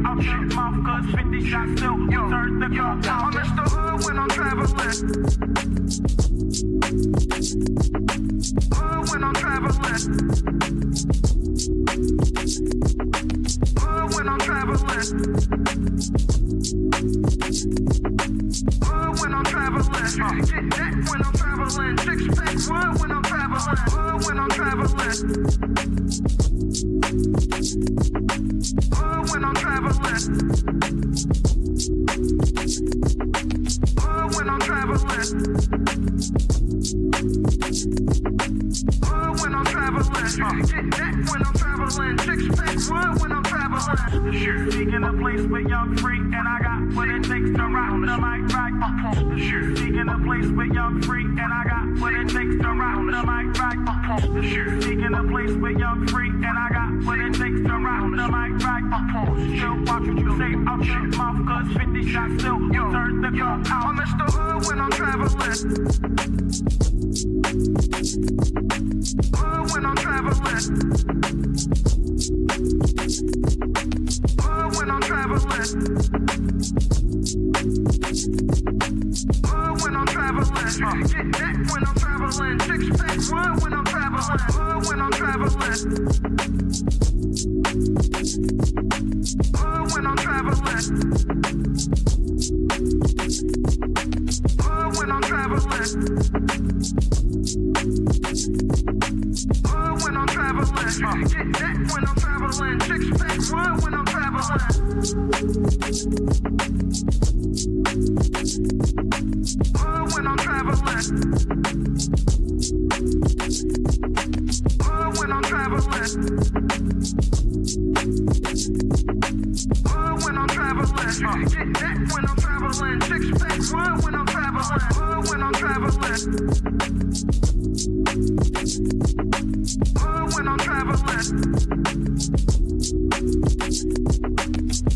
out your mouth, cause 50 shots still unturned the gun. I'm Mr. Hood when I'm traveling. Hood when I'm traveling. Hood when I'm traveling. Hood when I'm traveling. Get that when I'm traveling. Six pack wood when I'm traveling. Hood when I'm traveling. Hood when I'm traveling. Hood when I'm traveling. Hood when I'm traveling. Get that when I'm traveling. Six pack wood when I'm traveling. Seeking a place with young free, and I got what it takes to rock the mic right. Seeking a place with young free, and I got what it takes to rock the mic right. Seeking a place with young free, and I got what it takes to rock the mic right. Still watch what you say out your mouth, cause 50 shots still turn the gun out. I'm Mr. Hood when I'm traveling. Hood when I'm traveling. Hood when I'm traveling. Hood when I'm traveling. Get that when I'm traveling. Six pack wood when I'm traveling. Hood when I'm traveling. Hood when I'm traveling. Hood when I'm traveling. Hood when I'm traveling. Get that when I'm traveling. Six pack wood when I'm traveling. Hood when I'm traveling. Hood when I'm traveling. Hood when I'm traveling. Get that when I'm traveling. Six pack wood when I'm traveling. Hood when I'm traveling. Hood when I'm traveling.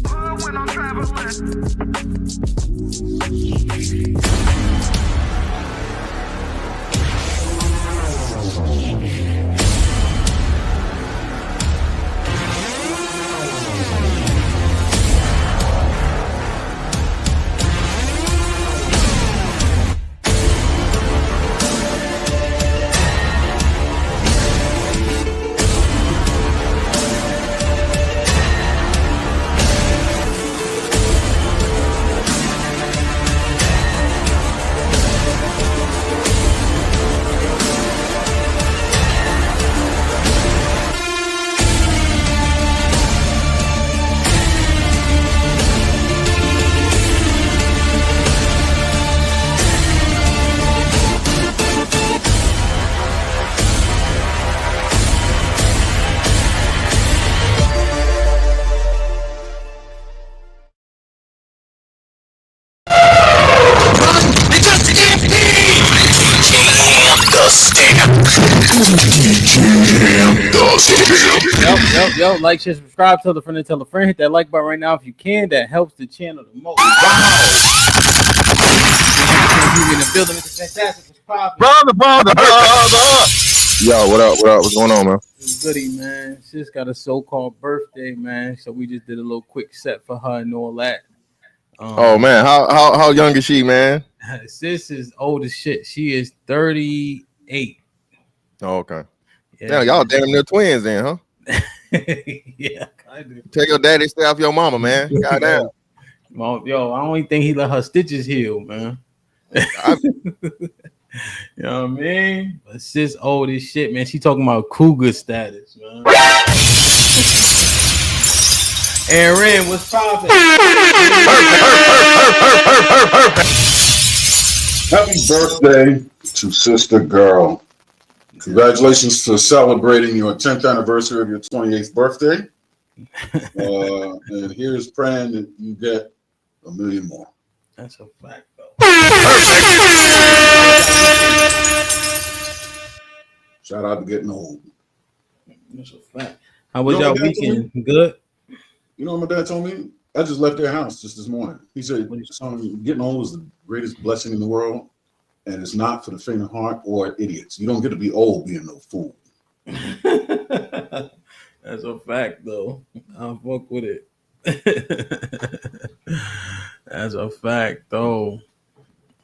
Hood when I'm traveling. Yo, like, share, subscribe, tell a friend, and tell a friend. Hit that like button right now if you can. That helps the channel the most. Wow. In the building, it's fantastic. Brother. Yo, what up? What's going on, man? Goody, man. Sis got a so-called birthday, man. So we just did a little quick set for her and all that. Oh man, how young is she, man? Sis is old as shit. She is 38. Oh, okay. Yeah, y'all damn near twins then, huh? Yeah, kind of. Tell your daddy stay off your mama, man. Goddamn. Yo, I don't even think he let her stitches heal, man. You know what I mean? But sis old as shit, man. She talking about cougar status, man. Aaron, what's poppin'? Happy birthday to Sister Girl. Congratulations for celebrating your 10th anniversary of your 28th birthday. And here's praying that you get a million more. That's a fact, though. Shout out to getting old. That's a fact. How was y'all weekend? Good? You know what my dad told me? I just left their house just this morning. He said, son, getting old is the greatest blessing in the world, and it's not for the faint of heart or idiots. You don't get to be old being no fool. That's a fact, though. I'll fuck with it. That's a fact, though.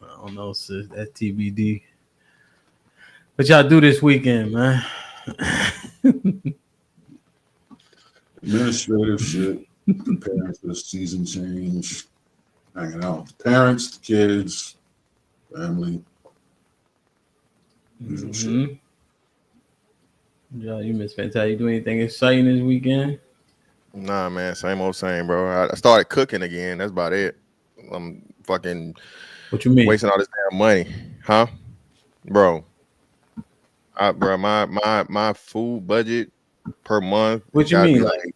I don't know, sis. That's TBD. What y'all do this weekend, man? Administrative shit, preparing for the season change, hanging out with the parents, the kids, family. Usual shit. Yeah, you Miss Fantastic. You do anything exciting this weekend? Nah, man, same old same, bro. I started cooking again. That's about it. I'm fucking What you mean? wasting all this damn money, huh, bro? Bro, my food budget per month. What you mean? Like,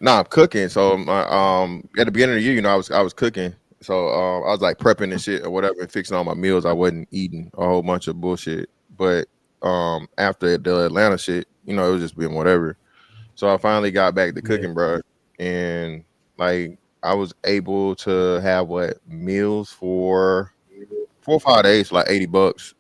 nah, I'm cooking. So at the beginning of the year, I was cooking. So I was like prepping and shit or whatever, and fixing all my meals. I wasn't eating a whole bunch of bullshit. But after the Atlanta shit, it was just being whatever. So I finally got back to cooking, bro, and like I was able to have meals for 4 or 5 days for like $80.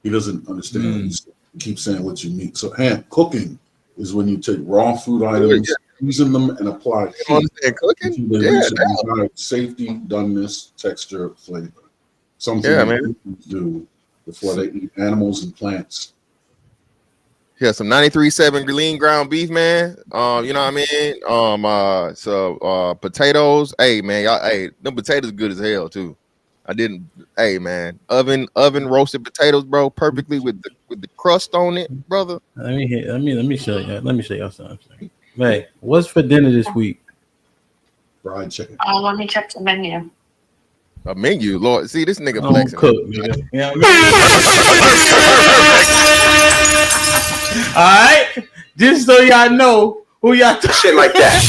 He doesn't understand. He keeps saying what you need. So, cooking is when you take raw food items, season them, and apply heat. You understand cooking? They reach a desired safety, doneness, texture, flavor. Something that do before they eat animals and plants. Yeah, some 93.7 lean ground beef, man. You know what I mean? So potatoes. Hey, man, them potatoes good as hell too. Hey, man, oven roasted potatoes, bro, perfectly with the crust on it, brother. Let me show you. Let me show y'all something. Hey, what's for dinner this week? Fried chicken. Oh, let me check the menu. A menu, Lord. See, this nigga flexing. Cook, nigga. You know what I mean? All right, just so y'all know who y'all shit like that.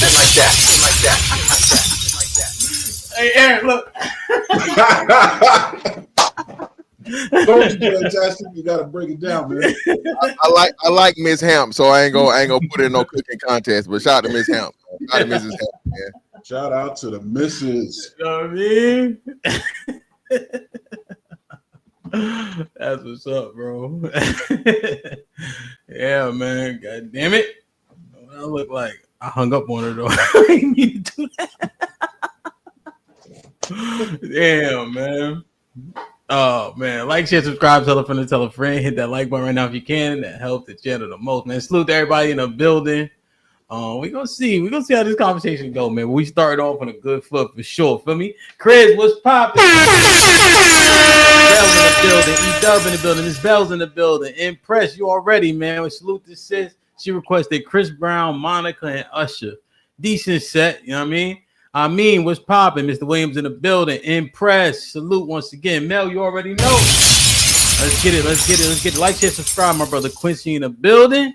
Hey, Aaron, look. Fantastic. You gotta break it down, man. I like Miss Hamp, so I ain't gonna put in no cooking contest. But shout out to Miss Hamp. Shout out to Mrs. Hamp, man. Shout out to the missus. You know what I mean? That's what's up, bro. Yeah, man. God damn it. I look like I hung up on her though. I didn't mean to do that. Damn, man. Oh man, like, share, subscribe, tell a friend, tell a friend. Hit that like button right now if you can. That helps the channel the most, man. Salute to everybody in the building. We're gonna see how this conversation go, man. We started off on a good foot for sure. Feel me? Chris, what's poppin'? Bell's in the building. E-Dub in the building. Miss Bell's in the building. Impressed you already, man. We salute this sis. She requested Chris Brown, Monica, and Usher. Decent set, you know what I mean? What's poppin'? Mr. Williams in the building. Impressed. Salute once again. Mel, you already know. Let's get it. Like, share, subscribe, my brother Quincy in the building.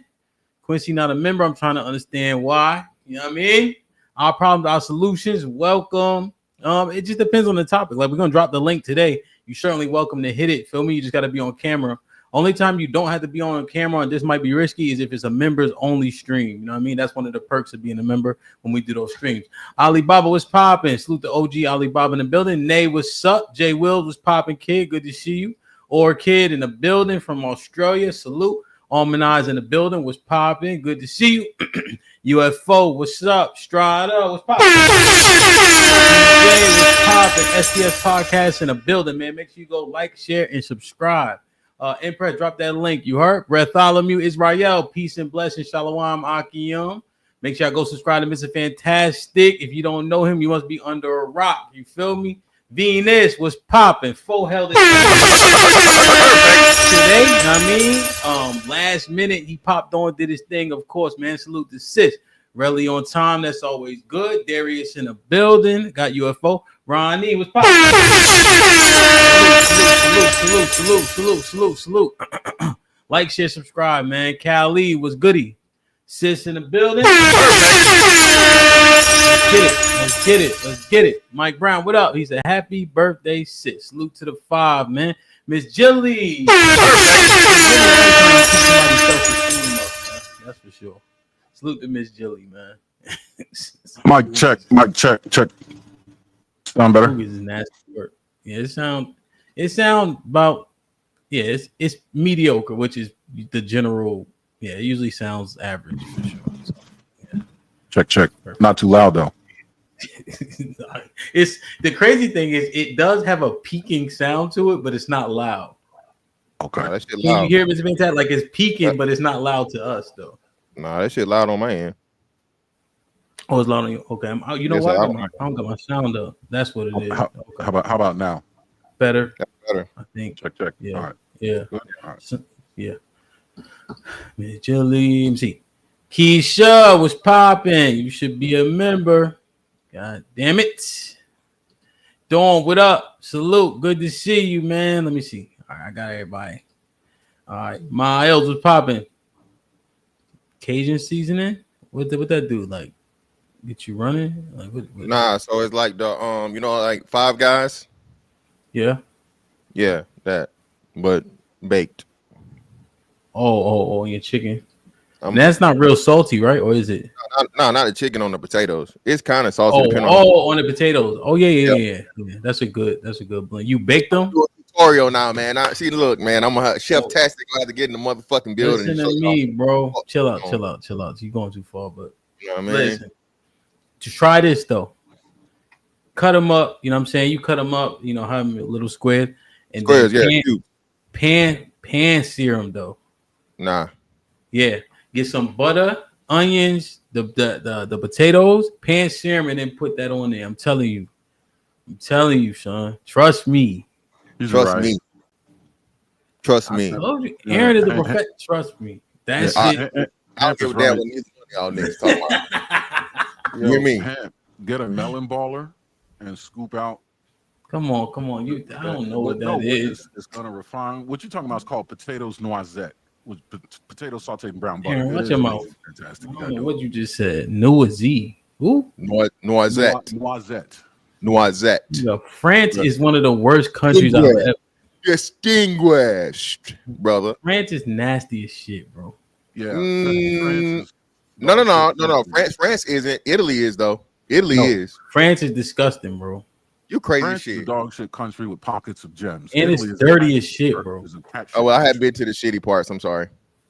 Quincy not a member. I'm trying to understand why. You know what I mean? Our problems, our solutions. Welcome. It just depends on the topic. Like, we're gonna drop the link today. You're certainly welcome to hit it. Feel me? You just got to be on camera. Only time you don't have to be on camera, and this might be risky, is if it's a members only stream. You know what I mean? That's one of the perks of being a member when we do those streams. Alibaba was popping. Salute to OG Alibaba in the building. Nay, what's up? Jay Wills was popping. Kid, good to see you. Or Kid in the building from Australia. Salute. Almond Eyes in the building was popping. Good to see you. UFO, what's up? Strada, what's popping? DJ, what's popping? SDS Podcast in the building, man. Make sure you go like, share, and subscribe. Empress, drop that link. You heard? Bartholomew Israel, peace and blessings. Shalom, Akiyum. Make sure y'all go subscribe to Mr. Fantastic. If you don't know him, you must be under a rock. You feel me? Venus was popping. Full hell today. You know what I mean? Last minute he popped on, did his thing. Of course, man. Salute to sis. Really on time. That's always good. Darius in the building. Got UFO. Ronnie was popping. Salute. Like, share, subscribe, man. Cali was goody. Sis in the building. Let's get it. Mike Brown, what up? He said, happy birthday, sis. Salute to the 5, man. Miss Jilly. That's for sure. Salute to Miss Jilly, man. Mic check. Sound better? Is nasty work. Yeah, it sound about, yeah, it's mediocre, which is the general. Yeah, it usually sounds average for sure. So, yeah. Check. Not too loud though. It's the crazy thing is it does have a peaking sound to it, but it's not loud. Okay. Nah, that shit Can you loud. hear Mr. Fantastic? Like it's peaking, but it's not loud to us though. Nah, that shit loud on my end. Oh, it's loud on you. Okay, you know Yes, what? I I don't got my sound up. That's what it is. How about now? Better? That's better. I think. Check. Yeah. All right. Yeah. Good. All right. So, yeah. Let me see. Keisha was popping. You should be a member. God damn it. Dawn, what up? Salute. Good to see you, man. Let me see. All right, I got everybody. All right. Miles was popping. Cajun seasoning? What that do? Like get you running? Like what? Nah, so it's like the like Five Guys. Yeah. Yeah, that. But baked. Oh, your chicken. And that's not real salty, right? Or is it? No, not the chicken on the potatoes. It's kind of salty. On the potatoes. Oh yeah. That's a good blend. You bake them? Do a tutorial now, man. Look, man. I'm a chef tastic. I have to get in the motherfucking building. Listen to me, bro. Chill out. You're going too far, but you know what I mean? listen. To try this though, cut them up. You know what I'm saying? You cut them up. You know, have them a little square and Squares, pan sear them though. Nah. Yeah. Get some butter, onions, the potatoes, pan sear them, and then put that on there. I'm telling you, son. Trust me. Trust me. Aaron is a prophet. Trust me. That shit. I don't give a damn what y'all niggas talking about. You hear me? Get a melon baller and scoop out. Come on. I don't know what that is. It's gonna refine. What you talking about is called potatoes noisette. With potatoes sauteed in brown butter. Aaron, watch your mouth. Fantastic. I don't know what you just said. Noisette. Who? Noisette. Yo, France is one of the worst countries I've ever. Distinguished, brother. France is nasty as shit, bro. Yeah. No. France isn't. Italy is though. Italy is. France is disgusting, bro. You crazy France shit. is a dog shit country with pockets of gems. And it's dirty as shit, bro. Oh, well, I had been to the shitty parts. I'm sorry.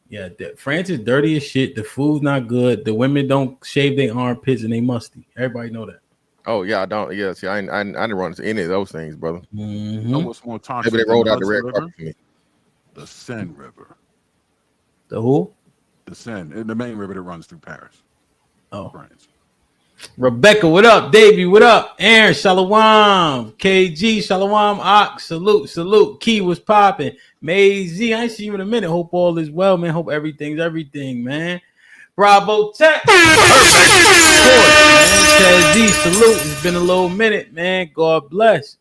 Yeah, France is dirty as shit. The food's not good. The women don't shave their armpits and they musty. Everybody know that. Oh yeah, I don't. Yeah, see, I didn't run into any of those things, brother. Mm-hmm. You know what's more toxic? Maybe they rolled out the red carpet for me. The Seine River. The who? The Seine, the main river that runs through Paris. Oh, France. Rebecca, what up? Davey, what up? Aaron, shalom. KG, shalom. Ox, salute. Key was popping. Mazy, I ain't see you in a minute. Hope all is well, man. Hope everything's everything, man. Bravo Tech. KG, salute. It's been a little minute, man. God bless.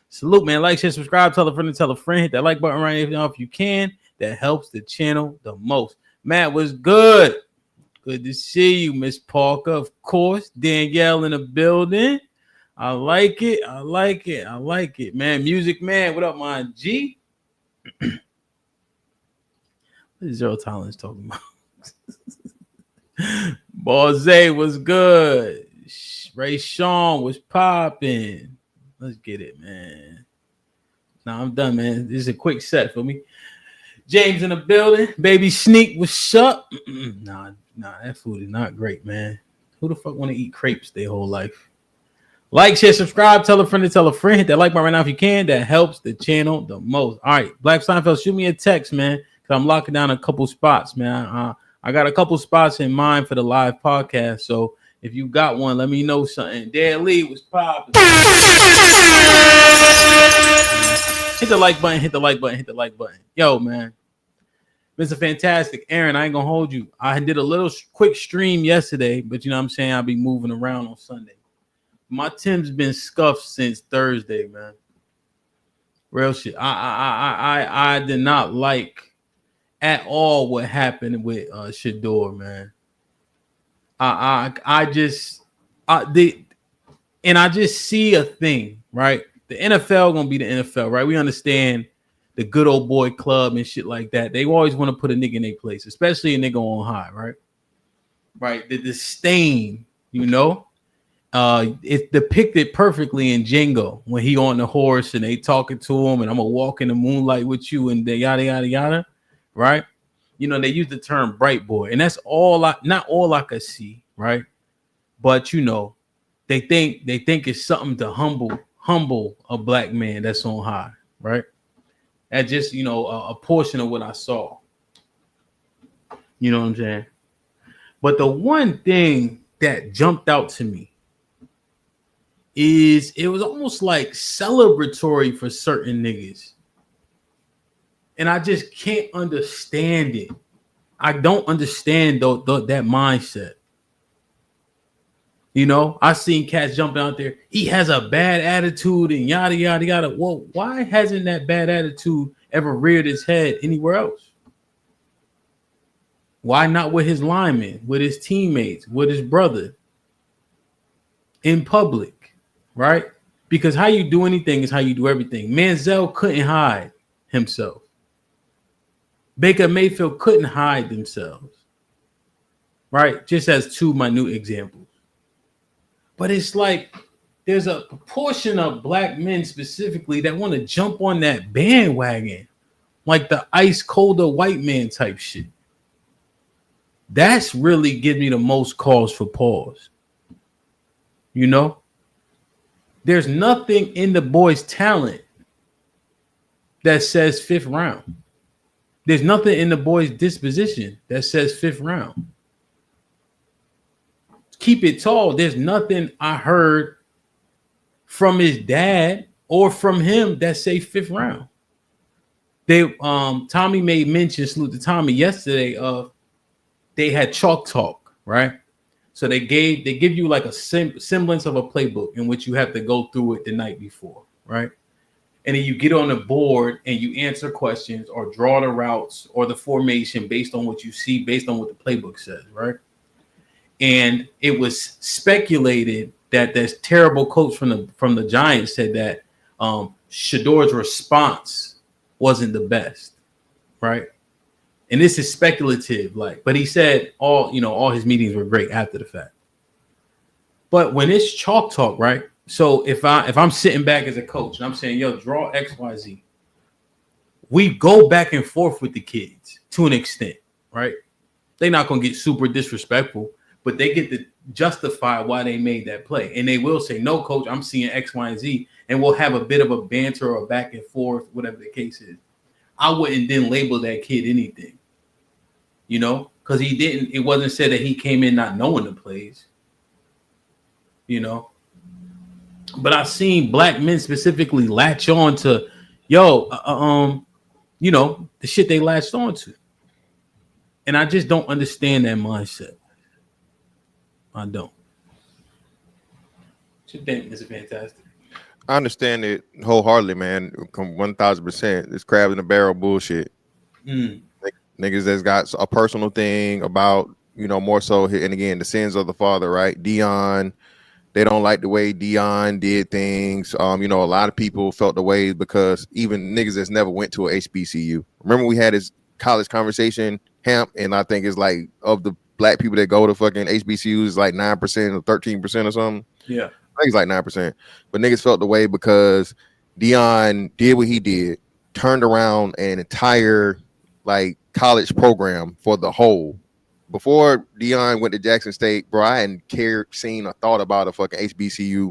Salute, man. Like, share, subscribe, tell a friend. Hit that like button right now if you can. That helps the channel the most. Matt was good. Good to see you, Miss Parker. Of course, Danielle in the building. I like it, man. Music man, what up, my G? What is Zero Tolerance talking about? Boze was good. Ray Sean was popping. Let's get it, man. Nah, I'm done, man. This is a quick set for me. James in the building. Baby Sneak, what's up? Nah, that food is not great, man. Who the fuck want to eat crepes their whole life? Like, share, subscribe, tell a friend. Hit that like button right now if you can. That helps the channel the most. All right, Black Seinfeld, shoot me a text, man, because I'm locking down a couple spots, man. I got a couple spots in mind for the live podcast, so if you got one, let me know something. Dan Lee was popping. Hit the like button. Yo, man. Mr. Fantastic. Aaron, I ain't gonna hold you. I did a little quick stream yesterday, but you know what I'm saying? I'll be moving around on Sunday. My Tim's been scuffed since Thursday, man. Real shit. I did not like at all what happened with Shadeur, man. I just see a thing, right? The NFL gonna be the NFL, right? We understand the good old boy club and shit like that. They always want to put a nigga in their place, especially a nigga on high, right? Right. The disdain, you know, it's depicted perfectly in Django when he on the horse and they talking to him and I'm gonna walk in the moonlight with you and the yada yada yada, right? You know, they use the term bright boy, and that's all not all I could see, right? But they think it's something to humble a black man that's on high, right? That's just a portion of what I saw. You know what I'm saying? But the one thing that jumped out to me is it was almost like celebratory for certain niggas. And I just can't understand it. I don't understand that mindset. I seen cats jumping out there. He has a bad attitude and yada, yada, yada. Well, why hasn't that bad attitude ever reared its head anywhere else? Why not with his linemen, with his teammates, with his brother in public, right? Because how you do anything is how you do everything. Manziel couldn't hide himself. Baker Mayfield couldn't hide themselves, right? Just as two minute examples. But it's like there's a proportion of black men specifically that want to jump on that bandwagon, like the ice colder white man type shit. That's really gives me the most cause for pause. There's nothing in the boy's talent that says 5th round. There's nothing in the boy's disposition that says 5th round. Keep it tall. There's nothing I heard from his dad or from him that say 5th round. Tommy made mention, salute to Tommy yesterday, of they had chalk talk, right? So they give you like a semblance of a playbook in which you have to go through it the night before, right? And then you get on the board and you answer questions or draw the routes or the formation based on what you see, based on what the playbook says, right? And it was speculated that this terrible coach from the Giants said that Shadeur's response wasn't the best, right? And this is speculative, but he said all his meetings were great after the fact. But when it's chalk talk, right? So if I'm sitting back as a coach and I'm saying, yo, draw XYZ, we go back and forth with the kids to an extent, right? They're not gonna get super disrespectful, but they get to justify why they made that play. And they will say, no, coach, I'm seeing X, Y, and Z. And we'll have a bit of a banter or back and forth, whatever the case is. I wouldn't then label that kid anything, because it wasn't said that he came in not knowing the plays, But I've seen black men specifically latch on to, the shit they latched on to. And I just don't understand that mindset. I don't. What you think, Mr. Fantastic? I understand it wholeheartedly, man. 1,000%. It's crab in the barrel bullshit. Niggas that's got a personal thing about, more so. And again, the sins of the father, right? Dion. They don't like the way Dion did things. A lot of people felt the way because even niggas that's never went to a HBCU. Remember we had this college conversation, HAMP, and I think it's like of the black people that go to fucking HBCUs is like 9% or 13% or something. Yeah. I think it's like 9%. But niggas felt the way because Dion did what he did, turned around an entire like college program for the whole. Before Dion went to Jackson State, bro, I hadn't seen, or thought about a fucking HBCU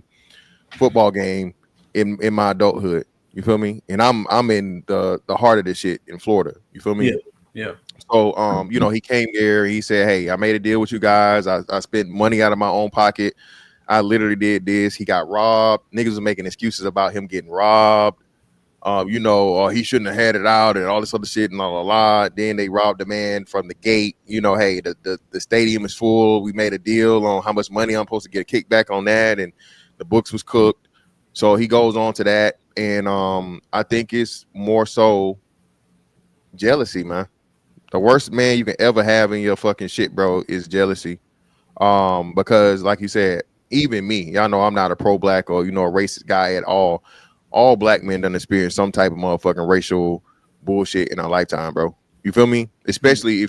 football game in my adulthood. You feel me? And I'm in the heart of this shit in Florida. You feel me? Yeah. So he came there. He said, "Hey, I made a deal with you guys. I spent money out of my own pocket. I literally did this. He got robbed. Niggas was making excuses about him getting robbed. He shouldn't have had it out and all this other shit and la. Then they robbed the man from the gate. Hey, the stadium is full. We made a deal on how much money I'm supposed to get a kickback on that, and the books was cooked. So he goes on to that, and I think it's more so jealousy, man. The worst man you can ever have in your fucking shit, bro, is jealousy. Because like you said, even me, y'all know I'm not a pro-black or a racist guy at all. All black men done experience some type of motherfucking racial bullshit in our lifetime, bro. You feel me? Especially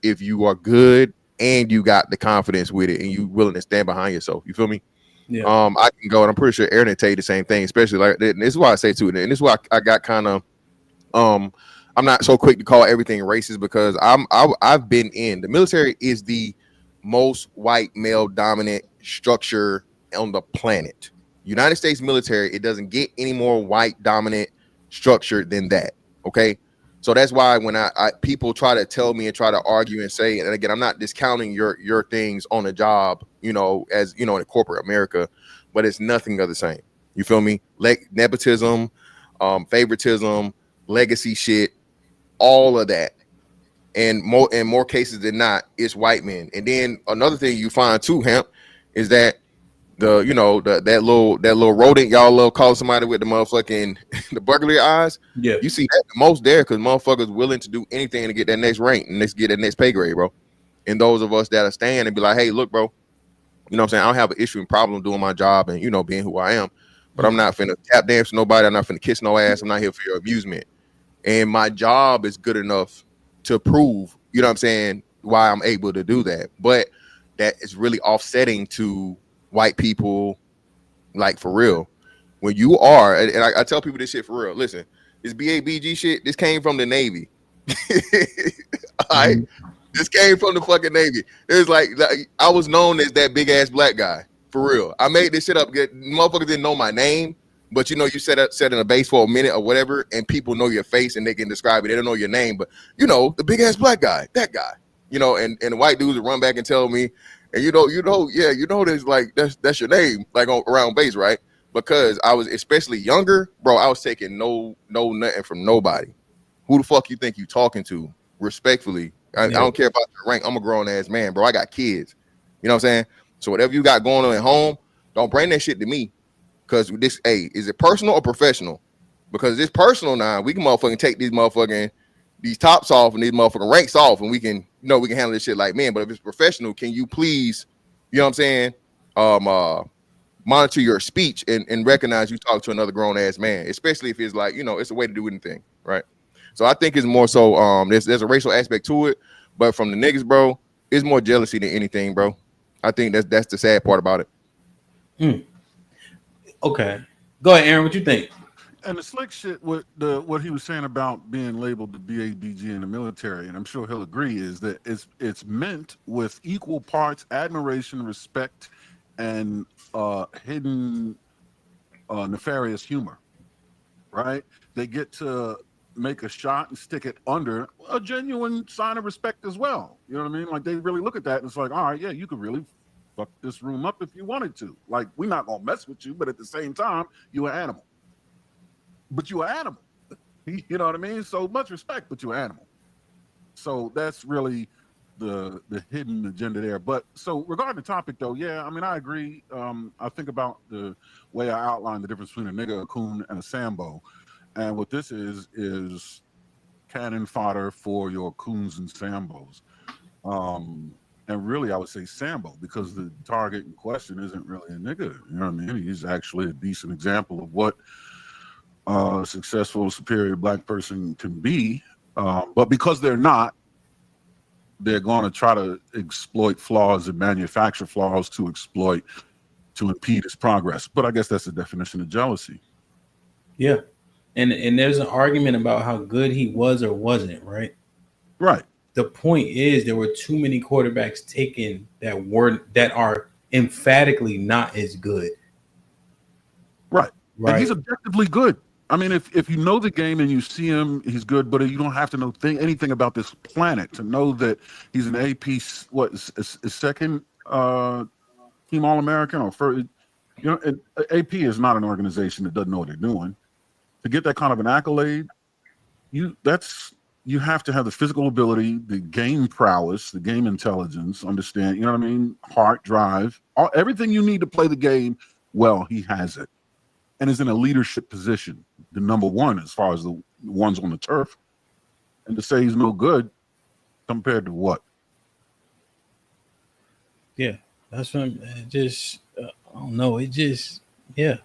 if you are good and you got the confidence with it and you willing to stand behind yourself. You feel me? Yeah. I can go, and I'm pretty sure Aaron will tell you the same thing, especially like this is why I say too, and this is why I got kind of I'm not so quick to call everything racist because I've been in the military is the most white male dominant structure on the planet. United States military, it doesn't get any more white dominant structure than that. Okay. So that's why when I people try to tell me and try to argue and say, and again, I'm not discounting your things on the job, as in corporate America, but it's nothing of the same. You feel me? Like nepotism, favoritism, legacy shit, all of that. And more cases than not, it's white men. And then another thing you find too, Hamp, is that that little rodent y'all love calling somebody with the motherfucking the burglary eyes. Yeah, you see that the most there because motherfuckers willing to do anything to get that next rank and get that next pay grade, bro. And those of us that are staying and be like, hey, look, bro, you know what I'm saying? I don't have an issue and problem doing my job and being who I am, but I'm not finna tap dance for nobody. I'm not finna kiss no ass. I'm not here for your amusement. And my job is good enough to prove, you know what I'm saying, why I'm able to do that. But that is really offsetting to white people, like for real. When you are, and I tell people this shit for real. Listen, this BABG shit, this came from the Navy. All right, this came from the fucking Navy. It's like I was known as that big ass black guy for real. I made this shit up. Motherfuckers didn't know my name, but you set in a base for a minute or whatever, and people know your face and they can describe it. They don't know your name, but the big ass black guy, that guy. And the white dudes would run back and tell me. And there's like that's your name, like around base, right? Because I was especially younger, bro. I was taking no nothing from nobody. Who the fuck you think you talking to? Respectfully, I don't care about your rank. I'm a grown ass man, bro. I got kids. You know what I'm saying? So whatever you got going on at home, don't bring that shit to me. Cause this, is it personal or professional? Because it's personal now. We can motherfucking take these tops off and these motherfucking ranks off, and we can handle this shit like men. But if it's professional, can you please, you know what I'm saying, monitor your speech and recognize you talk to another grown ass man, especially if it's like, it's a way to do anything, right? So I think it's more so there's a racial aspect to it, but from the niggas, bro, it's more jealousy than anything, bro. I think that's the sad part about it. Okay, go ahead, Aaron. What you think? And the slick shit with what he was saying about being labeled the BABG in the military, and I'm sure he'll agree, is that it's meant with equal parts admiration, respect, and hidden nefarious humor. Right? They get to make a shot and stick it under a genuine sign of respect as well. You know what I mean? Like they really look at that and it's like, all right, yeah, you could really fuck this room up if you wanted to. Like we're not gonna mess with you, but at the same time, you're an animal. But you're an animal. You know what I mean? So much respect, but you're an animal. So that's really the hidden agenda there. But so regarding the topic though, yeah, I mean, I agree. I think about the way I outlined the difference between a nigga, a coon, and a Sambo. And what this is cannon fodder for your coons and Sambos. And really, I would say Sambo, because the target in question isn't really a nigga. You know what I mean? He's actually a decent example of what a successful, superior black person can be. But because they're not, they're going to try to exploit flaws and manufacture flaws to impede his progress. But I guess that's the definition of jealousy. Yeah. And there's an argument about how good he was or wasn't, right? Right. The point is there were too many quarterbacks taken that are emphatically not as good. Right. And he's objectively good. I mean, if you know the game and you see him, he's good, but you don't have to know anything about this planet to know that he's an AP, second team All-American or first. And AP is not an organization that doesn't know what they're doing. To get that kind of an accolade, you have to have the physical ability, the game prowess, the game intelligence, understand, you know what I mean? Heart, drive, everything you need to play the game well, he has it. And is in a leadership position, the number one as far as the ones on the turf. And to say he's no good compared to what? Yeah, that's what I don't know. It just, yeah.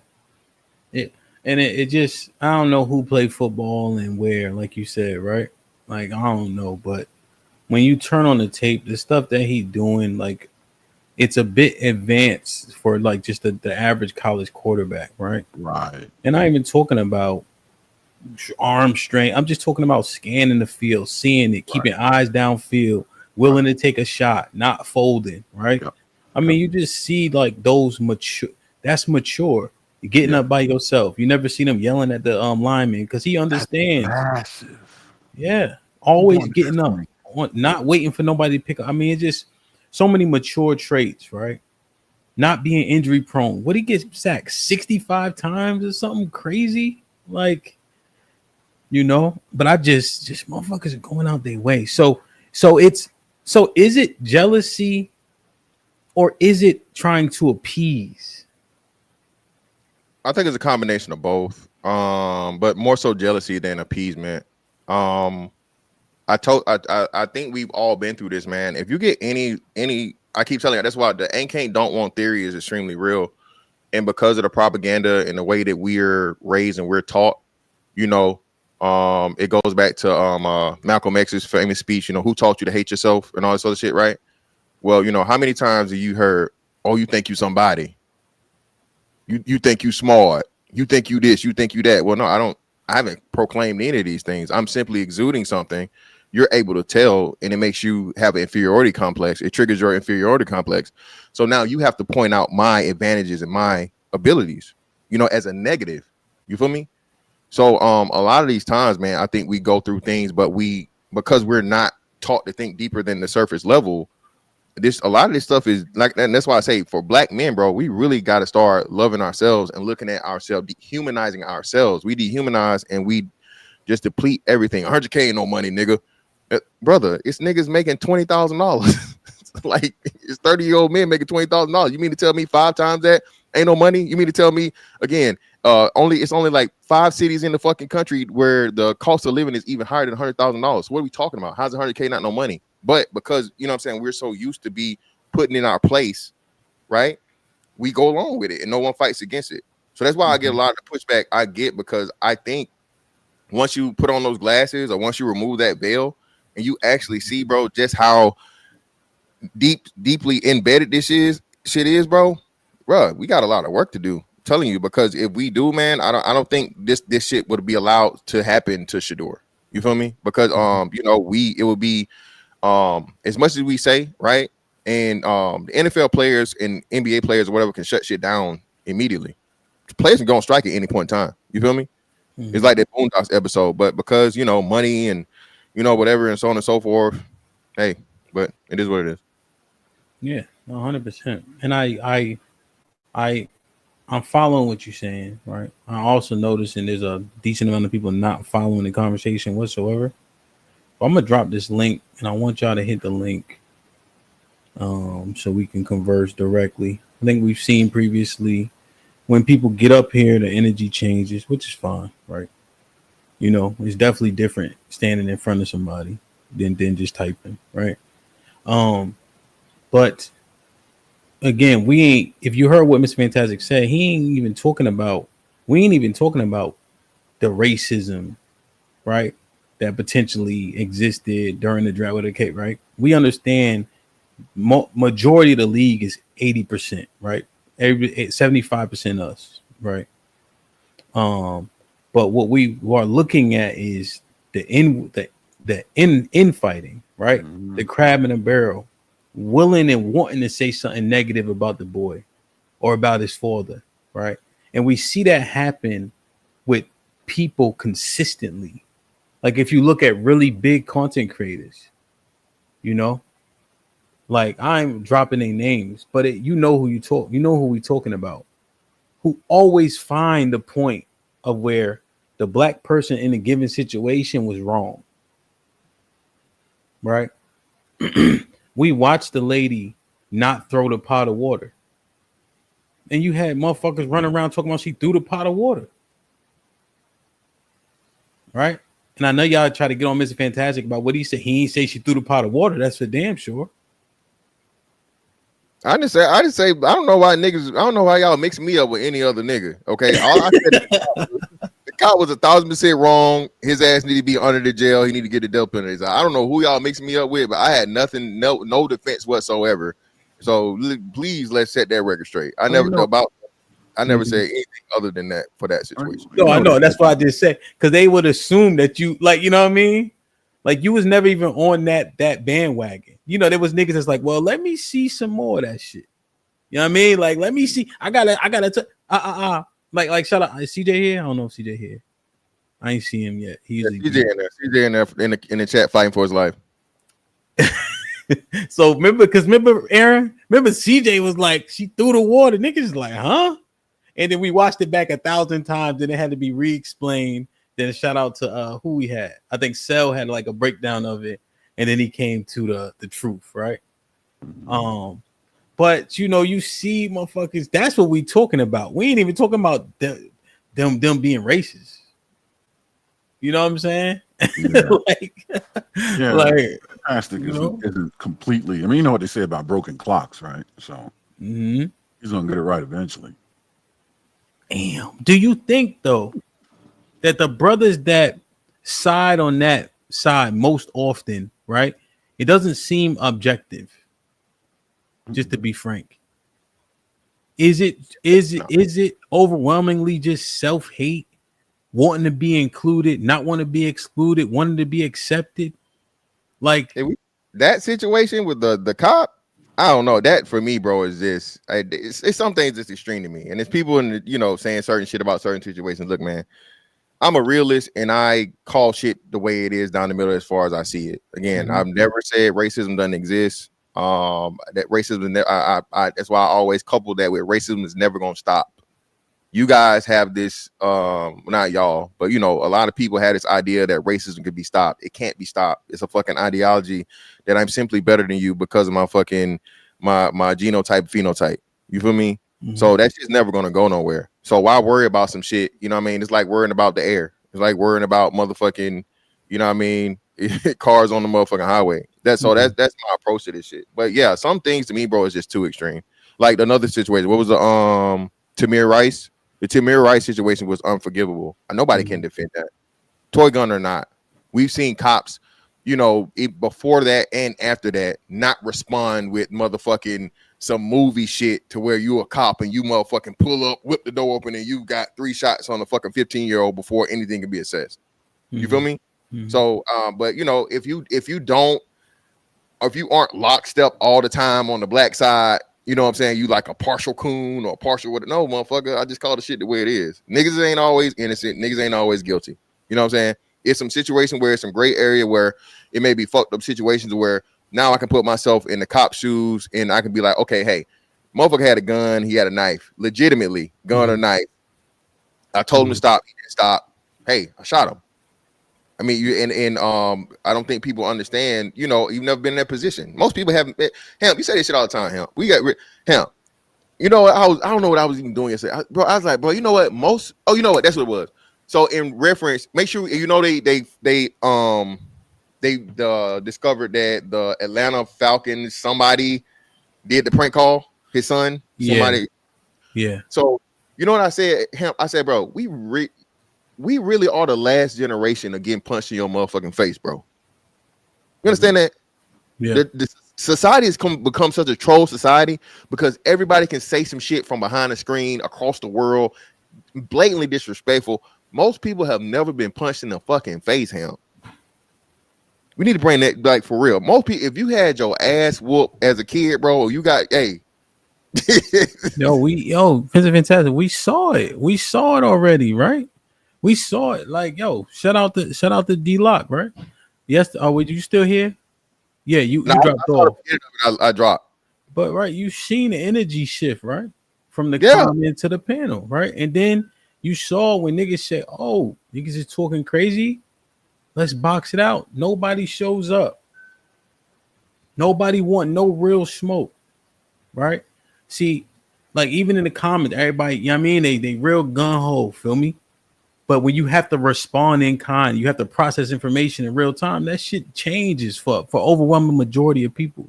It just, I don't know who played football and where, like you said, right? Like, I don't know. But when you turn on the tape, the stuff that he's doing, like, it's a bit advanced for, like, just the average college quarterback, right? Right. And I'm not even talking about arm strength. I'm just talking about scanning the field, seeing it, keeping eyes downfield, willing to take a shot, not folding, right? Yep. I mean, you just see like those mature. That's mature. You're getting up by yourself. You never see them yelling at the lineman because he understands. Massive. Yeah, always Going getting up, after me. not waiting for nobody to pick up. I mean, it's just so many mature traits, right? Not being injury prone. What he gets sacked 65 times or something crazy, like, you know. But I just motherfuckers are going out their way. So is it jealousy or is it trying to appease? I think it's a combination of both. But more so jealousy than appeasement. I think we've all been through this, man. If you get any, I keep telling you, that's why the ain't can't don't want theory is extremely real. And because of the propaganda and the way that we're raised and we're taught, you know, it goes back to Malcolm X's famous speech, you know, who taught you to hate yourself and all this other shit, right? Well, you know, how many times have you heard, oh, you think you somebody? You think you smart, you think you this, you think you that. Well, no, I haven't proclaimed any of these things. I'm simply exuding something. You're able to tell, and it makes you have an inferiority complex. It triggers your inferiority complex. So now you have to point out my advantages and my abilities, you know, as a negative. You feel me? So a lot of these times, man, I think we go through things, but because we're not taught to think deeper than the surface level, a lot of this stuff is like, and that's why I say for black men, bro, we really got to start loving ourselves and looking at ourselves, dehumanizing ourselves. We dehumanize and we just deplete everything. 100K ain't no money, nigga. Brother, it's niggas making $20,000. Like, it's 30-year-old men making $20,000. You mean to tell me 5 times that ain't no money? You mean to tell me again, it's only like 5 cities in the fucking country where the cost of living is even higher than $100,000. So what are we talking about? How's 100K not no money? But because, you know what I'm saying, we're so used to be putting in our place, right? We go along with it and no one fights against it. So that's why I get a lot of the pushback I get, because I think once you put on those glasses or once you remove that veil and you actually see, bro, just how deeply embedded this shit is, bro, we got a lot of work to do. I'm telling you, because if we do, man, I don't think this shit would be allowed to happen to Shadeur. You feel me? Because you know, it would be as much as we say, right? And the NFL players and NBA players or whatever can shut shit down immediately. Players can go on strike at any point in time. You feel me? Mm-hmm. It's like that Boondocks episode, but because, you know, money and, you know, whatever and so on and so forth, hey, but it is what it is. Yeah, 100%. And I'm following what you're saying, right? I also noticing there's a decent amount of people not following the conversation whatsoever. But I'm gonna drop this link, and I want y'all to hit the link, so we can converse directly. I think we've seen previously when people get up here, the energy changes, which is fine, right? You know, it's definitely different standing in front of somebody than just typing, right? But again, if you heard what Mr. Fantastic said, we ain't even talking about the racism, right, that potentially existed during the draft with the Cape, right? We understand majority of the league is 80%, right? 75% us, right? But what we are looking at is the infighting, right? Mm-hmm. The crab in a barrel, willing and wanting to say something negative about the boy or about his father, right? And we see that happen with people consistently. Like if you look at really big content creators, you know, like I'm dropping their names, but you know who we talking about, who always find the point of where the black person in a given situation was wrong, right? We watched the lady not throw the pot of water, and you had motherfuckers running around talking about she threw the pot of water, right? And I know y'all try to get on Mr. Fantastic about what he said. He ain't say she threw the pot of water. That's for damn sure. I just say, I don't know why y'all mix me up with any other nigga. Okay, all I said, the cop was 1,000% wrong. His ass need to be under the jail. He need to get the death penalty. I don't know who y'all mixing me up with, but I had nothing, no defense whatsoever. So please, let's set that record straight. I never said anything other than that for that situation. No, I know. That's why I just said, because they would assume that you, like, you know what I mean? Like you was never even on that bandwagon. You know, there was niggas that's like, well, let me see some more of that shit. You know what I mean? Like, let me see. I gotta like shout out. Is CJ here? I don't know if CJ here. I ain't see him yet. He's CJ in there. CJ in the chat fighting for his life. So remember Aaron? Remember CJ was like, she threw the water. Niggas like, huh? And then we watched it back 1,000 times. Then it had to be re-explained. Then shout out to who we had. I think Cell had like a breakdown of it, and then he came to the truth, right? But you know, you see, motherfuckers. That's what we talking about. We ain't even talking about them being racist. You know what I'm saying? Yeah. like plastic isn't completely. I mean, you know what they say about broken clocks, right? So he's gonna get it right eventually. Damn. Do you think though that the brothers that side on that side most often, right? It doesn't seem objective. Just to be frank, is it overwhelmingly just self-hate, wanting to be included, not want to be excluded, wanting to be accepted? Like that situation with the cop, I don't know. That for me, bro, is this. It's some things that's extreme to me, and it's people in saying certain shit about certain situations. Look, man, I'm a realist, and I call shit the way it is down the middle as far as I see it. Again, I've never said racism doesn't exist. That racism, that's why I always couple that with racism is never gonna stop. You guys have this, not y'all, but a lot of people had this idea that racism could be stopped. It can't be stopped. It's a fucking ideology that I'm simply better than you because of my fucking my genotype, phenotype. You feel me? So that shit's never gonna go nowhere. So why worry about some shit? You know what I mean? It's like worrying about the air. It's like worrying about motherfucking, you know what I mean? Cars on the motherfucking highway. That's my approach to this shit. But yeah, some things to me, bro, is just too extreme. Like another situation. What was the Tamir Rice? The Tamir Rice situation was unforgivable. Nobody can defend that. Toy gun or not. We've seen cops, before that and after that, not respond with motherfucking some movie shit to where you a cop and you motherfucking pull up, whip the door open, and you got 3 shots on a fucking 15-year-old before anything can be assessed. You feel me? So, but if you aren't lockstep all the time on the black side, you know what I'm saying? You like a partial coon or a partial what? No, motherfucker. I just call the shit the way it is. Niggas ain't always innocent. Niggas ain't always guilty. You know what I'm saying? It's some situation where it's some gray area where it may be fucked up situations where now I can put myself in the cop shoes and I can be like, okay, hey, motherfucker had a gun. He had a knife. Legitimately, gun or knife. I told him to stop. He didn't stop. Hey, I shot him. I mean, I don't think people understand. You've never been in that position. Most people haven't. Hemp, you say this shit all the time. Hemp, we got Hemp. I don't know what I was even doing yesterday, bro. I was like, bro, you know what? You know what? That's what it was. So in reference, make sure they discovered that the Atlanta Falcons somebody did the prank call. His son, somebody. Yeah. So you know what I said? Hemp, I said, bro, we really are the last generation of getting punched in your motherfucking face, bro. You understand that? Yeah. The society has become such a troll society because everybody can say some shit from behind the screen across the world, blatantly disrespectful. Most people have never been punched in the fucking face, Hemp. We need to bring that like for real. Most people, if you had your ass whooped as a kid, bro, you got Fantastic. We saw it. We saw it already, right? We saw it. Like, shout out to D-Lock, right? Yes. Oh, were you still here? Yeah, you dropped off. I dropped. But right, you seen the energy shift, right? From the comment to the panel, right? And then you saw when niggas said, oh, niggas is talking crazy. Let's box it out. Nobody shows up. Nobody want no real smoke, right? See, like even in the comments, everybody, they real gun-ho, feel me? But when you have to respond in kind, you have to process information in real time, that shit changes for overwhelming majority of people,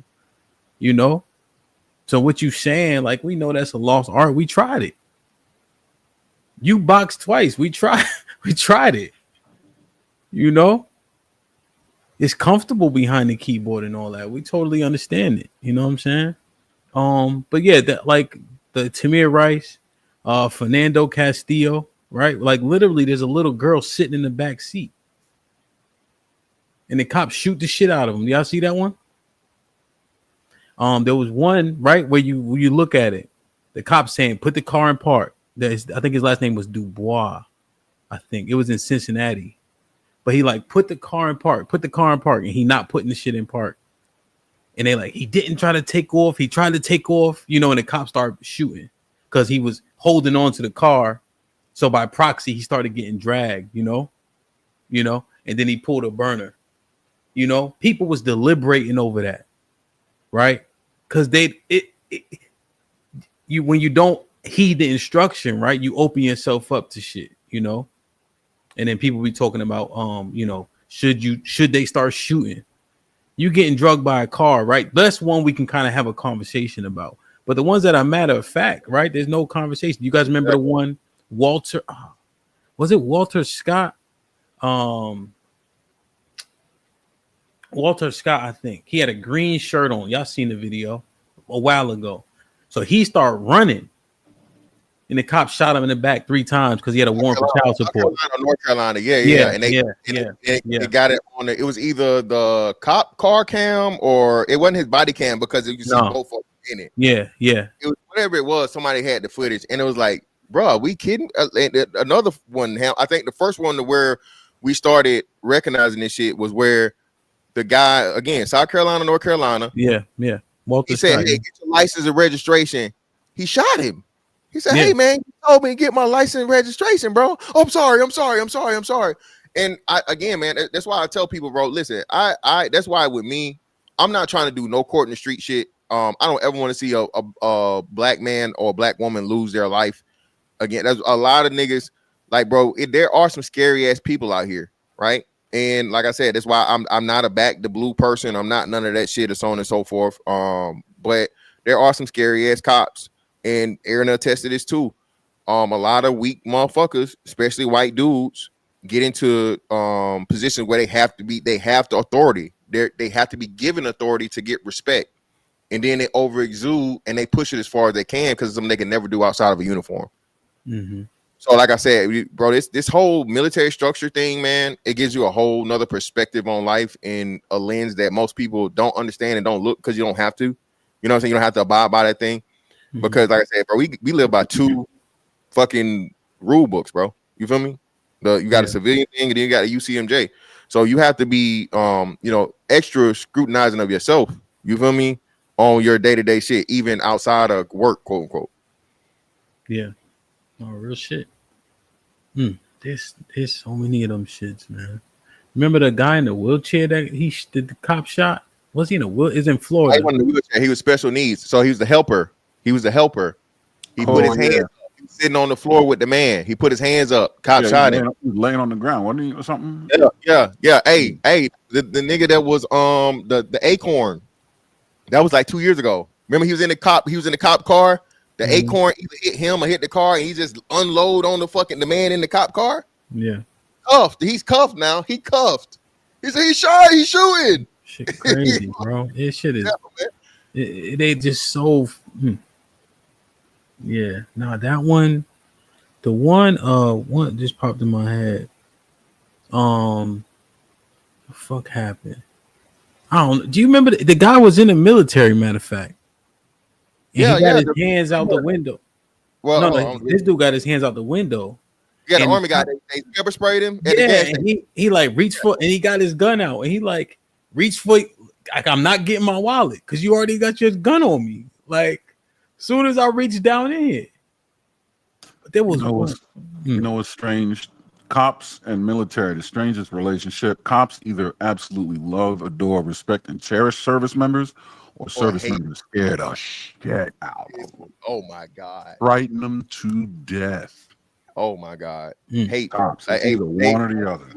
So what you saying, like, we know that's a lost art. We tried it. You boxed twice. We tried it. It's comfortable behind the keyboard and all that. We totally understand it. You know what I'm saying? But yeah, that like the Tamir Rice, Fernando Castillo, right? Like literally, there's a little girl sitting in the back seat. and the cops shoot the shit out of him. Y'all see that one? There was one right where you look at it, the cop saying put the car in park. I think his last name was Dubois. I think it was in Cincinnati, but he like put the car in park, and he not putting the shit in park. And they like he didn't try to take off. He tried to take off, you know, and the cops started shooting because he was holding on to the car. So by proxy, he started getting dragged, you know, and then he pulled a burner. You know, people was deliberating over that, right? Because when you don't heed the instruction, right, you open yourself up to shit, you know. And then people be talking about, you know, should they start shooting? You getting drugged by a car, right? That's one we can kind of have a conversation about. But the ones that are matter of fact, right? There's no conversation. You guys remember the one Walter? Was it Walter Scott? Walter Scott, I think. He had a green shirt on. Y'all seen the video a while ago. So he started running. And the cop shot him in the back 3 times because he had a warrant for child support. North Carolina, yeah. And they got it on it. It was either the cop car cam or it wasn't his body cam because you see both of them in it. Yeah. It was whatever it was. Somebody had the footage, and it was like, bro, are we kidding? Another one. I think the first one to where we started recognizing this shit was where the guy again, South Carolina, North Carolina. Yeah. Walter said, "Hey, get your license and registration." He shot him. He said, "Hey man, you told me to get my license and registration, bro. Oh, I'm sorry. And again, man, that's why I tell people, bro, listen, I that's why with me, I'm not trying to do no court in the street shit. I don't ever want to see a black man or a black woman lose their life. Again, there's a lot of niggas like, bro, there are some scary ass people out here, right? And like I said, that's why I'm not a back the blue person. I'm not none of that shit, and so on and so forth. But there are some scary ass cops. And Aaron attested this too. A lot of weak motherfuckers, especially white dudes, get into positions where they have the authority. They have to be given authority to get respect. And then they over exude and they push it as far as they can because it's something they can never do outside of a uniform. Mm-hmm. So, like I said, bro, this whole military structure thing, man, it gives you a whole nother perspective on life in a lens that most people don't understand and don't look because you don't have to. You know what I'm saying? You don't have to abide by that thing. Because like I said, bro, we live by 2 fucking rule books, bro. You feel me? You got a civilian thing and then you got a UCMJ. So you have to be extra scrutinizing of yourself. You feel me? On your day-to-day shit, even outside of work, quote unquote. Yeah. Oh, real shit. There's so many of them shits, man. Remember the guy in the wheelchair that the cop shot? Was he in a wheel? Is in Florida. He wasn't in the wheelchair. He was special needs. So he was the helper. He put his hands up. He was sitting on the floor with the man. He put his hands up. Cop shot him. He was laying on the ground, wasn't he, or something? Yeah. Hey, the nigga that was the Acorn. That was like 2 years ago. Remember he was in the cop car. The Acorn either hit him or hit the car, and he just unload on the man in the cop car. Yeah. Cuffed. He's cuffed now. He cuffed. He said he's shot. He's shooting. Shit crazy, bro. This shit is. They just so. Yeah, no, that one, the one just popped in my head. The fuck happened? I don't. Do you remember the guy was in the military? Matter of fact, and he got his hands out the window. Well, this dude got his hands out the window. Yeah, the army guy. They pepper sprayed him. And he like reached for, and he got his gun out, and he like reached for, like, I'm not getting my wallet because you already got your gun on me. Like. Soon as I reached down in, but there was what's strange? Cops and military, the strangest relationship. Cops either absolutely love, adore, respect, and cherish service members, or service members scare the shit out of them. Oh my god, frighten them to death. Oh my god, hate cops. Either one or the other.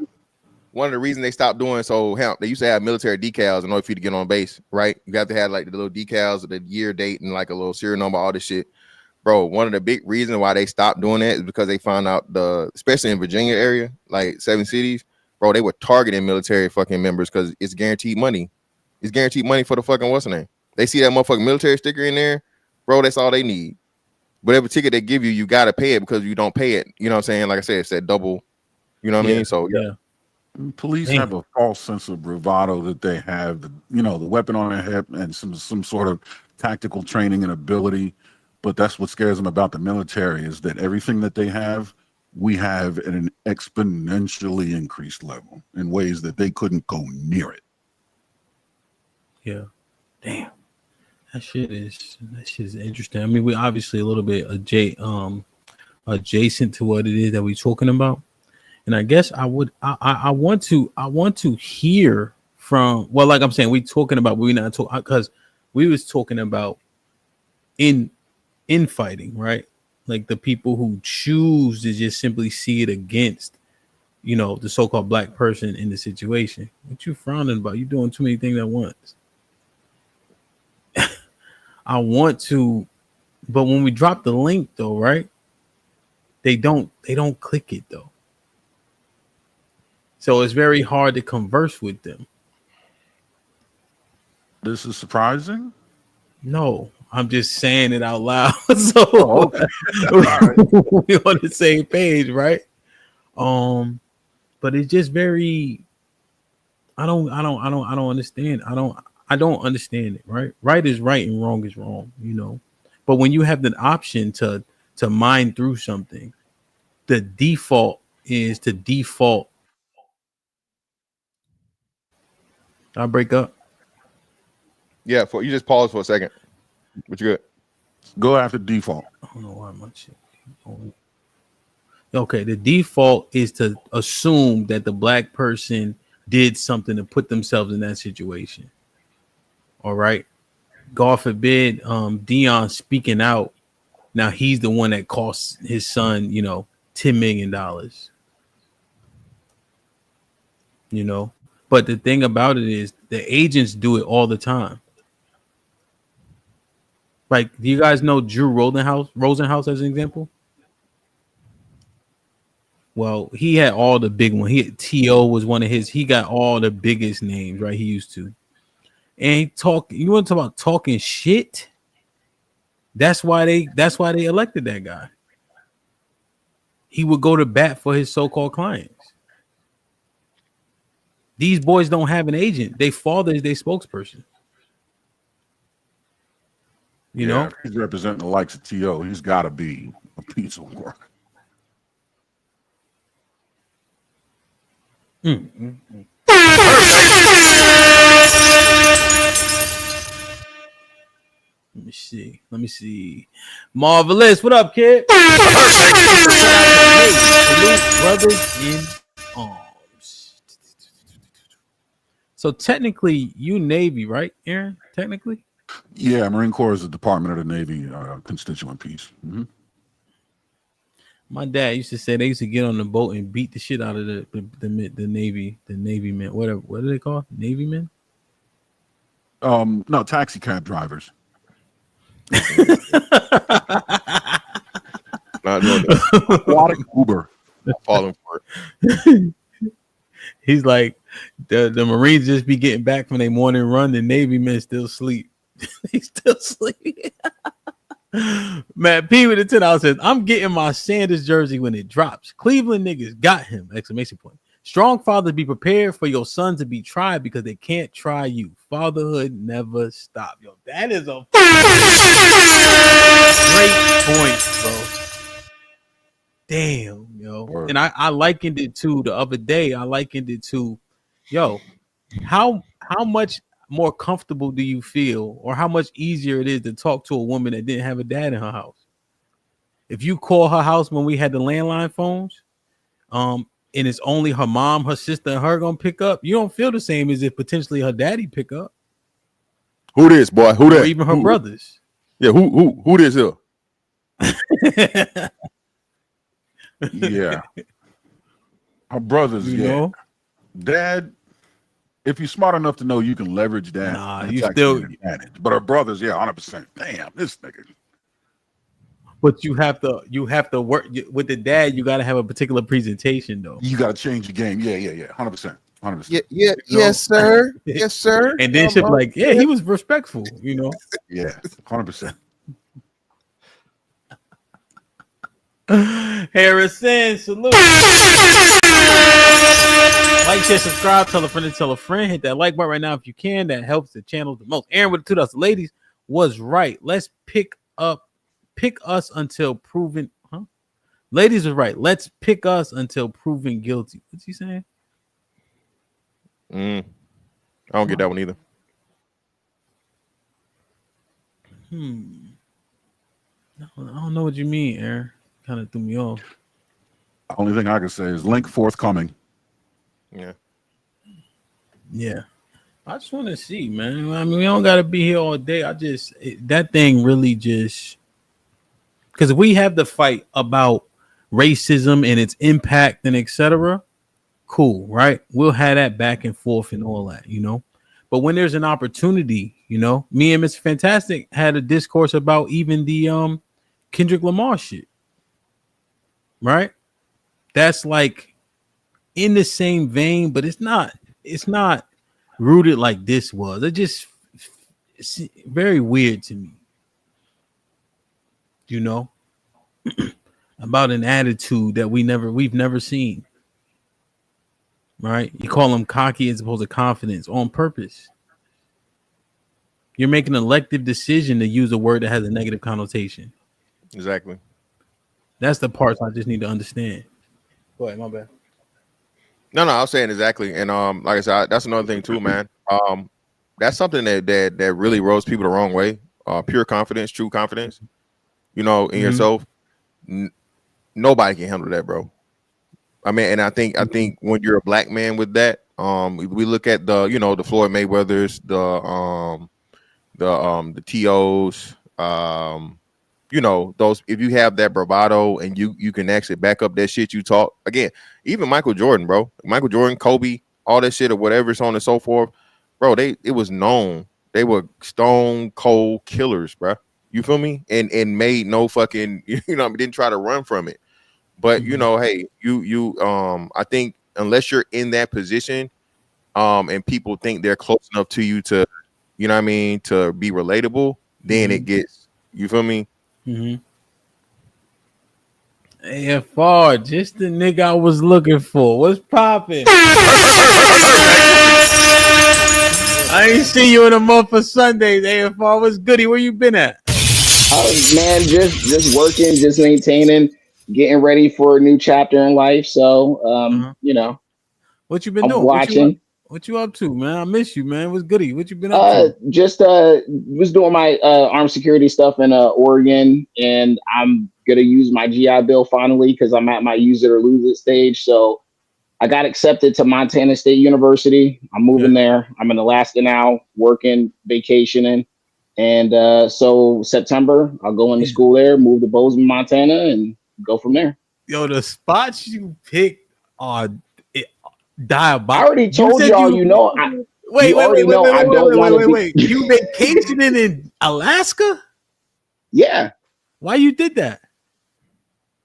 One of the reasons they stopped doing they used to have military decals in order for you to get on base, right? You have to have like the little decals with the year date and like a little serial number, all this shit. Bro, one of the big reasons why they stopped doing that is because they found out especially in Virginia area, like 7 cities, bro, they were targeting military fucking members because it's guaranteed money. It's guaranteed money for the fucking what's the name? They see that motherfucking military sticker in there, bro, that's all they need. Whatever ticket they give you, you gotta pay it because if you don't pay it, you know what I'm saying? Like I said, it's that double, you know what I mean? So Police Damn. have a false sense of bravado that they have, the weapon on their hip and some sort of tactical training and ability. But that's what scares them about the military is that everything that they have, we have at an exponentially increased level in ways that they couldn't go near it. Yeah. Damn. That shit is interesting. I mean, we obviously a little bit adjacent to what it is that we're talking about. And I guess I want to hear from, well, like I'm saying, we're not talking because we was talking about infighting, right? Like the people who choose to just simply see it against, the so-called black person in the situation. What you frowning about? You doing too many things at once. I want to, but when we drop the link though, right? They don't click it though. So it's very hard to converse with them. This is surprising. No, I'm just saying it out loud. So okay. we on the same page, right? But it's just very. I don't understand. I don't understand it. Right? Right is right and wrong is wrong. But when you have the option to mine through something, the default is to default. I break up. Yeah, you just pause for a second. But you good. Go after default. I don't know why my shit. Okay, the default is to assume that the black person did something to put themselves in that situation. All right. God forbid, Dion speaking out. Now he's the one that cost his son, $10 million. But the thing about it is the agents do it all the time. Like, do you guys know Drew Rosenhaus as an example? Well, he had all the big ones. T.O. was one of his. He got all the biggest names, right? He used to. And you want to talk about talking shit? That's why they elected that guy. He would go to bat for his so-called clients. These boys don't have an agent. Their father is their spokesperson. You know? If he's representing the likes of T.O., he's got to be a piece of work. Let me see. Marvelous. What up, kid? Brothers in arms. So technically, you Navy, right, Aaron? Technically? Yeah, Marine Corps is the Department of the Navy constituent piece. Mm-hmm. My dad used to say they used to get on the boat and beat the shit out of the Navy men. What do they call Navy men? No, taxi cab drivers. Not doing that. Aquatic Uber. Falling for it. He's like, the Marines just be getting back from their morning run. The Navy men still sleep. They still sleep. Matt P with the $10 says, I'm getting my Sanders jersey when it drops. Cleveland niggas got him! Exclamation point. Strong fathers, be prepared for your son to be tried because they can't try you. Fatherhood never stop. Yo, that is a great point, bro. Damn, yo. Word. And I likened it to the other day. I likened it to, yo, how much more comfortable do you feel, or how much easier it is to talk to a woman that didn't have a dad in her house? If you call her house when we had the landline phones, and it's only her mom, her sister, and her gonna pick up, you don't feel the same as if potentially her daddy pick up. Who this, boy? Who that? Or even her brothers. Yeah, who this here? Yeah. Her brothers, You know? Dad, if you're smart enough to know you can leverage that, Nah, that's you actually still- an advantage. But her brothers, 100%. Damn, this nigga. But you have to work with the dad. You got to have a particular presentation, though. You got to change the game. Yeah. 100%. 100%. Yeah, yes, sir. Yes, sir. And then she'll be like, yeah, he was respectful, you know. Yeah, 100%. Harrison, salute. Like, share, subscribe, tell a friend and tell a friend. Hit that like button right now if you can. That helps the channel the most. Aaron with the 2,000 ladies was right. Let's pick us until proven. Ladies was right. Let's pick us until proven guilty. What's he saying? I don't get that one either. I don't know what you mean, Aaron. Kind of threw me off. Only thing I can say is link forthcoming. Yeah. I just want to see, man. I mean, we don't got to be here all day. That thing really just, because we have the fight about racism and its impact and etc. Cool, right? We'll have that back and forth and all that, But when there's an opportunity, me and Mr. Fantastic had a discourse about even the Kendrick Lamar shit, right? That's like in the same vein, but it's not rooted like this was. It's very weird to me, about an attitude that we've never seen. Right? You call them cocky as opposed to confidence on purpose. You're making an elective decision to use a word that has a negative connotation. Exactly. That's the parts I just need to understand. Go ahead, my bad. No, I was saying exactly. And like I said, that's another thing too, man. That's something that really rubs people the wrong way. Pure confidence, true confidence, in yourself. Nobody can handle that, bro. I mean, and I think when you're a black man with that, we look at the Floyd Mayweathers, the TOs, those, if you have that bravado and you can actually back up that shit you talk, again, even Michael Jordan, Kobe, all that shit or whatever, so on and so forth, bro, it was known they were stone cold killers, bro. You feel me? And made no fucking, didn't try to run from it. But hey, I think unless you're in that position, and people think they're close enough to you to, to be relatable, then it gets, you feel me? AFR, just the nigga I was looking for. What's popping? I ain't see you in a month for Sundays. AFR, what's goody? Where you been at? Man, just working, just maintaining, getting ready for a new chapter in life. So, what you been doing? Watching. What you up to, man? I miss you, man. What's goody? What you been up to? Just was doing my armed security stuff in Oregon, and I'm gonna use my GI Bill finally because I'm at my use it or lose it stage. So I got accepted to Montana State University. I'm moving there. I'm in Alaska now, working, vacationing. And so September, I'll go into school there, move to Bozeman, Montana, and go from there. Yo, the spots you picked are diabolical. I already told y'all, wait. You vacationing in Alaska? Yeah. Why you did that?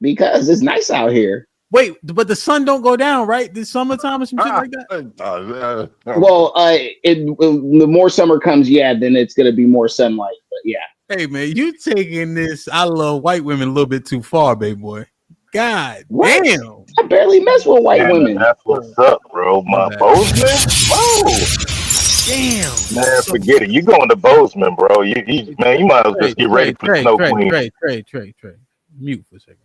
Because it's nice out here. Wait, but the sun don't go down, right? This summertime or some shit like that? Well, the more summer comes, then it's going to be more sunlight. But yeah. Hey, man, you taking this I love white women a little bit too far, baby boy. God what? Damn. I barely mess with white women. That's what's up, bro. My Bozeman? Whoa. Damn. Man, forget it. You going to Bozeman, bro. You might as well just get ready for Snow Queen. Trey. Mute for a second.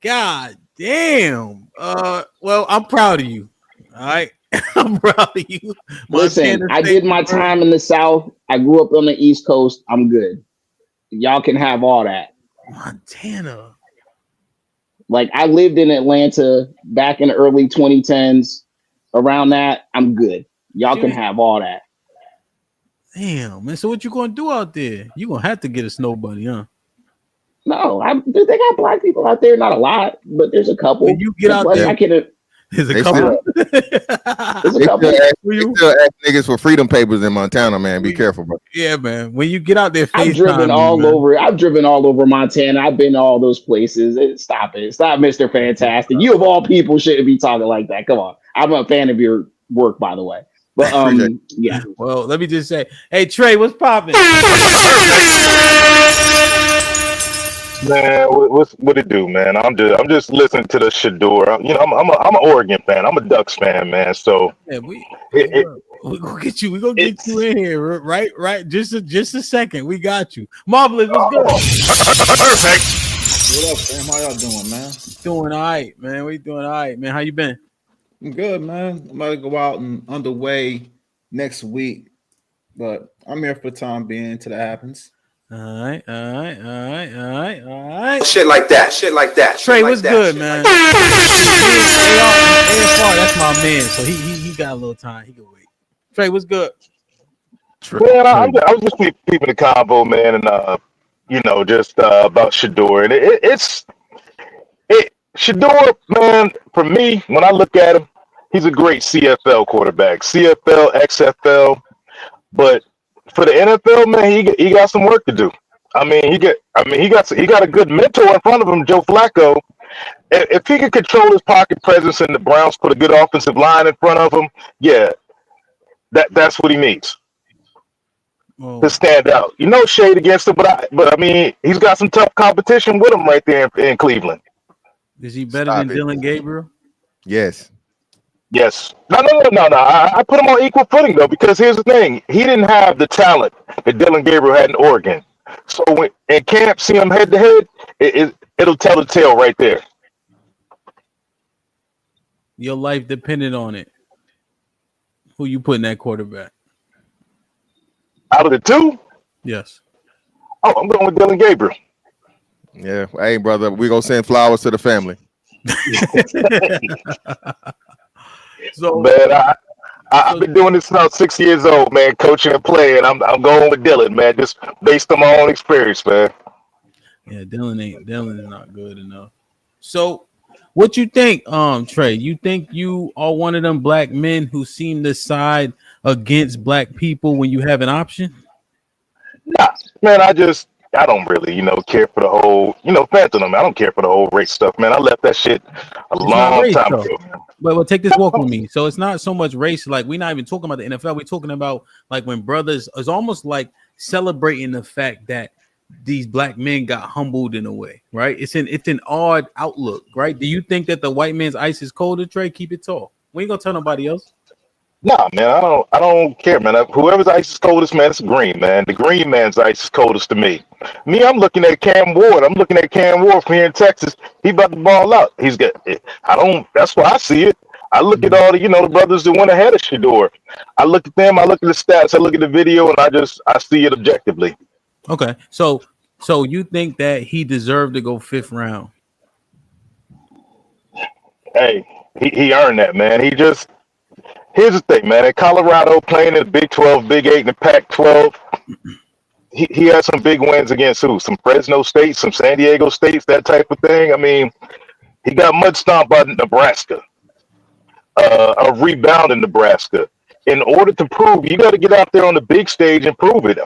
God damn. Well, I'm proud of you. All right. I'm proud of you. Listen, I did my time in the South. I grew up on the East Coast. I'm good. Y'all can have all that. Montana. Like, I lived in Atlanta back in the early 2010s. Around that, I'm good. Y'all can have all that. Damn, man. So what you gonna do out there? You gonna have to get a snow bunny, huh? No, they got black people out there. Not a lot, but there's a couple. When you get out there, there's a couple. There's a couple. They still ask niggas for freedom papers in Montana, man. Be careful, bro. Yeah, man. When you get out there, I've driven all over Montana. I've been to all those places. Stop it. Stop, Mr. Fantastic. You of all people shouldn't be talking like that. Come on. I'm a fan of your work, by the way. But yeah. Well, let me just say, hey Trey, what's popping? Man, what it do, man? I'm just listening to the Shadeur. You know, I'm an Oregon fan. I'm a Ducks fan, man. So Yeah, we it, it we gonna get you. We gonna get you it's in here, right? Right. Just a second. We got you. Marvelous was good. perfect. What up, fam? How y'all doing, man? Doing all right, man. We doing all right, man. How you been? I'm good, man. I'm about to go out and underway next week, but I'm here for the time being till that happens. All right. Shit like that. Shit like that. Trey, Shit like what's that. good, Shit man? like that. AFR, that's my man. So he got a little time. He can wait. Trey, what's good? Man, I was just keeping the convo, man, and you know, just about Shadeur, and it Shadeur, man. For me, when I look at him, he's a great CFL quarterback, CFL, XFL, but for the NFL, man, he got some work to do. I mean, he got a good mentor in front of him, Joe Flacco. If he could control his pocket presence and the Browns put a good offensive line in front of him, yeah, that's what he needs to stand out. You know, shade against him, but I mean, he's got some tough competition with him right there in Cleveland. Is he better Stop than it. Dylan Gabriel? Yes. Yes. No. I put him on equal footing though, because here's the thing: he didn't have the talent that Dylan Gabriel had in Oregon. So when in camp, see him head to head, it'll tell the tale right there. Your life depended on it. Who you putting that quarterback? Out of the two, Yes. oh, I'm going with Dylan Gabriel. Yeah. Hey, brother, we gonna send flowers to the family. So, Man, I've been doing this since 6 years old, man, coaching and playing. I'm going with Dylan, man, just based on my own experience, man. yeah, Dylan is not good enough. So, what you think, Trey? You think you are one of them black men who seem to side against black people when you have an option? Nah, man, I don't really, care for the whole, fentanyl, man. I don't care for the whole race stuff, man. I left that shit a It's not long race, time though. ago. But take this walk with me. So it's not so much race. Like, we're not even talking about the NFL. We're talking about like when brothers. It's almost like celebrating the fact that these black men got humbled in a way, right? It's an odd outlook, right? Do you think that the white man's ice is colder, Trey? Keep it tall. We ain't gonna tell nobody else. Nah, man, I don't care, man. Whoever's ice is coldest, man, it's green, man. The green man's ice is coldest to me. I'm looking at Cam Ward. I'm looking at Cam Ward from here in Texas. He about to ball out. He's got. That's why I see it. I look at all the brothers that went ahead of Shadeur. I look at them. I look at the stats. I look at the video, and I see it objectively. Okay, so you think that he deserved to go 5th round? Hey, he earned that, man. Here's the thing, man. In Colorado, playing in the Big 12, Big 8, and the Pac-12, he had some big wins against who? Some Fresno State, some San Diego States, that type of thing. I mean, he got mud stomped by Nebraska, a rebound in Nebraska. In order to prove, you got to get out there on the big stage and prove it.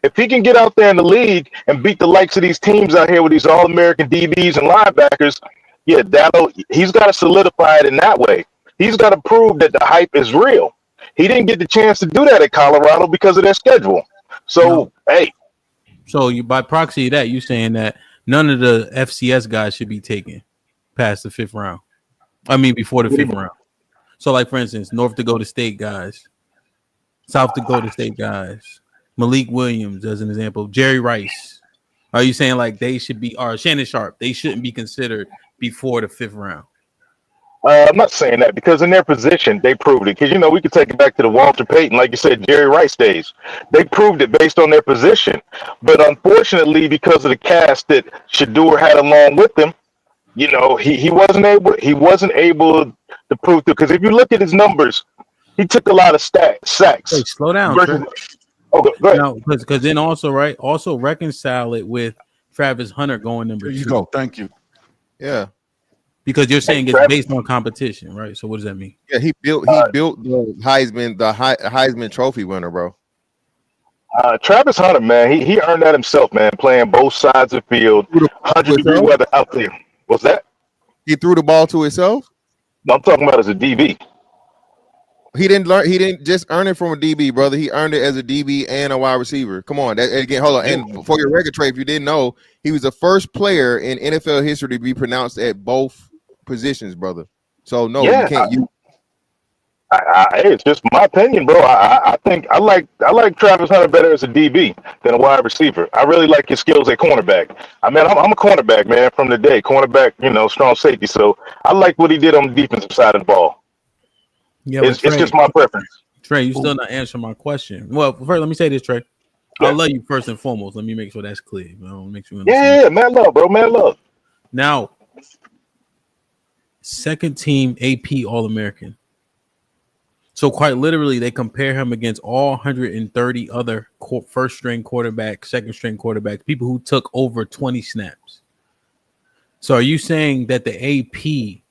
If he can get out there in the league and beat the likes of these teams out here with these All-American DBs and linebackers, yeah, he's got to solidify it in that way. He's got to prove that the hype is real. He didn't get the chance to do that at Colorado because of their schedule. So, hey. So you, by proxy of that, you saying that none of the FCS guys should be taken past the 5th round. I mean, before the 5th round. So, like, for instance, North Dakota State guys, South Dakota State guys, Malik Williams as an example, Jerry Rice. Are you saying like they should be, or Shannon Sharp, they shouldn't be considered before the 5th round? I'm not saying that because in their position, they proved it. Because, we could take it back to the Walter Payton, like you said, Jerry Rice days. They proved it based on their position. But unfortunately, because of the cast that Shadeur had along with him, he wasn't able to prove it. Because if you look at his numbers, he took a lot of sacks. Hey, slow down, Trey. Oh, go ahead. No, because then also reconcile it with Travis Hunter going number 2. There you go. Thank you. Yeah. Because you're saying it's based on competition, right? So what does that mean? Yeah, he built the Heisman Trophy winner, bro. Travis Hunter, man, he earned that himself, man, playing both sides of the field, 100-degree weather out there. What's that? He threw the ball to himself? No, I'm talking about as a DB. He didn't just earn it from a DB, brother. He earned it as a DB and a wide receiver. Come on, that again. Hold on. And for your record, Trey, if you didn't know, he was the first player in NFL history to be pronounced at both positions, brother. So no, you can't. It's just my opinion, bro. I think I like Travis Hunter better as a DB than a wide receiver. I really like his skills at cornerback. I mean, I'm a cornerback, man, from the day. Cornerback, strong safety. So I like what he did on the defensive side of the ball. Yeah, it's just my preference. Trey, you still not answering my question. Well, first, let me say this, Trey. I love you first and foremost. Let me make sure that's clear. Make sure man, love, bro, man, love. Now, second team AP All-American. So quite literally, they compare him against all 130 other first string quarterbacks, second string quarterbacks, people who took over 20 snaps. So are you saying that the AP,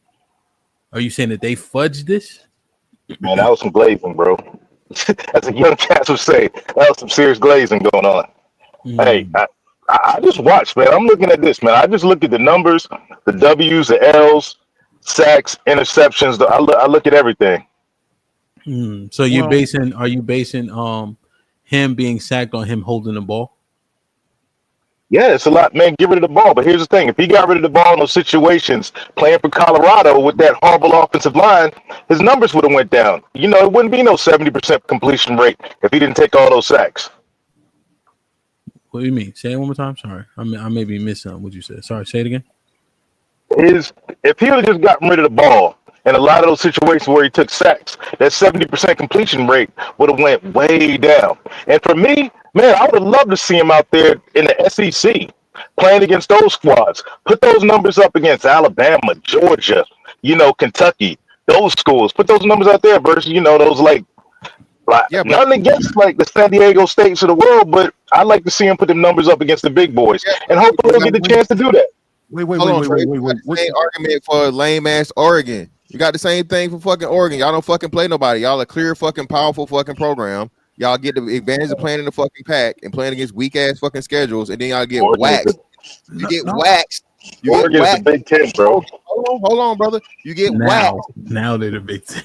are you saying that they fudged this? Man, that was some glazing, bro. As a young cats would say, that was some serious glazing going on. Hey, I just watched, man. I'm looking at this, man. I just look at the numbers, the W's, the L's, sacks, interceptions. I look at everything. So you're are you basing him being sacked on him holding the ball? Yeah, it's a lot, man. Get rid of the ball. But here's the thing: if he got rid of the ball in those situations, playing for Colorado with that horrible offensive line, his numbers would have went down. It wouldn't be no 70% completion rate if he didn't take all those sacks. What do you mean? Say it one more time. Sorry, I may be missing what you said. Sorry, say it again. If he would have just gotten rid of the ball in a lot of those situations where he took sacks, that 70% completion rate would have went way down. And for me, man, I would have loved to see him out there in the SEC playing against those squads. Put those numbers up against Alabama, Georgia, Kentucky, those schools. Put those numbers out there versus, those nothing against like the San Diego States of the world, but I'd like to see him put them numbers up against the big boys. And hopefully they'll get the chance to do that. Wait. Same argument for lame ass Oregon. You got the same thing for fucking Oregon. Y'all don't fucking play nobody. Y'all a clear fucking powerful fucking program. Y'all get the advantage of playing in the fucking pack and playing against weak ass fucking schedules, and then y'all get waxed. You get waxed. Oregon is the Big Ten, bro. Hold on, brother. You get waxed. Now they're the Big Ten.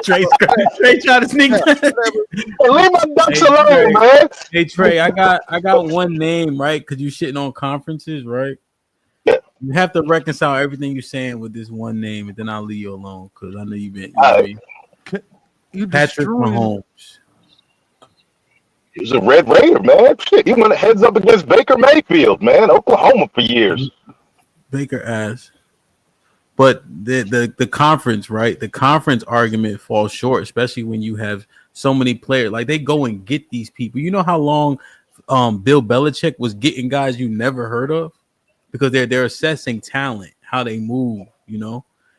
Trey trying to sneak. Leave my ducks alone, man. Hey Trey, I got one name, right? Because you shitting on conferences, right? Yeah. You have to reconcile everything you're saying with this one name, and then I'll leave you alone because I know you've been. Patrick Mahomes. He was a Red Raider, man. Shit, he went heads up against Baker Mayfield, man. Oklahoma for years. Baker ass. But the conference, right? The conference argument falls short, especially when you have so many players. Like they go and get these people. You know how long Bill Belichick was getting guys you never heard of? Because they're assessing talent, how they move,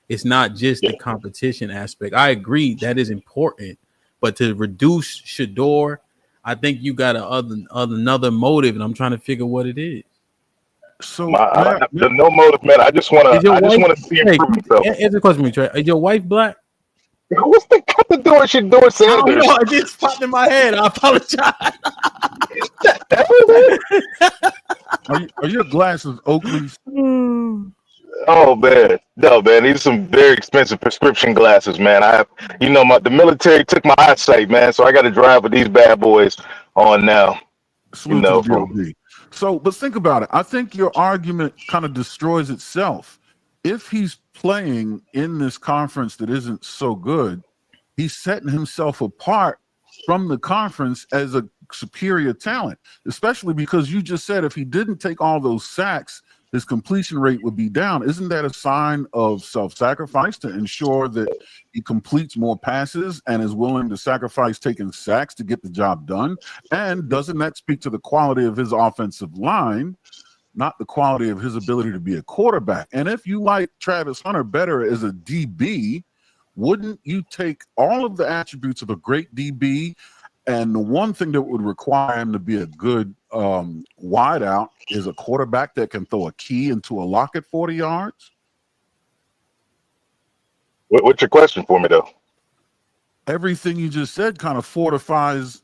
It's not just the competition aspect. I agree that is important, but to reduce Shadeur, I think you got another motive, and I'm trying to figure what it is. So no motive, man. I just want to see him prove himself. Answer the question, Trey. Is your wife black? What's the cut the door? Shadeur Sanders. It just popped in my head. I apologize. Are your glasses Oakley's? Oh man, no man. These are some very expensive prescription glasses, man. I have, the military took my eyesight, man. So I got to drive with these bad boys on now. So, but think about it. I think your argument kind of destroys itself. If he's playing in this conference that isn't so good, he's setting himself apart from the conference as a superior talent, especially because you just said if he didn't take all those sacks, his completion rate would be down. Isn't that a sign of self-sacrifice to ensure that he completes more passes and is willing to sacrifice taking sacks to get the job done? And doesn't that speak to the quality of his offensive line, not the quality of his ability to be a quarterback? And if you like Travis Hunter better as a DB, wouldn't you take all of the attributes of a great DB, and the one thing that would require him to be a good wideout is a quarterback that can throw a key into a lock at 40 yards? What's your question for me, though? Everything you just said kind of fortifies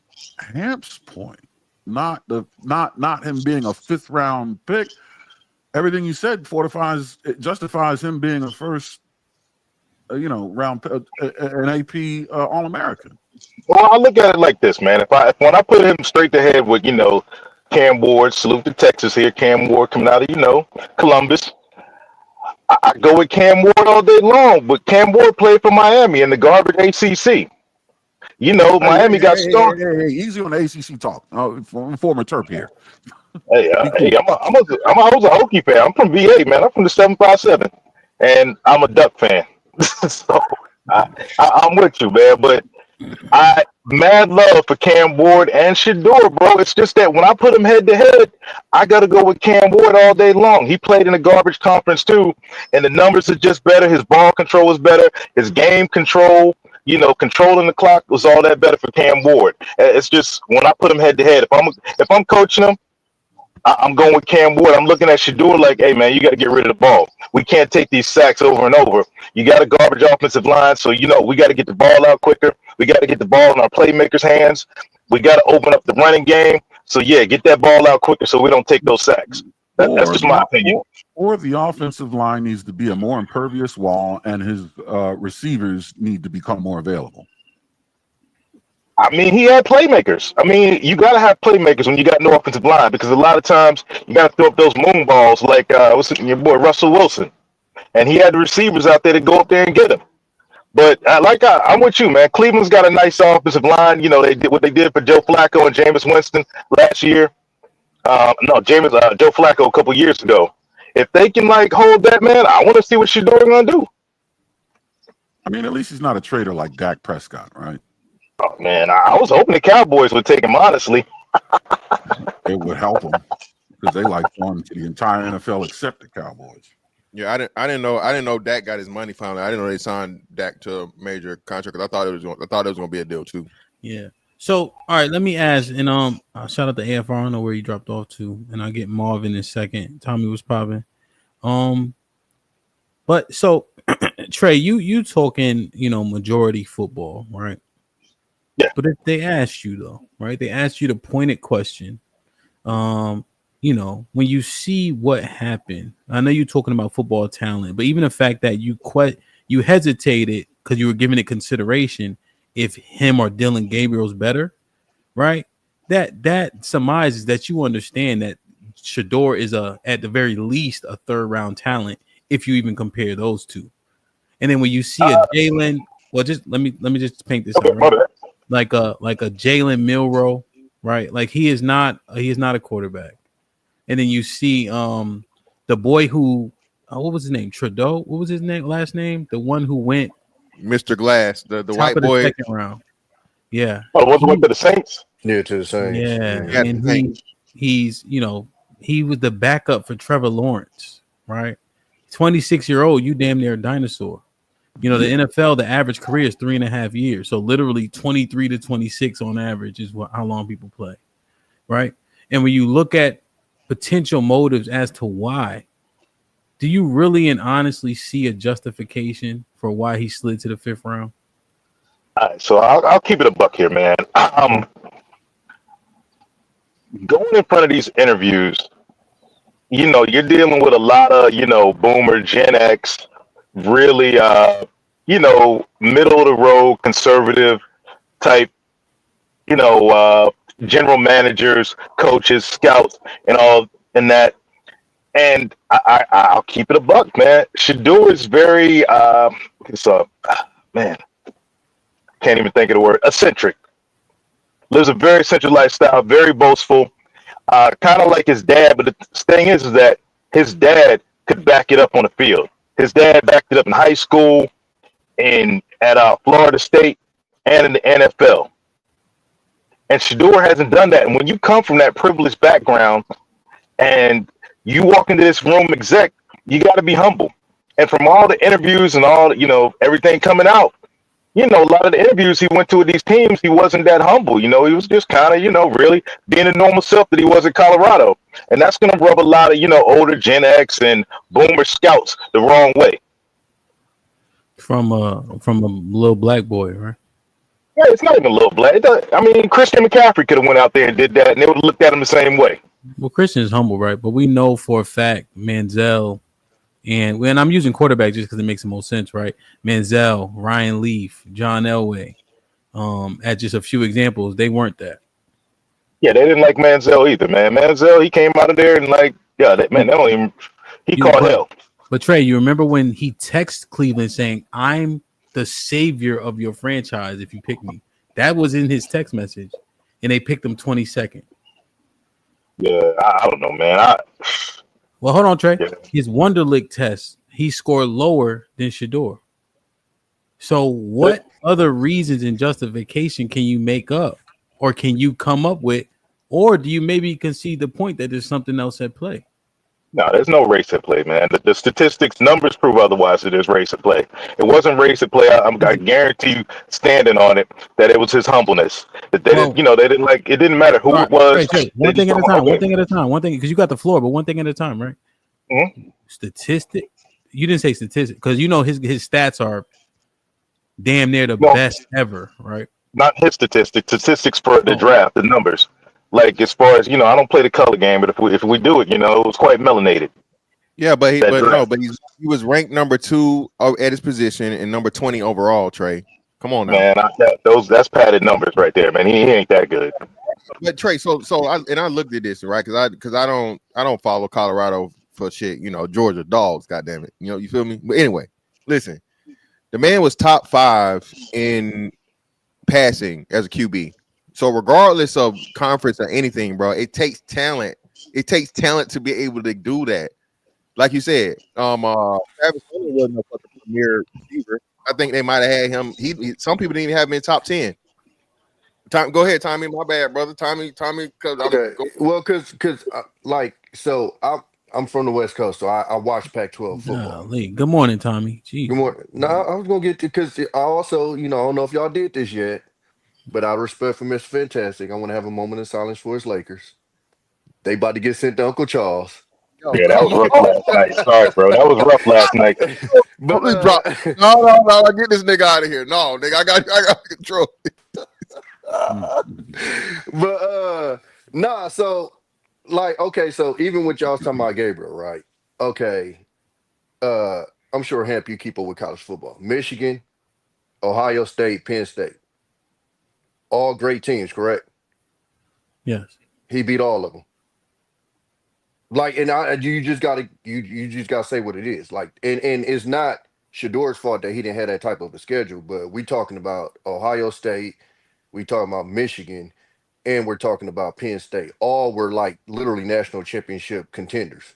HAMP's point, not him being a 5th round pick. Everything you said justifies him being a first an AP All-American. Well, I look at it like this, man. When I put him straight to head with Cam Ward, salute to Texas here, Cam Ward coming out of Columbus. I go with Cam Ward all day long, but Cam Ward played for Miami in the garbage ACC. Miami got started. Hey, easy on the ACC talk. Former Terp here. Hey, I was a Hokie fan. I'm from VA, man. I'm from the 757, and I'm a Duck fan. So I'm with you, man. But I mad love for Cam Ward and Shadeur, bro. It's just that when I put him head to head, I got to go with Cam Ward all day long. He played in the garbage conference too, and the numbers are just better. His ball control is better. His game control, controlling the clock was all that better for Cam Ward. It's just when I put him head to head, if I'm coaching him, I'm going with Cam Ward. I'm looking at Shadeur like, hey, man, you got to get rid of the ball. We can't take these sacks over and over. You got a garbage offensive line, so, we got to get the ball out quicker. We got to get the ball in our playmakers' hands. We got to open up the running game. So, yeah, get that ball out quicker so we don't take those sacks. That's just my opinion. Or the offensive line needs to be a more impervious wall, and his receivers need to become more available. I mean, he had playmakers. I mean, you got to have playmakers when you got no offensive line, because a lot of times you got to throw up those moon balls like your boy Russell Wilson. And he had the receivers out there to go up there and get him. But I'm with you, man. Cleveland's got a nice offensive line. They did what they did for Joe Flacco and Jameis Winston last year. Joe Flacco a couple years ago. If they can hold that, man, I want to see what Shadeur going to do. I mean, at least he's not a traitor like Dak Prescott, right? Oh, man, I was hoping the Cowboys would take him, honestly. It would help them because they like fun to the entire NFL except the Cowboys. Yeah, I didn't know Dak got his money finally. I didn't know they signed Dak to a major contract because I thought it was going to be a deal too. Yeah. So, all right, let me ask, and shout out to AFR. I don't know where he dropped off to, and I'll get Marvin in a second. Tommy was popping. But so Trey, you talking, majority football, right? Yeah. But if they asked you though, right? They asked you the pointed question. When you see what happened, I know you're talking about football talent, but even the fact that you hesitated because you were giving it consideration if him or Dylan Gabriel's better, right? That surmises that you understand that Shadeur is at the very least a third round talent if you even compare those two. And then when you see a Jalen, well, just let me just paint this out, right? Like a Jalen Milroe, right? Like he is not a quarterback. And then you see the boy who what was his name? Trudeau? What was his last name? The one who went Mr. Glass, the white boy. Second round. Yeah. Oh, went to the Saints? Yeah, to the Saints. Yeah. And he's he was the backup for Trevor Lawrence, right? 26-year-old, you damn near a dinosaur. The NFL, the average career is 3.5 years. So literally 23 to 26 on average is how long people play, right? And when you look at potential motives as to why, do you really and honestly see a justification for why he slid to the 5th round? All right, so I'll keep it a buck here, man. Going in front of these interviews, you're dealing with a lot of, boomer, Gen X, really, middle of the road, conservative type, general managers, coaches, scouts, and all in that. And I'll keep it a buck, man. Shadeur is very, man, can't even think of the word, eccentric. Lives a very eccentric lifestyle, very boastful, kind of like his dad. But the thing is that his dad could back it up on the field. His dad backed it up in high school, at Florida State, and in the NFL. And Shadeur hasn't done that. And when you come from that privileged background and you walk into this room exec, you got to be humble. And from all the interviews and all, everything coming out, a lot of the interviews he went to with these teams, he wasn't that humble. He was just kind of, really being a normal self that he was in Colorado. And that's going to rub a lot of, older Gen X and boomer scouts the wrong way. From a little black boy, right? Yeah, it's not even a little black. Christian McCaffrey could have went out there and did that, and they would have looked at him the same way. Well, Christian is humble, right? But we know for a fact Manziel And when I'm using quarterback just because it makes the most sense, right? Manziel, Ryan Leaf, John Elway, at just a few examples, they weren't that. Yeah, they didn't like Manziel either, man. Manziel, he came out of there and like, yeah, that man, You, they don't even. He you, called but hell. but Trey, you remember when he texted Cleveland saying, "I'm the savior of your franchise if you pick me." That was in his text message, and they picked him 22nd. Yeah, I don't know, man. Well, hold on, Trey. Yeah. His Wonderlic test, he scored lower than Shadeur. So, what other reasons and justification can you make up, or can you come up with, or do you maybe concede the point that there's something else at play? No, there's no race at play, man. The statistics, numbers prove otherwise. That there's race at play. It wasn't race at play. I guarantee you, standing on it, that it was his humbleness. That they didn't, Well, they didn't like. It didn't matter who all it right, was. Trey, They one just thing at a talking time, about one winning. thing at a time, one thing, because you got the floor, but one thing at a time, right? Mhm. Statistic. You didn't say statistic because you know his stats are damn near the No, best ever, right? not his statistics. Statistics for the Oh, draft, the numbers. Like as far as I don't play the color game, but if we do it, it was quite melanated. Yeah, but That no, draft, but he was ranked number 2 at his position and number 20 overall. Trey, come on now. man. That's padded numbers right there, man. He ain't that good. But Trey, I looked at this right because I don't follow Colorado for shit. Georgia dogs. Goddamn it. You feel me? But anyway, listen. The man was top 5 in passing as a QB. So regardless of conference or anything, bro, it takes talent. It takes talent to be able to do that. Like you said, Travis Hunter wasn't no fucking premier receiver. I think they might have had him. Some people didn't even have him in top 10. Go ahead, Tommy. My bad, brother. Tommy, because I'm Okay, well, so I'm from the West Coast, so I watch Pac-12 football. golly. Good morning, Tommy. Good Jeez. morning. No, I was gonna get to because I also, I don't know if y'all did this yet, but out of respect for Mr. Fantastic, I want to have a moment of silence for his Lakers. They about to get sent to Uncle Charles. yo, Yeah, that come was rough on. last night. Sorry, bro. That was rough last night. But Please drop. No, get this nigga out of here. No, nigga, I got control. nah, so okay, so even with y'all talking about Gabriel, right? Okay, uh, I'm sure Hamp you keep up with college football. Michigan, Ohio State, Penn State, all great teams, correct? Yes. He beat all of them. You just gotta you just gotta say what it is. And it's not Shadeur's fault that he didn't have that type of a schedule, but we talking about Ohio State, we talking about Michigan, and we're talking about Penn State. All were like literally national championship contenders,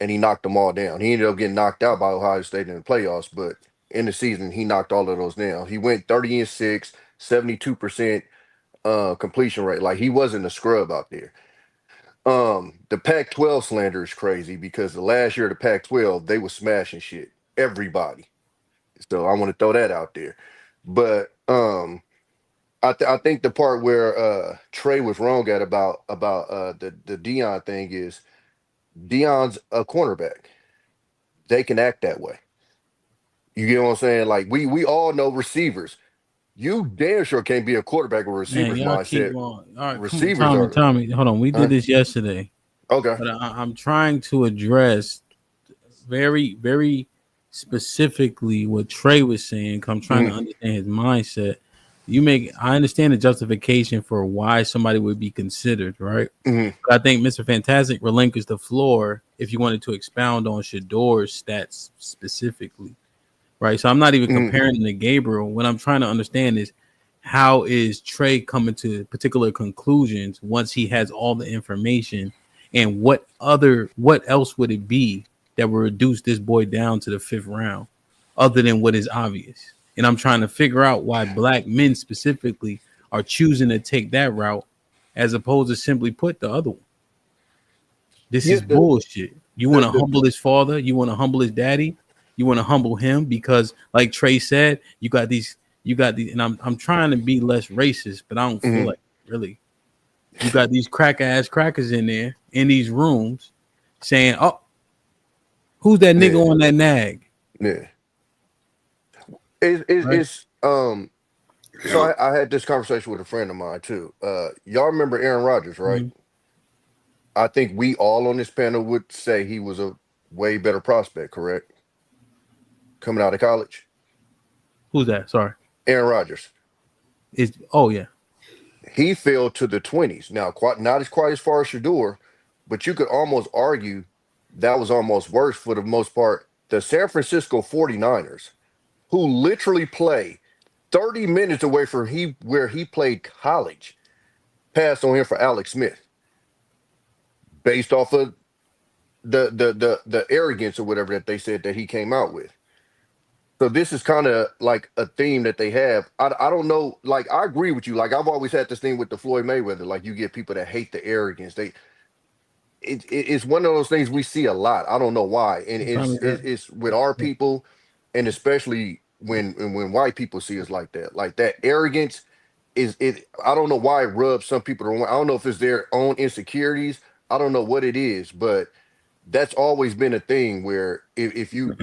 and he knocked them all down. He ended up getting knocked out by Ohio State in the playoffs, but in the season he knocked all of those down. He went 30-6, 72% completion rate. Like he wasn't a scrub out there. The Pac-12 slander is crazy because the last year of the Pac-12 they was smashing shit, everybody. So I want to throw that out there. But I think the part where Trey was wrong at about the Dion thing is Dion's a cornerback. They can act that way. You get what I'm saying? Like we all know receivers. You damn sure can't be a quarterback with Man, receivers y'all keep mindset. on. All right, come on, Receivers Tommy. are Tommy, hold on. We did huh? this yesterday, Okay. but I'm trying to address very, very specifically what Trey was saying. 'Cause I'm trying to Mhm, understand his mindset. I understand the justification for why somebody would be considered, right? mhm, But I think Mr. Fantastic relinquished the floor if you wanted to expound on Shador's stats specifically, right? So I'm not even mhm. comparing him to Gabriel. What I'm trying to understand is how is Trey coming to particular conclusions once he has all the information, and what else would it be that would reduce this boy down to the 5th round other than what is obvious? And I'm trying to figure out why black men specifically are choosing to take that route as opposed to simply put the other one. This Yeah, is bullshit. You want to the humble his father, you want to humble his daddy, you want to humble him because, like Trey said, you got these, and I'm trying to be less racist, but I don't feel mhm, like really. You got these crackers in there in these rooms saying, "Oh, who's that nigga yeah, on that nag?" yeah. Right? It's so I had this conversation with a friend of mine too. Y'all remember Aaron Rodgers, right? Mhm. I think we all on this panel would say he was way better prospect, correct? Coming out of college, Who's that? Sorry. Aaron Rodgers. Oh yeah. He fell to the 20s. Now, not as quite as far as Shadeur, but you could almost argue that was almost worse for the most part. The San Francisco 49ers, who literally play 30 minutes away from where he played college, passed on him for Alex Smith based off of the arrogance or whatever that they said that he came out with. So this is kind of like a theme that they have. I don't know. Like, I agree with you. Like, I've always had this thing with the Floyd Mayweather. Like, you get people that hate the arrogance. It's one of those things we see a lot. I don't know why, and it's with our people, and especially when white people see us like that. Like, that arrogance is it. I don't know why it rubs some people the wrong way. I don't know if it's their own insecurities. I don't know what it is, but that's always been a thing where if you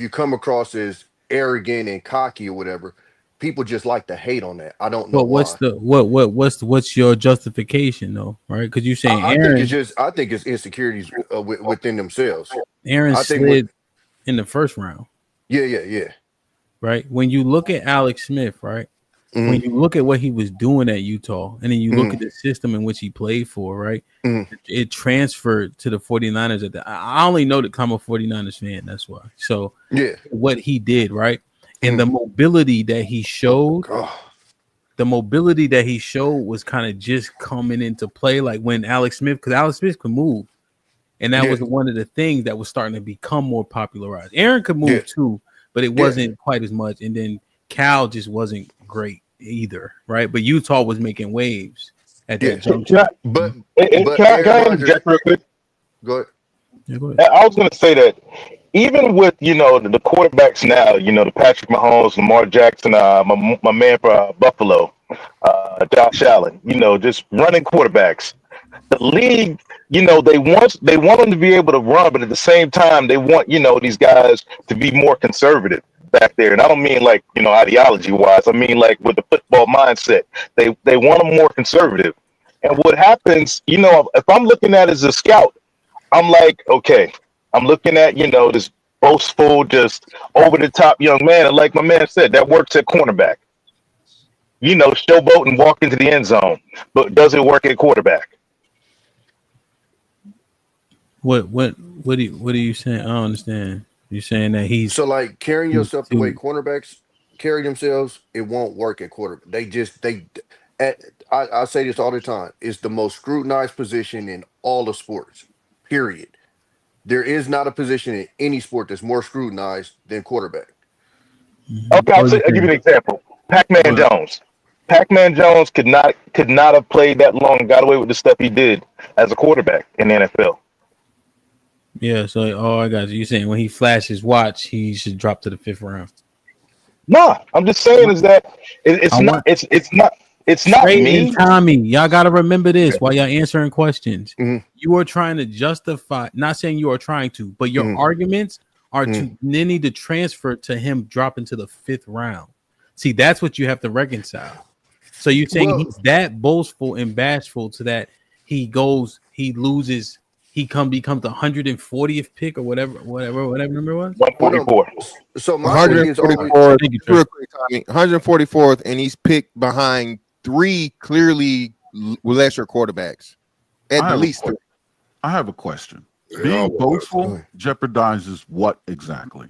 come across as arrogant and cocky or whatever, people just like to hate on that. I don't know what's why. what's your justification though, right? Because you're saying I think it's insecurities within themselves. Aaron slid in the first round. Yeah. Right. When you look at Alex Smith, right? Mm-hmm. When you look at what he was doing at Utah, and then you look at the system in which he played for, right? It transferred to the 49ers. I only know that I'm a 49ers fan. That's why. So yeah, what he did, right? And the mobility that he showed, was kind of just coming into play. Like when Alex Smith, because Alex Smith could move. And that was one of the things that was starting to become more popularized. Aaron could move too, but it wasn't quite as much. And then Cal just wasn't great either, right? But Utah was making waves at that juncture. But can I interject real quick? Go ahead. Yeah, go ahead. I was going to say that even with the quarterbacks now, the Patrick Mahomes, Lamar Jackson, my man for Buffalo, Josh Allen, just running quarterbacks. The league, they want them to be able to run, but at the same time, they want these guys to be more conservative back there. And I don't mean like ideology wise. I mean like with the football mindset. They want them more conservative. And what happens, if I'm looking at it as a scout, I'm like, okay, I'm looking at this boastful, just over the top young man, and like my man said, that works at cornerback. Showboat and walk into the end zone, but does it work at quarterback? What are you saying? I don't understand. You're saying that he's so like carrying yourself the way cornerbacks carry themselves, it won't work at quarterback. I say this all the time. It's the most scrutinized position in all of sports. Period. There is not a position in any sport that's more scrutinized than quarterback. Okay, I'll give you an example. Pac-Man Jones. Pac-Man Jones could not have played that long and got away with the stuff he did as a quarterback in the NFL. Yeah, so I got you. You're saying when he flashed his watch, he should drop to the 5th round. Nah, I'm just saying is that it's not me. And Tommy, y'all gotta remember this while y'all answering questions. You are trying to justify, not saying you are trying to, but your arguments are need to transfer to him dropping to the 5th round. See, that's what you have to reconcile. So you're saying he's that boastful and bashful to that he loses. He becomes the 140th pick or whatever number was. 144. So my 144th, and he's picked behind 3 clearly lesser quarterbacks. At the least 3. I have a question. Being boastful jeopardizes what exactly?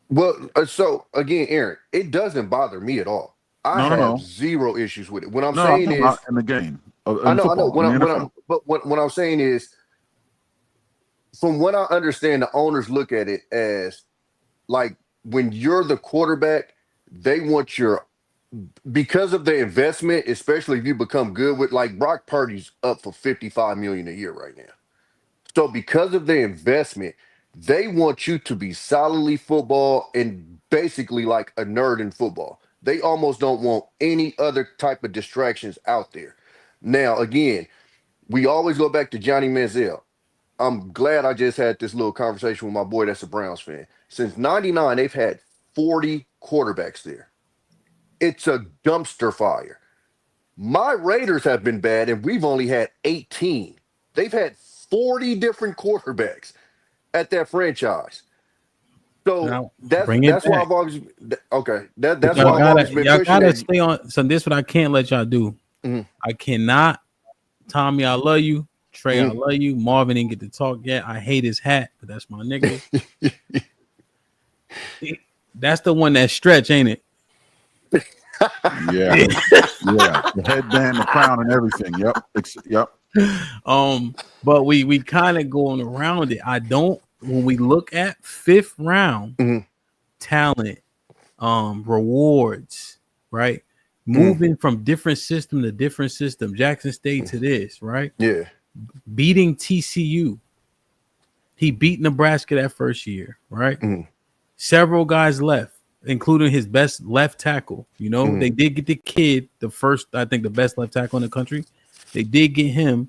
Well, so again, Aaron, it doesn't bother me at all. I have zero issues with it. What I'm saying is in the game. I know. What I'm saying is, from what I understand, the owners look at it as like when you're the quarterback, they want because of the investment, especially if you become good with like Brock Purdy's up for $55 million a year right now. So because of the investment, they want you to be solidly football and basically like a nerd in football. They almost don't want any other type of distractions out there. Now, again, we always go back to Johnny Manziel. I'm glad I just had this little conversation with my boy that's a Browns fan. Since 99, they've had 40 quarterbacks there. It's a dumpster fire. My Raiders have been bad, and we've only had 18. They've had 40 different quarterbacks. at that franchise. So Now, that's bring it that's why back. I've always okay. But That's why I've always been y'all pushing gotta it. stay on. So this what I can't let y'all do. Mhm. I cannot. Tommy, I love you. Trey, I Mhm. love you. Marvin didn't get to talk yet. I hate his hat, but that's my nigga. That's the one that stretch, ain't it? Yeah, yeah. The headband, the crown, and everything. Yep. Yep. But we kind of going around it. I don't. When we look at fifth round Mhm. talent, rewards, right? Mhm. Moving from different system to different system. Jackson State to this, right? Yeah. Beating TCU. He beat Nebraska that first year, right? Mhm. Several guys left, including his best left tackle. You know, Mhm. they did get the kid, the first, I think, the best left tackle in the country. They did get him,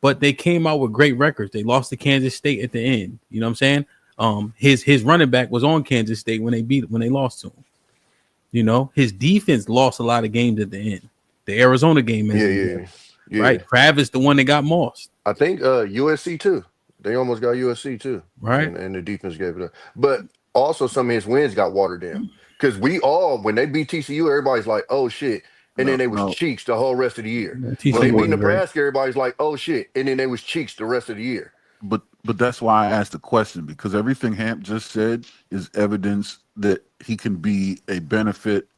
but they came out with great records. They lost to Kansas State at the end. You know what I'm saying? His running back was on Kansas State when they lost to him. You know, his defense lost a lot of games at the end. The Arizona game, as Yeah. an Yeah. example, Yeah. right? Travis, the one that got mossed, I think USC too. They almost got USC too, right? and the defense gave it up. But also some of his wins got watered down because we all when they beat TCU, everybody's like, "Oh shit," and then No, they was no. cheeks the whole rest of the year. When they TCU beat wasn't great. Nebraska, everybody's like, "Oh shit," and then they was cheeks the rest of the year. But that's why I asked the question, because everything Hamp just said is evidence that he can be a benefit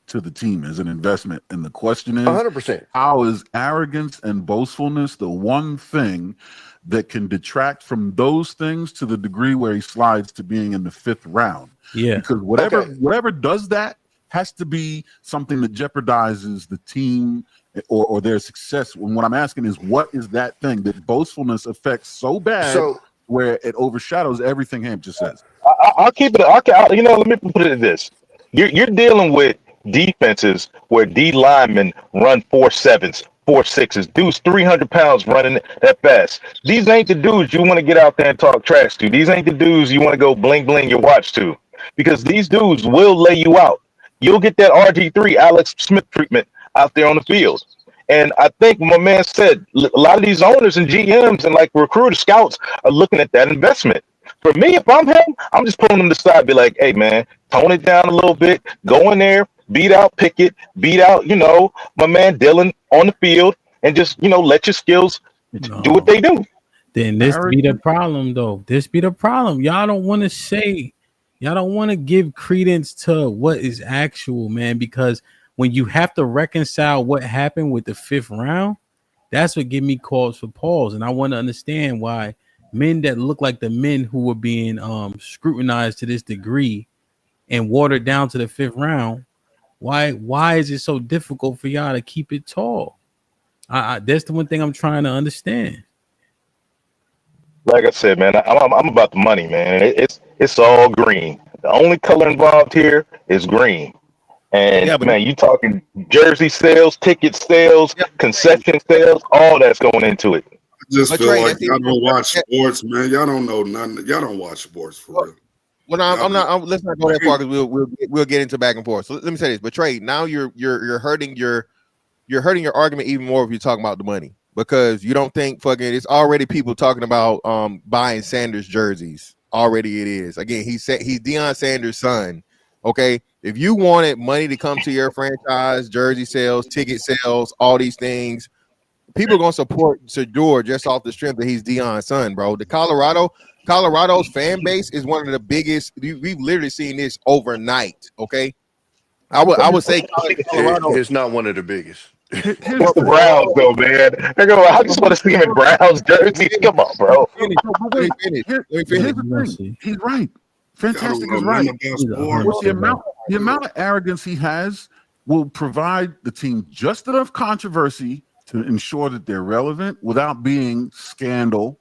to the team as an investment. And the question is, 100%. how is arrogance and boastfulness the one thing that can detract from those things to the degree where he slides to being in the fifth round? Yeah. Because whatever does that has to be something that jeopardizes the team or their success. And what I'm asking is, what is that thing that boastfulness affects so bad So where it overshadows everything Hamp just says? I'll keep it. You know, let me put it this: you're dealing with defenses where D linemen run 4.7s, 4.6s. Dudes 300 pounds running that fast. These ain't the dudes you want to get out there and talk trash to. These ain't the dudes you want to go bling bling your watch to, because these dudes will lay you out. You'll get that RG3 Alex Smith treatment out there on the field. And I think my man said a lot of these owners and GMs and like recruiter scouts are looking at that investment. For me, if I'm him, I'm just pulling them to the side, be like, hey man, tone it down a little bit, go in there, beat out Pickett, beat out, my man Dylan on the field, and just, let your skills do what No. they do. Then this be the problem, though. This be the problem. Y'all don't want to give credence to what is actual, man, because when you have to reconcile what happened with the fifth round, that's what give me cause for pause. And I want to understand why men that look like the men who were being scrutinized to this degree and watered down to the fifth round, why is it so difficult for y'all to keep it tall? That's the one thing I'm trying to understand. Like I said, man, I'm about the money, man. It's all green. The only color involved here is green. And Yeah, but man, you talking jersey sales, ticket sales, yeah, concession sales, all that's going into it. I just but feel Trey, like that's y'all even don't watch yeah, sports, man. Y'all don't know nothing. Y'all don't watch sports for real. well, Y'all be, let's not go that far because we'll get into back and forth. So let me say this. But Trey, now you're hurting your argument even more if you're talking about the money, because you don't think fucking it's already people talking about buying Sanders jerseys. Already it is. Again, he's Deion Sanders' son. Okay. If you wanted money to come to your franchise, jersey sales, ticket sales, all these things, people are gonna support Shadeur just off the strength that he's Deion's son, bro. Colorado's fan base is one of the biggest. We've literally seen this overnight. Okay. I would say Colorado. it's not one of the biggest. Here's It's the the thing. Browns, though, man. They're going. I just want to see him in Browns jerseys. Come on, bro. Let me finish. Here's the thing. He's right. y'all don't Fantastic know is right. nothing about sports. With the amount of arrogance he has will provide the team just enough controversy to ensure that they're relevant without being scandal,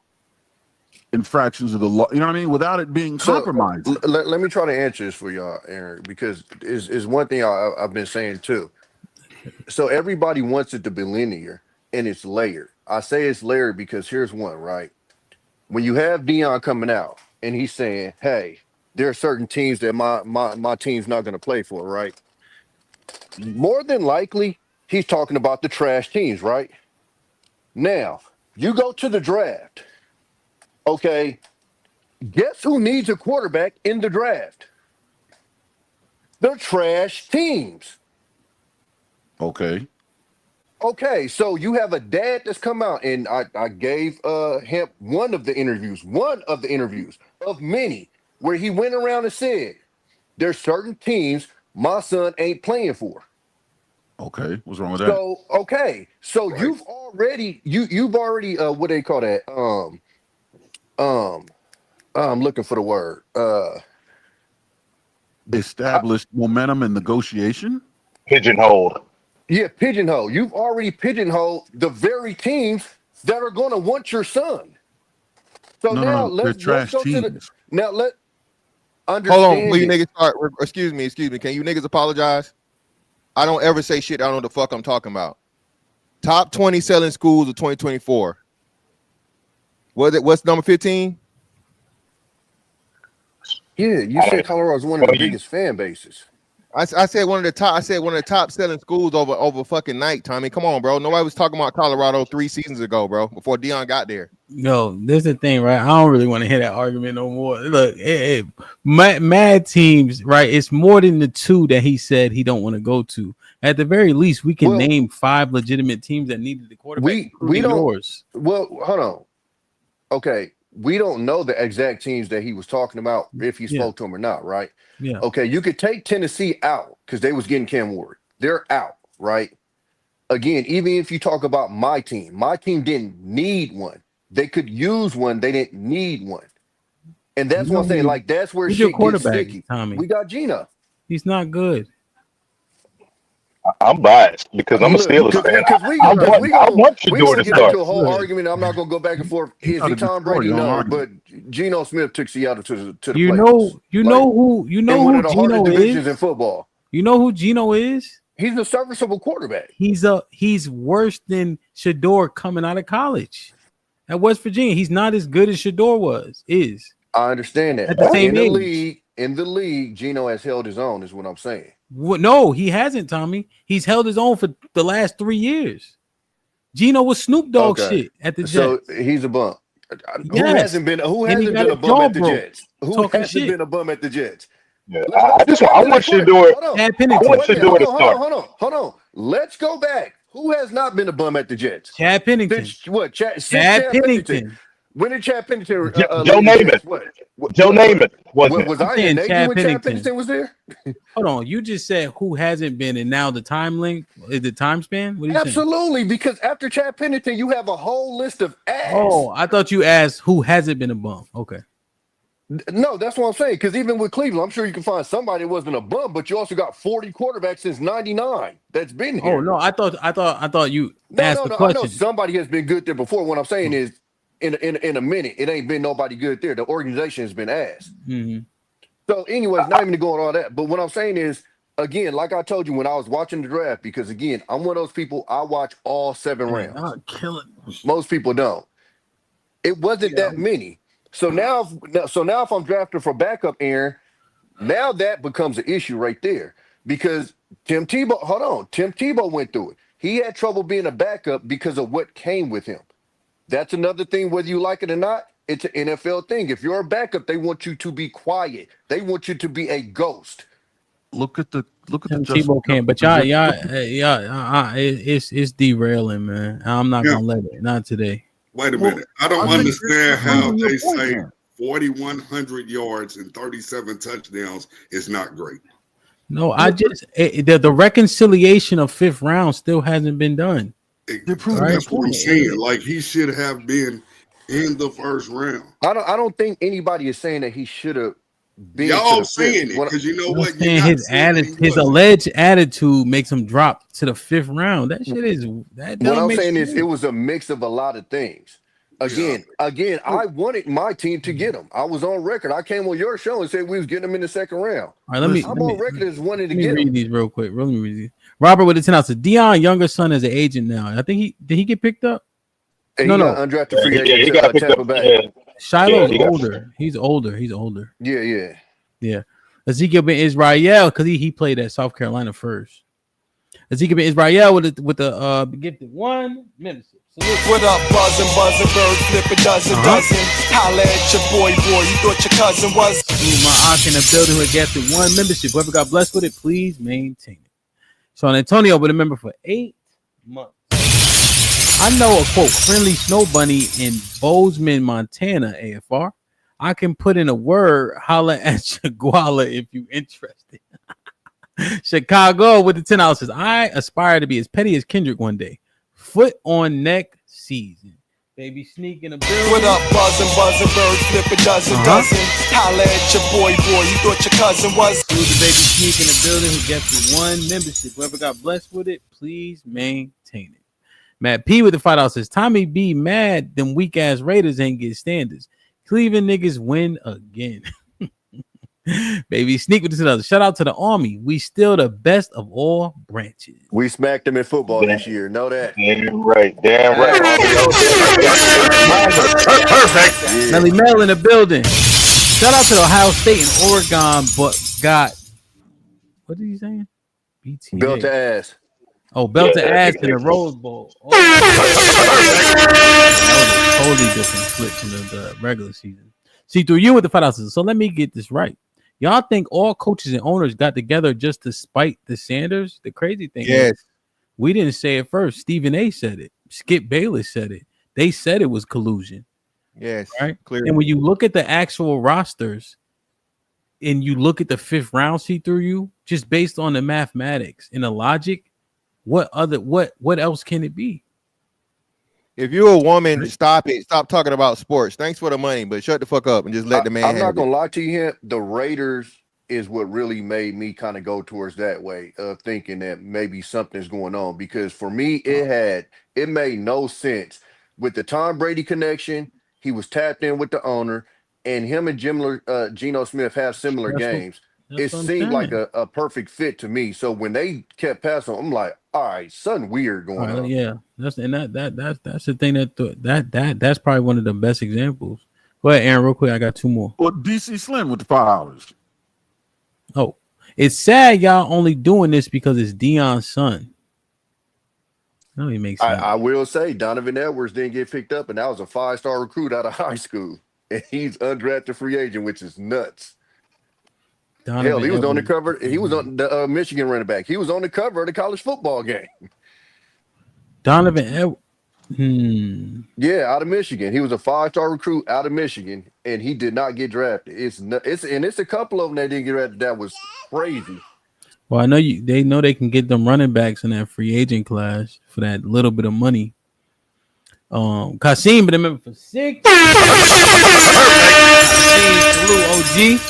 infractions of the law. You know what I mean? Without it being compromised. Let me try to answer this for y'all, Aaron, because is one thing I've been saying too. So everybody wants it to be linear and it's layered. I say it's layered because here's one, right? When you have Deion coming out and he's saying, hey, there are certain teams that my team's not going to play for, right? More than likely, he's talking about the trash teams, right? Now, you go to the draft, okay? Guess who needs a quarterback in the draft? The trash teams. Okay. Okay, so you have a dad that's come out, and I gave him one of the interviews of many, where he went around and said, there's certain teams my son ain't playing for. Okay. What's wrong with that? So okay, so Right. you've already what they call that? I'm looking for the word. Established momentum and negotiation. Pigeonholed. Yeah, pigeonhole. You've already pigeonholed the very teams that are going to want your son. So now No. They're let's trash go to the teams. now let Hold on, understand will you it. niggas start? Excuse me. Can you niggas apologize? I don't ever say shit. I don't know what the fuck I'm talking about. Top 20 selling schools of 2024. What's number 15? Yeah, you said Colorado's one of the biggest fan bases. I said one of the top. I said one of the top selling schools over fucking night, Tommy. Come on, bro. Nobody was talking about Colorado 3 seasons ago, bro. Before Dion got there. Yo, this is the thing, right? I don't really want to hear that argument no more. Look, mad teams, right? It's more than the 2 that he said he don't want to go to. At the very least, we can name 5 legitimate teams that needed the quarterback. We don't. Yours. Well, hold on. Okay, we don't know the exact teams that he was talking about if he spoke to him or not, right? Yeah. Okay, you could take Tennessee out because they was getting Cam Ward. They're out, right? Again, even if you talk about my team didn't need one. They could use one. They didn't need one. And that's what I'm saying. Like, that's where Who's your shit gets quarterback, sticky. Tommy? We got Gino. He's not good. I'm biased because I'm a Steelers fan. I want Shadeur to get into start. a whole argument. I'm not going to go back and forth. Is he Tom Brady? No, but Geno Smith took Seattle to the playoffs. You know who one of the hardest Geno divisions is in football. You know who Geno is? He's a serviceable quarterback. He's worse than Shadeur coming out of college at West Virginia. He's not as good as Shadeur is. I understand that. At the same age. In the league, Geno has held his own, is what I'm saying. No, he hasn't, Tommy. He's held his own for the last 3 years. Geno was Snoop Dogg shit at the Jets. So he's a bum. Yes. Who hasn't been a bum at the Jets? Who hasn't been a bum at the Jets? Yeah, I want Shadeur. Hold on. Let's go back. Who has not been a bum at the Jets? Chad Pennington. Chad Pennington. When did Chad Pennington? Joe Namath. Joe Namath. Was I in Navy when Chad Pennington was there? Hold on. You just said who hasn't been, and now the time link is the time span? What are you Absolutely, saying? Because after Chad Pennington, you have a whole list of ass. Oh, I thought you asked who hasn't been a bum. Okay. No, that's what I'm saying. Because even with Cleveland, I'm sure you can find somebody that wasn't a bum, but you also got 40 quarterbacks since '99 that's been here. Oh no, I thought you asked the question. I know somebody has been good there before. What I'm saying is, in a minute, it ain't been nobody good there. The organization has been ass. Mm-hmm. So, anyways, not even to go on all that. But what I'm saying is, again, like I told you when I was watching the draft, because again, I'm one of those people. I watch all 7 rounds. Oh, kill it. Most people don't. It wasn't that many. So now if I'm drafting for backup, Aaron, now that becomes an issue right there because Tim Tebow went through it. He had trouble being a backup because of what came with him. That's another thing, whether you like it or not. It's an NFL thing. If you're a backup, they want you to be quiet. They want you to be a ghost. Look at the Tebow can, but it's derailing, man. I'm not gonna let it. Not today. Wait a minute. I don't understand how they say 4,100 yards and 37 touchdowns is not great. No, the reconciliation of 5th round still hasn't been done. That's what I'm saying. Like he should have been in the 1st round. I don't think anybody is saying that he should have been. Y'all saying it because you know what? His alleged attitude makes him drop to the 5th round. That shit is that. What I'm saying is it was a mix of a lot of things. Again, I wanted my team to get him. I was on record. I came on your show and said we was getting him in the 2nd round. All right, I'm on record as wanting to get read him. These real quick. Let me read these. Robert with the 10 ounces. Deion younger son is an agent now. I think did he get picked up? And no, undrafted free agent. He got picked up. Shiloh's older. He's older. Yeah. Ezekiel Ben Israel, because he played at South Carolina first. Ezekiel Ben Israel with the gifted 1 Minnesota. What up, buzzin', bird flippin' dozen. Holla at your boy, you thought your cousin was. Ooh, my aunt in the building who got the one membership. Whoever got blessed with it, please maintain it. So Antonio been a member for 8 months. I know a quote friendly snow bunny in Bozeman, Montana. AFR. I can put in a word. Holla at your guala if you interested. Chicago with the 10 ounces. I aspire to be as petty as Kendrick one day. Foot on neck season. Baby Sneak in the building. What up, buzzin', bird flippin' dozen. Holla at your boy, you thought your cousin was. Who's the Baby Sneak in the building who gets the one membership? Whoever got blessed with it, please maintain it. Matt P with the $5 says, Tommy B mad them weak ass Raiders ain't get standards. Cleveland niggas win again. Baby Sneak with the $2. Shout out to the Army. We still the best of all branches. We smacked them in football this year. Know that. Damn right. Perfect. Melly Mel in the building. Shout out to the Ohio State and Oregon, but got what did he saying? BTA. Belt to ass. Oh, belt to ass in the Rose Bowl. Oh. That was a totally different flip from the regular season. See, through you with the $5. So let me get this right. Y'all think all coaches and owners got together just to spite the Sanders? The crazy thing is, we didn't say it first. Stephen A. said it. Skip Bayless said it. They said it was collusion. Yes. Right? Clearly. And when you look at the actual rosters and you look at the 5th round seed through you, just based on the mathematics and the logic, what else can it be? If you're a woman, stop it. Stop talking about sports. Thanks for the money, but shut the fuck up and just let the man. I'm not gonna lie to you. The Raiders is what really made me kind of go towards that way of thinking that maybe something's going on. Because for me, it made no sense with the Tom Brady connection. He was tapped in with the owner, and him and Geno Smith have similar games. It seemed like a perfect fit to me. So when they kept passing, I'm like, all right, something weird going on. Yeah, that's the thing that's probably one of the best examples. Go ahead, Aaron, real quick. I got 2 more. Well, DC Slim with the $5. Oh, it's sad y'all only doing this because it's Deion's son. No, he makes sense. I will say Donovan Edwards didn't get picked up, and that was a 5-star recruit out of high school, and he's undrafted free agent, which is nuts. Hell, he was on the cover. He was on the Michigan running back. He was on the cover of the college football game. Donovan Edwards. Yeah, out of Michigan. He was a 5-star recruit out of Michigan, and he did not get drafted. It's a couple of them that didn't get drafted. That was crazy. Well, I know they know they can get them running backs in that free agent class for that little bit of money. Kasim been a member for 6. OG.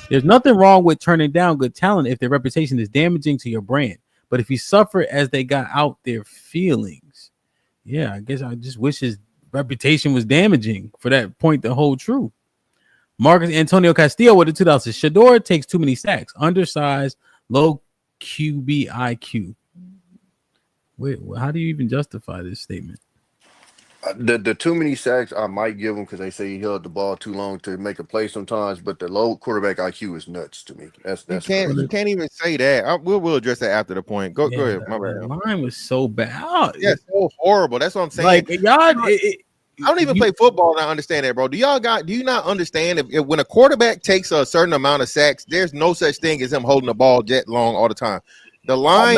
There's nothing wrong with turning down good talent if their reputation is damaging to your brand. But if you suffer as they got out their feelings, yeah, I guess I just wish his reputation was damaging for that point to hold true. Marcus Antonio Castillo with the 2000. Shadeur takes too many sacks. Undersized, low QB IQ. Wait, how do you even justify this statement? The too many sacks I might give him because they say he held the ball too long to make a play sometimes, but the low quarterback IQ is nuts to me. You can't even say that. We'll address that after the point. Go ahead. My bad. Line was so bad. Yeah, so horrible. That's what I'm saying. Like y'all, I don't even play football and I understand that, bro. Do you not understand if when a quarterback takes a certain amount of sacks, there's no such thing as him holding the ball jet long all the time. The line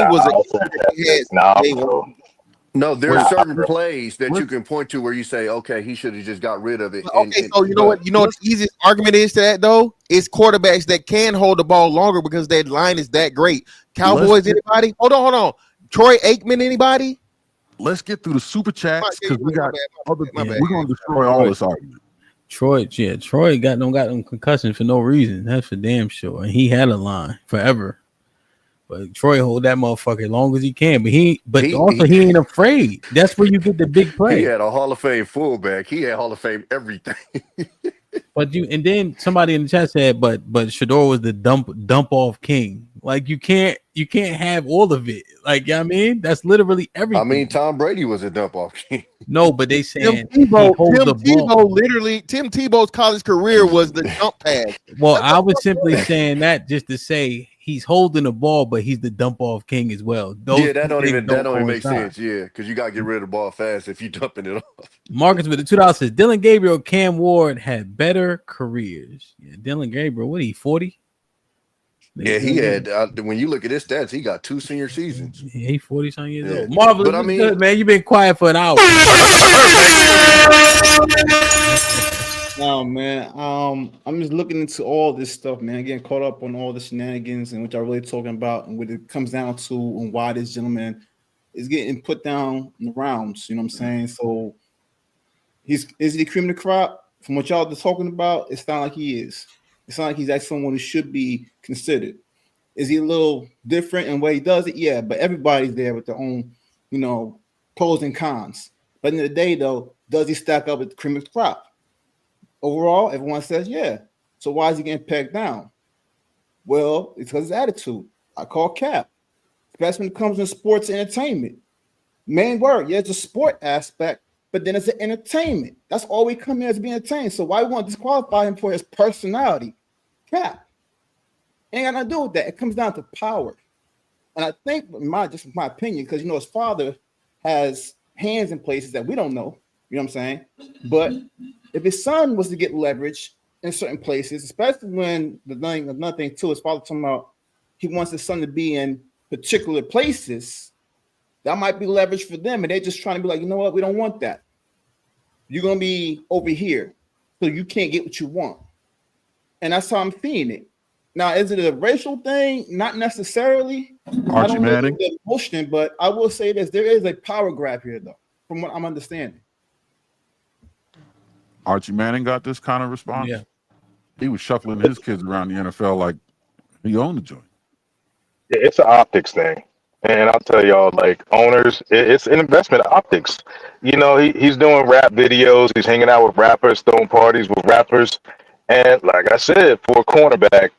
No, there are certain plays that you can point to where you say, okay, he should have just got rid of it. Okay, so you know what the easiest argument is to that though? It's quarterbacks that can hold the ball longer because that line is that great. Cowboys, anybody? Hold on. Troy Aikman, anybody? Let's get through the super chats because we got other. We're gonna destroy all this argument. Troy got them concussions for no reason. That's for damn sure. And he had a line forever. But Troy hold that motherfucker as long as he can. But he ain't afraid. That's where you get the big play. He had a Hall of Fame fullback. He had Hall of Fame everything. And then somebody in the chat said, but Shadeur was the dump off king. Like you can't have all of it. Like, you know what I mean? That's literally everything. I mean, Tom Brady was a dump off king. No, but they saying Tim Tebow's college career was the dump pass. Well, I was simply saying that just to say he's holding the ball, but he's the dump off king as well. Those Yeah, that two don't things even make coincide. sense. Yeah, because you got to get rid of the ball fast if you dumping it off. Marcus with the $2 says Dylan Gabriel, Cam Ward had better careers. Yeah, Dylan Gabriel, what are he 40? Yeah, he had. When you look at his stats, he got 2 senior seasons. Yeah, he 40 something years Yeah. old. Marvelous, But I what's mean- good, man. You've been quiet for an hour. No, man. I'm just looking into all this stuff, man. Getting caught up on all the shenanigans and what y'all really talking about, and what it comes down to, and why this gentleman is getting put down in the rounds. You know what I'm saying? So, is he the cream of the crop? From what y'all are talking about, it sounds like he is. It sounds like he's actually someone who should be considered. Is he a little different in the way he does it? Yeah, but everybody's there with their own, pros and cons. But in the day, though, does he stack up with the cream of the crop? Overall, everyone says yeah. So why is he getting pegged down? Well, it's because his attitude. I call cap, especially when it comes to sports and entertainment. Main word, yeah, it's a sport aspect, but then it's an entertainment. That's all we come here as being entertained. So why we want to disqualify him for his personality? Cap. Ain't got nothing to do with that. It comes down to power. And I think, just my opinion, because his father has hands in places that we don't know. You know what I'm saying? But if his son was to get leverage in certain places, especially when another thing too, his father talking about he wants his son to be in particular places, that might be leverage for them, and they're just trying to be like, you know what, we don't want that. You're gonna be over here, so you can't get what you want, and that's how I'm seeing it. Now, is it a racial thing? Not necessarily. Archie Manning. The emotion, but I will say this: there is a power grab here, though, from what I'm understanding. Archie Manning got this kind of response. Yeah. He was shuffling his kids around the NFL like he owned the joint. Yeah, it's an optics thing. And I'll tell y'all, like owners, it's an investment optics. He's doing rap videos. He's hanging out with rappers, throwing parties with rappers. And like I said, for a cornerback,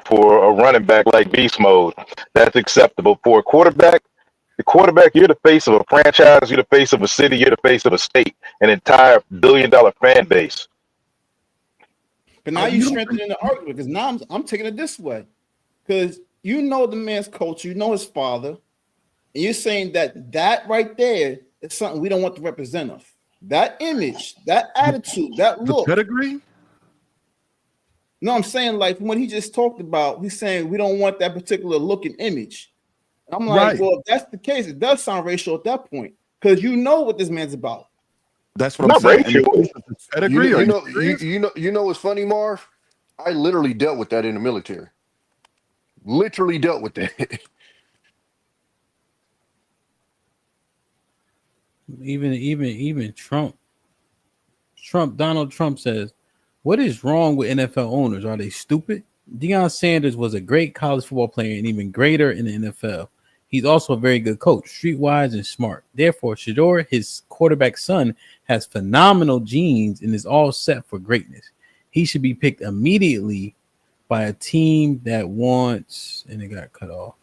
for a running back like beast mode, that's acceptable. For a quarterback, you're the face of a franchise, you're the face of a city, you're the face of a state, an entire billion-dollar fan base. But now you're strengthening the argument, because now I'm taking it this way. Because the man's culture, his father, and you're saying that right there is something we don't want to represent us. That image, that attitude, that look. The pedigree? No, I'm saying, like, from what he just talked about, he's saying we don't want that particular look and image. I'm like, Right. Well, if that's the case, it does sound racial at that point, because you know what this man's about. That's what I'm saying. Racial. Pedigree, You know what's funny, Marv? I literally dealt with that in the military. Literally dealt with that. Even Donald Trump says, what is wrong with NFL owners? Are they stupid? Deion Sanders was a great college football player and even greater in the NFL. He's also a very good coach, streetwise and smart. Therefore, Shadeur, his quarterback son, has phenomenal genes and is all set for greatness. He should be picked immediately by a team that wants, and it got cut off.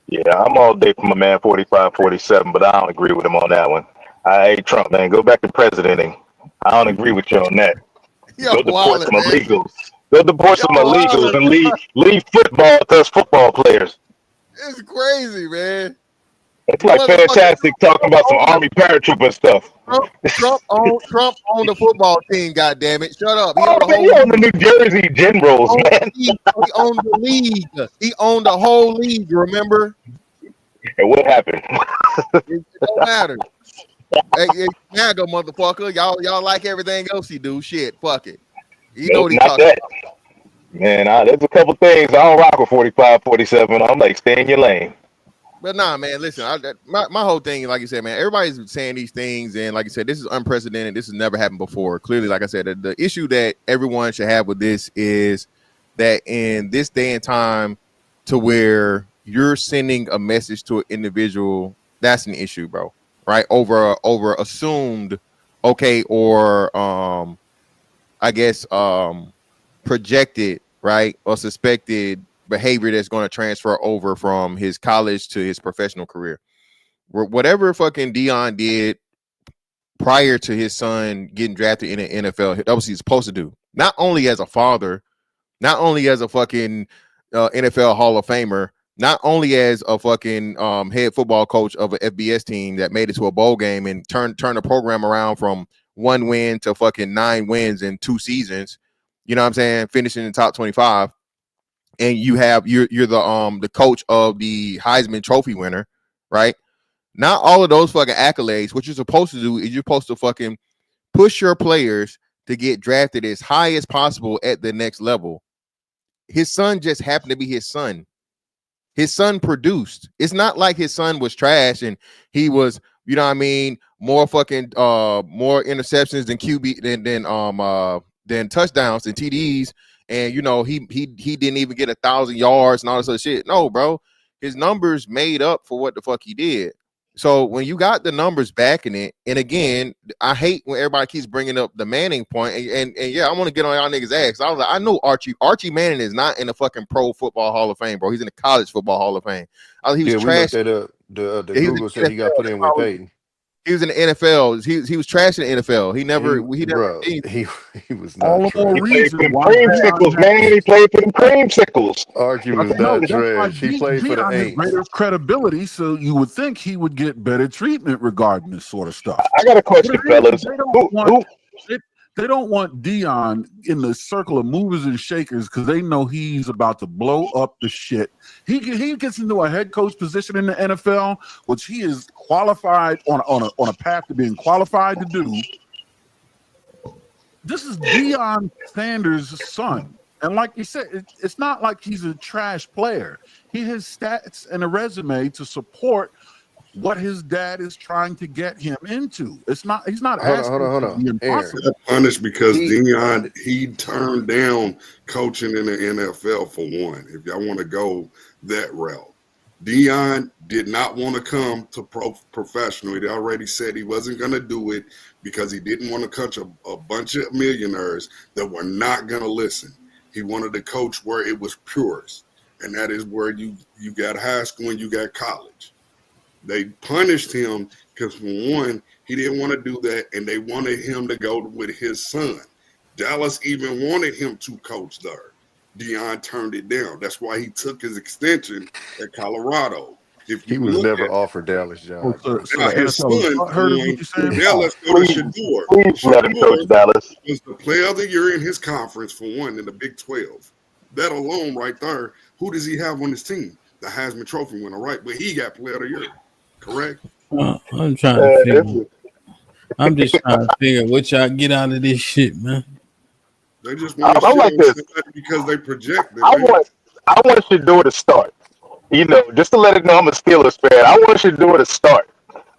Yeah, I'm all day for my man 45-47, but I don't agree with him on that one. Hey, Trump, man, go back to presidenting. I don't agree with you on that. Go deport some illegals. Go deport some illegals and leave football to us football players. It's crazy, man. It's like fantastic talking about some Army paratrooper stuff. Trump owned the football team. God damn it! Shut up. He owned the New Jersey Generals, man. He owned the league. He owned the whole league. Remember? And what happened? It don't matter. Hey, MAGA motherfucker. Y'all like everything else he do. Shit, fuck it. You know what he talking about. Man, there's a couple things. I don't rock with 45-47. I'm like, stay in your lane. But nah, man, listen, my whole thing, like you said, man, everybody's saying these things, and like you said, this is unprecedented. This has never happened before. Clearly, like I said, the issue that everyone should have with this is that in this day and time, to where you're sending a message to an individual, that's an issue, bro. Right? Over assumed, okay, or I guess projected, right, or suspected behavior that's going to transfer over from his college to his professional career. Whatever fucking Deion did prior to his son getting drafted in the NFL, that was what he's supposed to do. Not only as a father, not only as a fucking NFL Hall of Famer, not only as a fucking head football coach of an FBS team that made it to a bowl game and turned the program around from 1 win to fucking 9 wins in 2 seasons. You know what I'm saying? Finishing in the top 25. And you're the coach of the Heisman Trophy winner, right? Not all of those fucking accolades. What you're supposed to do is you're supposed to fucking push your players to get drafted as high as possible at the next level. His son just happened to be his son. His son produced. It's not like his son was trash and he was, you know what I mean, more fucking more interceptions than QB than touchdowns and TDs. And you know, he didn't even get 1,000 yards and all this other shit. No, bro. His numbers made up for what the fuck he did. So when you got the numbers backing it, and again, I hate when everybody keeps bringing up the Manning point, and yeah, I want to get on y'all niggas' ass. I was like, I know Archie Manning is not in the fucking Pro Football Hall of Fame, bro. He's in the College Football Hall of Fame. He was trash. We looked that up. The Google said he got put in with Peyton. He was in the NFL. He was trash in the NFL. He never he was not. All the more reason creamsicles, man. He played for the creamsicles. Archie was not trash. He played for the Aints. Greater credibility, so you would think he would get better treatment regarding this sort of stuff. I got a question, fellas. They don't want Dion in the circle of movers and shakers because they know he's about to blow up the shit. He gets into a head coach position in the NFL, which he is qualified on a path to being qualified to do. This is Deion Sanders' son. And like you said, it's not like he's a trash player. He has stats and a resume to support what his dad is trying to get him into. He's not asking hold on. He got punished because Deion, he turned down coaching in the NFL for one, if y'all want to go that route. Deion did not want to come to professional. He already said he wasn't going to do it because he didn't want to coach a bunch of millionaires that were not going to listen. He wanted to coach where it was purest, and that is where you got high school and you got college. They punished him because, for one, he didn't want to do that, and they wanted him to go with his son. Dallas even wanted him to coach there. Deion turned it down. That's why he took his extension at Colorado. He was never offered Dallas job. His son Dallas go to Shadeur. Please let him coach Dallas. Was the player of the year in his conference for one in the Big 12. That alone right there, who does he have on his team? The Heisman Trophy winner, right? But he got player of the year. Correct. I'm trying to figure. I'm just trying to figure what y'all get out of this shit, man. They just want to like this because they project it. I want Shadeur to start. You know, just to let it know I'm a Steelers fan. I want Shadeur to start.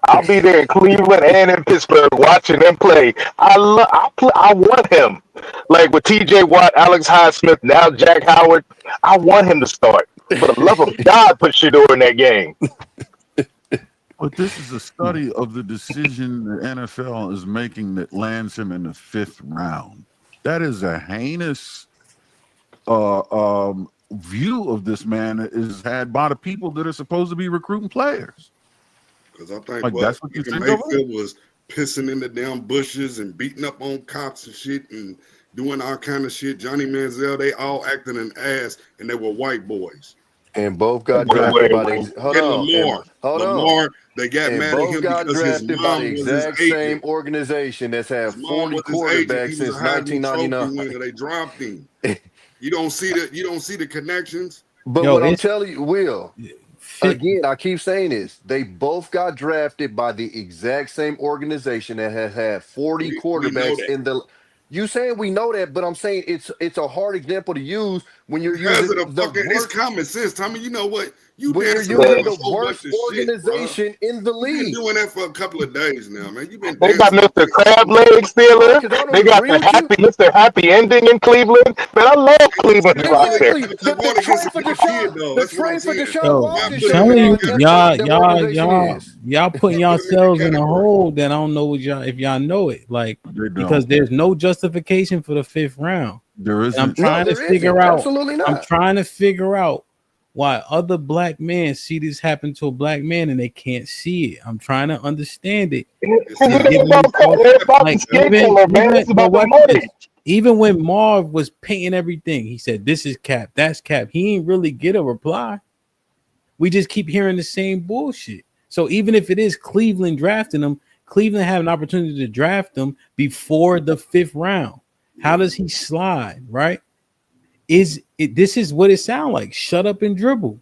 I'll be there in Cleveland and in Pittsburgh watching them play. I want him. Like with TJ Watt, Alex Highsmith, now Jack Howard. I want him to start. For the love of God, put Shadeur in that game. But this is a study of the decision the NFL is making that lands him in the 5th round. That is a heinous view of this man that is had by the people that are supposed to be recruiting players. Because I think like that's what you think Mayfield was pissing in the damn bushes and beating up on cops and shit and doing all kind of shit. Johnny Manziel, they all acting an ass, and they were white boys. And both got drafted by the Lamar, they got mad at him got because his drafted mom by the was exact his same agent. organization that's had His mom 40 was his quarterbacks agent. since He was a Heisman Trophy 1999. winner. They dropped him. You don't see the connections. But what I'm telling you, Will, again, I keep saying this. They both got drafted by the exact same organization that has had 40 quarterbacks in the. You saying we know that, but I'm saying it's a hard example to use when you're using it's common sense, Tommy. You know what? When you're using the worst organization in the league. You've been doing that for a couple of days now, man. They got Mr. Crab Leg Stealer. They got the Mr. Happy Ending in Cleveland. Man, I love Cleveland roster. The trade for Deshaun Watson. Y'all putting yourselves in a hole that I don't know what if y'all know it, like because there's no justification for the 5th round. There is. I'm trying to figure out. I'm trying to figure out why other black men see this happen to a black man and they can't see it. I'm trying to understand it. Even when Marv was painting everything, he said, "This is cap, that's cap." He ain't really get a reply. We just keep hearing the same bullshit. So even if it is Cleveland drafting him, Cleveland have an opportunity to draft him before the 5th round. How does he slide? Right? Is it? This is what it sounds like. Shut up and dribble.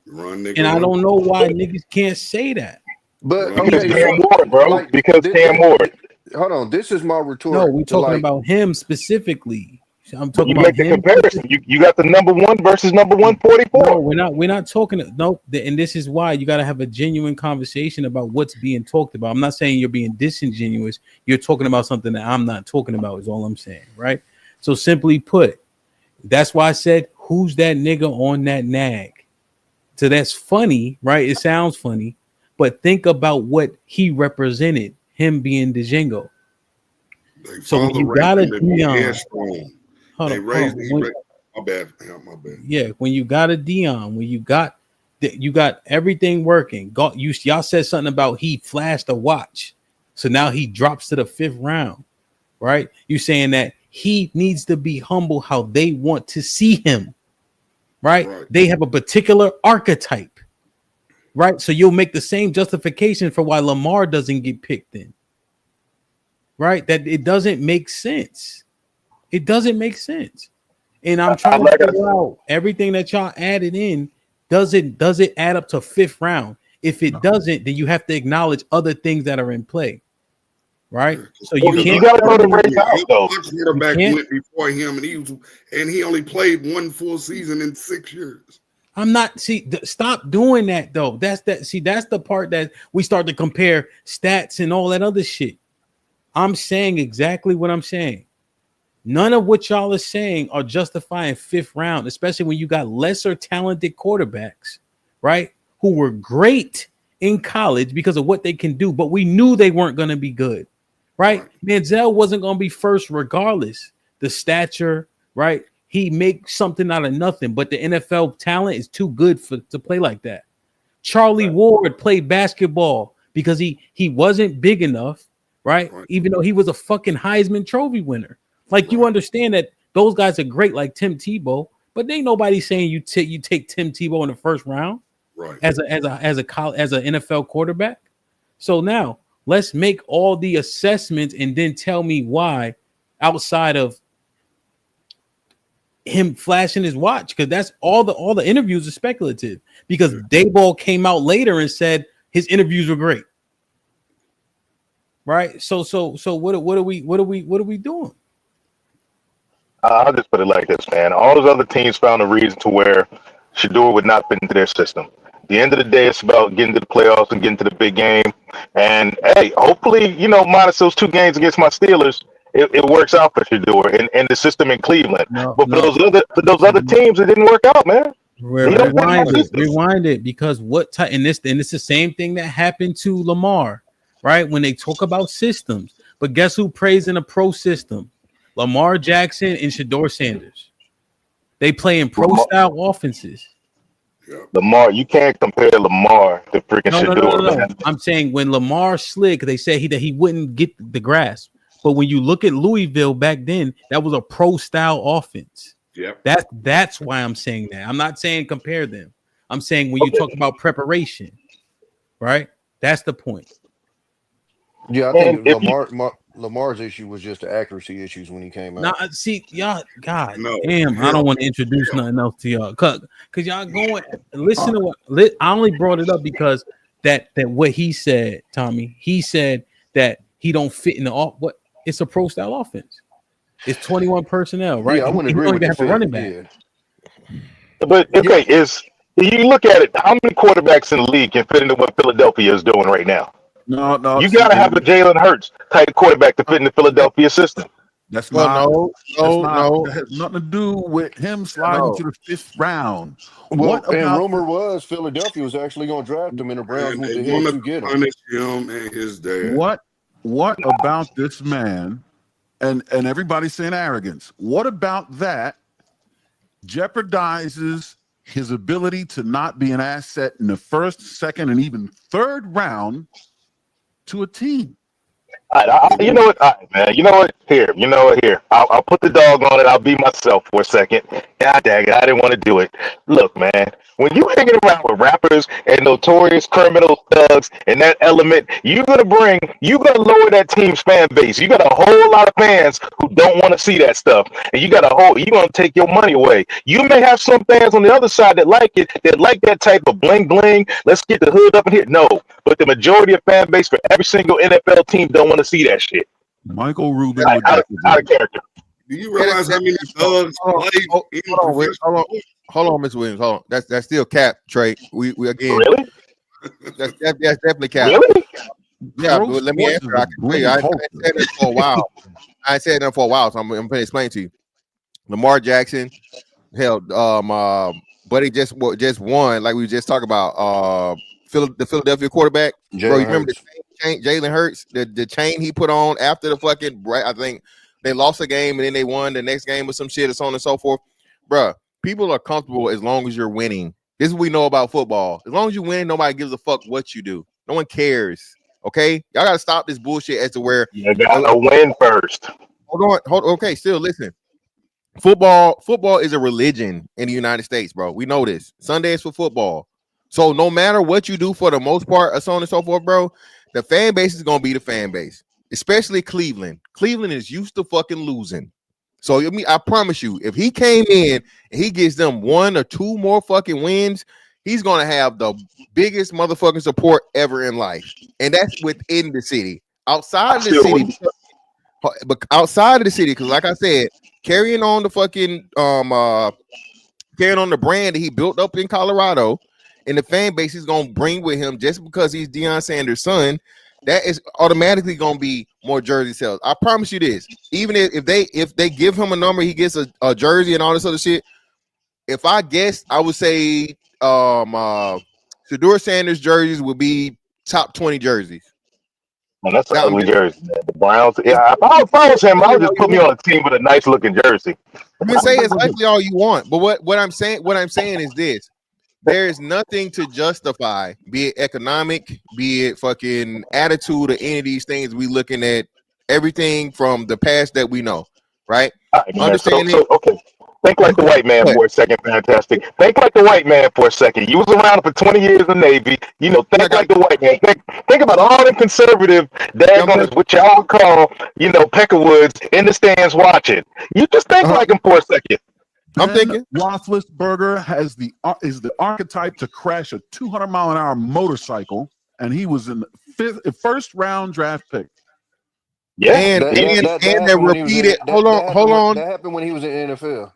Run, nigga, And I run. don't know why niggas can't say that. But Run, Because okay, nigga, Cam so Ward, bro. like Because Cam Ward. hold on, this is my No, retort we're to talking like about him specifically. I'm talking You about make the him. comparison. You got the number 1 versus number No, 144. we're not talking. No, and this is why you got to have a genuine conversation about what's being talked about. I'm not saying you're being disingenuous. You're talking about something that I'm not talking about. Is all I'm saying, right? So simply put, that's why I said, "Who's that nigga on that nag?" So that's funny, right? It sounds funny, but think about what he represented. Him being Django. They So when father you raised got a him to be Dion, headstrong. hold They on, raised hold he on. ra- my bad. Yeah, my bad. Yeah, when you got a Dion, when you got everything working. Y'all said something about he flashed a watch, so now he drops to the 5th round, right? You saying that he needs to be humble how they want to see him, right? Right. They have a particular archetype, right? So you'll make the same justification for why Lamar doesn't get picked in, right? That it doesn't make sense. It doesn't make sense. And I'm trying to Like I figure out everything that y'all added in. Does it add up to 5th round? If it doesn't, then you have to acknowledge other things that are in play, right? So you you can't got to tell throw the me race out though. Our you quarterback can't. went before him, and he only played 1 full season in 6 years. I'm not stop doing that though. That's the part that we start to compare stats and all that other shit. I'm saying exactly what I'm saying. None of what y'all are saying are justifying 5th round, especially when you got lesser talented quarterbacks, right? Who were great in college because of what they can do, but we knew they weren't going to be good, right? Manziel wasn't going to be first regardless. The stature, right? He makes something out of nothing, but the NFL talent is too good to play like that. Charlie Ward played basketball because he wasn't big enough, right? Even though he was a fucking Heisman Trophy winner. Like you understand that those guys are great, like Tim Tebow, but ain't nobody saying you take Tim Tebow in the 1st round, right? As an NFL quarterback. So now let's make all the assessments and then tell me why, outside of him flashing his watch, because that's all the interviews are speculative. Because Dayball came out later and said his interviews were great, right? So what are we doing? I'll just put it like this, man. All those other teams found a reason to where Shadeur would not fit into their system. At the end of the day, it's about getting to the playoffs and getting to the big game. And hey, hopefully, minus those 2 games against my Steelers, it works out for Shadeur and the system in Cleveland. But for those other teams, it didn't work out, man. Rewind it, because and this is the same thing that happened to Lamar, right? When they talk about systems, but guess who prays in a pro system? Lamar Jackson and Shadeur Sanders. They play in pro style offenses. Lamar, you can't compare Lamar to freaking Shadeur, No. man. I'm saying when Lamar slick, they said he wouldn't get the grasp. But when you look at Louisville back then, that was a pro style offense. Yep. That's why I'm saying that. I'm not saying compare them. I'm saying when you talk about preparation, right? That's the point. Yeah, I think Lamar's issue was just the accuracy issues when he came out. Now, see, y'all, God No, damn, I don't want to introduce nothing else to y'all, cause y'all going listen to what I only brought it up because that what he said, Tommy. He said that he don't fit in the what it's a pro style offense. It's 21 personnel, right? Yeah, I wouldn't He agree don't with even the have a running fit. back. Yeah. But okay, you look at it, how many quarterbacks in the league can fit into what Philadelphia is doing right now? No. You got to have a Jalen Hurts type quarterback to fit in the Philadelphia system. That's Well, not. no. That has nothing to do with him sliding to the 5th round. Well, What and about rumor was Philadelphia was actually going to draft him, and the Browns And went they ahead want to to get him. punish him and his dad. what about this man? And everybody's saying arrogance. What about that jeopardizes his ability to not be an asset in the 1st, 2nd, and even 3rd round to a team? You know what? All right, man. You know what? Here. You know what? Here. I'll put the dog on it. I'll be myself for a second. God dang it. I didn't want to do it. Look, man. When you hanging around with rappers and notorious criminal thugs and that element, you're gonna lower that team's fan base. You got a whole lot of fans who don't want to see that stuff, and you're gonna take your money away. You may have some fans on the other side that like it, that like that type of bling bling. Let's get the hood up in here. No, but the majority of fan base for every single NFL team don't want to see that shit. Michael Rubin would Out of character. Do you realize how many thugs play in professional? Hold on, Mr. Williams. Hold on. That's still cap, Trey. We again. Really? That's definitely cap. Really? Yeah, but let me answer. I can tell you. I said that for a while. I said that for a while, so I'm going to explain to you. Lamar Jackson, hell, Buddy just won, like we just talked about. The Philadelphia quarterback, bro. You remember the chain, Jalen Hurts, the chain he put on after the fucking. I think they lost a game and then they won the next game with some shit and so on and so forth, bro. People are comfortable as long as you're winning. This is what we know about football. As long as you win, nobody gives a fuck what you do. No one cares. Okay, y'all gotta stop this bullshit as to where you gotta win first. Hold on. Okay, still listen. Football is a religion in the United States, bro. We know this. Sunday is for football. So no matter what you do for the most part, so on and so forth, bro, the fan base is gonna be the fan base, especially Cleveland. Cleveland is used to fucking losing. So I promise you, if he came in and he gets them 1 or 2 more fucking wins, he's gonna have the biggest motherfucking support ever in life, and that's within the city. Outside of the city, but outside of the city, because like I said, carrying on the fucking carrying on the brand that he built up in Colorado, and the fan base he's gonna bring with him just because he's Deion Sanders' son. That is automatically gonna be more jersey sales. I promise you this. Even if they give him a number, he gets a jersey and all this other shit. If I guess, I would say Shadeur Sanders jerseys would be top 20 jerseys. Man, that's an ugly jersey, man. The Browns. Yeah, if I was him, I would just put me on a team with a nice looking jersey. You can say it's likely all you want, but what I'm saying is this. There is nothing to justify, be it economic, be it fucking attitude, or any of these things. We looking at everything from the past that we know, right? Right, understanding. Okay. Think like the white man for a second, fantastic. Think like the white man for a second. You was around for 20 years in the Navy. You know, think like the white man. Think about all the conservative, daggone, what y'all call, peckerwoods in the stands watching. You just think like him for a second. I'm thinking Roethlisberger is the archetype to crash a 200-mile-an-hour motorcycle, and he was in the first round draft pick. Yeah, and they repeated. Hold on. That happened when he was in the NFL.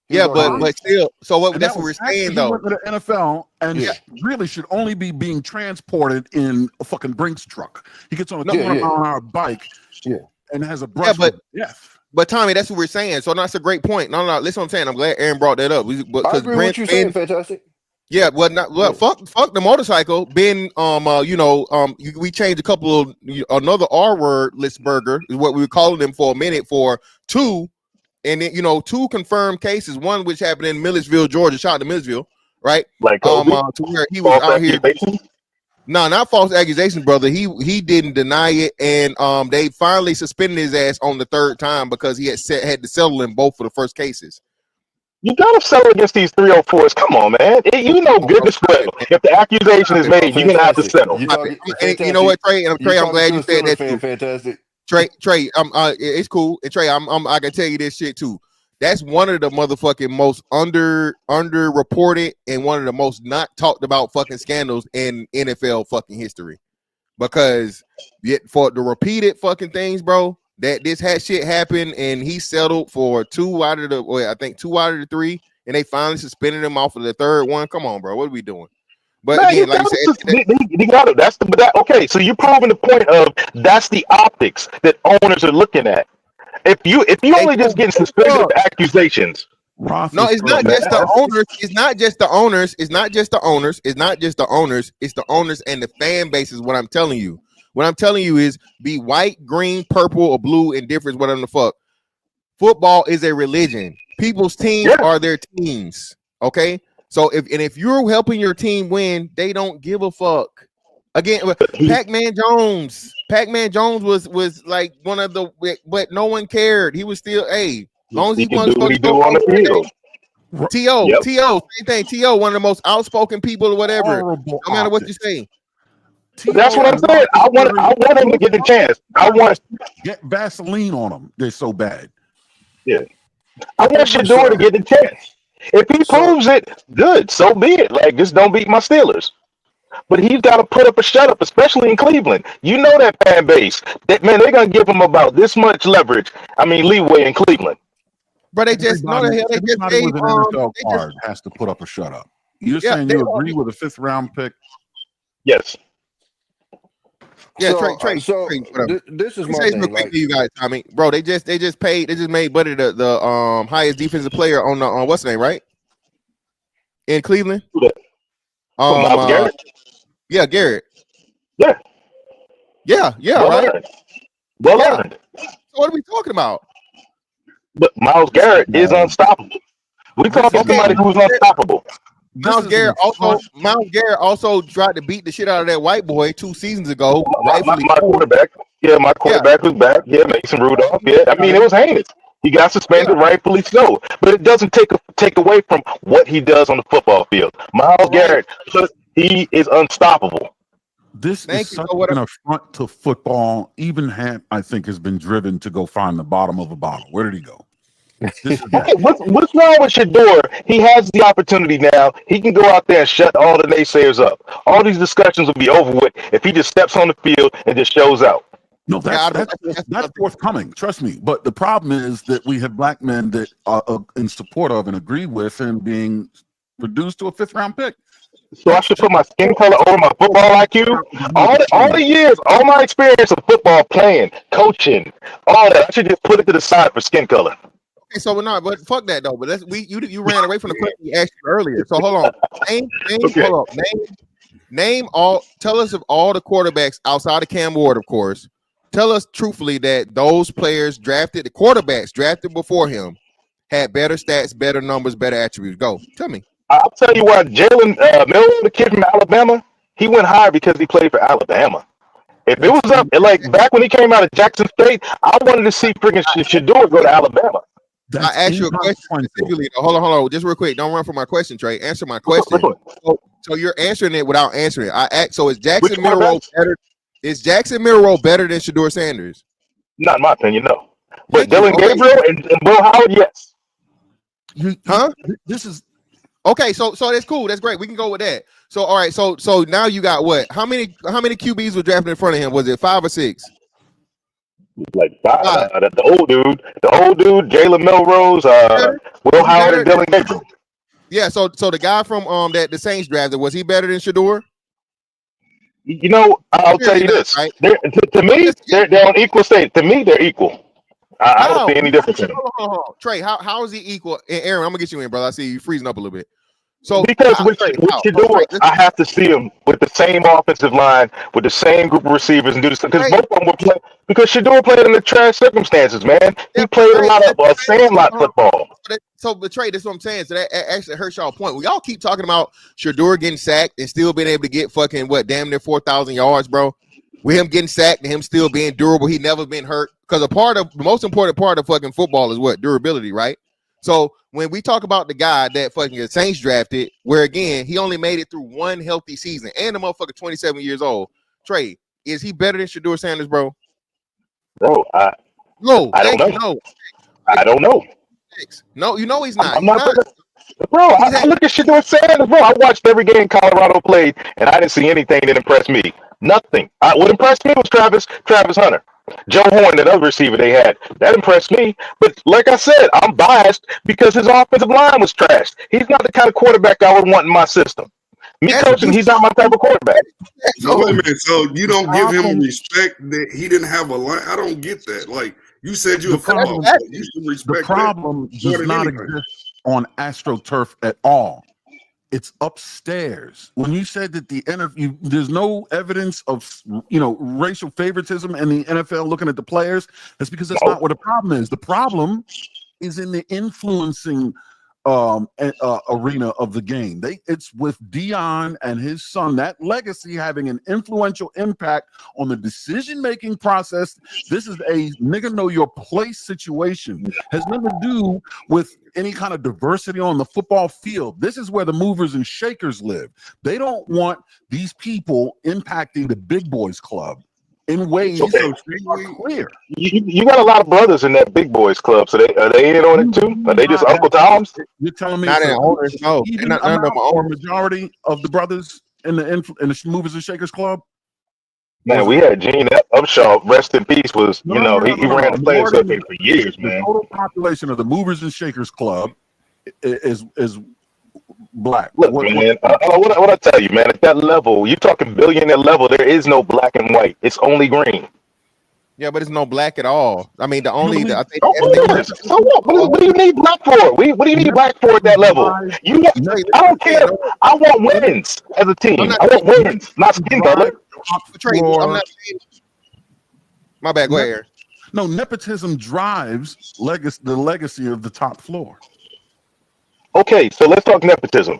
Yeah, but still. So that's what we're saying, though. He went to the NFL and really should only be being transported in a fucking Brinks truck. He gets on a 200-mile-an-hour bike, and has a brush with death. But Tommy, that's what we're saying. So that's a great point. No, listen, what I'm saying. I'm glad Aaron brought that up. I agree with what you're saying, fantastic. Yeah, fuck the motorcycle. Ben, we changed a couple of another R word, Litzberger is what we were calling them for a minute for 2, and then 2 confirmed cases. One which happened in Milledgeville, Georgia. Shout out to Milledgeville, right? Like to where he was out here. No, not false accusations, brother. He didn't deny it, and they finally suspended his ass on the 3rd time because he had to settle in both of the first cases. You gotta settle against these 304s. Come on, man. Goodness well. If the accusation is made, you're gonna have to settle. You know what, Trey? And Trey, I'm glad you said that too. Fantastic. Trey, it's cool. And Trey, I can tell you this shit too. That's one of the motherfucking most underreported and one of the most not talked about fucking scandals in NFL fucking history. Because for the repeated fucking things, bro, that this shit happened and he settled for 2 out of the 3, and they finally suspended him off of the 3rd one. Come on, bro, what are we doing? But man, again, like you said, okay. So you're proving the point of that's the optics that owners are looking at. If you only just getting suspended with accusations. No, it's not just the owners. It's not just the owners. It's not just the owners. It's not just the owners. It's the owners and the fan base is what I'm telling you. What I'm telling you is be white, green, purple, or blue, indifference, whatever the fuck. Football is a religion. People's teams are their teams. Okay? So if you're helping your team win, they don't give a fuck. Again, Pac-Man Jones. Pac-Man Jones was like one of the, but no one cared. He was still, as long as He he can wanted do to what he do on the field. T.O., Yep. same thing. T.O., one of the most outspoken people or whatever. Horrible No matter what you optics. say. That's what I'm saying. I want him to get the chance. I want Get Vaseline on them. They're so bad. Yeah. I want Shadeur to get the chance. If he proves it, good. So be it. Like, just don't beat my Steelers. But he's got to put up a shut up, especially in Cleveland. You know that fan base. That man, they're gonna give him about this much leverage. I mean, leeway in Cleveland. But they just know the hell they just Everybody gave with an NFL card has to put up a shut up. You're saying you agree with a 5th round pick? Yes. Yeah, So, Trey, whatever. This is my Real thing. quick Like, to you guys, Tommy, bro. They just made Buddy the highest defensive player on the what's the name, right? In Cleveland. Myles Garrett. Yeah, Garrett. Yeah. Yeah, Well right. earned. Well earned. So what are we talking about? But Myles Garrett is unstoppable. We talking somebody who's unstoppable. Myles Garrett also tried to beat the shit out of that white boy 2 seasons ago. My quarterback. Yeah, my quarterback was back. Yeah, Mason Rudolph. Yeah, I mean, it was heinous. He got suspended, rightfully so. But it doesn't take away from what he does on the football field. Myles Garrett, he is unstoppable. This is such an affront to football. Even HAMP, I think, has been driven to go find the bottom of a bottle. Where did he go? Okay, what's wrong with Shadeur? He has the opportunity now. He can go out there and shut all the naysayers up. All these discussions will be over with if he just steps on the field and just shows out. No, that's forthcoming. Trust me. But the problem is that we have black men that are in support of and agree with him being reduced to a 5th round pick. So I should put my skin color over my football IQ. All the years, all my experience of football, playing, coaching, all that, I should just put it to the side for skin color. Okay, so we're not, but fuck that though. But you ran away from the question we asked you earlier. So hold on. Name all. Tell us of all the quarterbacks outside of Cam Ward, of course. Tell us truthfully that those players drafted, the quarterbacks drafted before him, had better stats, better numbers, better attributes. Go, tell me. I'll tell you what, Jalen Miller, the kid from Alabama, he went higher because he played for Alabama. If it was up, like back when he came out of Jackson State, I wanted to see freaking Shadeur go to Alabama. I asked you a question specifically. Hold on, just real quick. Don't run from my question, Trey. Answer my question. So you're answering it without answering it. So is Jackson Milroe better? Is Jackson Milroe better than Shadeur Sanders? Not in my opinion, no. But Dylan Gabriel and Will Howard, yes. This is okay. So that's cool. That's great. We can go with that. So all right. So now you got what? How many QBs were drafted in front of him? Was it 5 or 6? Like 5. The old dude, Jalen Milrose, Will Howard, and Dylan Gabriel. Yeah. So the guy from that the Saints drafted, was he better than Shadeur? You know, I'll tell you this. Right? To me, they're on equal state. To me, they're equal. I don't see any difference in them. Trey, how is he equal? And Aaron, I'm gonna get you in, brother. I see you freezing up a little bit. So because with Shadeur, I have to see him with the same offensive line, with the same group of receivers, and do this because both of them would play. Because Shadeur played in the trash circumstances, man. He played a lot of sandlot football. But Trey, that's what I'm saying. So that actually hurts y'all point. We all keep talking about Shadeur getting sacked and still being able to get fucking damn near 4,000 yards, bro. With him getting sacked and him still being durable, he never been hurt. Because the most important part of fucking football is what? Durability, right? So when we talk about the guy that fucking the Saints drafted, where again he only made it through one healthy season, and the motherfucker 27 years old, Trey, is he better than Shadeur Sanders, bro? Bro, I don't know. I don't know. No, you know he's not. Bro, I look at Shadeur Sanders, bro. I watched every game Colorado played, and I didn't see anything that impressed me. Nothing. What impressed me was Travis Hunter. Joe Horn, that other receiver they had, that impressed me. But like I said, I'm biased because his offensive line was trashed. He's not the kind of quarterback I would want in my system. Me coaching, he's not my type of quarterback. So wait a minute. So you don't give him respect that he didn't have a line? I don't get that. Like you said, you're a football player. You should respect the problem that does not exist on AstroTurf at all. It's upstairs. When you said that the NFL, there's no evidence of racial favoritism in the NFL looking at the players, that's because that's not what the problem is. The problem is in the influencing arena of the game. It's with Dion and his son, that legacy having an influential impact on the decision-making process. This is a nigga know your place situation. Has nothing to do with any kind of diversity on the football field. This is where the movers and shakers live. They don't want these people impacting the big boys club in ways that are clear. You got a lot of brothers in that big boys club, so are they in on it too? Are they just Uncle Toms? You're telling me Not in owners, no. even None of them are or owners. majority of the brothers in the movers and shakers club? Man, we had Gene Upshaw, rest in peace, was, he ran the Players Circuit for years, The man. total population of the movers and shakers club is black. Look, man, what I tell you, man, at that level, you're talking billionaire level, there is no black and white. It's only green. Yeah, but it's no black at all. I mean, I think So what do you need black for? What do you need black for at that level? I don't care. I want wins as a team. I want wins, not skin color. I'm not saying. My bad. Go ahead. No, nepotism drives the legacy of the top floor. Okay, so let's talk nepotism.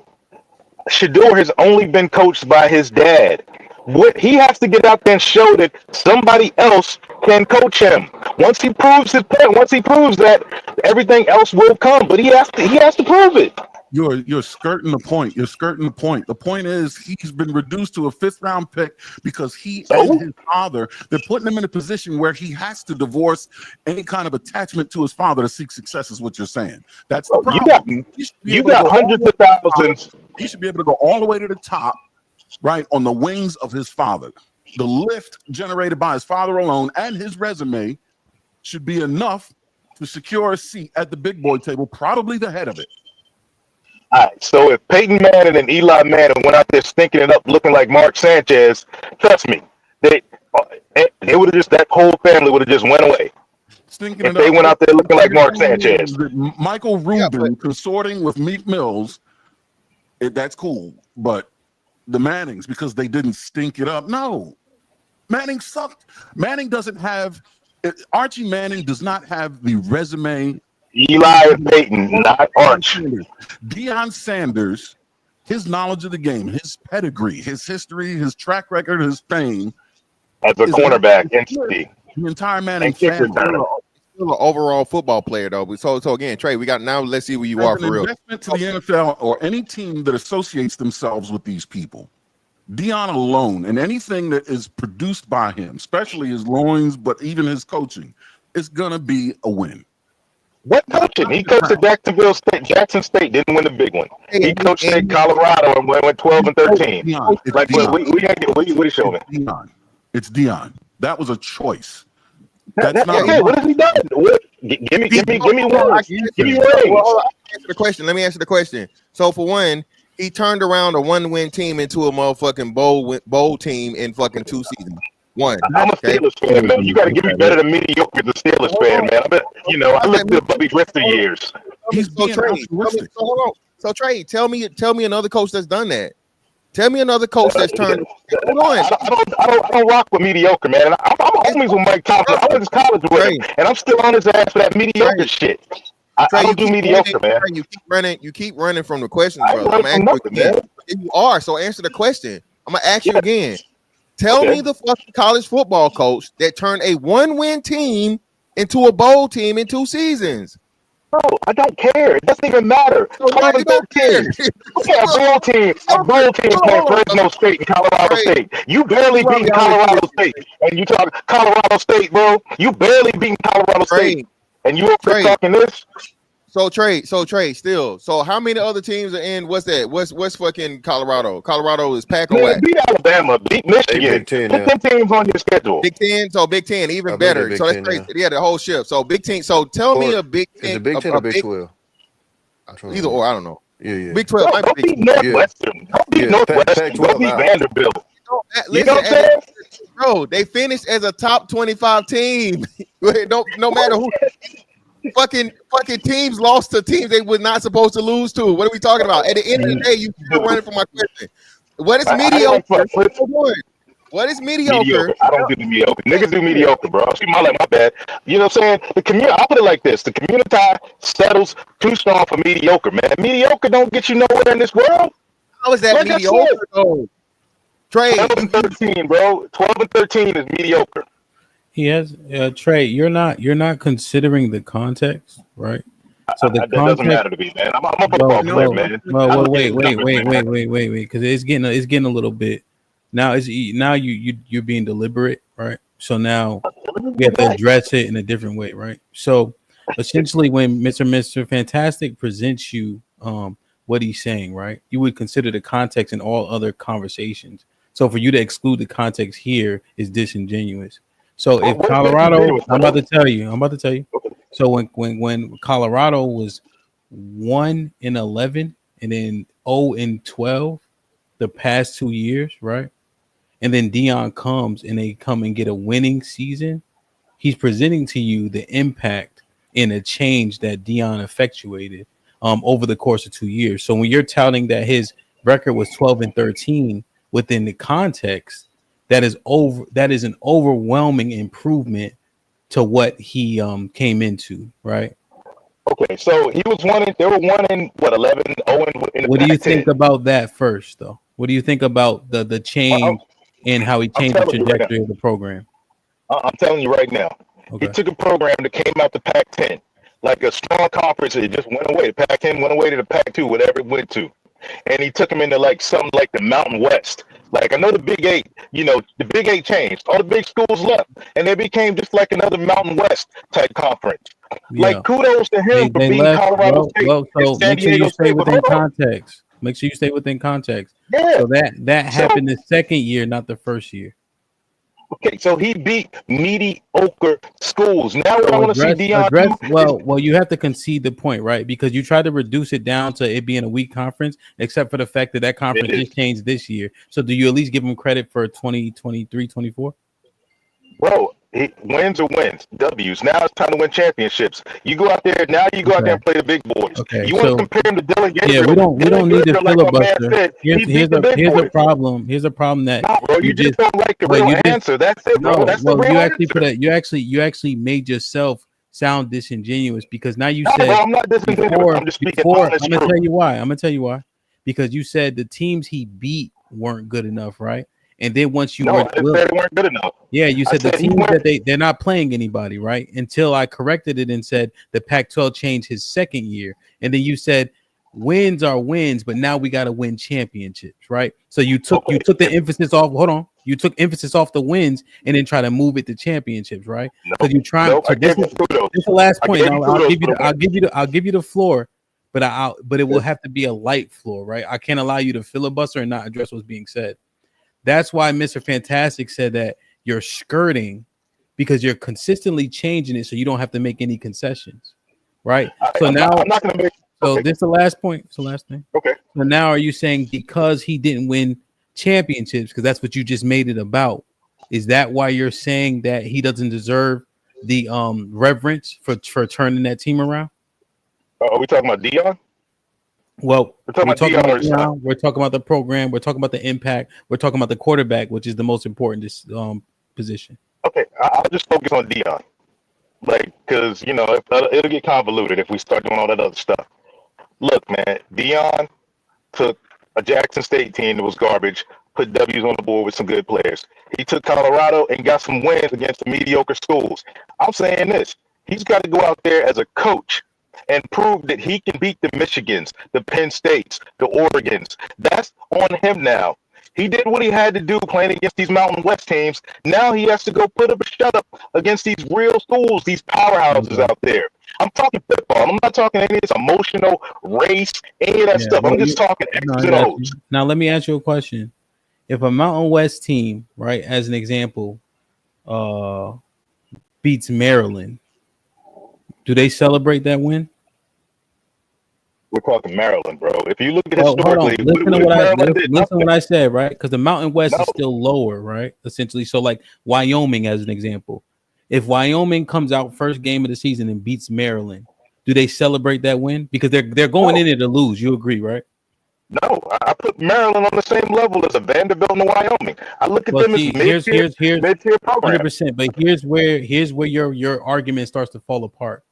Shadeur has only been coached by his dad. What he has to get out there and show that somebody else can coach him. Once he proves his point, once he proves that, everything else will come. But he has to prove it. You're skirting the point. You're skirting the point. The point is he's been reduced to a 5th round pick because he and his father, they're putting him in a position where he has to divorce any kind of attachment to his father to seek success, is what you're saying. That's the problem. You got hundreds of thousands. He should be able to go all the way to the top, right, on the wings of his father. The lift generated by his father alone and his resume should be enough to secure a seat at the big boy table, probably the head of it. All right, so if Peyton Manning and Eli Manning went out there stinking it up, looking like Mark Sanchez, trust me, they would have just, that whole family would have just went away. If they went out there looking like Mark Sanchez. Michael Rubin consorting with Meek Mills, that's cool, but the Mannings, because they didn't stink it up. No, Manning sucked. Manning doesn't have, Archie Manning does not have the resume. Eli and Peyton, not Arch. Deion Sanders, his knowledge of the game, his pedigree, his history, his track record, his fame. As a cornerback, entity. The entire Manning family. Still an overall football player, though. So again, Trey, we got now. Let's see where you are for real. Investment to the NFL or any team that associates themselves with these people. Deion alone and anything that is produced by him, especially his loins, but even his coaching, is gonna be a win. What coaching? He coached at Jacksonville State. Jackson State didn't win the big one. He coached at Colorado and went 12 and 13. Like, we gotta get. What are you showing me? It's Deion. That was a choice. That's not. Okay, what has he done? Give me one. Give me one. Let me answer the question. So for one, he turned around a 1-win team into a motherfucking bowl team in fucking 2 seasons. One. I'm a Steelers fan, man. You got to give me better than mediocre as a Steelers fan, man. I lived through the Bubby Grifter years. So Trey, tell me another coach that's done that. Tell me another coach that's turned. Hold on. I don't rock with mediocre, man. I'm homies with Mike Thompson. I went to college with him, and I'm still on his ass for that mediocre shit. I don't do mediocre, man. You keep running from the questions, bro. I'm asking you again. You are, so answer the question. I'm gonna ask you again. Tell me the fucking college football coach that turned a 1-win team into a bowl team in 2 seasons. No, I don't care. It doesn't even matter. So why you don't care? A bowl team playing Fresno State and Colorado State. You barely beat Colorado State, and you talk Colorado State, bro. You barely beat Colorado State, and you are talking this. So Trey, still. So how many other teams are in? What's that? What's fucking Colorado? Colorado is pack away. Beat Alabama, beat Michigan. Put them teams on your schedule. Big Ten, so Big Ten, even better. So that's crazy. Yeah, the whole shift. So Big Ten. So tell me a Big Ten. Is it Big Ten or Big 12? Either or, I don't know. Yeah. Big 12. Don't beat Northwestern. Don't beat Northwestern. Don't beat Vanderbilt. You know what I'm saying? Bro, they finished as a top 25 team. No matter who. Fucking teams lost to teams they were not supposed to lose to. What are we talking about? At the end of the day, you keep running from my question. What is mediocre? What is mediocre? I don't do the mediocre. Niggas do mediocre, bro. My bad. You know what I'm saying? The community. I'll put it like this: the community settles too strong for mediocre, man. Mediocre don't get you nowhere in this world. How is that Like mediocre though? Trey, 12 and 13, bro. 12 and 13 is mediocre. He has Trey. You're not considering the context, right? So the that doesn't matter to me, man. I'm a football player, man. Well, wait, because it's getting a little bit. Now you're being deliberate, right? So now we have to address it in a different way, right? So essentially, when Mr. Fantastic presents you what he's saying, right, you would consider the context in all other conversations. So for you to exclude the context here is disingenuous. So if Colorado, I'm about to tell you. So when Colorado was 1-11 and then 0-12 the past 2 years, right? And then Deion comes and they come and get a winning season, he's presenting to you the impact and a change that Deion effectuated over the course of 2 years. So when you're touting that his record was 12 and 13 within the context, that is an overwhelming improvement to what he came into, right? Okay, so he was they were 11, 0 in the What do you think 10. about that first, though? What do you think about the change and how he changed the trajectory of the program? I'm telling you right now. Okay. He took a program that came out the Pac-10, like a strong conference. It just went away. The Pac-10 went away to the Pac-2, whatever it went to. And he took him into like something like the Mountain West. Like I know the Big Eight, the Big Eight changed. All the big schools left, and they became just like another Mountain West type conference. Yeah. Like kudos to him for being left, Colorado State. Well, so make sure you stay within context. Make sure you stay within context. Yeah. So that happened the second year, not the first year. Okay, so he beat mediocre schools. Now I want to see Deion. Well, you have to concede the point, right? Because you tried to reduce it down to it being a weak conference, except for the fact that conference just changed this year. So do you at least give him credit for 2023, 24? Bro, wins are wins, W's. Now it's time to win championships. You go out there now. You go out there and play the big boys. Okay, you want to compare him to Dylan Gabriel? Yeah, we don't need to filibuster. Here's a problem. Here's a problem that bro, you just don't like the real answer. That's it, bro. That's the real answer. You actually made yourself sound disingenuous because now you said bro, I'm not disingenuous. I'm just speaking honest. I'm gonna tell you why. Because you said the teams he beat weren't good enough, right? And then once you I said they weren't good enough. Yeah, you said the teams that they're not playing anybody, right? Until I corrected it and said the Pac-12 changed his second year. And then you said wins are wins, but now we got to win championships, right? So you took the emphasis off. Hold on. You took emphasis off the wins and then try to move it to championships, right? Because you're trying this is the last point. I'll give you the floor, but it will have to be a light floor, right? I can't allow you to filibuster and not address what's being said. That's why Mr. Fantastic said that you're skirting because you're consistently changing it so you don't have to make any concessions, right? I'm not going to make. So this is the last point. It's the last thing. Okay. So now are you saying because he didn't win championships, because that's what you just made it about, is that why you're saying that he doesn't deserve the reverence for turning that team around? Are we talking about Deion? Well, we're talking about the program. We're talking about the impact. We're talking about the quarterback, which is the most important position. Okay, I'll just focus on Deion, because it'll get convoluted if we start doing all that other stuff. Look, man, Deion took a Jackson State team that was garbage, put W's on the board with some good players. He took Colorado and got some wins against the mediocre schools. I'm saying this: he's got to go out there as a coach and prove that he can beat the Michigans, the Penn States, the Oregons. That's on him now. He did what he had to do playing against these Mountain West teams. Now he has to go put up a shut up against these real schools, these powerhouses out there. I'm talking football. I'm not talking any of this emotional race, any of that stuff. I'm just talking X's and O's. Now, let me ask you a question. If a Mountain West team, right, as an example, beats Maryland, do they celebrate that win? We're talking Maryland, bro. If you look at historically, listen to what I said, right? Because the Mountain West is still lower, right? Essentially, so like Wyoming, as an example, if Wyoming comes out first game of the season and beats Maryland, do they celebrate that win? Because they're going in it to lose. You agree, right? No, I put Maryland on the same level as a Vanderbilt and a Wyoming. I look at Well, them as see, here's mid-tier programs. 100%. But here's where your argument starts to fall apart,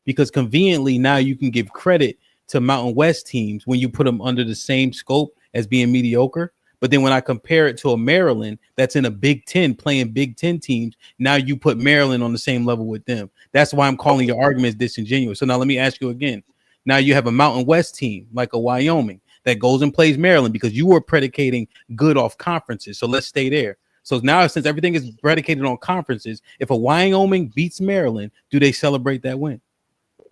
because conveniently now you can give credit to Mountain West teams when you put them under the same scope as being mediocre. But then when I compare it to a Maryland that's in a Big Ten playing Big Ten teams, now you put Maryland on the same level with them. That's why I'm calling your arguments disingenuous. So now let me ask you again. Now you have a Mountain West team like a Wyoming that goes and plays Maryland because you were predicating good off conferences. So let's stay there. So now, since everything is predicated on conferences, if a Wyoming beats Maryland, do they celebrate that win?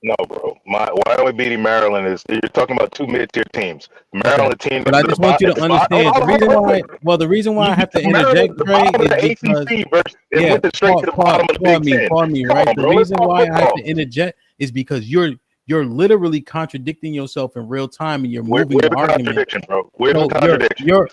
No, bro. Wyoming beating Maryland is, you're talking about two mid-tier teams. Maryland team. But I just want you to understand the reason why. Well, the reason why I have to interject, Trey, is because yeah, pardon me, right? The reason why I have to interject is because you're literally contradicting yourself in real time, and you're moving the argument. Contradiction, bro. Where's the contradiction?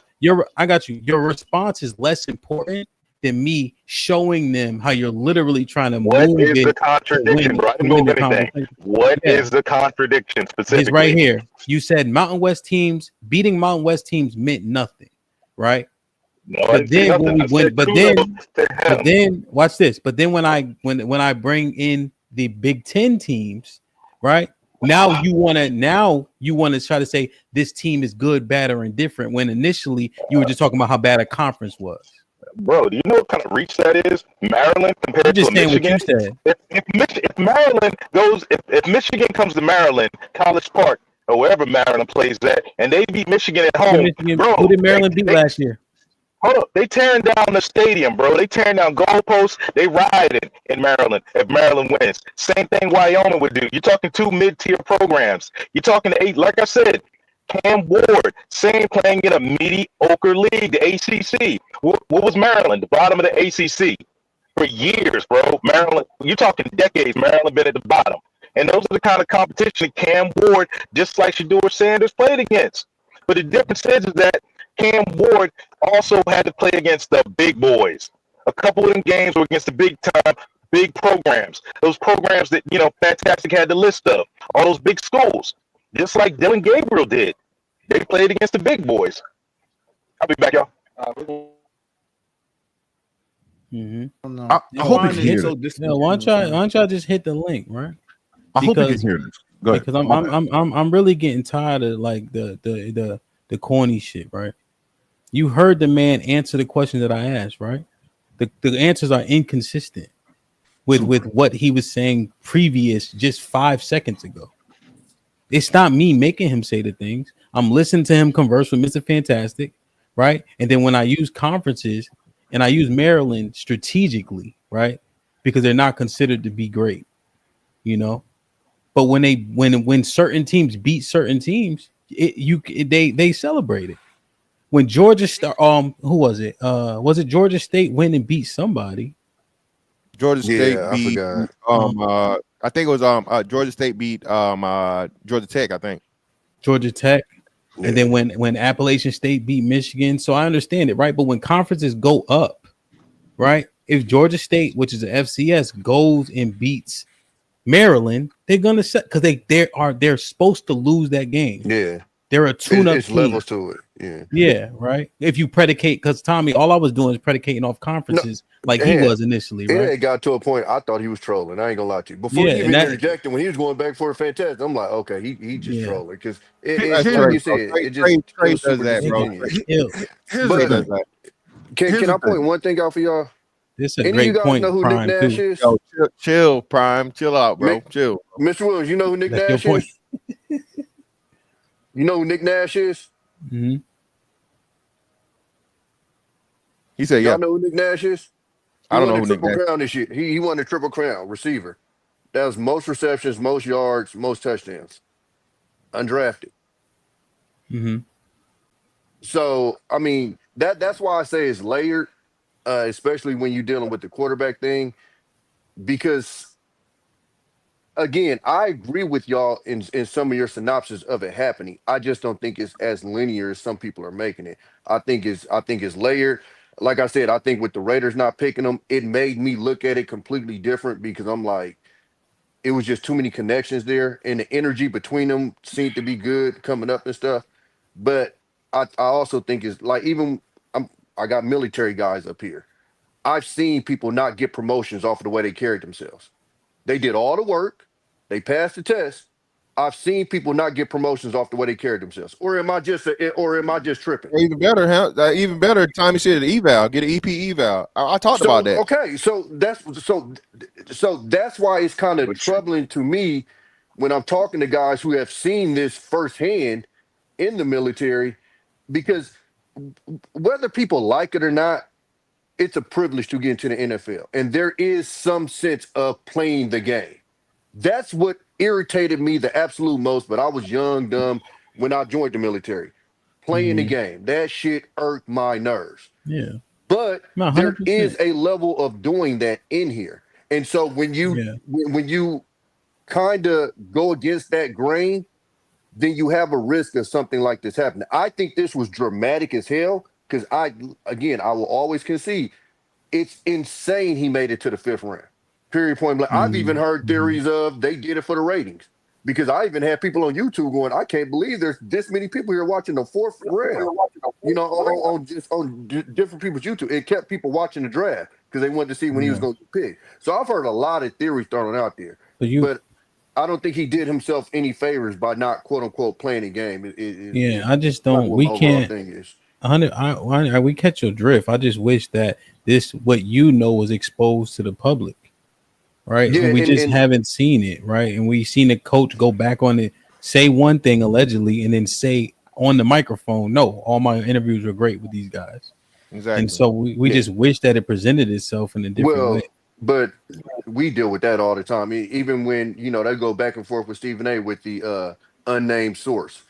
I got you. Your response is less important than me showing them how you're literally trying to move. What is the contradiction, bro? I didn't move anything. What is the contradiction specifically? It's right here. You said Mountain West teams beating Mountain West teams meant nothing, right? No, but then when we went, but then watch this. But then when I bring in the Big Ten teams, right? Now you want to try to say this team is good, bad, or indifferent, when initially you were just talking about how bad a conference was. Bro, do you know what kind of reach that is? Maryland compared to Michigan. What you said. If Maryland goes, if Michigan comes to Maryland, College Park, or wherever Maryland plays at, and they beat Michigan at home, who did Maryland beat last year? Hold up, they tearing down the stadium, bro. They tearing down goalposts. They riding in Maryland if Maryland wins. Same thing Wyoming would do. You're talking two mid-tier programs. You're talking to eight, like I said, Cam Ward, same playing in a mediocre league, the ACC. What was Maryland? The bottom of the ACC for years, bro. Maryland, you're talking decades. Maryland been at the bottom, and those are the kind of competition Cam Ward, just like Shadeur Sanders, played against. But the difference is that Cam Ward also had to play against the big boys. A couple of them games were against the big time, big programs. Those programs that, Fantastic had the list of. All those big schools. Just like Dylan Gabriel did. They played against the big boys. I'll be back, y'all. I hope you can hear this. Why don't y'all just hit the link, right? I hope you can hear this. Go ahead. Because I'm really getting tired of like the corny shit, right? You heard the man answer the question that I asked, right? The answers are inconsistent with what he was saying previous just 5 seconds ago. It's not me making him say the things. I'm listening to him converse with Mr. Fantastic, right? And then when I use conferences and I use Maryland strategically, right? Because they're not considered to be great, But when certain teams beat certain teams, they celebrate it. When Georgia who was it? Was it Georgia State went and beat somebody? Georgia State beat I think it was Georgia State beat Georgia Tech, I think. Georgia Tech. Yeah. And then when Appalachian State beat Michigan. So I understand it, right? But when conferences go up, right? If Georgia State, which is an FCS, goes and beats Maryland, they're gonna set because they're supposed to lose that game. Yeah. They're a tune-up. It's levels to it. Yeah. Yeah, right. If you predicate, because Tommy, all I was doing is predicating off conferences like he was initially, right? It got to a point I thought he was trolling. I ain't gonna lie to you. Before he even interjected, when he was going back for a fantastic, I'm like, okay, he just trolling because like you said, it just Trey does that, bro. Can I point one thing out for y'all? This is a great point. Know who Nick Nash is? Yo, chill, Prime. Chill out, bro. Chill. Mr. Williams, you know who Nick Nash is? You know who Nick Nash is? Mm-hmm. He said, "Yeah." Y'all know who Nick Nash is? I don't know who Nick Nash is. Crown this year. He won the Triple Crown receiver. That was most receptions, most yards, most touchdowns. Undrafted. Mm-hmm. So I mean that's why I say it's layered, especially when you're dealing with the quarterback thing, because. Again, I agree with y'all in some of your synopsis of it happening. I just don't think it's as linear as some people are making it. I think it's layered. Like I said, I think with the Raiders not picking them, it made me look at it completely different because I'm like, it was just too many connections there, and the energy between them seemed to be good coming up and stuff. But I also think it's like I got military guys up here. I've seen people not get promotions off of the way they carried themselves. They did all the work, they passed the test. I've seen people not get promotions off the way they carried themselves. Or am I just tripping? Or even better, even better. Time to shit at eval, get an EP eval. I talked about that. Okay, so that's why it's kind of troubling to me when I'm talking to guys who have seen this firsthand in the military, because whether people like it or not, it's a privilege to get into the NFL, and there is some sense of playing the game. That's what irritated me the absolute most. But I was young, dumb when I joined the military. Playing the game, that shit irked my nerves. Yeah. But No, there 100%. is a level of doing that in here. And so when you kind of go against that grain, then you have a risk of something like this happening. I think this was dramatic as hell because I will always concede it's insane he made it to the 5th round. Period, point blank. I've even heard theories of they did it for the ratings, because I even had people on YouTube going, I can't believe there's this many people here watching the 4th round. You know, on different people's YouTube. It kept people watching the draft because they wanted to see when he was going to get picked. So I've heard a lot of theories thrown out there. But I don't think he did himself any favors by not, quote unquote, playing the game. I just don't. We can't. 100. We catch your drift. I just wish that what was exposed to the public, right? Yeah, and we haven't seen it, right? And we seen the coach go back on it, say one thing allegedly, and then say on the microphone, "No, all my interviews were great with these guys." Exactly. And so we just wish that it presented itself in a different way. But we deal with that all the time. Even when they go back and forth with Stephen A. with the unnamed source.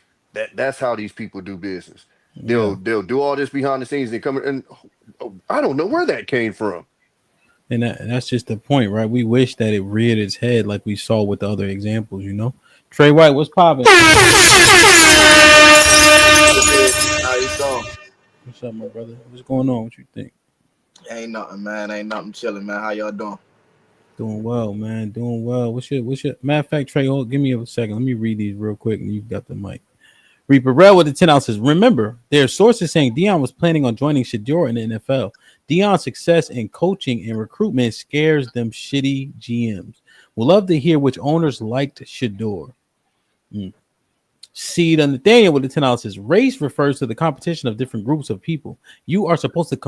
That's how these people do business. They'll do all this behind the scenes and come and I don't know where that came from. And that's just the point, right? We wish that it reared its head like we saw with the other examples, Trey White, what's popping? How you doing? What's up, my brother? What's going on? What you think? Ain't nothing, man. Ain't nothing, chilling, man. How y'all doing? Doing well, man. Doing well. What's your matter of fact, Trey? Give me a second. Let me read these real quick, and you've got the mic. Reaper Rel with the 10 ounces. Remember, there are sources saying Deion was planning on joining Shadeur in the NFL. Deion's success in coaching and recruitment scares them shitty GMs. We'll love to hear which owners liked Shadeur. Seed on Nathaniel with the 10 ounces. Race refers to the competition of different groups of people. You are supposed to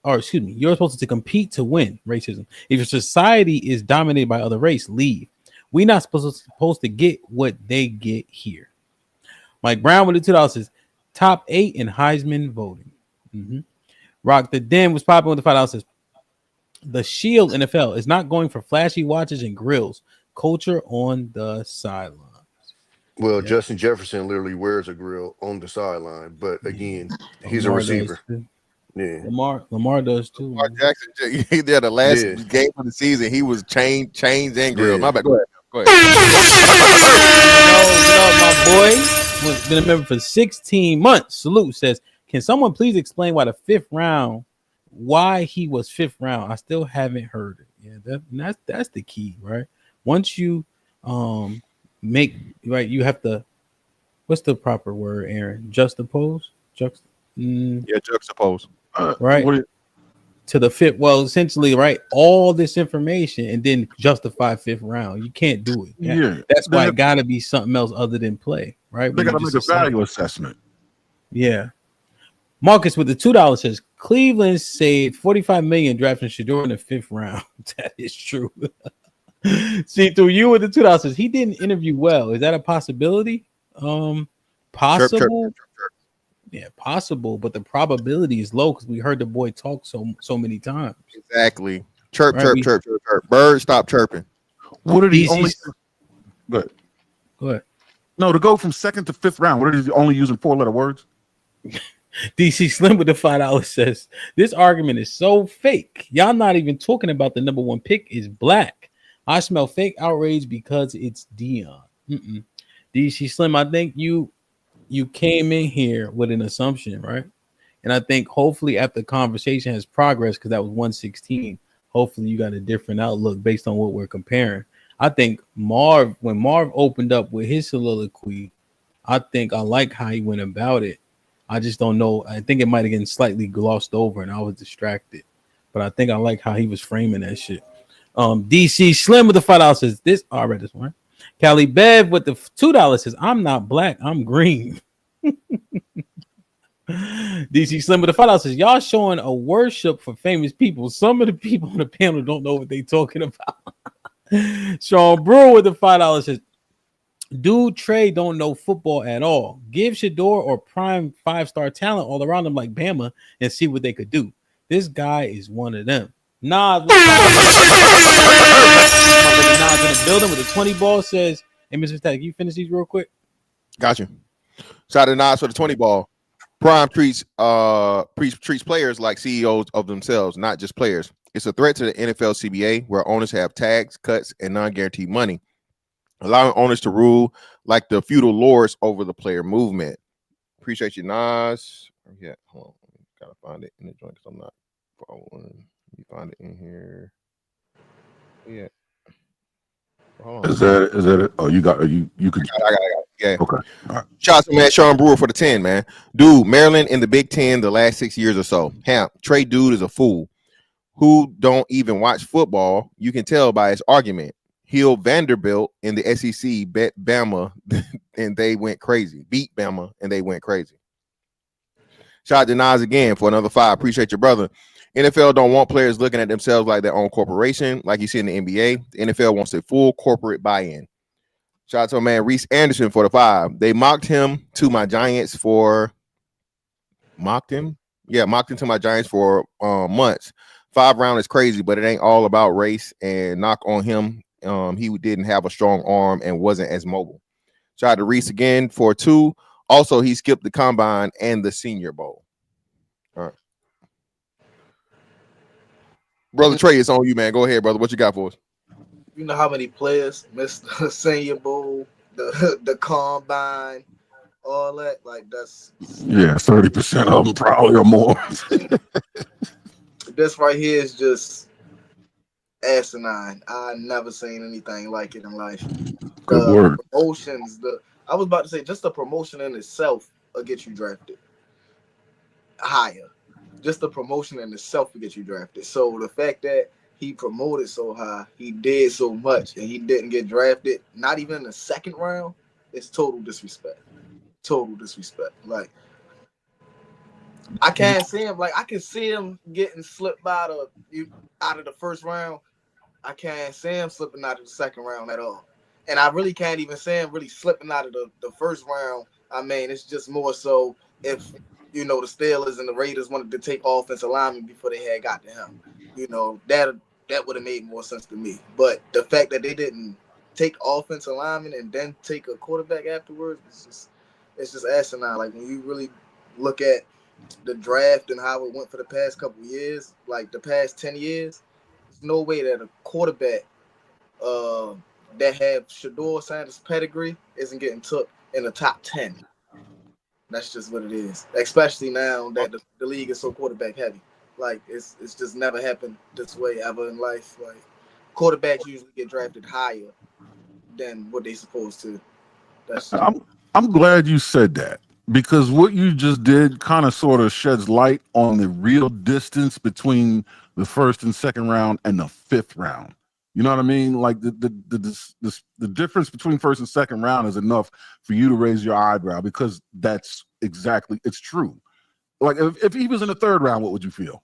you're supposed to compete to win. Racism. If your society is dominated by other race, leave. We're not supposed to get what they get here. Mike Brown with the $2 top 8 in Heisman voting. Rock the Den was popping with the $5. The Shield NFL is not going for flashy watches and grills. Culture on the sideline. Well, Justin Jefferson literally wears a grill on the sideline, but again, he's a receiver. Yeah, Lamar does too. Lamar Jackson, he did the last game of the season. He was chains and grill. My bad. Go ahead. My boy was been a member for 16 months. Salute says, can someone please explain why he was 5th round? I still haven't heard it. Yeah, that's the key, right? Once you make right, you have to. What's the proper word, Aaron? Juxtapose. Juxtapose. Right to the 5th. Well, essentially, right, all this information and then justify 5th round. You can't do it. That's why it got to be something else other than play. Right? They got to make a value assessment. Yeah. Marcus with the $2 says Cleveland saved $45 million drafting Shadeur in the 5th round. That is true. See, through you with the $2 says he didn't interview well. Is that a possibility? Possible. Chirp. Yeah, possible, but the probability is low because we heard the boy talk so many times. Exactly. Chirp. Bird, stop chirping. What are the only? Go ahead. No, to go from 2nd to 5th round. What are you only using 4-letter words? DC Slim with the $5 says this argument is so fake. Y'all not even talking about the number 1 pick is black. I smell fake outrage because it's Deion. DC Slim, I think you came in here with an assumption, right? And I think hopefully after the conversation has progressed, because that was 116, hopefully you got a different outlook based on what we're comparing. I think when Marv opened up with his soliloquy, I think I like how he went about it. I just don't know. I think it might have gotten slightly glossed over, and I was distracted. But I think I like how he was framing that shit. DC Slim with the $5 says this. Oh, I read this one. Cali Bev with the $2 says I'm not black, I'm green. DC Slim with the $5 says y'all showing a worship for famous people. Some of the people on the panel don't know what they talking about. Sean Brewer with the $5 says, dude, Trey don't know football at all. Give Shadeur or prime 5-star talent all around him like Bama and see what they could do. This guy is one of them. Nas, Nas in the building with a 20 ball says, hey, Mr. Stack, can you finish these real quick? Got you. Shout out to Nas for the 20 ball. Prime treats players like CEOs of themselves, not just players. It's a threat to the NFL CBA where owners have tags, cuts, and non-guaranteed money, allowing owners to rule like the feudal lords over the player movement. Appreciate you, Nas. Yeah, hold on. Gotta find it in the joint because I'm not following. You find it in here. Yeah. Is that it? Oh, you got you could. I got it. Yeah. Okay. All right. Shout out to man Sean Brewer for the 10, man. Dude, Maryland in the Big Ten the last 6 years or so. HAMP. Trey dude is a fool who don't even watch football. You can tell by his argument. Hill Vanderbilt in the SEC bet Bama and they went crazy. Beat Bama and they went crazy. Shout out to Nas again for another 5. Appreciate your brother. NFL don't want players looking at themselves like their own corporation, like you see in the NBA. The NFL wants a full corporate buy-in. Shout out to my man Reese Anderson for the 5. They mocked him to my Giants for mocked him to my Giants for months. 5 round is crazy, but it ain't all about race and knock on him. He didn't have a strong arm and wasn't as mobile. Shout out to Reese again for 2. Also, he skipped the combine and the Senior Bowl. All right. Brother Trey, it's on you, man. Go ahead, brother. What you got for us? You know how many players missed the Senior Bowl, the combine, all that? Like, that's... Yeah, 30% of them probably or more. This right here is just asinine. I never seen anything like it in life. Good word. Promotions, I was about to say, just the promotion in itself will get you drafted higher. Just the promotion in itself will get you drafted. So the fact that he promoted so high, he did so much, and he didn't get drafted, not even in the second round, it's total disrespect. Total disrespect. Like, I can't see him. Like, I can see him getting slipped out of the first round. I can't see him slipping out of the second round at all. And I really can't even see him really slipping out of the first round. I mean, it's just more so if, the Steelers and the Raiders wanted to take offensive linemen before they had got to him. That would have made more sense to me. But the fact that they didn't take offensive linemen and then take a quarterback afterwards, it's just asinine. Like, when you really look at the draft and how it went for the past couple of years, like the past 10 years, there's no way that a quarterback that have Shadeur Sanders' pedigree isn't getting took in the top 10. That's just what it is. Especially now that the league is so quarterback heavy. Like, it's just never happened this way ever in life. Like, quarterbacks usually get drafted higher than what they supposed to. I'm glad you said that, because what you just did kind of sort of sheds light on the real distance between the first and second round and the 5th round. You know what I mean? Like, the difference between first and second round is enough for you to raise your eyebrow, because that's exactly, it's true. Like, if he was in the 3rd round, what would you feel?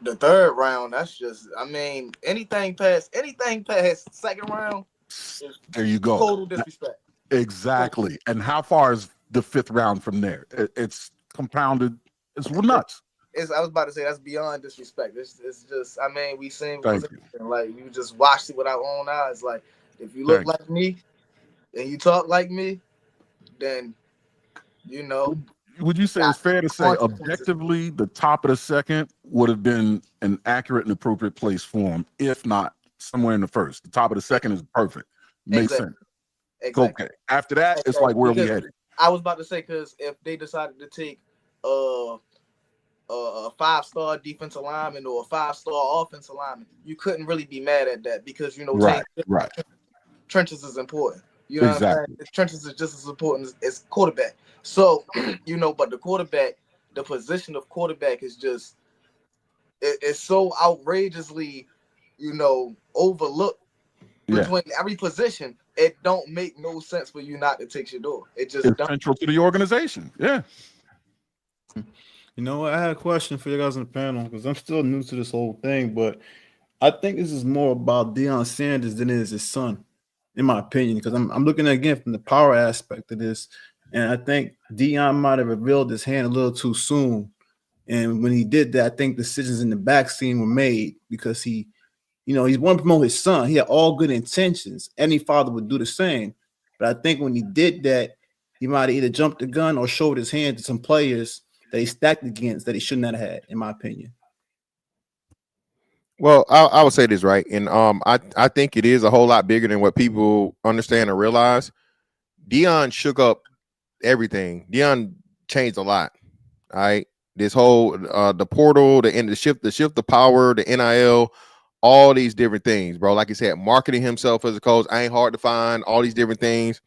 The 3rd round, that's just, I mean, anything past second round is there you go. Total disrespect. Exactly. And how far is the 5th round from there? It's compounded. It's nuts. I was about to say that's beyond disrespect. It's just, I mean, we seen like you just watched it with our own eyes. Like, if you look like me and you talk like me, then Would you say it's fair to say objectively the top of the 2nd would have been an accurate and appropriate place for him, if not somewhere in the 1st? The top of the 2nd is perfect. Makes sense. Exactly. Okay. After that, it's like, where we headed? I was about to say, because if they decided to take a 5-star defensive lineman or a 5-star offensive lineman, you couldn't really be mad at that, because right. trenches is important. You know what I'm saying? Exactly. The trenches is just as important as quarterback. So, but the quarterback, the position of quarterback is just it's so outrageously, overlooked Yeah. between every position. It don't make no sense for you not to take Shadeur. It just It's don't. central to the organization. Yeah. You know what? I had a question for you guys on the panel because I'm still new to this whole thing, but I think this is more about Deion Sanders than it is his son, in my opinion, because I'm looking at, again, from the power aspect of this, and I think Deion might have revealed his hand a little too soon. And when he did that, I think decisions in the back scene were made because he's wanting to promote his son. He had all good intentions. Any father would do the same. But I think when he did that, he might have either jumped the gun or showed his hand to some players that he stacked against that he shouldn't have had, in my opinion. Well, I would say this, right, and I think it is a whole lot bigger than what people understand or realize. Deion shook up everything. Deion changed a lot. All right, this whole the portal, the shift of power, the NIL, all these different things, bro. Like I said, marketing himself as a coach, I ain't hard to find. All these different things.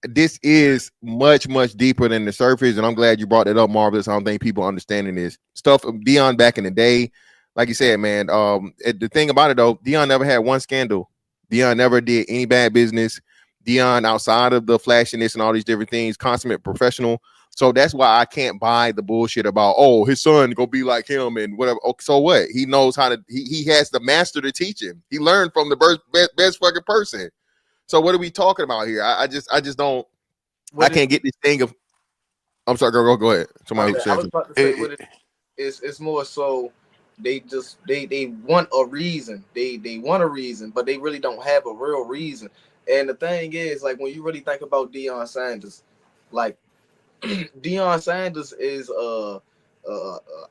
This is much deeper than the surface, and I'm glad you brought it up, Marvelous. I don't think people understanding this stuff. Deion back in the day, like you said, man. The thing about it though, Deion never had one scandal. Deion never did any bad business. Deion, outside of the flashiness and all these different things, consummate professional. So that's why I can't buy the bullshit about, oh, his son gonna be like him and whatever. Okay, so what? He knows how to. He has the master to teach him. He learned from the best fucking person. So what are we talking about here? I just don't. I can't get this thing of. I'm sorry, go ahead. Somebody I was about to say it's more so they want a reason. They want a reason, but they really don't have a real reason. And the thing is, like, when you really think about Deion Sanders, like Deion Sanders is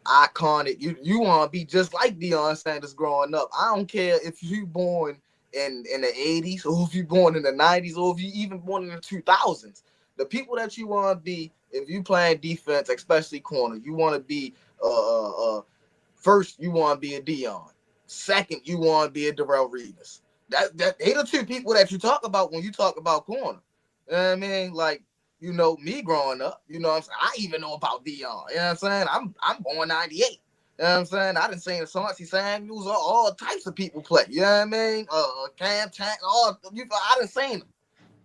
iconic. You want to be just like Deion Sanders growing up. I don't care if you born in the 80s or if you born in the 90s or if you even born in the 2000s. The people that you want to be, if you playing defense, especially corner, you want to be first you want to be a Deion. Second, you want to be a Darrell Reeves. That they the two people that you talk about when you talk about corner. You know what I mean? Like, me growing up, what I'm saying? I even know about Deion. You know what I'm saying? I'm born 98. You know what I'm saying? I didn't sing the songs he sang. He was all types of people play. You know what I mean? Cam Tank, I didn't sing them.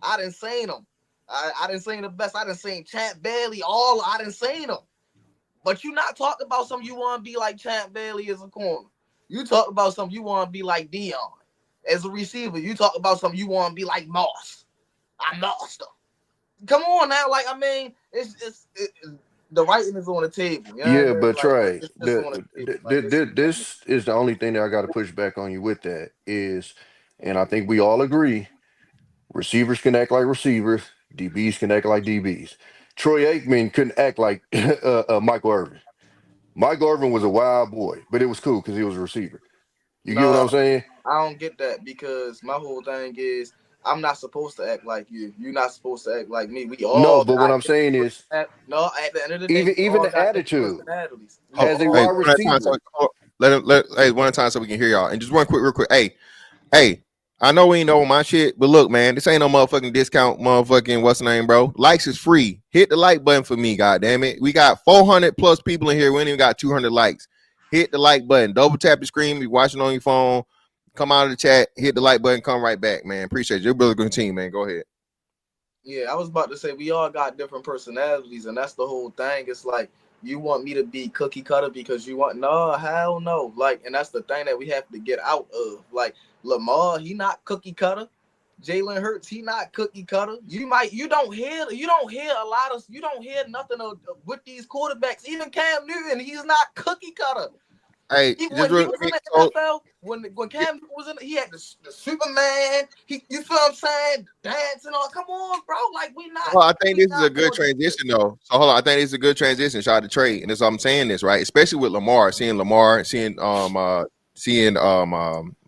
I didn't sing them. I didn't sing the best. I didn't sing Champ Bailey. I didn't sing them. But you not talking about something you want to be like Champ Bailey as a corner. You talk about something you want to be like Deion as a receiver. You talk about something you want to be like Moss. I'm Monster. Come on now, like, I mean, it's the writing is on the table. You know Yeah, what I mean? but Like, Trey, it's just on the table. Like, this is the only thing that I got to push back on you with that is, and I think we all agree, receivers can act like receivers, DBs can act like DBs. Troy Aikman couldn't act like Michael Irvin. Michael Irvin was a wild boy, but it was cool because he was a receiver. You get what I'm no, saying? I don't get that because my whole thing is I'm not supposed to act like you. You're not supposed to act like me. We No, all but what got I'm saying is, no. At the end of the day, we even all the got different attitude personalities. We as a Hey, all wide one at a time. receiver. Hey, one at a time so we can hear y'all. And just one quick, real quick. Hey, I know we ain't know my shit, but look, man, this ain't no motherfucking discount, motherfucking what's the name, bro? Likes is free. Hit the like button for me, goddamn it. We got 400 plus people in here. We ain't even got 200 likes. Hit the like button. Double tap the screen. Be watching on your phone. Come out of the chat. Hit the like button. Come right back, man. Appreciate you. Your brother good team, man. Go ahead. Yeah, I was about to say we all got different personalities, and that's the whole thing. It's like you want me to be cookie cutter because you want hell no. Like, and that's the thing that we have to get out of. Like Lamar, he not cookie cutter. Jalen Hurts, he not cookie cutter. You don't hear nothing with these quarterbacks. Even Cam Newton, he's not cookie cutter. Hey, When he was in the NFL, when Cam was in, he had the Superman. You feel what I'm saying? Dancing on. Come on, bro. Like well, I think this is a good transition, though. So hold on, I think this is a good transition. Shout out to Trey, and that's why I'm saying this, right? Especially with Lamar, seeing why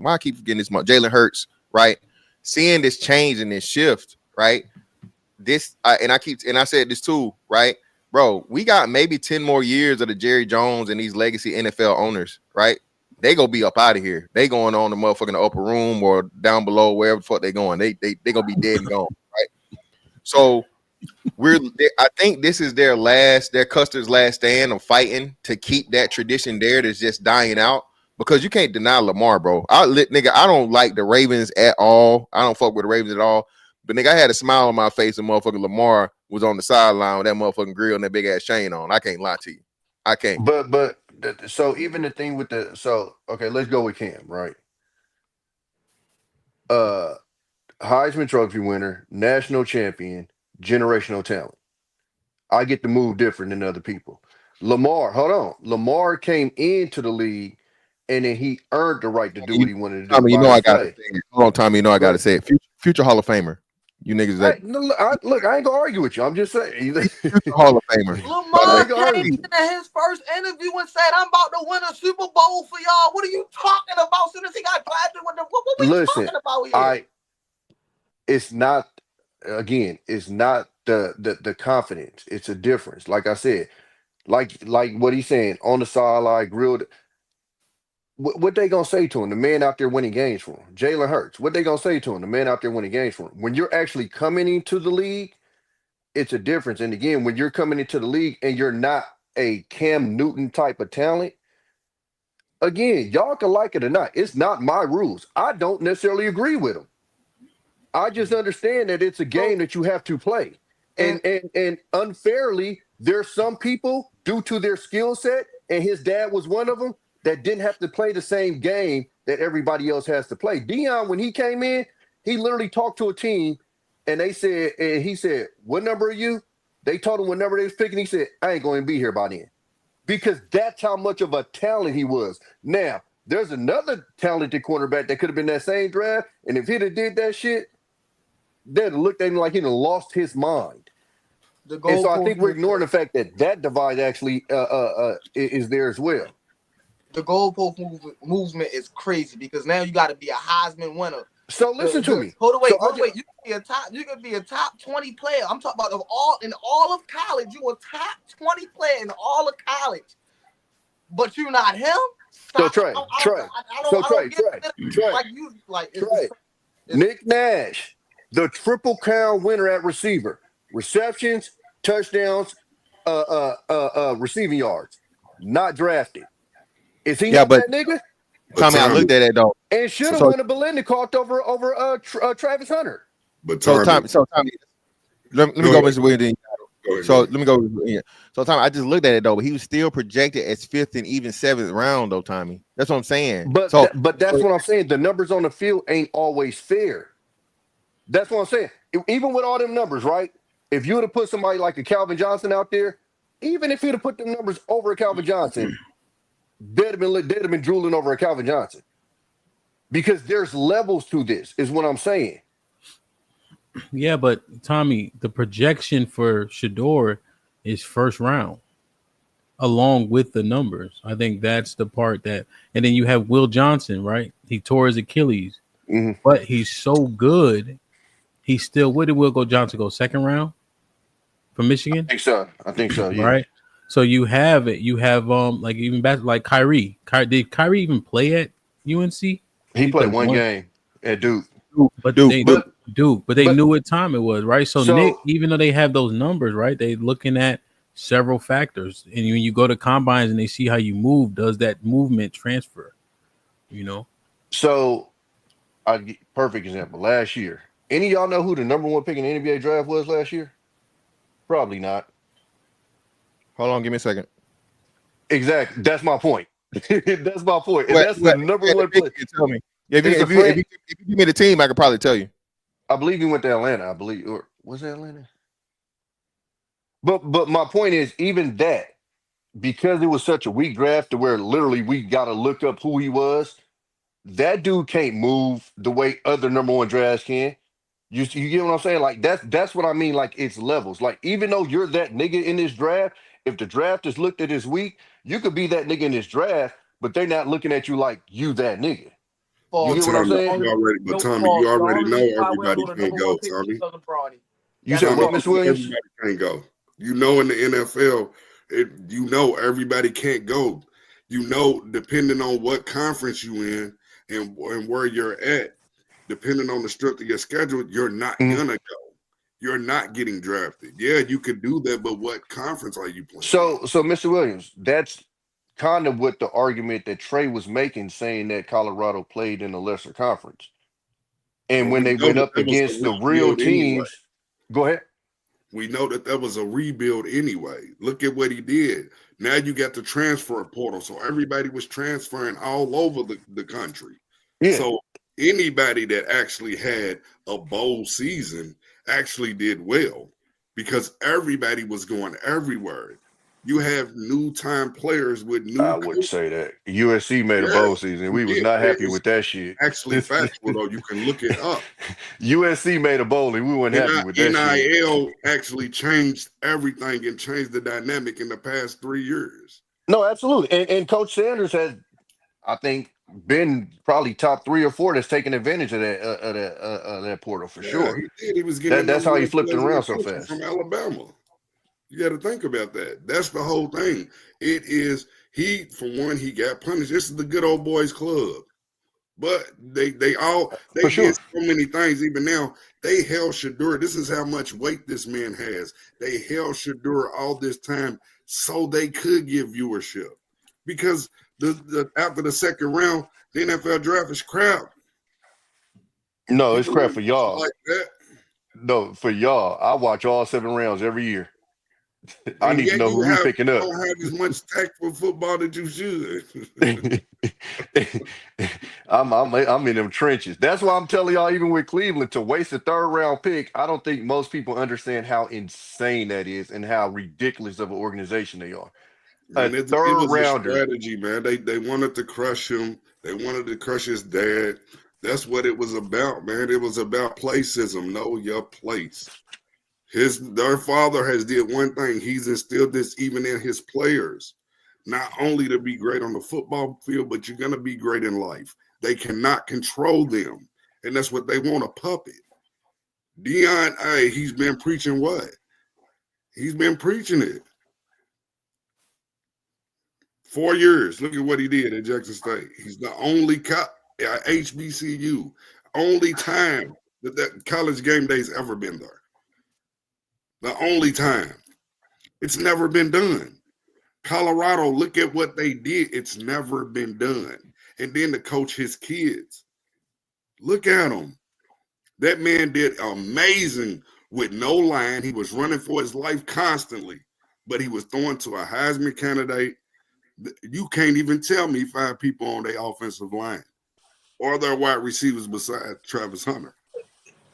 I keep forgetting this, Jalen Hurts, right? Seeing this change and this shift, right? I said this too, right, bro? We got maybe 10 more years of the Jerry Jones and these legacy NFL owners, right? they gonna be up out of here. They going on the motherfucking upper room or down below, wherever the fuck they going. They gonna be dead and gone, right? So I think this is their Custer's last stand of fighting to keep that tradition there that's just dying out. Because you can't deny Lamar, bro. I don't like the Ravens at all. I don't fuck with the Ravens at all. But nigga, I had a smile on my face and motherfucking Lamar was on the sideline with that motherfucking grill and that big ass chain on. I can't lie to you. I can't. But so even the thing with okay, let's go with Cam, right? Heisman Trophy winner, national champion, generational talent. I get to move different than other people. Lamar came into the league and then he earned the right to do what he wanted to do. Tommy, you know I gotta say it. Hold on, Tommy, you know I gotta say it. Future Hall of Famer. You niggas that look, I ain't gonna argue with you. I'm just saying. Future Hall of Famer. Lamar came in his first interview and said, "I'm about to win a Super Bowl for y'all." What are you talking about? As soon as he got drafted with what we talking about here? It's not the confidence. It's a difference. Like I said, like what he's saying on the sideline, grilled. What they gonna say to him? The man out there winning games for him, Jalen Hurts. What they gonna say to him? The man out there winning games for him. When you're actually coming into the league, it's a difference. And again, when you're coming into the league and you're not a Cam Newton type of talent, again, y'all can like it or not. It's not my rules. I don't necessarily agree with them. I just understand that it's a game that you have to play. And unfairly, there's some people due to their skill set, and his dad was one of them, that didn't have to play the same game that everybody else has to play. Deion, when he came in, he literally talked to a team, and he said, "What number are you?" They told him what number they was picking. He said, "I ain't going to be here by then," because that's how much of a talent he was. Now, there's another talented cornerback that could have been that same draft, and if he'd have did that shit, they'd have looked at him like he'd have lost his mind. And so I think we're ignoring the fact that divide actually is there as well. The goalpost movement is crazy because now you got to be a Heisman winner. So listen to me. Hold on, wait. You can be a top 20 player. I'm talking about in all of college. You a top 20 player in all of college, but you're not him. So Trey. Nick Nash, the Triple Crown winner at receiver, receptions, touchdowns, receiving yards, not drafted. Is he not that nigga? Tommy, I looked at that though, and should have won a Belinda over Travis Hunter. But Tommy, let me go, Mr. Williams. So let me go. So Tommy, I just looked at it though, but he was still projected as 5th and even 7th round though, Tommy. That's what I'm saying. But that's what I'm saying. The numbers on the field ain't always fair. That's what I'm saying. Even with all them numbers, right? If you would have put somebody like a Calvin Johnson out there, even if you'd have put them numbers over a Calvin Johnson, they'd have been drooling over a Calvin Johnson. Because there's levels to this, is what I'm saying. Yeah, but Tommy, the projection for Shadeur is first round, along with the numbers. I think that's the part that, and then you have Will Johnson, right? He tore his Achilles, but he's so good. He's still. Where did Will Johnson go? Second round from Michigan. I think so. Yeah. Right. So you have it. You have like even back like Kyrie. Did Kyrie even play at UNC? He played one game at Duke. But they knew what time it was, right? So Nick, even though they have those numbers, right, they looking at several factors. And when you go to combines and they see how you move, does that movement transfer? You know? So perfect example. Last year. Any of y'all know who the number 1 pick in the NBA draft was last year? Probably not. Hold on, give me a second. Exactly. That's my point. That's my point. And that's the number 1 pick. Tell me. If you give me the team, I could probably tell you. I believe he went to Atlanta. Or was it Atlanta? But my point is, even that, because it was such a weak draft to where literally we got to look up who he was, that dude can't move the way other number 1 drafts can. You get what I'm saying? Like that's what I mean. Like it's levels. Like even though you're that nigga in this draft, if the draft is looked at as weak, you could be that nigga in this draft, but they're not looking at you like you that nigga. You get what I'm saying? Tommy, you already know everybody can't go, Tommy. You said what, Miss Williams? Everybody can't go. You know, in the NFL, you know everybody can't go. You know, depending on what conference you in and where you're at, depending on the strength of your schedule, you're not gonna go. You're not getting drafted. Yeah, you could do that, but what conference are you playing? So Mr. Williams, that's kind of what the argument that Trey was making, saying that Colorado played in a lesser conference. And But when we they know went that up that was a against the real rebuild anyway. teams, go ahead. We know that that was a rebuild anyway. Look at what he did. Now you got the transfer portal. So everybody was transferring all over the country. Yeah. So anybody that actually had a bowl season actually did well because everybody was going everywhere. You have new time players with new I wouldn't say that. USC made a bowl season. We was not happy with that shit. Actually factual though. You can look it up. USC made a bowl and we weren't happy with that shit. NIL actually changed everything and changed the dynamic in the past 3 years. No, absolutely. And Coach Sanders has, I think, been probably top 3 or 4 that's taken advantage of that portal for sure. He did. He was getting that's how he flipped it around so coach fast. from Alabama. You got to think about that. That's the whole thing. It is for one, he got punished. This is the good old boys club. But they did so many things. Even now, they held Shadeur. This is how much weight this man has. They held Shadeur all this time so they could get viewership. Because after the second round, the NFL draft is crap. No, it's crap for y'all. Like that. No, for y'all. I watch all 7 rounds every year. I need to know who we're picking up. You don't have as much tactful football that you should. I'm in them trenches. That's why I'm telling y'all, even with Cleveland, to waste a 3rd round pick, I don't think most people understand how insane that is and how ridiculous of an organization they are. Man, it was a strategy, man. They wanted to crush him. They wanted to crush his dad. That's what it was about, man. It was about placism. Know your place. Their father has did one thing. He's instilled this even in his players, not only to be great on the football field, but you're going to be great in life. They cannot control them, and that's what they want, a puppet. Deion, he's been preaching what? He's been preaching it. 4 years. Look at what he did at Jackson State. He's the only HBCU, only time that college game day's ever been there. The only time. It's never been done. Colorado, look at what they did. It's never been done. And then to coach his kids. Look at him. That man did amazing with no line. He was running for his life constantly, but he was throwing to a Heisman candidate. You can't even tell me 5 people on their offensive line or their wide receivers besides Travis Hunter.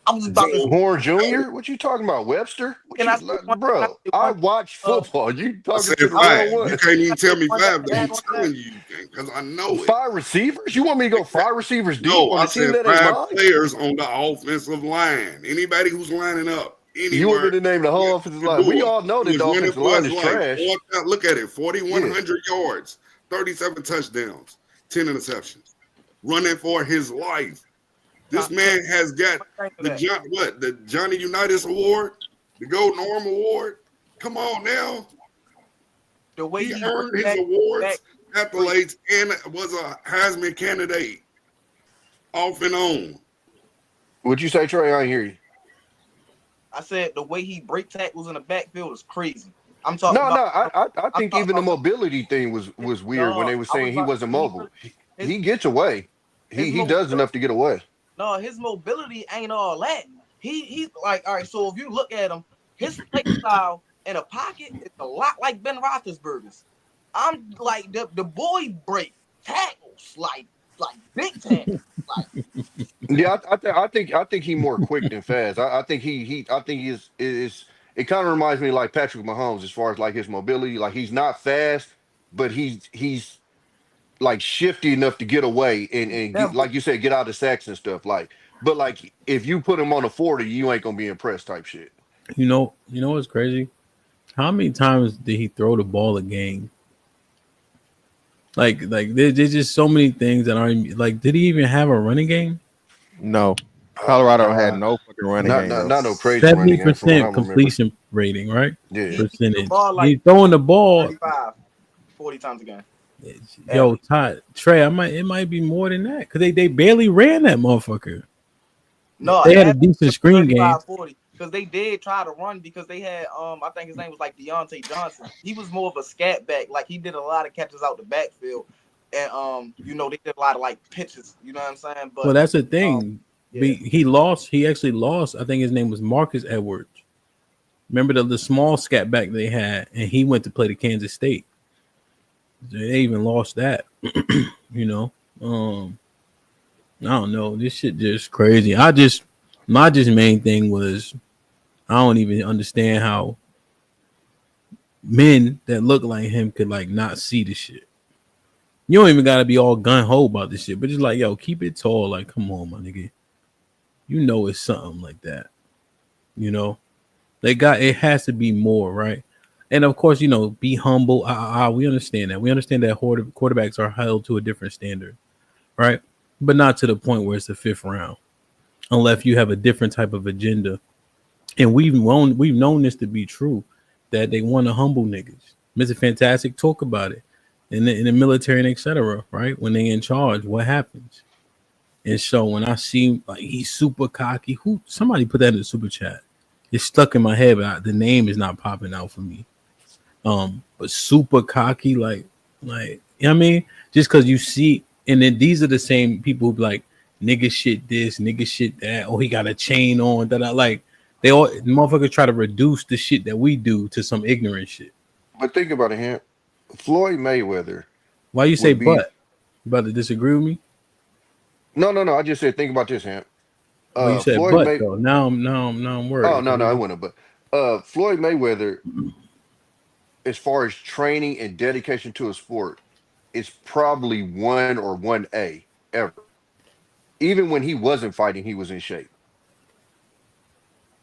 I was about to Horn Jr. What you talking about, Webster? Bro, I watch football. You talking to the five. wrong one? You can't even tell me 5. I'm telling you can't because I know it. 5 receivers? You want me to go 5 receivers deep No, on I the team said that ain't 5 mine? players on the offensive line. Anybody who's lining up. Anywhere. You want me to name the whole offensive line? We all know that the offensive line is trash. Look at it, 4,100 yards, 37 touchdowns, 10 interceptions, running for his life. This man has got the Johnny Unitas Award, the Gold Norm Award. Come on now. The way he earned his awards, accolades, and was a Heisman candidate off and on. What'd you say, Trey? I didn't hear you. I said the way he break tackles in the backfield is crazy. I'm talking I think even the mobility thing was weird when they were saying he wasn't mobile. He gets away. He does enough to get away. No, his mobility ain't all that. He's like, all right, so if you look at him, his play style in a pocket is a lot like Ben Roethlisberger's. I'm like the boy break tackles like big tackles. Yeah, I think he's more quick than fast. I think he is. It kind of reminds me like Patrick Mahomes as far as like his mobility. Like he's not fast, but he's like shifty enough to get away and get, like you said, get out of sacks and stuff. But if you put him on a 40, you ain't gonna be impressed type shit. You know what's crazy? How many times did he throw the ball a game? Like there's just so many things that aren't like. Did he even have a running game? No, Colorado had no fucking running game. Not no crazy. 70% completion rating, right? Yeah, percentage. Ball, He's throwing the ball 40 times a game. Yo, Todd, Trey, it might be more than that because they barely ran that motherfucker. No, They it had a had decent screen game. 35-40 because they did try to run because they had I think his name was like Deontay Johnson. He was more of a scat back, like he did a lot of catches out the backfield, and you know they did a lot of like pitches. You know what I'm saying? Well, But that's the thing. yeah, He lost. He actually lost. I think his name was Marcus Edwards. Remember the small scat back they had, and he went to play to Kansas State. They even lost that. You know, I don't know. This shit just crazy. My main thing was I don't even understand how men that look like him could like not see the shit. You don't even gotta be all gun ho about this shit, but just like yo, keep it tall. Like, come on, my nigga. You know it's something like that. You know, it has to be more, right? And of course, you know, be humble. We understand that. We understand that quarterbacks are held to a different standard, right? But not to the point where it's the fifth round, unless you have a different type of agenda. And we've known this to be true, that they want to humble niggas. Mr. Fantastic talk about it in the military and etc. Right when they in charge, what happens? And so when I see like he's super cocky, who somebody put that in the super chat. It's stuck in my head, but the name is not popping out for me. But super cocky, like you know what I mean? Just because you see, and then these are the same people who be like nigga shit this, nigga shit that. Oh, he got a chain on that. I like. They all motherfuckers try to reduce the shit that we do to some ignorant shit. But think about it, here. Floyd Mayweather Why you say would be but? You about to disagree with me? no. I just said think about this, Hamp. Well, you said Floyd but May. though. Now I'm Oh worried. no, I wouldn't. But Floyd Mayweather, as far as training and dedication to a sport, is probably 1 or 1A ever. Even when he wasn't fighting, he was in shape,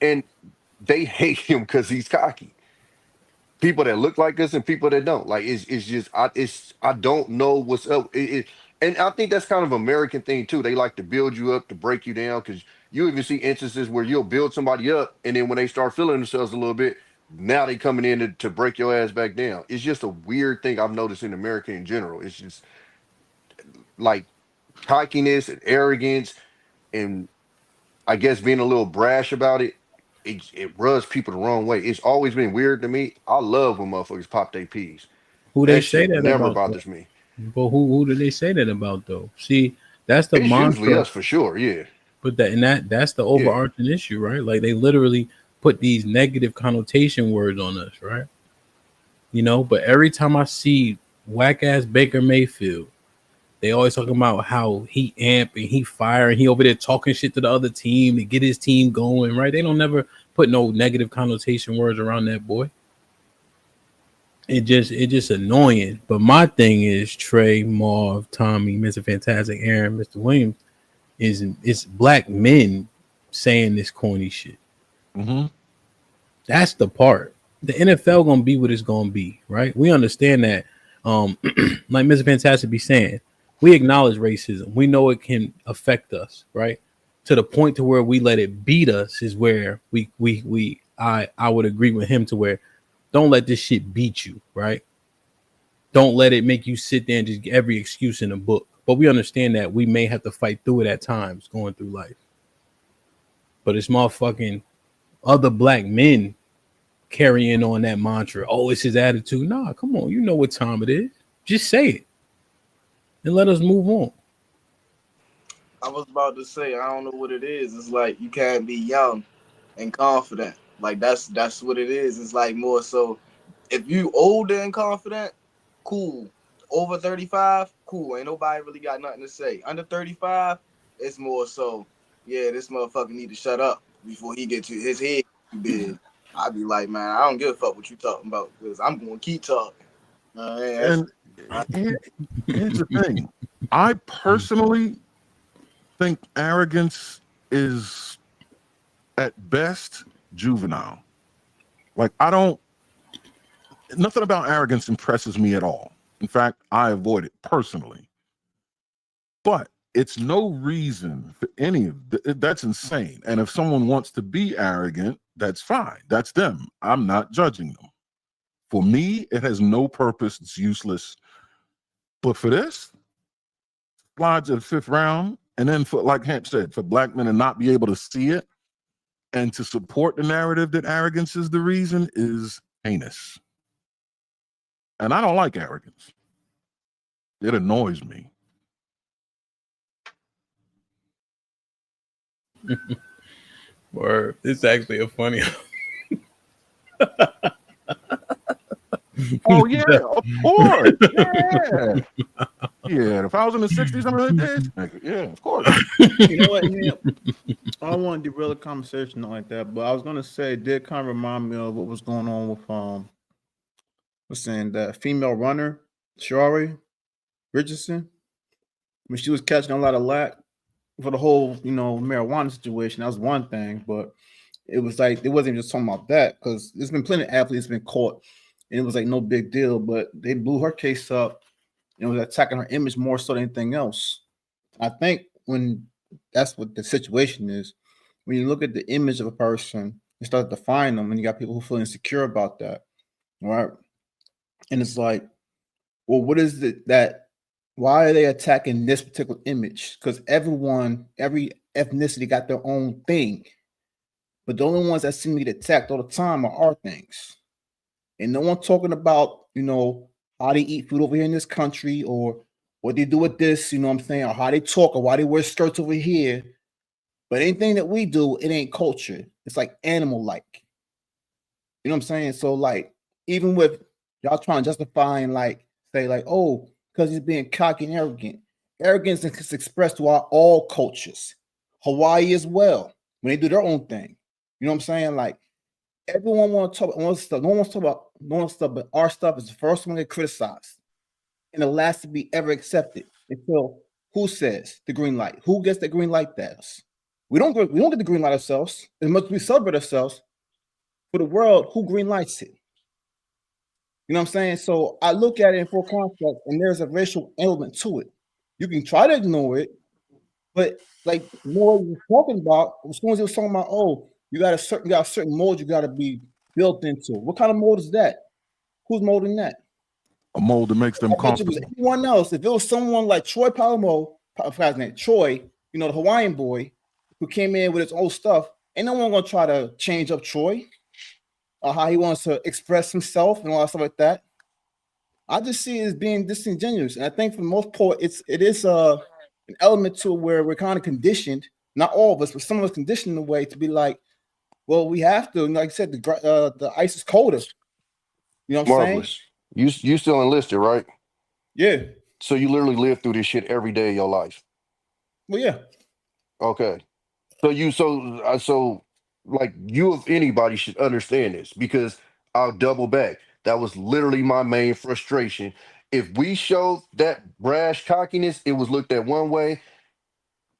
and they hate him because he's cocky. People that look like us and people that don't. Like it's just I don't know what's up. And I think that's kind of American thing too. They like to build you up to break you down because you even see instances where you'll build somebody up and then when they start feeling themselves a little bit, now they coming in to break your ass back down. It's just a weird thing I've noticed in America in general. It's just like cockiness and arrogance and I guess being a little brash about it. It rubs people the wrong way. It's always been weird to me. I love when motherfuckers pop their peas. Who they That say shit that never about though? bothers me. But who do they say that about though? See, that's the It's usually mantra. us for sure. Yeah. But that's the Yeah. overarching issue, right? Like they literally put these negative connotation words on us, right? You know, but every time I see whack ass Baker Mayfield, they always talking about how he amp and he fire and he over there talking shit to the other team to get his team going, right? They don't never put no negative connotation words around that boy. It just annoying. But my thing is Trey, Marv, Tommy, Mr. Fantastic, Aaron, Mr. Williams is it's black men saying this corny shit. Mm-hmm. That's the part. The NFL gonna be what it's gonna be, right? We understand that. Like Mr. Fantastic be saying, we acknowledge racism. We know it can affect us, right? To the point to where we let it beat us is where I would agree with him to where don't let this shit beat you, right? Don't let it make you sit there and just get every excuse in the book. But we understand that we may have to fight through it at times going through life. But it's motherfucking other black men carrying on that mantra. Oh, it's his attitude. Nah, come on. You know what time it is. Just say it and let us move on. I was about to say I don't know what it is. It's like you can't be young and confident. Like that's what it is. It's like more so if you older and confident, cool. Over 35, cool. Ain't nobody really got nothing to say. Under 35, it's more so, yeah, this motherfucker need to shut up before he get to his head too big. I'd be like, man, I don't give a fuck what you talking about because I'm gonna keep talking. And here's the thing. I personally think arrogance is at best juvenile. Like nothing about arrogance impresses me at all. In fact, I avoid it personally. But it's no reason for any of that's insane. And if someone wants to be arrogant, that's fine. That's them. I'm not judging them. For me, it has no purpose. It's useless. But for this, slide to the 5th round, and then for, like Hamp said, for black men to not be able to see it and to support the narrative that arrogance is the reason is heinous. And I don't like arrogance. It annoys me. Word. It's actually a funny. Oh yeah, of course. Yeah. Yeah. If I was in the 60s, I'm like this. Yeah, of course. You know what? Yeah, I don't want to derail the conversation like that, but I was gonna say it did kind of remind me of what was going on with what's saying the female runner, Shari Richardson, when she was catching a lot of lack for the whole, marijuana situation. That was one thing, but it was like it wasn't just talking about that because there's been plenty of athletes been caught, and it was like no big deal. But they blew her case up, and it was attacking her image more so than anything else. I think when that's what the situation is, when you look at the image of a person, you start to define them, and you got people who feel insecure about that, right? And it's like, well, what is it that? Why are they attacking this particular image? Because every ethnicity got their own thing. But the only ones that seem to get attacked all the time are our things. And no one talking about, how they eat food over here in this country or what they do with this, what I'm saying, or how they talk or why they wear skirts over here. But anything that we do, it ain't culture. It's like animal-like. You know what I'm saying? So, like, even with y'all trying to justify and, like, say, like, oh, because he's being cocky and arrogant. Arrogance is expressed throughout all cultures. Hawaii as well, when they do their own thing. You know what I'm saying? Like, everyone wants to talk about stuff. No one wants to talk about no one's stuff, but our stuff is the first one to get criticized. And the last to be ever accepted. Until who says the green light? Who gets the green light? That's we don't get the green light ourselves. As much as we celebrate ourselves, for the world, who green lights it? You know what I'm saying? So I look at it in full context, and there's a racial element to it. You can try to ignore it, but like more was talking about, as soon as he was talking about, oh, you got a certain mold you got to be built into. What kind of mold is that? Who's molding that? A mold that makes them I bet you it was comfortable. anyone else. If it was someone like Troy Palamo, I forgot his name, Troy, the Hawaiian boy, who came in with his old stuff, ain't no one gonna try to change up Troy or how he wants to express himself and all that stuff like that. I just see it as being disingenuous, and I think for the most part, it is an element to where we're kind of conditioned. Not all of us, but some of us conditioned in a way to be like, well, we have to. And like I said, the ice is colder. You know what I'm saying? Marvelous. You still enlisted, right? Yeah. So you literally live through this shit every day of your life. Well, yeah. Okay. So like you of anybody should understand this because I'll double back. That was literally my main frustration. If we showed that brash cockiness, it was looked at one way.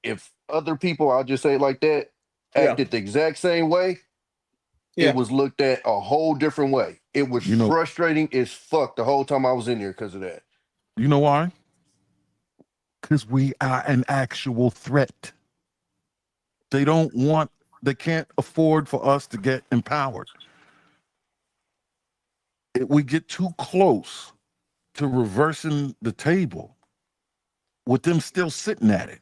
If other people, I'll just say it like that, Yeah. acted the exact same way, Yeah. it was looked at a whole different way. It was frustrating as fuck the whole time I was in there because of that. You know why? Because we are an actual threat. They can't afford for us to get empowered. We get too close to reversing the table with them still sitting at it.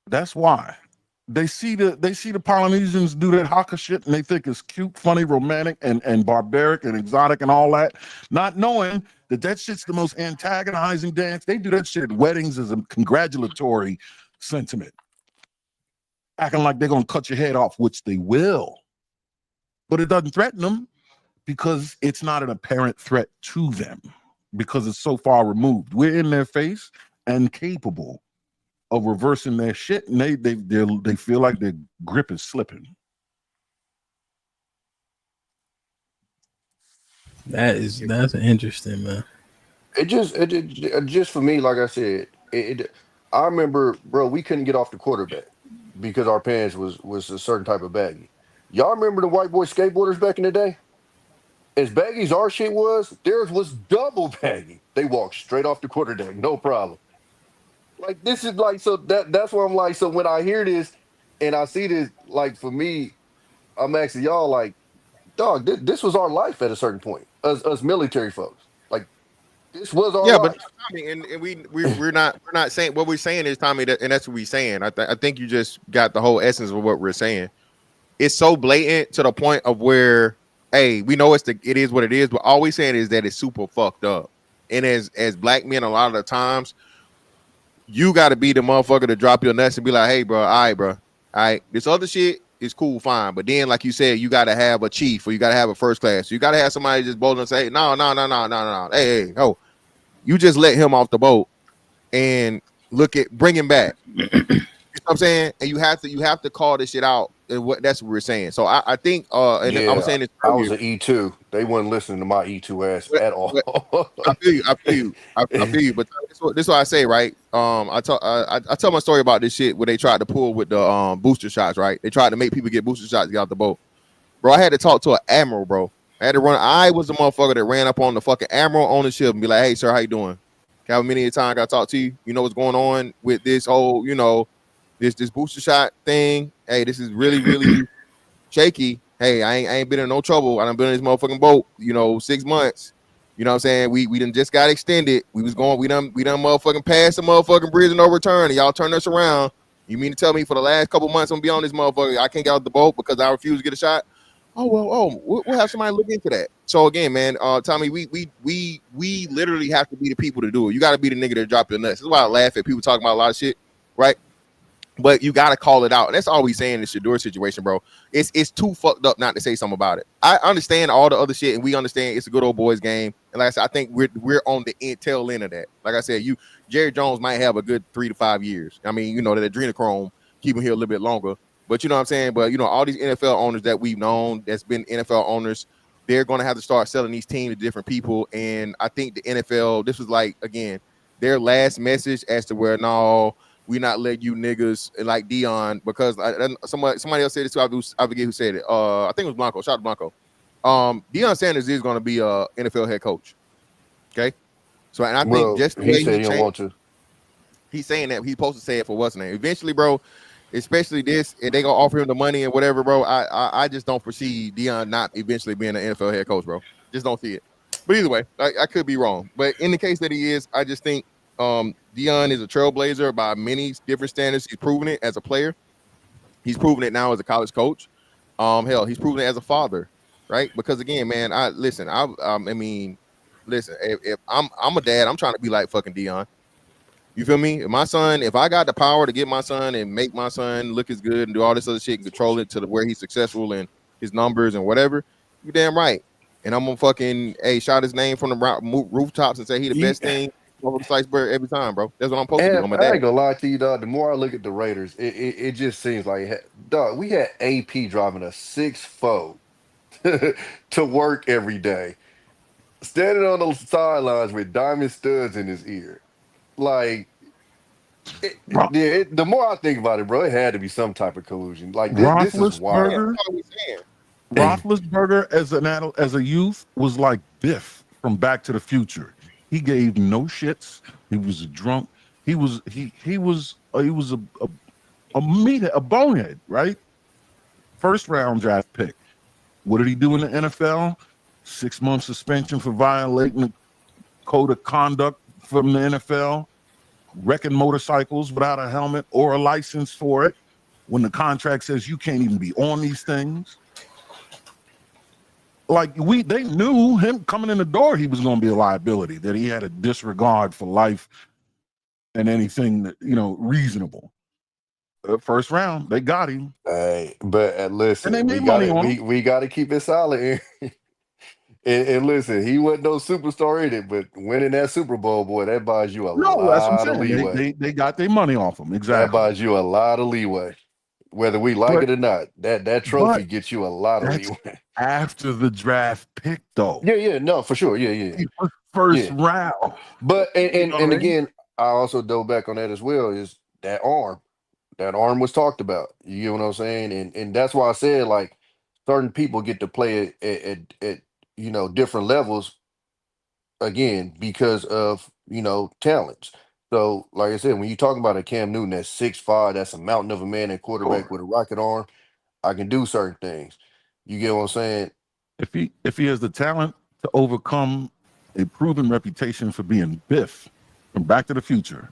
That's why. They see the Polynesians do that haka shit and they think it's cute, funny, romantic, and barbaric and exotic and all that, not knowing that shit's the most antagonizing dance. They do that shit at weddings as a congratulatory sentiment, acting like they're gonna cut your head off, which they will, but it doesn't threaten them because it's not an apparent threat to them because it's so far removed. We're in their face and capable of reversing their shit, and they feel like their grip is slipping. That's interesting, man. It just for me, like I said, I remember, bro, we couldn't get off the quarterback because our pants was a certain type of baggy. Y'all remember the white boy skateboarders back in the day? As baggy as our shit was, theirs was double baggy. They walked straight off the quarterback, no problem. Like this is like so that's why I'm like, so when I hear this and I see this, like for me, I'm asking y'all like, dog, this was our life at a certain point, us military folks. Like This was our Yeah, but life. Tommy, and we're not saying what we're saying is, Tommy, and that's what we're saying. I think you just got the whole essence of what we're saying. It's so blatant to the point of where, hey, we know it is what it is, but all we saying is that it's super fucked up. And as black men, a lot of the times, you got to be the motherfucker to drop your nuts and be like, hey, bro, all right, bro, all right, this other shit is cool, fine, but then, like you said, you got to have a chief or you got to have a first class. So you got to have somebody just bold and say, no, no, no, no, no, no, hey, oh, you just let him off the boat and bring him back. You know what I'm saying? And you have to call this shit out. And that's what we're saying. So I think and I was Yeah, saying this I earlier. was an E2. They wasn't listening to my E2 ass But, at all. but I feel you. I feel you. But this is what I say, right? I tell my story about this shit where they tried to pull with the booster shots, right? They tried to make people get booster shots to get out the boat. Bro, I had to talk to an admiral, bro. I was the motherfucker that ran up on the fucking admiral on the ship and be like, hey, sir, how you doing? How many times I got to talk to you? You know what's going on with this whole, this booster shot thing. Hey, this is really, really shaky. Hey, I ain't been in no trouble. I done been in this motherfucking boat, 6 months. You know what I'm saying? We done just got extended. We done motherfucking passed the motherfucking bridge and no return. And y'all turned us around. You mean to tell me for the last couple months I'm gonna be on this motherfucker, I can't get out the boat because I refuse to get a shot? Oh well, we'll have somebody look into that. So again, man, Tommy, we literally have to be the people to do it. You got to be the nigga that drop your nuts. This is why I laugh at people talking about a lot of shit, right? But you gotta call it out. And that's all we saying in the Shadeur situation, bro. It's too fucked up not to say something about it. I understand all the other shit, and we understand it's a good old boys game. And like I said, I think we're on the tail end of that. Like I said, Jerry Jones might have a good 3 to 5 years. I mean, that adrenochrome keep him here a little bit longer. But you know what I'm saying? But all these NFL owners that we've known that's been NFL owners, they're gonna have to start selling these teams to different people. And I think the NFL, this was like again, their last message as to where no, we not letting you niggas like Dion because somebody else said this too. I forget who said it. I think it was Blanco. Shout out to Blanco. Deion Sanders is going to be a NFL head coach. Okay, so and I think Well, just the he way said he he don't changed, want to. he's saying that he's supposed to say it for what's name. Eventually, bro, especially this, and they gonna offer him the money and whatever, bro. I just don't foresee Deion not eventually being an NFL head coach, bro. Just don't see it. But either way, I could be wrong. But in the case that he is, I just think Deion is a trailblazer by many different standards. He's proven it as a player. He's proven it now as a college coach. Hell, he's proven it as a father, right? Because again, man, I mean, listen, if I'm a dad, I'm trying to be like fucking Deion. You feel me? If I got the power to get my son and make my son look as good and do all this other shit and control it to where he's successful and his numbers and whatever, you damn right. And I'm gonna fucking shout his name from the rooftops and say he the best thing over the sliced bird every time, bro. That's what I'm supposed to do. And I'm a I dad. ain't gonna lie to you, dog. The more I look at the Raiders, it just seems like, dog, we had AP driving a 6'4" to work every day, standing on the sidelines with diamond studs in his ear. Like, the more I think about it, bro, it had to be some type of collusion. Like this is wild. Roethlisberger, Roethlisberger as a youth was like Biff from Back to the Future. He gave no shits. He was a drunk. He was a meathead, a bonehead, right? First round draft pick. What did he do in the NFL? 6 month suspension for violating the code of conduct from the NFL, wrecking motorcycles without a helmet or a license for it, when the contract says you can't even be on these things. Like they knew him coming in the door, he was going to be a liability, that he had a disregard for life and anything that, reasonable. First round, they got him. Hey, but listen, and they made money on him. We got to keep it solid. And listen, he wasn't no superstar in it, but winning that Super Bowl, boy, that buys you a lot of leeway. They got their money off him. Exactly. That buys you a lot of leeway. Whether we like it or not, that trophy gets you a lot of leeway. After the draft pick, though. Yeah, no, for sure. Yeah. First round. But and again, I also dove back on that as well, is that arm. That arm was talked about. You get what I'm saying? And that's why I said, like, certain people get to play at different levels, again, because of talents. So, like I said, when you talk about a Cam Newton that's 6'5", that's a mountain of a man at quarterback with a rocket arm, I can do certain things. You get what I'm saying? If he has the talent to overcome a proven reputation for being Biff from Back to the Future,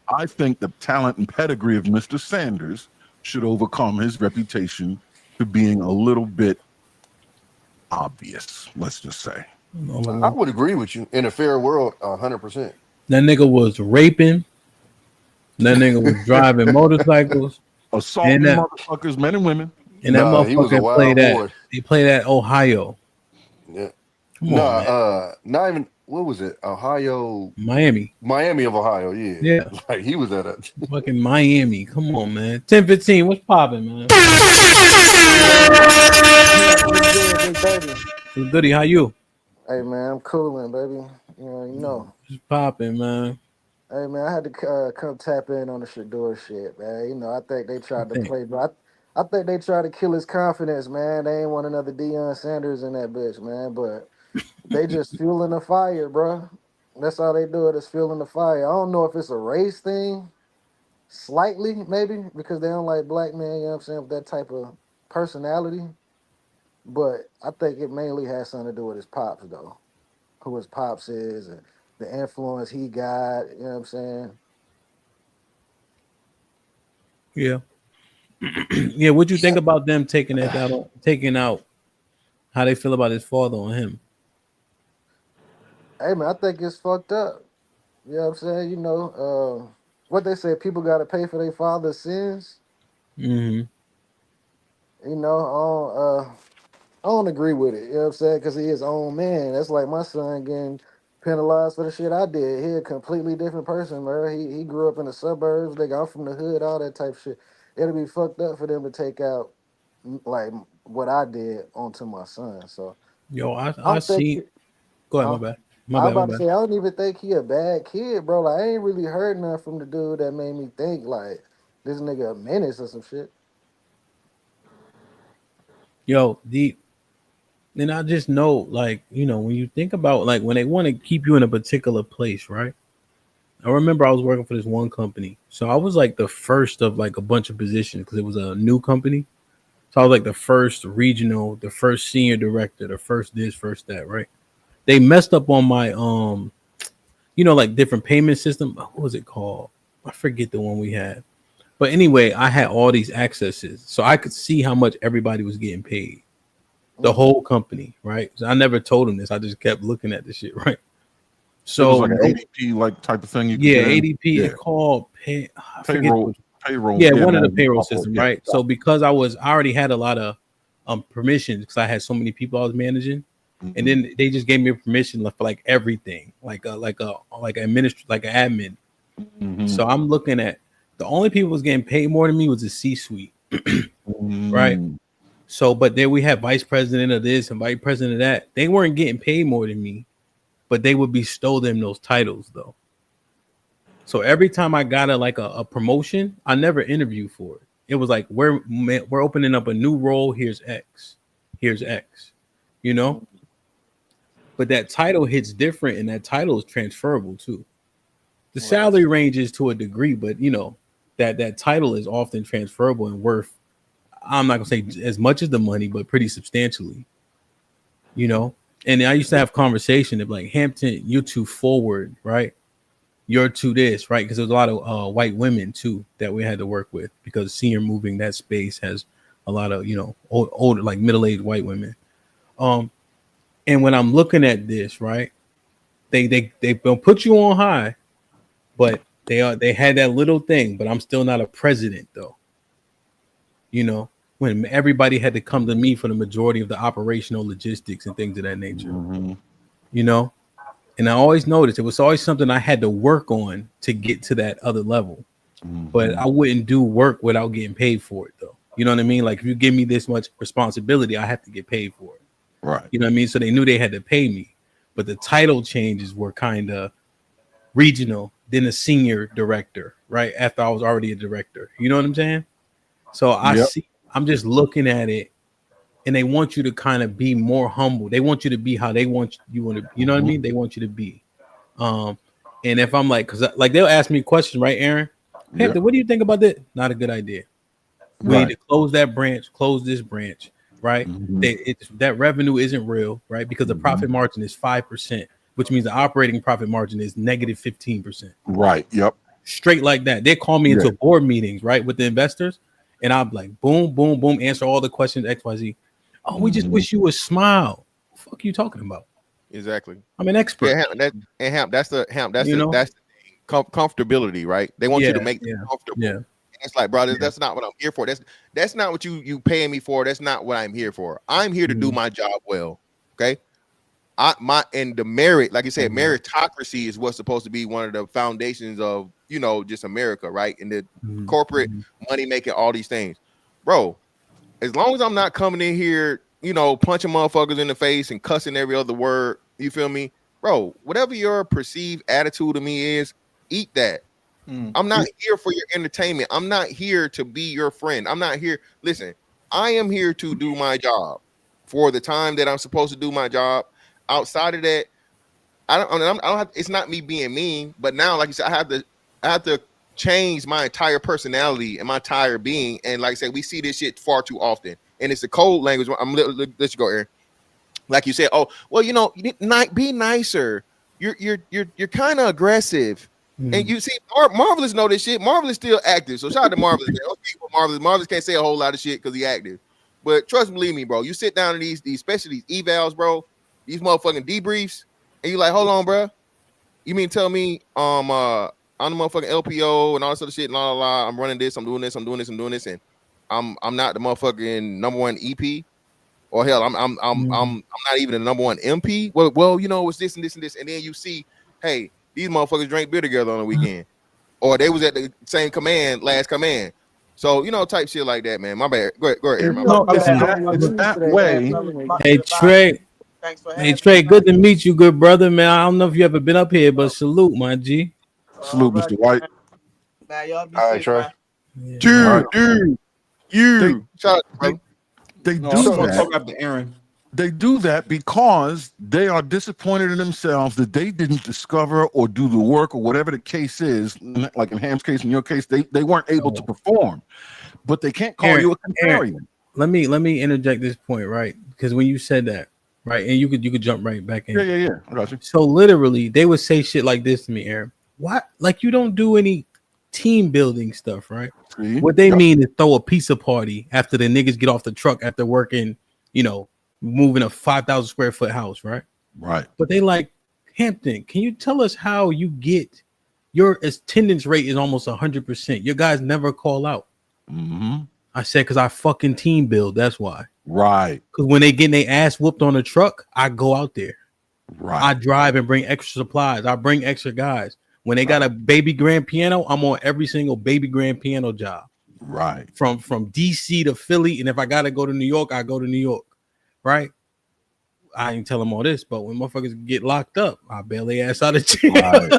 I think the talent and pedigree of Mr. Sanders should overcome his reputation for being a little bit obvious, let's just say. I would agree with you. In a fair world, 100%. That nigga was raping. That nigga was driving motorcycles. Assaulting motherfuckers, men and women. And that Nah, he was a motherfucker wild played boy. that. He played at Ohio. Yeah. Come on, man. Not even, what was it? Ohio. Miami of Ohio, yeah. Yeah. Like he was at a fucking Miami. Come on, man. 10-15. What's popping, man? Big baby. Goody, how you? Hey man, I'm cooling, baby. You know. What's popping, man? Hey man, I had to come tap in on the Shadeur shit, man. You know, I think they tried to play, but I think they tried to kill his confidence, man. They ain't want another Deion Sanders in that bitch, man. But they just fueling the fire, bro. That's how they do it, is fueling the fire. I don't know if it's a race thing, slightly maybe, because they don't like black men, you know what I'm saying, with that type of personality. But I think it mainly has something to do with his pops, though. Who his pops is and the influence he got, you know what I'm saying? Yeah. Yeah, what'd you think about them taking out how they feel about his father on him? Hey man, I think it's fucked up. You know what I'm saying? You know, what they say, people gotta pay for their father's sins. Mm-hmm. You know, I don't agree with it, you know what I'm saying? Because he his own man. That's like my son getting penalized for the shit I did. He a completely different person, bro. He grew up in the suburbs. I'm from the hood, all that type of shit. It'll be fucked up for them to take out like what I did onto my son. So Yo, I don't think see. Go ahead, my bad. I was about to say, I don't even think he a bad kid, bro. Like, I ain't really heard nothing from the dude that made me think like this nigga a menace or some shit. Yo, and I just know, like, you know, when you think about like when they want to keep you in a particular place, right? I remember I was working for this one company. So I was like the first of like a bunch of positions because it was a new company. So I was like the first regional, the first senior director, the first this, first that, right? They messed up on my you know, like different payment system. What was it called? I forget the one we had. But anyway, I had all these accesses. So I could see how much everybody was getting paid. The whole company, right? So I never told them this. I just kept looking at the shit, right? So it was like an ADP like type of thing. ADP. It's called payroll. Payroll. Yeah, one of the payroll system, right? So because I already had a lot of permissions because I had so many people I was managing, and then they just gave me a permission for like everything, like an admin. So I'm looking at the only people who was getting paid more than me was the C-suite, right? So, but then we had vice president of this and vice president of that. They weren't getting paid more than me, but they would bestow them those titles though. So every time I got a promotion, I never interviewed for it. It was like we're opening up a new role. Here's X, you know. But that title hits different, and that title is transferable too. The salary ranges to a degree, but you know that title is often transferable and worth. I'm not gonna say as much as the money, but pretty substantially. You know, and I used to have conversation of like Hampton, you're too forward, right? You're too this, right? Because there's a lot of white women too that we had to work with because senior moving that space has a lot of older like middle-aged white women. And when I'm looking at this, right, they will put you on high, but they had that little thing. But I'm still not a president though. You know, when everybody had to come to me for the majority of the operational logistics and things of that nature. You know. And I always noticed it was always something I had to work on to get to that other level. But I wouldn't do work without getting paid for it, though. You know what I mean? Like if you give me this much responsibility, I have to get paid for it. Right. You know what I mean? So they knew they had to pay me. But the title changes were kind of regional, then a senior director, right? After I was already a director. You know what I'm saying? So I'm just looking at it. And they want you to kind of be more humble. They want you to be how they want you to. You know what I mean? They want you to be. And if I'm like, because like they'll ask me questions, right, Aaron? Panther, what do you think about that? Not a good idea. We need to close that branch, close this branch, right? That revenue isn't real, right? Because the profit margin is 5%. which means the operating profit margin is negative 15%. Right. Yep. Straight like that. They call me Yeah. into board meetings, right, with the investors, and I'm like, boom, boom, boom, answer all the questions, XYZ. Oh, we just wish you would smile. What the fuck are you talking about? Exactly. I'm an expert. Yeah, HAMP. That's the You know? comfortability, right? They want you to make them comfortable. Yeah. And it's like, brother, that's not what I'm here for. That's not what you paying me for. That's not what I'm here for. I'm here to do my job well. Okay. And the merit, like you said, meritocracy is what's supposed to be one of the foundations of, just America, right? And the corporate money making, all these things, bro. As long as I'm not coming in here, punching motherfuckers in the face and cussing every other word, you feel me, bro? Whatever your perceived attitude of me is, eat that. I'm not here for your entertainment. I'm not here to be your friend. I'm not here. Listen, I am here to do my job for the time that I'm supposed to do my job. Outside of that, I don't have, it's not me being mean, but now, like you said, I have to change my entire personality and my entire being. And like I said, we see this shit far too often, and it's a code language. I'm let you go, Aaron. Like you said, oh well, you need be nicer. You're kind of aggressive, and you see, Marvelous know this shit. Marvelous still active, so shout out to Marvelous. Marvelous can't say a whole lot of shit because he active, but trust me, believe me, bro. You sit down in these especially these evals, bro. These motherfucking debriefs, and you like, hold on, bro. You mean tell me, I'm the motherfucking LPO and all this other shit, la. I'm running this, I'm doing this, and I'm not the motherfucking number one EP, or hell, I'm not even the number one MP. Well, it's this and this and this, and then you see, hey, these motherfuckers drank beer together on the weekend, or they was at the same last command. So type shit like that, man. My bad. Go ahead, my bad. That way. Hey Trey. Hey Trey, good to meet you, good brother, man. I don't know if you ever been up here, but salute, my G. Salute, Mr. White. Man, y'all be All right, safe, Trey. man. Dude, shout out, they do that. They do that because they are disappointed in themselves that they didn't discover or do the work or whatever the case is. Like in Ham's case, in your case, they weren't able to perform, but they can't call you a contrarian. Let me interject this point, right? Because when you said that, right, and you could jump right back in. Yeah. I got you. So literally, they would say shit like this to me, Aaron. What? Like you don't do any team building stuff, right? See? What they mean is throw a pizza party after the niggas get off the truck after working, moving a 5,000 square foot house, right? Right. But they like, Hampton, can you tell us how you get your attendance rate is almost 100%? Your guys never call out. I said, because I fucking team build. That's why. Right. Because when they getting their ass whooped on the truck, I go out there. Right. I drive and bring extra supplies. I bring extra guys. When they got a baby grand piano, I'm on every single baby grand piano job. Right. From DC to Philly. And if I got to go to New York, I go to New York. Right. I ain't tell them all this, but when motherfuckers get locked up, I bail their ass out of jail. Right.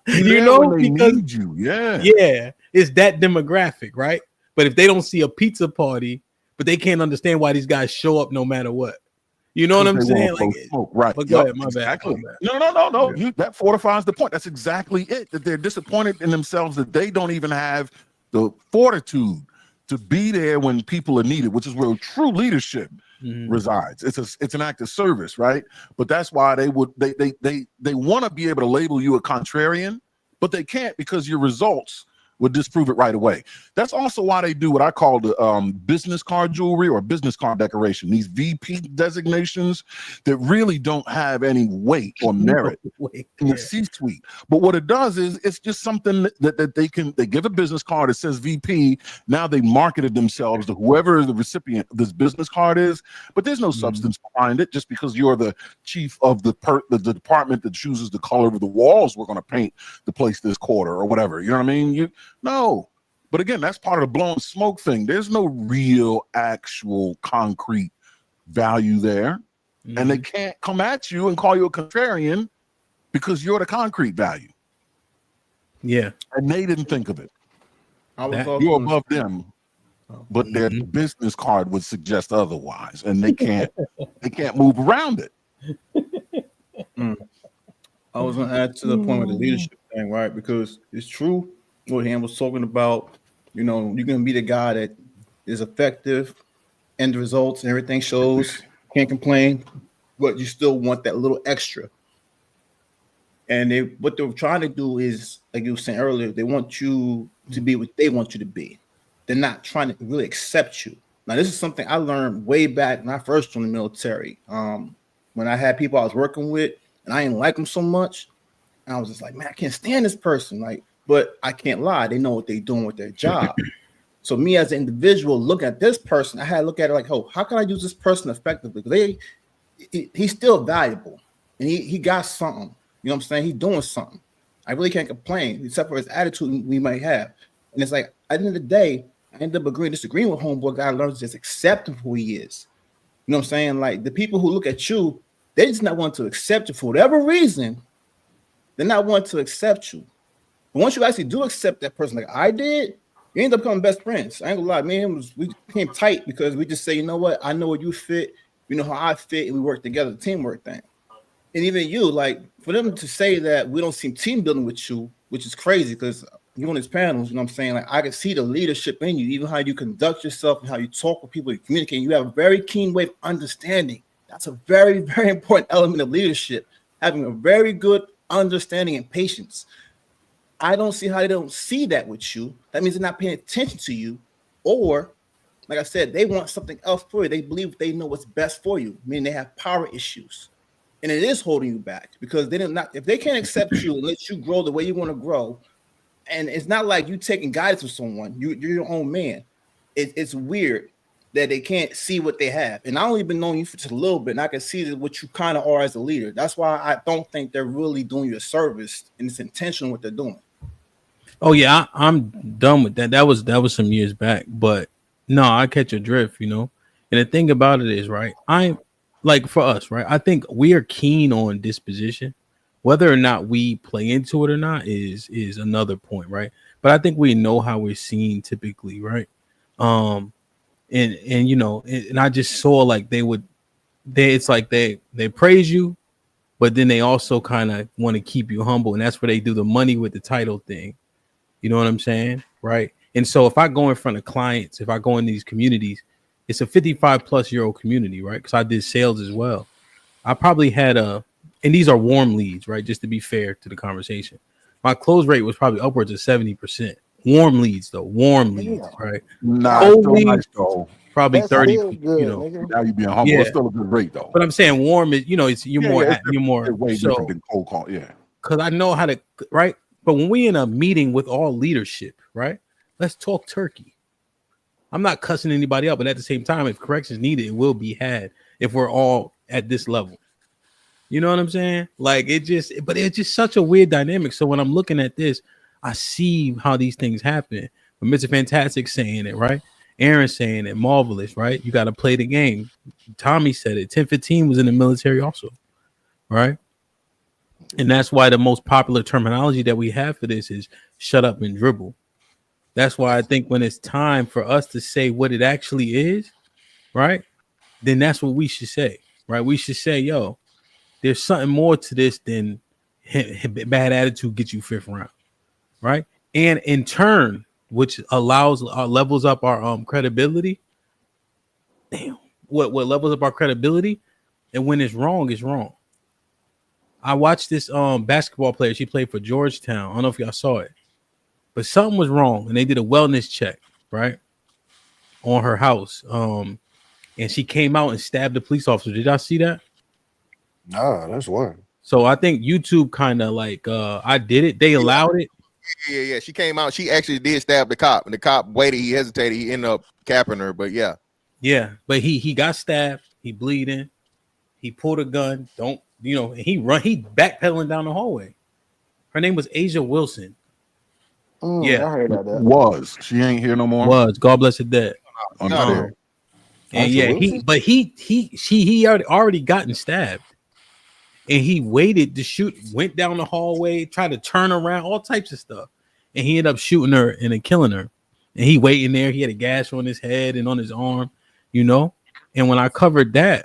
Because need you. Yeah, it's that demographic, right? But if they don't see a pizza party, but they can't understand why these guys show up no matter what. You know what I'm saying? Like, right. But go ahead, my exactly. bad. No. That fortifies the point. That's exactly it. That they're disappointed in themselves that they don't even have the fortitude to be there when people are needed, which is where true leadership resides. It's an act of service, right? But that's why they want to be able to label you a contrarian, but they can't because your results would disprove it right away. That's also why they do what I call the business card jewelry or business card decoration. These VP designations that really don't have any weight or merit in the C-suite. But what it does is it's just something that they give a business card that says VP. Now they marketed themselves to whoever the recipient of this business card is, but there's no substance behind it just because you're the chief of the department that chooses the color of the walls we're going to paint the place this quarter or whatever. You know what I mean? No, but again, that's part of the blowing smoke thing. There's no real, actual, concrete value there, and they can't come at you and call you a contrarian because you're the concrete value. Yeah, and they didn't think of it. You're above them, but their business card would suggest otherwise, and they can't move around it. I was going to add to the point with the leadership thing, right? Because it's true what Han was talking about. You're going to be the guy that is effective, end results and everything shows, can't complain, but you still want that little extra. And what they're trying to do is, like you were saying earlier, they want you to be what they want you to be. They're not trying to really accept you. Now, this is something I learned way back when I first joined the military. When I had people I was working with and I didn't like them so much, and I was just like, man, I can't stand this person. Like, but I can't lie. They know what they're doing with their job. So me as an individual, look at this person, I had to look at it like, oh, how can I use this person effectively? Because he's still valuable and he got something. You know what I'm saying? He's doing something. I really can't complain, except for his attitude we might have. And it's like, at the end of the day, I ended up disagreeing with homeboy. Guy learns to just accept him for who he is. You know what I'm saying? Like the people who look at you, they just not want to accept you for whatever reason. They're not want to accept you. But once you actually do accept that person, like I did, you end up becoming best friends. I ain't gonna lie, we became tight because we just say, you know what, I know where you fit, you know how I fit, and we work together, the teamwork thing. And even you, like for them to say that we don't seem team building with you, which is crazy because you on these panels, you know what I'm saying? Like I can see the leadership in you, even how you conduct yourself and how you talk with people, you communicate. You have a very keen way of understanding. That's a very, very important element of leadership, having a very good understanding and patience. I don't see how they don't see that with you. That means they're not paying attention to you, or like I said, they want something else for you. They believe they know what's best for you, meaning they have power issues. And it is holding you back because they did not, if they can't accept you and let you grow the way you want to grow, and it's not like you taking guidance from someone, you're your own man. It's weird that they can't see what they have. And I only been knowing you for just a little bit, and I can see that what you kind of are as a leader. That's why I don't think they're really doing you a service, and it's intentional what they're doing. Oh yeah, I'm done with that. That was some years back, but no, I catch your drift, you know. And the thing about it is, right? I'm like for us, right? I think we are keen on disposition. Whether or not we play into it or not is another point, right? But I think we know how we're seen typically, right? Um, and you know, and I just saw like it's like they praise you, but then they also kind of want to keep you humble, and that's where they do the money with the title thing. You know what I'm saying? Right. And so if I go in front of clients, if I go in these communities, it's a 55-plus-year-old community, right? Because I did sales as well. I probably had and these are warm leads, right? Just to be fair to the conversation. My close rate was probably upwards of 70%. Warm leads, though. Warm leads, right? Nah, it's Cold still nice leads, though. probably That's 30, still you good, know. nigga. Now you being humble. Yeah. It's still a good rate though. But I'm saying warm is, you know, it's you're It's more way so different than cold call. Yeah. because I know how to, right? But when we in a meeting with all leadership, right? Let's talk turkey. I'm not cussing anybody out, but at the same time, if corrections needed, it will be had if we're all at this level. You know what I'm saying? Like but it's just such a weird dynamic. So when I'm looking at this, I see how these things happen. But Mr. Fantastic saying it, right? Aaron saying it, marvelous, right? You got to play the game. Tommy said it. 1015 was in the military also, right? And that's why the most popular terminology that we have for this is shut up and dribble. That's why I think when it's time for us to say what it actually is, right? Then that's what we should say, right? We should say, yo, there's something more to this than bad attitude gets you fifth round, right? And in turn, which allows levels up our credibility. Damn, what levels up our credibility? And when it's wrong, it's wrong. I watched this basketball player. She played for Georgetown. I don't know if y'all saw it, but something was wrong, and they did a wellness check, right, on her house. And she came out and stabbed the police officer. Did y'all see that? Nah, that's one. So I think YouTube kind of like I did it. They allowed it. Yeah. She came out. She actually did stab the cop, and the cop waited. He hesitated. He ended up capping her. But yeah. But he got stabbed. He bleeding. He pulled a gun. Don't you know? He backpedaling down the hallway. Her name was Asia Wilson. I heard about that. Was she ain't here no more? Was God bless her dead. Understand. And yeah, he already gotten stabbed. And he waited to shoot, went down the hallway, tried to turn around, all types of stuff. And he ended up shooting her and then killing her. And he waiting there. He had a gash on his head and on his arm, you know. And when I covered that,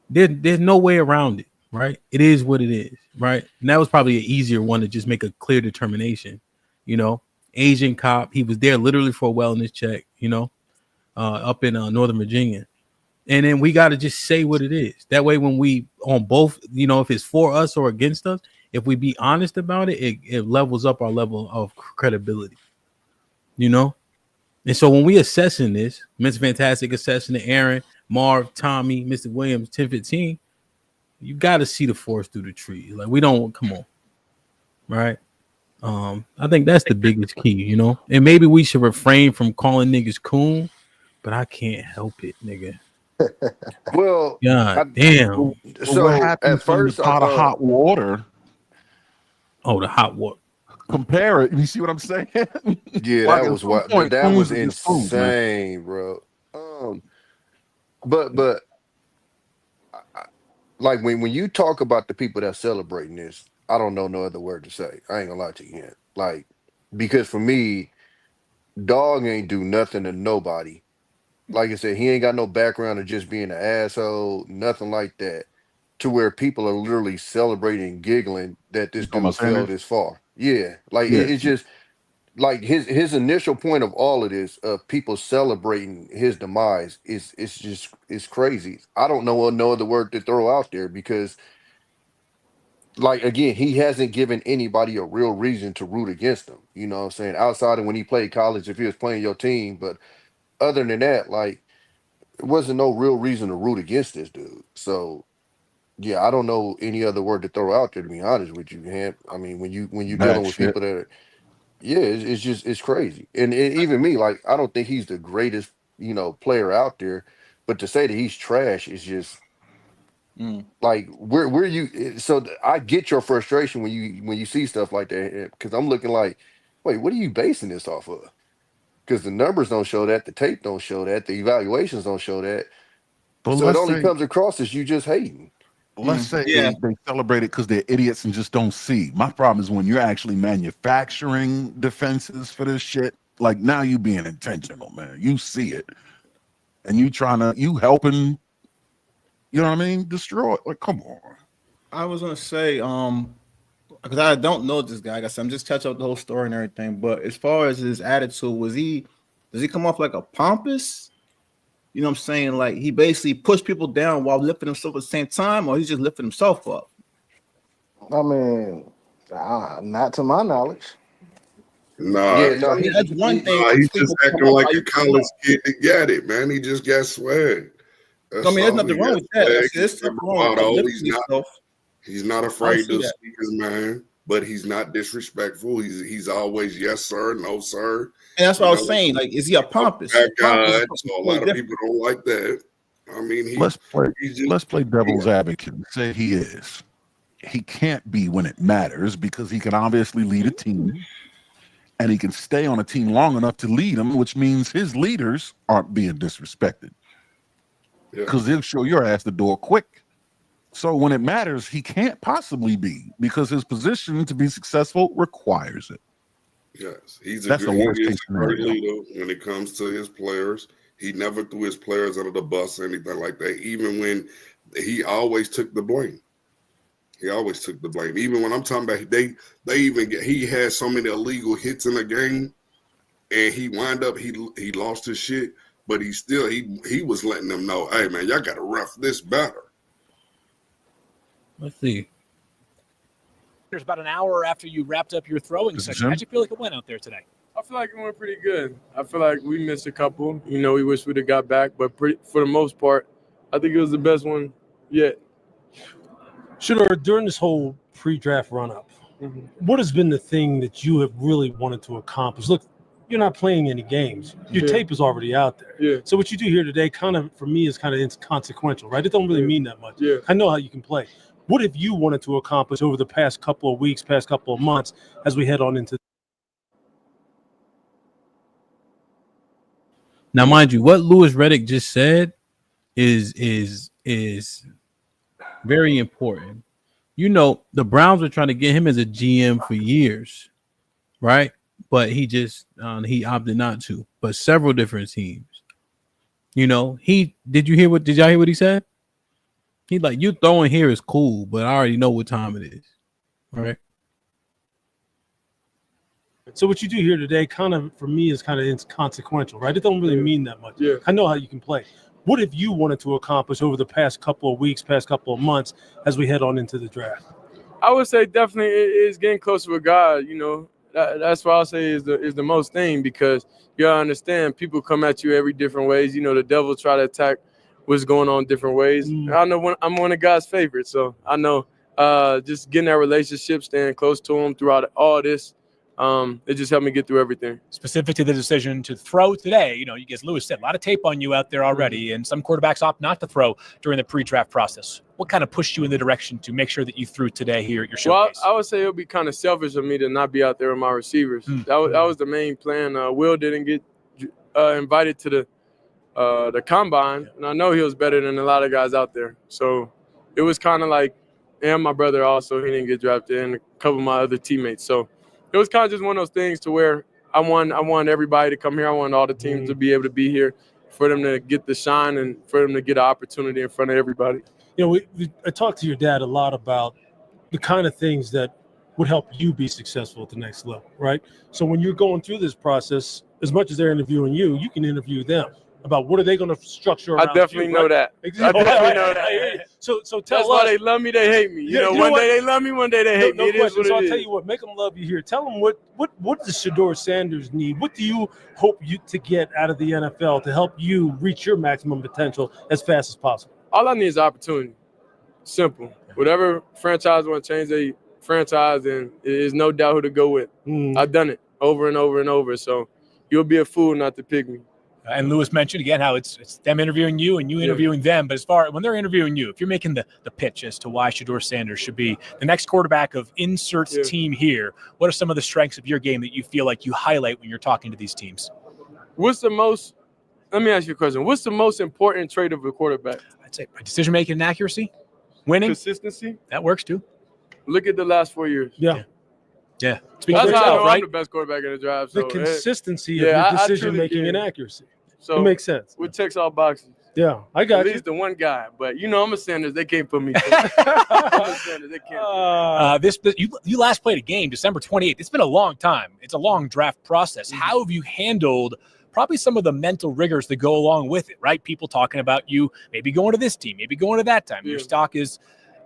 there's no way around it, right? It is what it is, right? And that was probably an easier one to just make a clear determination, you know. Asian cop, he was there literally for a wellness check, you know, up in Northern Virginia. And then we got to just say what it is. That way, when we on both, you know, if it's for us or against us, if we be honest about it, it levels up our level of credibility. You know? And so when we assessing this, Mr. Fantastic assessing it, Aaron, Marv, Tommy, Mr. Williams, 10-15, you got to see the forest through the trees. Like, we don't, come on. Right? I think that's the biggest key, you know? And maybe we should refrain from calling niggas coon, but I can't help it, nigga. Well, God damn. Well, what so at happens in the first I pot of thought, hot water? Oh, the hot water. Compare it. You see what I'm saying? yeah, Like that at was some what point, that was spoons are just spoons, man. insane, bro. But like when you talk about the people that celebrating this, I don't know no other word to say. I ain't gonna lie to you, yet. Like, because for me, dog ain't do nothing to nobody. Like I said, he ain't got no background of just being an asshole, nothing like that. To where people are literally celebrating, giggling that You this talking about dude fell Sanders? this far. Yeah, like Yeah. it's just like his initial point of all of this of people celebrating his demise is it's crazy. I don't know no other word to throw out there because, like, again, he hasn't given anybody a real reason to root against him. You know what I'm saying? Outside of when he played college, if he was playing your team, but other than that, like, there wasn't no real reason to root against this dude. So yeah, I don't know any other word to throw out there, to be honest with you, Hamp. I mean, when you dealing Bad with shit. people that are, yeah, it's just it's crazy. And even me, like, I don't think he's the greatest, player out there, but to say that he's trash is just like where you. So I get your frustration when you see stuff like that because I'm looking like, wait, what are you basing this off of? Because the numbers don't show that, the tape don't show that, the evaluations don't show that. But So it only comes across as you just hating. let's say Yeah. they celebrate it because they're idiots and just don't see. My problem is when you're actually manufacturing defenses for this shit. Like now you being intentional, man. You see it, and you helping. You know what I mean? Destroy it. Like, come on. I was gonna say, because I don't know this guy. I guess I'm just catch up the whole story and everything. But as far as his attitude, does he come off like a pompous? You know what I'm saying? Like he basically pushed people down while lifting himself at the same time, or he's just lifting himself up. I mean, not to my knowledge. Nah, Yeah, no, That's one thing. nah, he's just People come acting up like how a you come college up. kid that got it, man. He just got swag. I That's mean, there's all. He nothing wrong got with that. swag. There's He's got something wrong with bravado. uplifting yourself. He's not I afraid see to that. speak his mind, but he's not disrespectful. He's always yes sir, no sir. And that's what You I know, was saying. Like, is he a pompous? that A pompous is guy. something So a lot totally of people different. don't like that. I mean, Let's he's play devil's advocate and say he is. He can't be when it matters because he can obviously lead a team and he can stay on a team long enough to lead them, which means his leaders aren't being disrespected because they'll show your ass the door quick. So when it matters, he can't possibly be because his position to be successful requires it. Yes, he's That's the worst he is case a great scenario. leader when it comes to his players. He never threw his players under the bus or anything like that. Even when he always took the blame. He always took the blame. Even when I'm talking about he had so many illegal hits in the game, and he wound up he lost his shit, but he was letting them know, hey man, y'all got to rough this better. Let's see. There's about an hour after you wrapped up your throwing session. How'd you feel like it went out there today? I feel like it went pretty good. I feel like we missed a couple. We wish we'd have got back, but for the most part, I think it was the best one yet. Shadeur, during this whole pre-draft run-up, what has been the thing that you have really wanted to accomplish? Look, you're not playing any games. Your tape is already out there. Yeah. So what you do here today kind of, for me, is kind of inconsequential, right? It don't really mean that much. Yeah. I know how you can play. What have you wanted to accomplish over the past couple of weeks, past couple of months as we head on into? Now, mind you, what Louis Riddick just said is very important. The Browns were trying to get him as a GM for years, right? But he opted not to. But several different teams. Did y'all hear what he said? He like, you throwing here is cool, but I already know what time it is. All right. So what you do here today kind of, for me, is kind of inconsequential, right? It don't really mean that much. Yeah. I know how you can play. What have you wanted to accomplish over the past couple of weeks, past couple of months as we head on into the draft? I would say definitely it's getting closer with God. You know, that's what I'll say is the most thing, because you gotta understand people come at you every different ways. You know, the devil try to attack what's going on different ways. I know I'm one of God's favorites, so I know just getting that relationship, staying close to him throughout all this, it just helped me get through everything. Specific to the decision to throw today, you know, as Lewis said, a lot of tape on you out there already, and some quarterbacks opt not to throw during the pre-draft process. What kind of pushed you in the direction to make sure that you threw today here at your showcase? Well, I would say it would be kind of selfish of me to not be out there with my receivers. That was the main plan. Will didn't get invited to the combine, and I know he was better than a lot of guys out there. So it was kind of like, and my brother also, he didn't get drafted, and a couple of my other teammates. So it was kind of just one of those things to where I want everybody to come here. I want all the teams to be able to be here, for them to get the shine and for them to get an opportunity in front of everybody. You know, I talked to your dad a lot about the kind of things that would help you be successful at the next level, right? So when you're going through this process, as much as they're interviewing you, you can interview them about what are they going to structure around I definitely you, know right? that. Exactly. I definitely know that. So tell That's us. why they love me, they hate me. You know, one day they love me, one day they hate me. It is what So it I'll is. tell you what, make them love you here. Tell them what does Shadeur Sanders need? What do you hope to get out of the NFL to help you reach your maximum potential as fast as possible? All I need is opportunity. Simple. Whatever franchise want to change their franchise, and there's no doubt who to go with. I've done it over and over and over. So you'll be a fool not to pick me. And Lewis mentioned again how it's them interviewing you and you interviewing them. But as far when they're interviewing you, if you're making the pitch as to why Shadeur Sanders should be the next quarterback of inserts team here, what are some of the strengths of your game that you feel like you highlight when you're talking to these teams? Let me ask you a question. What's the most important trait of a quarterback? I'd say decision making and accuracy, winning, consistency. That works too. Look at the last 4 years. Yeah. That's how I know right? I'm the best quarterback in the draft. The So consistency of your decision making and accuracy. So it makes sense. It checks all boxes. Yeah, I got At you. least the one guy, but you know I'm a Sanders. They can't put me. I'm a Sanders. They can't. You last played a game December 28th. It's been a long time. It's a long draft process. How have you handled probably some of the mental rigors that go along with it, right? People talking about you maybe going to this team, maybe going to that time. Your stock is,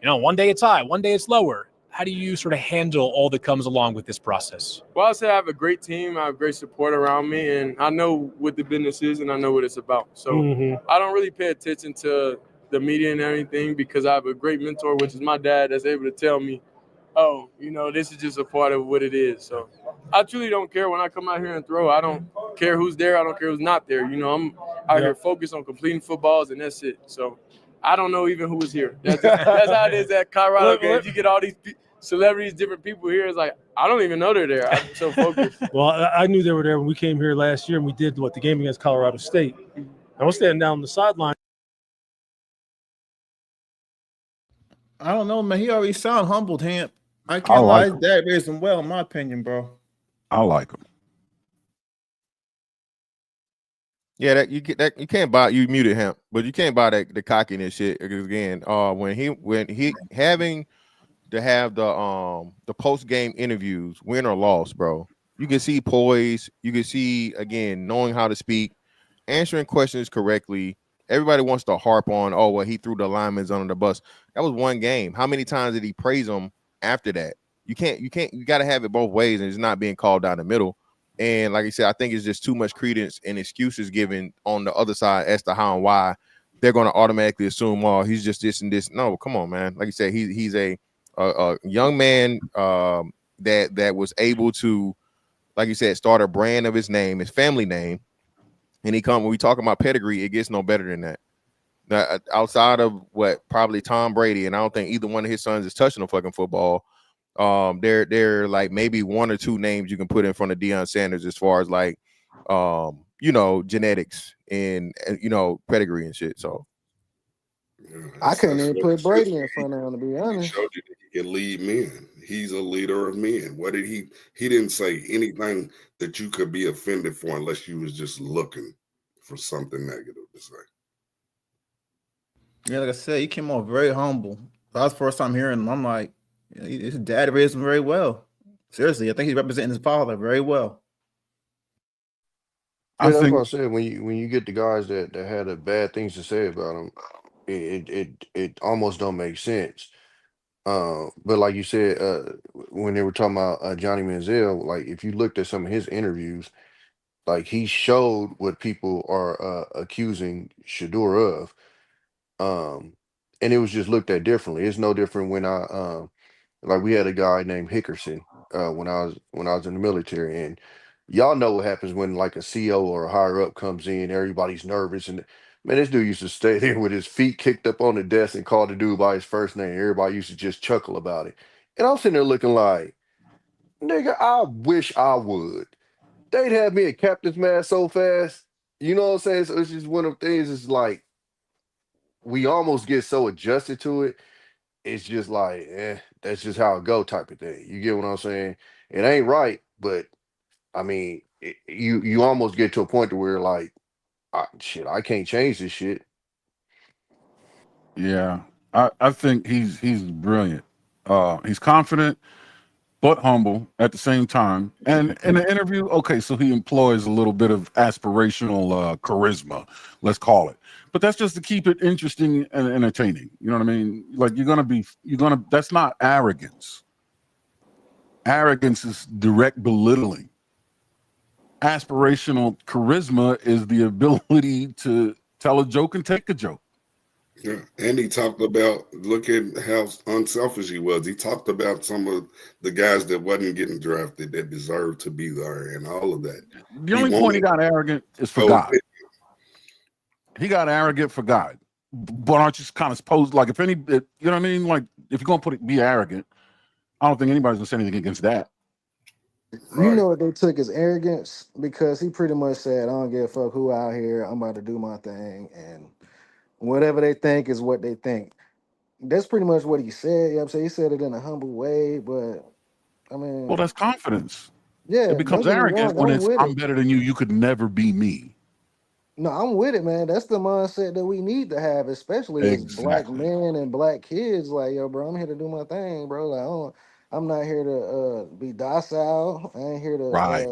one day it's high, one day it's lower. How do you sort of handle all that comes along with this process? Well, I'll say I have a great team. I have great support around me, and I know what the business is, and I know what it's about. So I don't really pay attention to the media and everything, because I have a great mentor, which is my dad, that's able to tell me, oh, this is just a part of what it is. So I truly don't care when I come out here and throw. I don't care who's there. I don't care who's not there. I'm out here focused on completing footballs, and that's it. So I don't know even who was here. That's how it is at Colorado games. You get all these celebrities, different people here. It's like, I don't even know they're there. I'm so focused. Well, I knew they were there when we came here last year, and we did the game against Colorado State. I was standing down on the sideline. I don't know, man. He already sound humbled, Hamp. I can't lie. His dad raised him well, in my opinion, bro. I like him. Yeah, you can't buy. You muted him, but you can't buy the cockiness shit. Because again, when he having to have the post game interviews, win or loss, bro. You can see poise. You can see again knowing how to speak, answering questions correctly. Everybody wants to harp on, he threw the linemen under the bus. That was one game. How many times did he praise them after that? You got to have it both ways, and it's not being called down the middle. And like I said, I think it's just too much credence and excuses given on the other side as to how and why they're going to automatically assume, he's just this and this. No, come on, man. Like you said, he's a young man that was able to, like you said, start a brand of his name, his family name. And when we talk about pedigree, it gets no better than that. Now, outside of probably Tom Brady, and I don't think either one of his sons is touching a fucking football. They're like maybe one or two names you can put in front of Deion Sanders as far as like, genetics and pedigree and shit. So I couldn't even put Brady in front of him, to be honest. He showed you that he can lead men. He's a leader of men. What did he didn't say anything that you could be offended for unless you was just looking for something negative to say. Yeah, like I said, he came off very humble. That was the first time hearing him. I'm like, his dad raised him very well. Seriously, I think he's representing his father very well. Yeah, that's what I said. When you get the guys that had bad things to say about him, it almost don't make sense. But like you said, when they were talking about Johnny Manziel, like if you looked at some of his interviews, like he showed what people are accusing Shadeur of, and it was just looked at differently. It's no different when like we had a guy named Hickerson when I was in the military, and y'all know what happens when like a CO or a higher up comes in, everybody's nervous, and man, this dude used to stay there with his feet kicked up on the desk and call the dude by his first name. Everybody used to just chuckle about it, and I'm sitting there looking like, nigga, I wish I would. They'd have me a captain's mad so fast. You know what I'm saying? So it's just one of the things. It's like we almost get so adjusted to it. It's just like, that's just how it go type of thing. You get what I'm saying? It ain't right, but I mean, you almost get to a point to where like, shit, I can't change this shit. Yeah, I think he's brilliant. He's confident but humble at the same time. And in the interview, okay, so he employs a little bit of aspirational charisma, let's call it. But that's just to keep it interesting and entertaining. You know what I mean? Like that's not arrogance. Arrogance is direct belittling. Aspirational charisma is the ability to tell a joke and take a joke. Yeah, and he talked about, look at how unselfish he was. He talked about some of the guys that wasn't getting drafted that deserved to be there and all of that. The only point he got arrogant is for God. He got arrogant for God. But aren't you kind of supposed, like, you know what I mean? Like, if you're going to be arrogant, I don't think anybody's going to say anything against that. You know what they took as arrogance, because he pretty much said, I don't give a fuck who out here. I'm about to do my thing. And whatever they think is what they think. That's pretty much what he said. You know what I'm saying? He said it in a humble way, but I mean, Well, that's confidence. yeah, It becomes don't get me arrogant wrong, when I'm it's, with I'm it. better than you. You could never be me. No, I'm with it, man. That's the mindset that we need to have, especially as black Exactly. men and black kids. Like, yo, bro, I'm here to do my thing, bro. Like, I'm not here to be docile. I ain't here to Right.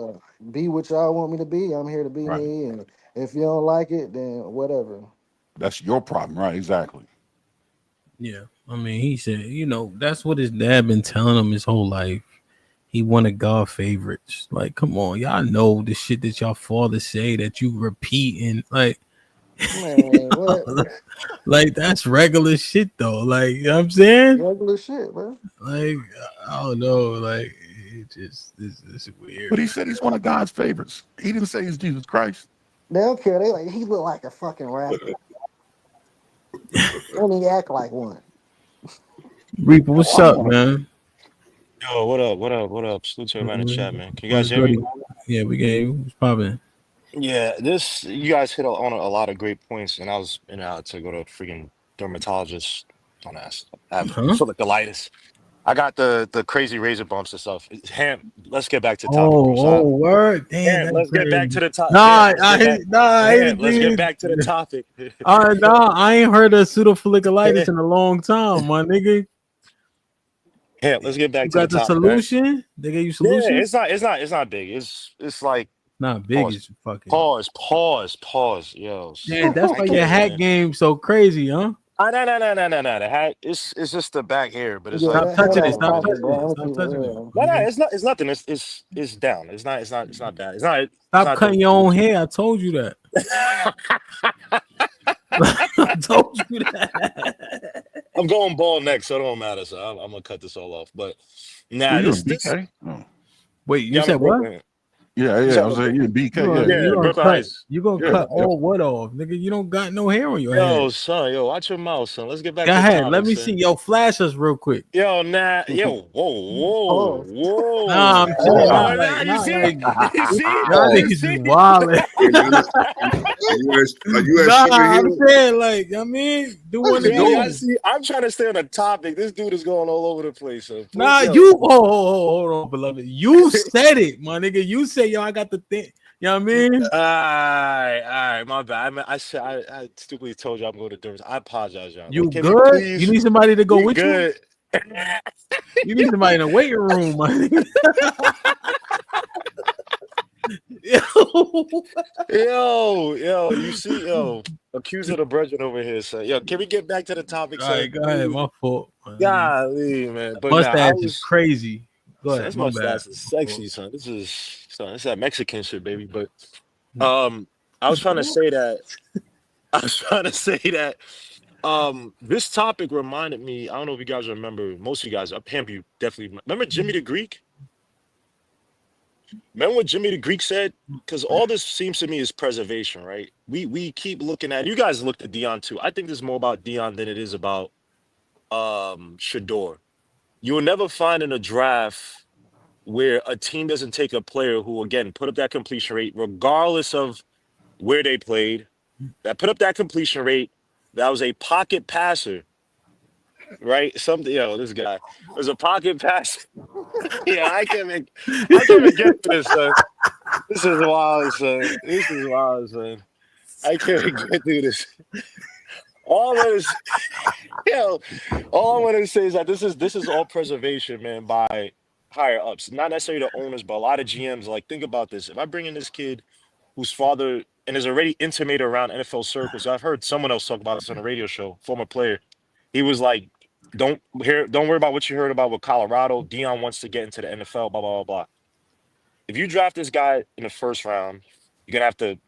be what y'all want me to be. I'm here to be Right. me. And if you don't like it, then whatever. That's your problem, right? Exactly. Yeah, I mean, he said, that's what his dad been telling him his whole life. He wanted God favorites. Like, come on, y'all know the shit that y'all father say that you repeat and like, Man, what? like that's regular shit though. Like, you know what I'm saying? Regular shit, bro. Like, I don't know. Like, it just this is weird. But he said he's one of God's favorites. He didn't say he's Jesus Christ. They don't care. They like, he look like a fucking rapper. And he act like one. Reaper, what's up, man? Yo, what up? What up? What up? Salute to everybody in the chat, man. Can you guys What's hear me? good? Yeah, we gave you. What's popping? Yeah, you guys hit on a lot of great points, and I was in and out to go to a freaking dermatologist. Don't ask. I have folliculitis. I got the crazy razor bumps and stuff. HAMP. Let's get back to the topic. Word. Damn, HAMP, let's get back to the topic. Let's get back to the topic. I ain't heard of pseudofolliculitis in a long time, my nigga. Yeah, let's get back You to the got the topic. solution? Right? They gave you solution? Yeah, it's not big. It's like not big. It's fucking pause. Yo, man, that's why your hat game so crazy, huh? No. The hat, it's just the back hair, but it's stop like touching it. Stop touching it. Stop touching it. No, it's nothing. It's down. It's not bad. It's not. Stop cutting your own hair. I told you that. I told you that. I'm going bald next, so it don't matter. So I'm gonna cut this all off. But nah, this. Wait, you said what? Yeah. I was saying you BK. You gonna cut all what off, nigga? You don't got no hair on your head. Yo, son, watch your mouth, son. Let's get back Go to the ahead. topic, Let me son. see. Yo, flash us real quick. Whoa. Nah, I'm chilling. You see? Y'all niggas is wildin'. I'm saying, like, I mean, do what you do. I'm trying to stay on the topic. This dude is going all over the place. So hold on, beloved. You said it, my nigga. You say, yo, I got the thing. You know what I mean? All right, my bad. I stupidly told you I'm going to Durham. I apologize, y'all. You good? You need somebody to go with you? You need somebody in the waiting room, my nigga. Yo, you see, accusing the brethren over here, son. Yo, can we get back to the topic, All right, go ahead, my fault. Golly, man. But nah, I Mustache is was crazy. Go son, ahead, this my bad. mustache is sexy, son. This is son, it's that Mexican shit, baby. But I was trying to say that I was trying to say that this topic reminded me. I don't know if you guys remember. Most of you guys, Hamp, you definitely remember Jimmy the Greek. Remember what Jimmy the Greek said? Because all this seems to me is preservation, right? We keep looking at. You guys looked at Dion too. I think this is more about Dion than it is about Shadeur. You will never find in a draft where a team doesn't take a player who, again, put up that completion rate, regardless of where they played, that put up that completion rate, that was a pocket passer, right? Something, this guy was a pocket passer. Yeah, I can't even get to this, son. This is wild, son. This is wild, son. I can't even get through this. All I want to, all I want to say is that this is all preservation, man, by higher ups, not necessarily the owners, but a lot of GMs. Like, think about this: if I bring in this kid whose father and is already intimated around NFL circles, I've heard someone else talk about this on a radio show, former player. He was like, don't worry about what you heard about with Colorado. Dion wants to get into the NFL, blah blah blah blah. If you draft this guy in the first round, you're gonna have to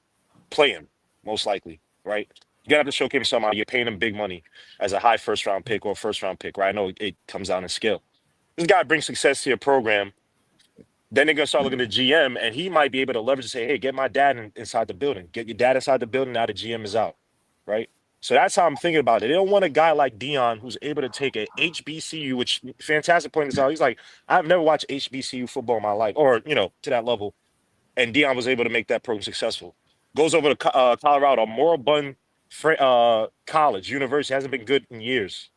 play him, most likely, right? You're gonna have to showcase him somehow. You're paying him big money as a high first round pick or a first round pick, right? I know it comes down to skill. This guy brings success to your program. Then they're gonna start looking at GM, and he might be able to leverage and say, "Hey, get my dad inside the building. Get your dad inside the building. Now the GM is out, right?" So that's how I'm thinking about it. They don't want a guy like Dion who's able to take a HBCU, which fantastic point this out. He's like, I've never watched HBCU football in my life, or to that level. And Dion was able to make that program successful. Goes over to Colorado, moribund college, university, hasn't been good in years.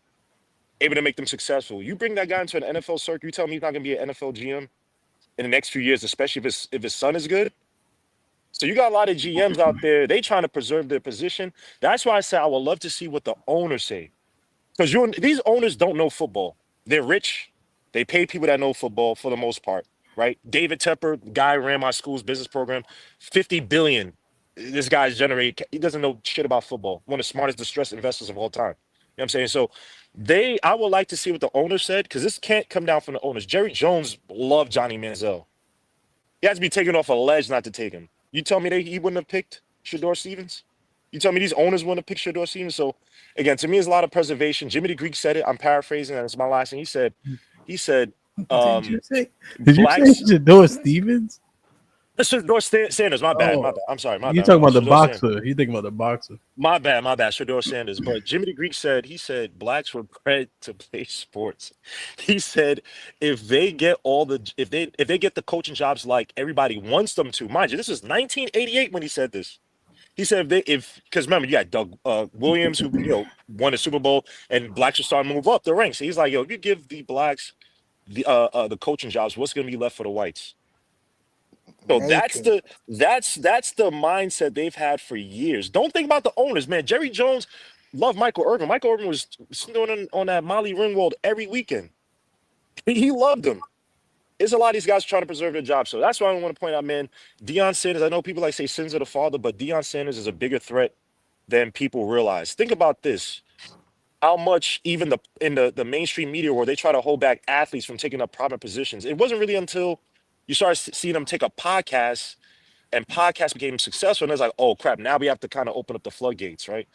Able to make them successful. You bring that guy into an NFL circuit, you tell me he's not going to be an NFL GM in the next few years, especially if his son is good. So you got a lot of GMs out there. They trying to preserve their position. That's why I say I would love to see what the owners say. Because these owners don't know football. They're rich. They pay people that know football for the most part, right? David Tepper, guy who ran my school's business program, 50 billion. This guy's he doesn't know shit about football. One of the smartest distressed investors of all time. You know what I'm saying? So I would like to see what the owner said, because this can't come down from the owners. Jerry Jones loved Johnny Manziel. He has to be taken off a ledge not to take him. You tell me he wouldn't have picked Shadeur Stevens? You tell me these owners wouldn't have picked Shadeur Stevens? So, again, to me, it's a lot of preservation. Jimmy the Greek said it. I'm paraphrasing, and it's my last thing. He said, Did you say blacks. Shadeur Stevens? Shadeur Sanders. My bad. I'm sorry. My You bad. talking about the Shadeur boxer? Sanders. You thinking about the boxer? My bad. Shadeur Sanders. But Jimmy the Greek said, blacks were bred to play sports. He said if they get if they get the coaching jobs like everybody wants them to, mind you, this is 1988 when he said this. He said because remember, you got Doug Williams, who won the Super Bowl, and blacks are starting to move up the ranks. So he's like, if you give the blacks the coaching jobs, what's going to be left for the whites? So that's the mindset they've had for years. Don't think about the owners, man. Jerry Jones loved Michael Irvin. Michael Irvin was sitting on that Molly Ringwald every weekend. He loved him. There's a lot of these guys trying to preserve their jobs. So that's why I want to point out, man, Deion Sanders, I know people like say sins of the father, but Deion Sanders is a bigger threat than people realize. Think about this. How much even in the mainstream media where they try to hold back athletes from taking up prominent positions. It wasn't really until you started seeing them take a podcast and podcasts became successful. And it's like, oh crap, now we have to kind of open up the floodgates, right?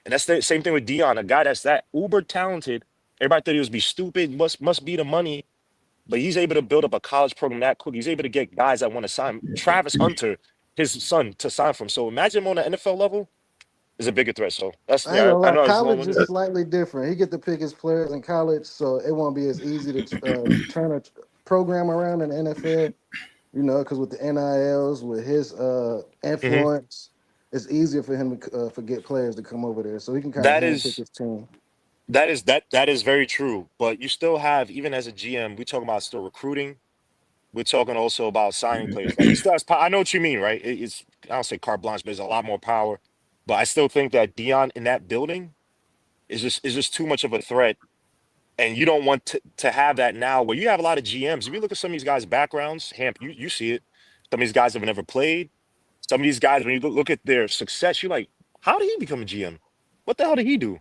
And that's the same thing with Deion, a guy that's that uber talented. Everybody thought he was be stupid, must be the money. But he's able to build up a college program that quick. He's able to get guys that want to sign. Travis Hunter, his son, to sign from. So imagine him on the NFL level is a bigger threat. So that's I ain't gonna I lie. know it's College long-winded. is slightly different. He get to pick his players in college, so it won't be as easy to turn a program around in the NFL. Because with the NILs, with his influence, it's easier for him to get players to come over there, so he can kind of That handpick is his team. that is very true. But you still have, even as a GM, we talking about still recruiting. We're talking also about signing players. Like he still has I know what you mean, right? It's I don't say carte blanche, but there's a lot more power. But I still think that Deion in that building is just too much of a threat. And you don't want to have that now where you have a lot of GMs. If you look at some of these guys' backgrounds, Hamp, you see it. Some of these guys have never played. Some of these guys, when you look at their success, you're like, how did he become a GM? What the hell did he do?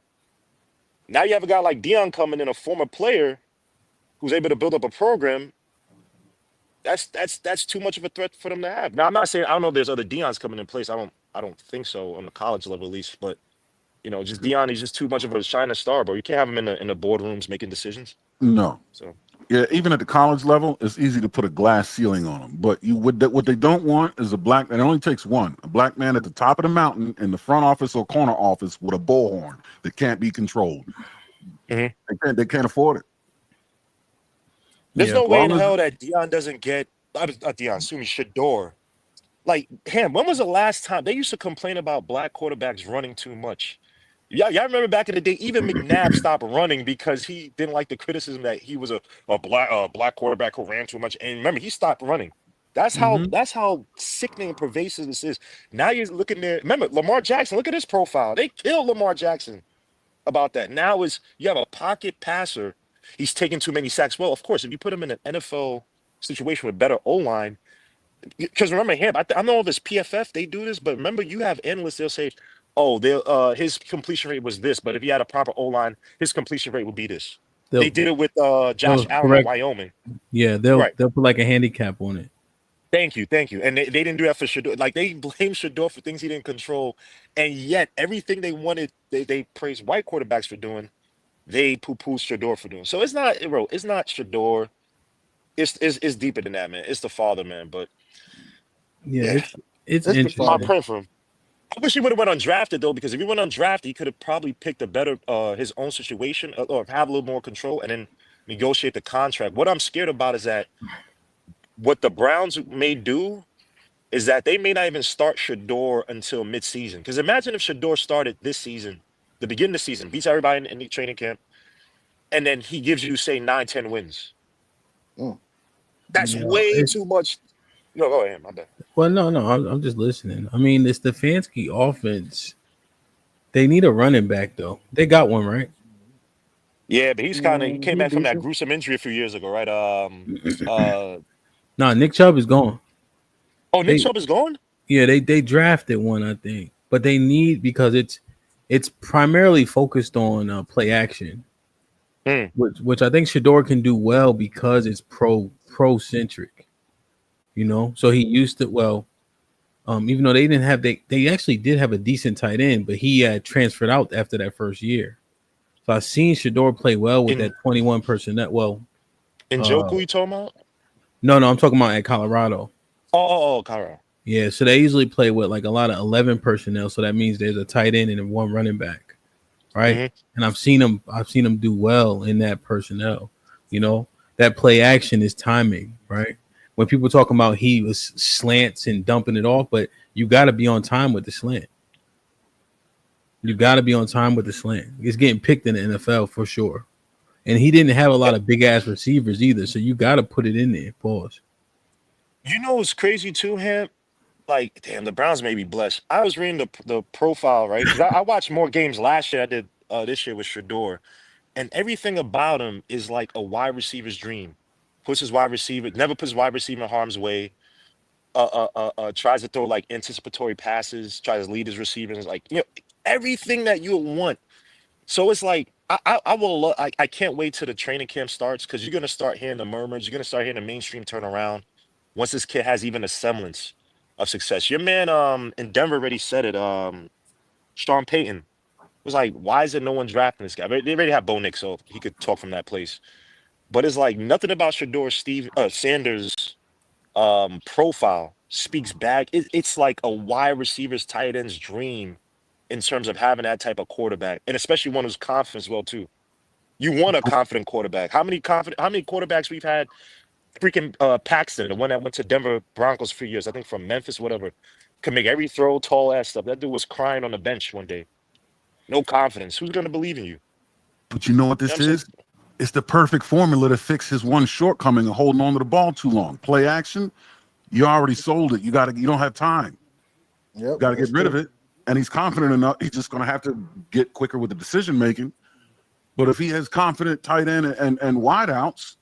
Now you have a guy like Dion coming in, a former player who's able to build up a program. That's too much of a threat for them to have. Now I'm not saying I don't know if there's other Deions coming in place. I don't think so on the college level at least. But just Dion, he's just too much of a shining star, bro. You can't have him in the boardrooms making decisions. No. So yeah, even at the college level, it's easy to put a glass ceiling on them. But what they don't want is a black. And it only takes one, a black man at the top of the mountain in the front office or corner office with a bullhorn that can't be controlled. Mm-hmm. They can't afford it. There's no way in hell that Dion doesn't get. Not Dion, excuse me, Shadeur. Like him. When was the last time they used to complain about black quarterbacks running too much? Y'all remember back in the day, even McNabb stopped running because he didn't like the criticism that he was a black quarterback who ran too much. And remember, he stopped running. That's how sickening and pervasive this is. Now you're looking there. Remember, Lamar Jackson, look at his profile. They killed Lamar Jackson about that. Now you have a pocket passer. He's taking too many sacks. Well, of course, if you put him in an NFL situation with better O-line, because remember him, I don't know if it's PFF, they do this, but remember you have analysts, they'll say, oh, his completion rate was this, but if he had a proper O-line, his completion rate would be this. They did it with Josh Allen at Wyoming. Yeah, they'll put like a handicap on it. Thank you. And they didn't do that for Shadeur. Like they blame Shadeur for things he didn't control, and yet everything they wanted, they praised white quarterbacks for doing, they poo-poo Shadeur for doing. So it's not, bro. It's not Shadeur. It's deeper than that, man. It's the father, man. But yeah. It's interesting. interesting. I'm praying for him. I wish he would have went undrafted though, because if he went undrafted, he could have probably picked a better his own situation or have a little more control and then negotiate the contract. What I'm scared about is that what the Browns may do is that they may not even start Shadeur until midseason. Because imagine if Shadeur started this season, the beginning of the season, beats everybody in the training camp, and then he gives you, say, 9-10 wins. That's way too much. No, go ahead, my bad. Well, no, I'm just listening. I mean, the Stefanski offense, they need a running back, though. They got one, right? Yeah, but he came back from that gruesome injury a few years ago, right? No, Nick Chubb is gone. Oh, Nick Chubb is gone? Yeah, they drafted one, I think. But they need, because it's primarily focused on play action, which I think Shadeur can do well because it's pro-centric. So he used to, even though they didn't have, they actually did have a decent tight end, but he had transferred out after that first year. So I've seen Shadeur play well with that 21 personnel. Well, Njoku, you talking about? No, I'm talking about at Colorado. Oh, Colorado. Yeah, so they usually play with like a lot of 11 personnel. So that means there's a tight end and one running back, right? Mm-hmm. And I've seen them do well in that personnel. That play action is timing, right? When people talking about he was slants and dumping it off, but you got to be on time with the slant. You got to be on time with the slant. It's getting picked in the NFL for sure. And he didn't have a lot of big ass receivers either, so you got to put it in there. Pause. You know what's crazy too, Ham? Like, damn, the Browns may be blessed. I was reading the profile, right? Because I watched more games last year. I did this year with Shadeur, and everything about him is like a wide receiver's dream. Puts his wide receiver, never puts wide receiver in harm's way. Tries to throw like anticipatory passes. Tries to lead his receivers, like everything that you want. So it's like I will. I can't wait till the training camp starts, because you're gonna start hearing the murmurs. You're gonna start hearing the mainstream turn around once this kid has even a semblance of success. Your man in Denver already said it. Sean Payton was like, why is there no one drafting this guy? They already have Bo Nick, so he could talk from that place. But it's like nothing about Shadeur Sanders' profile speaks back. It's like a wide receiver's tight end's dream in terms of having that type of quarterback, and especially one who's confident as well too. You want a confident quarterback. How many quarterbacks we've had? Freaking Paxton, the one that went to Denver Broncos for years, I think from Memphis, whatever, could make every throw, tall ass stuff. That dude was crying on the bench one day. No confidence. Who's gonna believe in you? But you know what this is? It's the perfect formula to fix his one shortcoming of holding on to the ball too long. Play action, you already sold it. You don't have time. Yep, got to get rid of it. And he's confident enough. He's just going to have to get quicker with the decision making. But if he has confident tight end and wide outs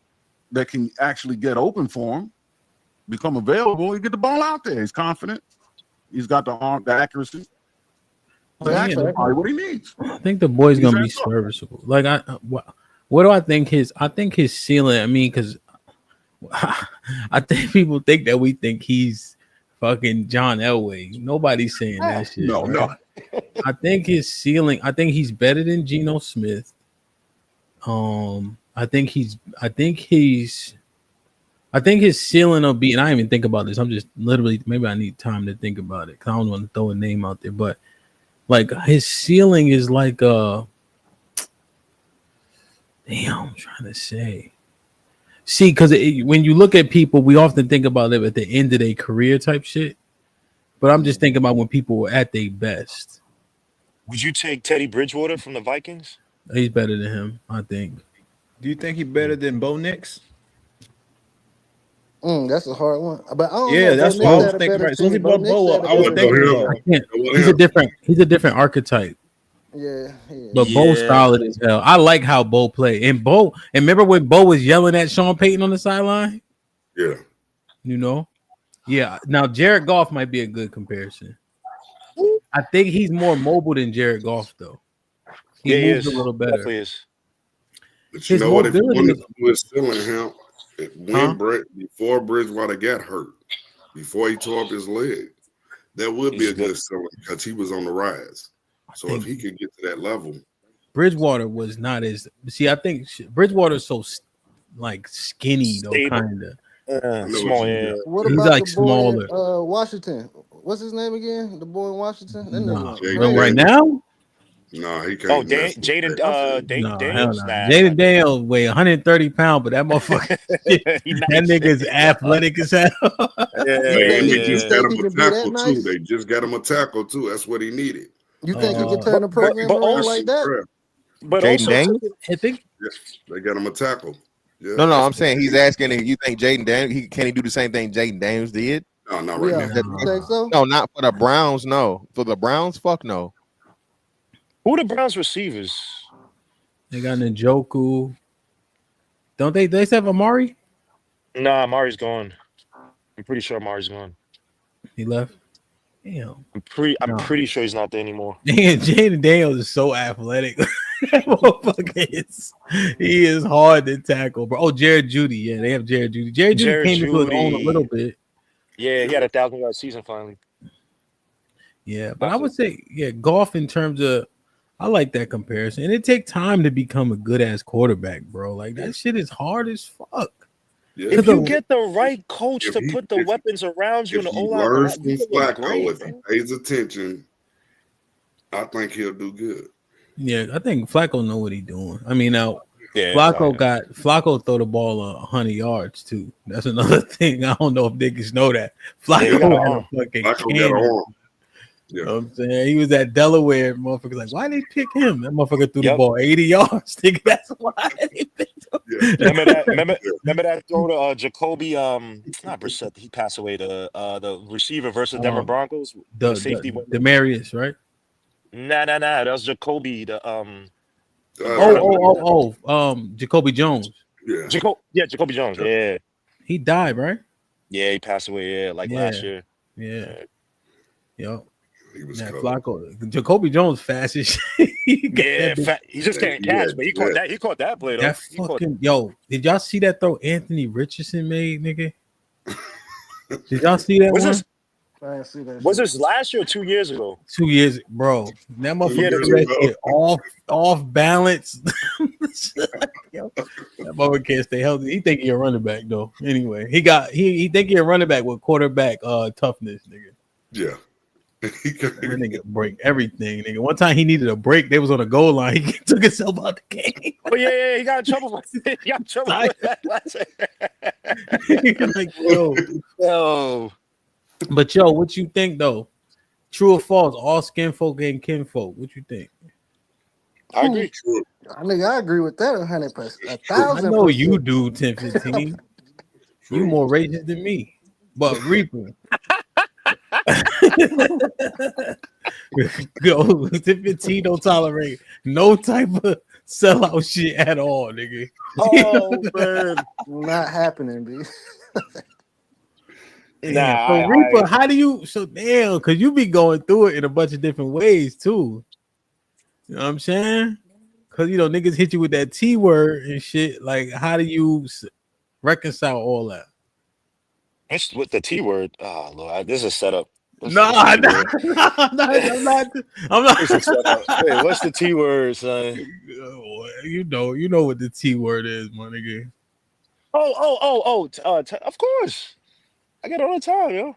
that can actually get open for him, become available, he get the ball out there. He's confident. He's got the arm, the accuracy. to ask Yeah, somebody what he needs. I think the boy's He's gonna be asked up. serviceable. Like what do I think his? I think his ceiling. I mean, because I think people think that we think he's fucking John Elway. Nobody's saying that shit. No, right? no. I think his ceiling. I think he's better than Geno Smith. I think his ceiling will be, and I didn't even think about this. I'm just literally, maybe I need time to think about it because I don't want to throw a name out there. But like his ceiling is like damn, I'm trying to say. See, because when you look at people, we often think about them at the end of their career type shit. But I'm just thinking about when people were at their best. Would you take Teddy Bridgewater from the Vikings? He's better than him, I think. Do you think he's better than Bo Nix? That's a hard one. But I don't Yeah, know. Bo that's what Nix I was had a thinking. better Right. As soon as he team. Bo brought Nix Bo had up, a I was better thinking team. Bo. He's a different archetype. Yeah. But Bo's solid as hell. I like how Bo played. And remember when Bo was yelling at Sean Payton on the sideline? Yeah. You know? Yeah. Now Jared Goff might be a good comparison. I think he's more mobile than Jared Goff, though. He moves a little better. Definitely is. But you His know what? If you mobility wanted to do his ceiling, him, before Bridgewater got hurt, before he tore up his leg, that would be a good ceiling because he was on the rise. So if he could get to that level, Bridgewater was not as. See, I think Bridgewater's so like skinny though, Stable. kind of. Small, yeah. What He's about like the boy in smaller. Washington? What's his name again? The boy in Washington? That nigga was No, crazy. right now. No, he can't. Oh, Jaden No, Daniels? hell no. Nah. Jaden Daniels weigh 130 pounds, but that motherfucker, that nigga's athletic as hell. They just got him he a can be that tackle nice? too. They just got him a tackle too. That's what he needed. You think he can turn the program around like that? But Jaden also, Daniels? I think they got him a tackle. Yeah. No, I'm saying he's asking if you think Jaden Daniels can he do the same thing Jaden Daniels did? No, not right now. You think so? No, not for the Browns. No, for the Browns, fuck no. who the Browns receivers? They got Njoku. Don't they? They have Amari. Nah, Amari's gone. I'm pretty sure Amari's gone. He left. Damn. I'm pretty sure he's not there anymore. Man, Jaden Daniels is so athletic. That motherfucker he is hard to tackle, bro. Oh, Jared Judy. Yeah, they have Jared Judy. Jared Judy came into his own a little bit. Yeah, he had a 1,000-yard season finally. Yeah, but I would say, Goff in terms of, I like that comparison. And it takes time to become a good ass quarterback, bro. Like that shit is hard as fuck. Yeah. If you get the right coach to put the weapons around you in the He O-line, learns from Flacco. If he pays attention, I think he'll do good. Yeah, I think Flacco know what he's doing. I mean, now Yeah, Flacco throw the ball 100 yards too. That's another thing. I don't know if niggas know that. Flacco had a fucking cannon. You know what I'm saying? He was at Delaware. Motherfuckers like, why they pick him? That motherfucker threw the ball 80 yards. Think that's why they picked him. Remember that throw to Jacoby? Not Brissett. He passed away. The receiver versus Denver Broncos. The safety. Demarius, right? Nah. That was Jacoby. Jacoby Jones. Yeah. Jacoby Jones. Yeah. He died, right? Yeah, he passed away. Yeah, last year. Yeah. Yo. He was Flacco. Jacoby Jones fast as shit. He just can't catch, but he caught that. He caught that play though. That fucking did y'all see that throw Anthony Richardson made, nigga? Did y'all see that one? I didn't see that. Was this last year or 2 years ago? 2 years, bro. That motherfucker off balance. Yo, that motherfucker can't stay healthy. He think he a running back though. Anyway, he think he a running back with quarterback toughness, nigga. Yeah. That nigga break everything, nigga. One time he needed a break. They was on a goal line. He took himself out the game. Oh yeah, he got in trouble. He got in trouble with that last like, yo. But yo, what you think though? True or false? All Skinfolk and Kinfolk. What you think? I agree. I agree with that 100%. 1,000%. I know you do, 10-15. You more racist than me. But Reaper. Go 10-15 don't tolerate no type of sellout shit at all, nigga. Oh man. Not happening, B. Damn. So Reaper, how do you? So damn, because you be going through it in a bunch of different ways too. You know what I'm saying? Because niggas hit you with that T word and shit. Like, how do you reconcile all that? What's with the T word? Oh Lord, this is a setup. What's No, the T no, word? I'm not. I'm not. It's a setup. Hey, what's the T word, son? You know what the T word is, my nigga. Of course. I get it all the time, yo.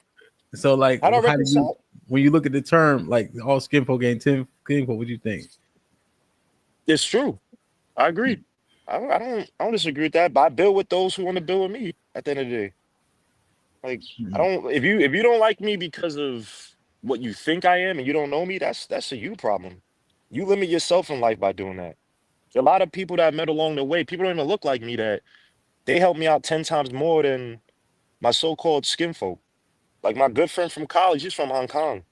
So, like, How do I how do you, reconcile? when you look at the term, like, all Skinfolk ain't Kinfolk, what do you think? It's true. I agree. I don't disagree with that. But I build with those who want to build with me. At the end of the day, like I don't. If you don't like me because of what you think I am and you don't know me, that's a you problem. You limit yourself in life by doing that. A lot of people that I met along the way, people don't even look like me. That they helped me out 10 times more than my so-called skinfolk. Like my good friend from college, he's from Hong Kong.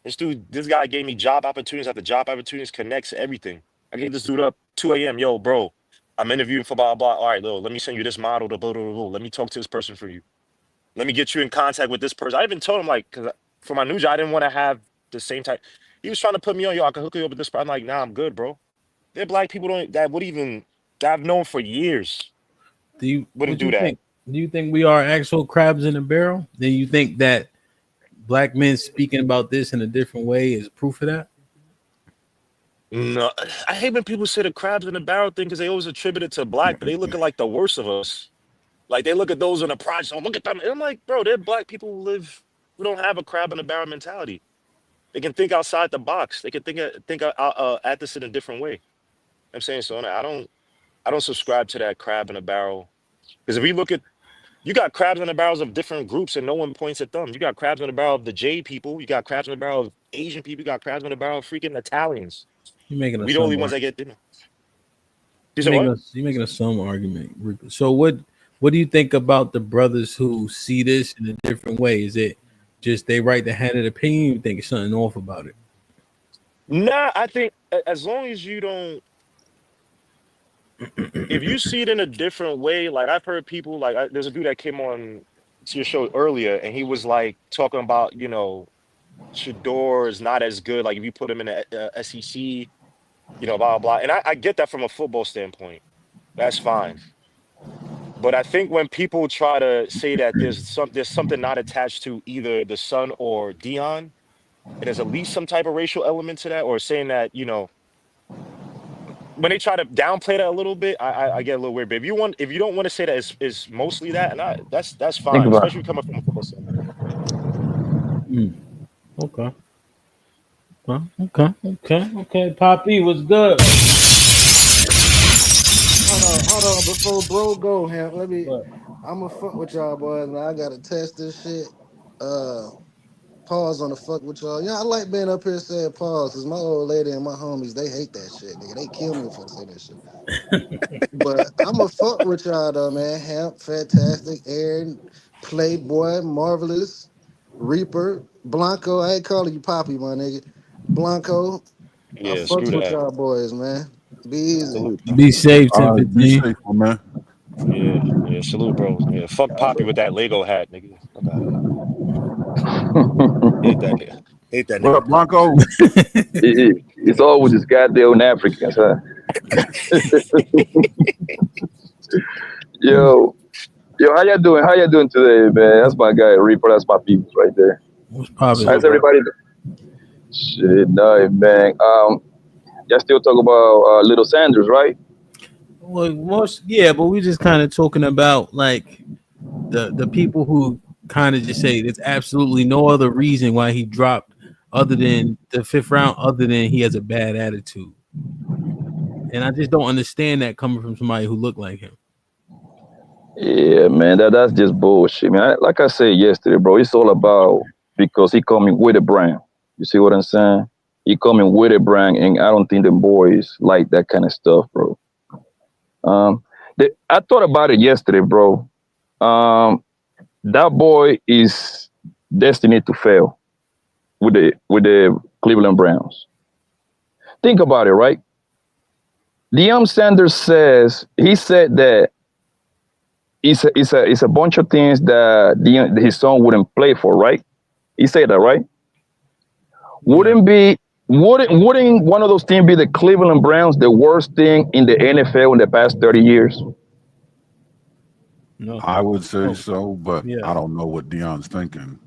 This guy gave me job opportunities after job opportunities, connects everything. I gave this dude up 2 a.m. Yo, bro, I'm interviewing for blah, blah. All right, let me send you this model to blah, blah, blah, blah. Let me talk to this person for you. Let me get you in contact with this person. I even told him, like, because for my new job, I didn't want to have the same type. He was trying to put me on, yo, I can hook you up with this person. I'm like, nah, I'm good, bro. There are black people that I've known for years wouldn't What do you that. think? Do you think we are actual crabs in a barrel? Do you think that black men speaking about this in a different way is proof of that? No, I hate when people say the crabs in the barrel thing because they always attribute it to black, but they look at like the worst of us. Like they look at those in the project. Oh, look at them. And I'm like, bro, they're black people who don't have a crab in the barrel mentality. They can think outside the box. They can at this in a different way. I'm saying so. I don't subscribe to that crab in a barrel because if we look at you got crabs in the barrels of different groups and no one points at them. You got crabs in the barrel of the J people. You got crabs in the barrel of Asian people. You got crabs in the barrel of freaking Italians. You're making a We the only some ones that argument. get dinner. You said what? You're making a some argument. Rico. So what do you think about the brothers who see this in a different way? Is it just they write the handed opinion? You think it's something off about it? Nah, I think as long as you don't, if you see it in a different way, like I've heard people, like there's a dude that came on to your show earlier, and he was like talking about, Shadeur is not as good. Like if you put him in the SEC, blah blah blah. And I get that from a football standpoint. That's fine. But I think when people try to say that there's something not attached to either the son or Dion, and there's at least some type of racial element to that, or saying that, when they try to downplay that a little bit, I get a little weird. But if you don't want to say that it's mostly that, and that's Think fine, about especially coming from a football standpoint. Okay. Okay. Poppy was good. Hold on. Before bro go, Hamp, I'ma fuck with y'all boys, man. I gotta test this shit. Pause on the fuck with y'all. Yeah, I like being up here saying pause, cause my old lady and my homies, they hate that shit, nigga. They kill me if I say that shit. But I'ma fuck with y'all though, man. Hamp, fantastic, Aaron, Playboy, Marvelous, Reaper, Blanco. I ain't calling you Poppy, my nigga. Blanco. I Yeah, fucks screw with that. y'all boys, man. Be easy. Salute. Be safe, All right, be 1015. safe, my man. Yeah, salute, bro. Yeah, fuck Poppy with that Lego hat, nigga. Fuck out of here. Hate that nigga. Hate that What nigga up, Poppy. Blanco? it's all with this goddamn Africans, huh? Yo, how y'all doing? How y'all doing today, man? That's my guy, Reaper. That's my people right there. What's poppin'? How's Salute, bro. everybody doing? Shit, no, man. Y'all still talk about Little Sanders, right? Well, but we just kind of talking about like the people who kind of just say there's absolutely no other reason why he dropped other than the fifth round, other than he has a bad attitude. And I just don't understand that coming from somebody who looked like him. Yeah, man. That's just bullshit, man. Like I said yesterday, bro, it's all about because he coming with a brand. You see what I'm saying? He coming with a brand, and I don't think the boys like that kind of stuff, bro. I thought about it yesterday, bro. That boy is destined to fail with the Cleveland Browns. Think about it, right? Deion Sanders said that it's a bunch of things that his son wouldn't play for, right? He said that, right? Wouldn't one of those teams be the Cleveland Browns, the worst thing in the NFL in the past 30 years? No. I would say so, but Yeah. I don't know what Dion's thinking.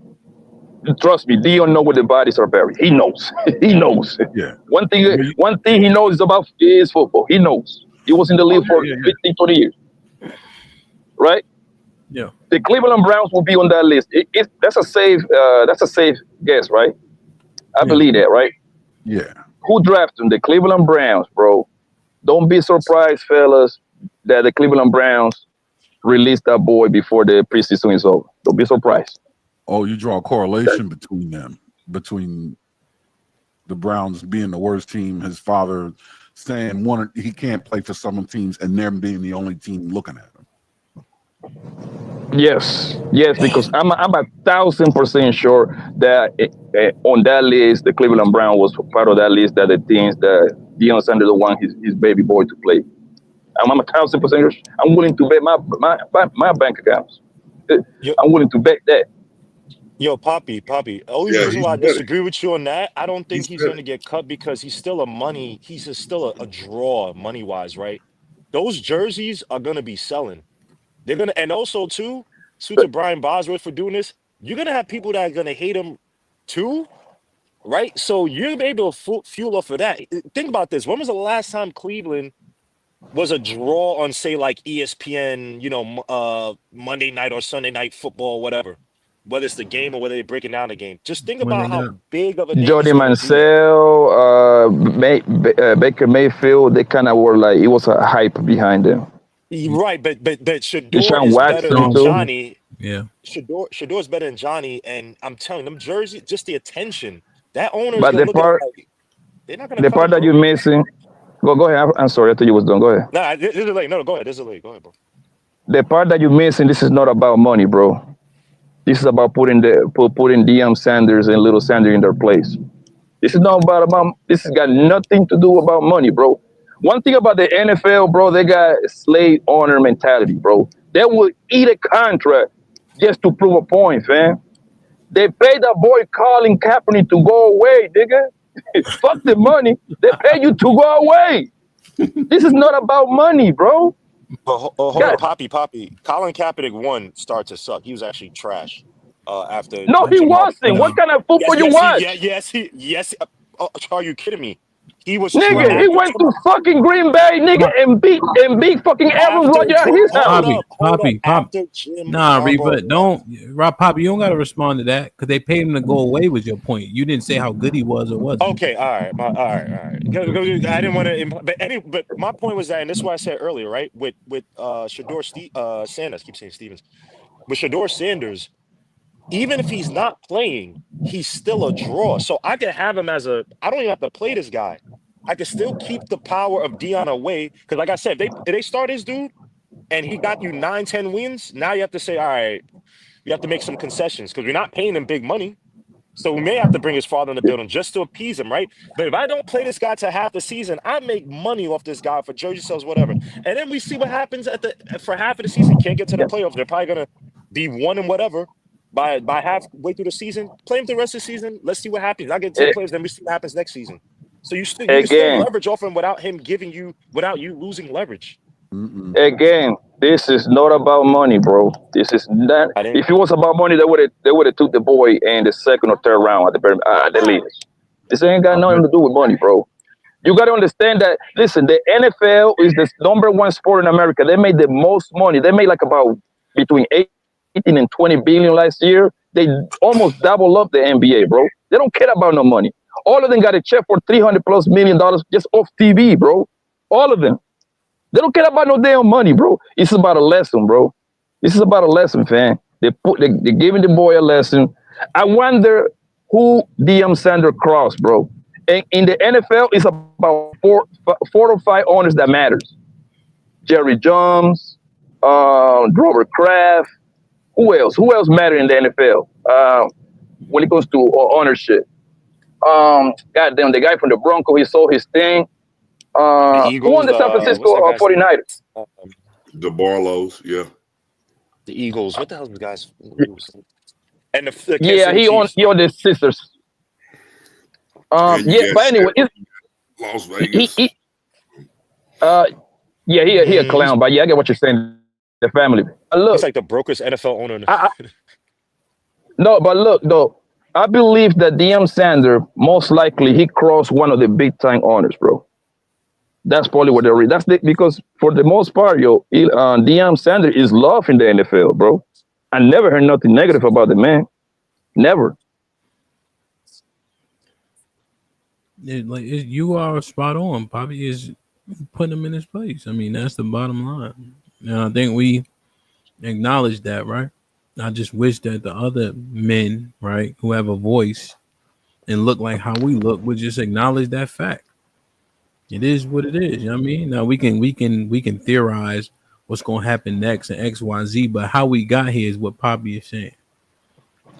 Trust me, Dion know where the bodies are buried. He knows. He knows. Yeah. One thing he knows about is football. He knows. He was in the league for 15, 20 years. Right? Yeah. The Cleveland Browns will be on that list. That's a safe guess, right? I believe that, right? Yeah. Who drafted them? The Cleveland Browns, bro. Don't be surprised, fellas, that the Cleveland Browns released that boy before the preseason is over. Don't be surprised. Oh, you draw a correlation between them, between the Browns being the worst team, his father saying he can't play for some teams, and them being the only team looking at him. Yes, because I'm 1,000% sure that on that list, the Cleveland Brown was part of that list. That the teams that Deion Sanders want his baby boy to play. I'm 1,000% sure. I'm willing to bet my bank accounts. I'm willing to bet that. Yo, Poppy. Only Yeah, reason he's why I better. disagree with you on that, I don't think He's he's better. going to get cut because he's still still a draw money wise, right? Those jerseys are going to be selling. They're going to, and also too, to Brian Bosworth for doing this, you're going to have people that are going to hate him too, right? So you're able to fuel off of that. Think about this. When was the last time Cleveland was a draw on, say, like ESPN, Monday night or Sunday night football, whatever, whether it's the game or whether they're breaking down the game? Just think about how big of a name Jody he's going to be. Mansell, Baker Mayfield, they kind of were like, it was a hype behind them. Right, but Shadeur Deshaun is better Watson than too. Johnny. Yeah. Shadeur is better than Johnny, and I'm telling them, jersey, just the attention. That owner is But going the to look at it part, like, they're not going to cut part him, that bro. you're missing, go ahead. I'm sorry, I thought you was done. Go ahead. Nah, this is late. No, go ahead. This is late. Go ahead, bro. The part that you're missing, this is not about money, bro. This is about putting Deion Sanders and Little Sander in their place. This is not about this has got nothing to do about money, bro. One thing about the NFL, bro, they got slave owner mentality, bro. They will eat a contract just to prove a point, fam. They paid that boy Colin Kaepernick to go away, nigga. Fuck the money. They pay you to go away. This is not about money, bro. Hold on, Poppy. Colin Kaepernick won start to suck. He was actually trash. After No, he Jim Harbaugh. wasn't. What kind of football you watch? Yes. Are you kidding me? He was Nigga, he went to fucking Green Bay, nigga, and beat fucking Aaron Rodgers at his house. Poppy. Nah, Reba, Rob Poppy, you don't gotta respond to that because they paid him to go away. Was your point? You didn't say how good he was or wasn't. Okay, all right. I didn't want to, but my point was that, and this is what I said earlier, right? With Shadeur Sanders, I keep saying Stevens, with Shadeur Sanders, even if he's not playing, he's still a draw. So I can have him I don't even have to play this guy. I can still keep the power of Deion away. Because like I said, if they start this dude and he got you 9-10 wins, now you have to say, all right, you have to make some concessions because we're not paying him big money. So we may have to bring his father in the building just to appease him, right? But if I don't play this guy to half the season, I make money off this guy for jersey sales, whatever. And then we see what happens for half of the season. Can't get to the playoffs. They're probably gonna be 1 and whatever by halfway through the season. Play him the rest of the season. Let's see what happens. I get 10 players, then we see what happens next season. So you can still leverage off him without you losing leverage. Again, this is not about money, bro. This is not. If it was about money, they would have took the boy in the second or third round at the latest. This ain't got nothing to do with money, bro. You got to understand that. Listen, the NFL is the #1 sport in America. They made the most money. They made like about between 18 and 20 billion last year. They almost double up the NBA, bro. They don't care about no money. All of them got a check for $300+ million just off TV, bro. All of them. They don't care about no damn money, bro. It's about a lesson, bro. This is about a lesson, fam. They're giving the boy a lesson. I wonder who Deion Sanders crossed, bro. And in the NFL, it's about four or five owners that matters. Jerry Jones, Robert Kraft. Who else? Who else matter in the NFL when it comes to ownership? Goddamn, the guy from the Broncos, he sold his thing. Who won the San Francisco 49ers? The Barlows, yeah. The Eagles. What the hell, guys? And the Kansas Yeah, City he Chiefs. on the Sisters. And you Yeah, got but anyway, Las he, Vegas. yeah, he a clown, but yeah, I get what you're saying. The family. He's Look, like the brokest NFL owner. no, but look though, I believe that DM Sander most likely he crossed one of the big time honors, bro. That's probably what they're. Because for the most part, DM Sander is loved in the NFL, bro. I never heard nothing negative about the man. Never. You are spot on. Poppy is putting him in his place. I mean, that's the bottom line. And I think we acknowledge that, right? I just wish that the other men, right, who have a voice and look like how we look, would just acknowledge that fact. It is what it is. You know what I mean? Now we can theorize what's gonna happen next and XYZ, but how we got here is what Poppy is saying.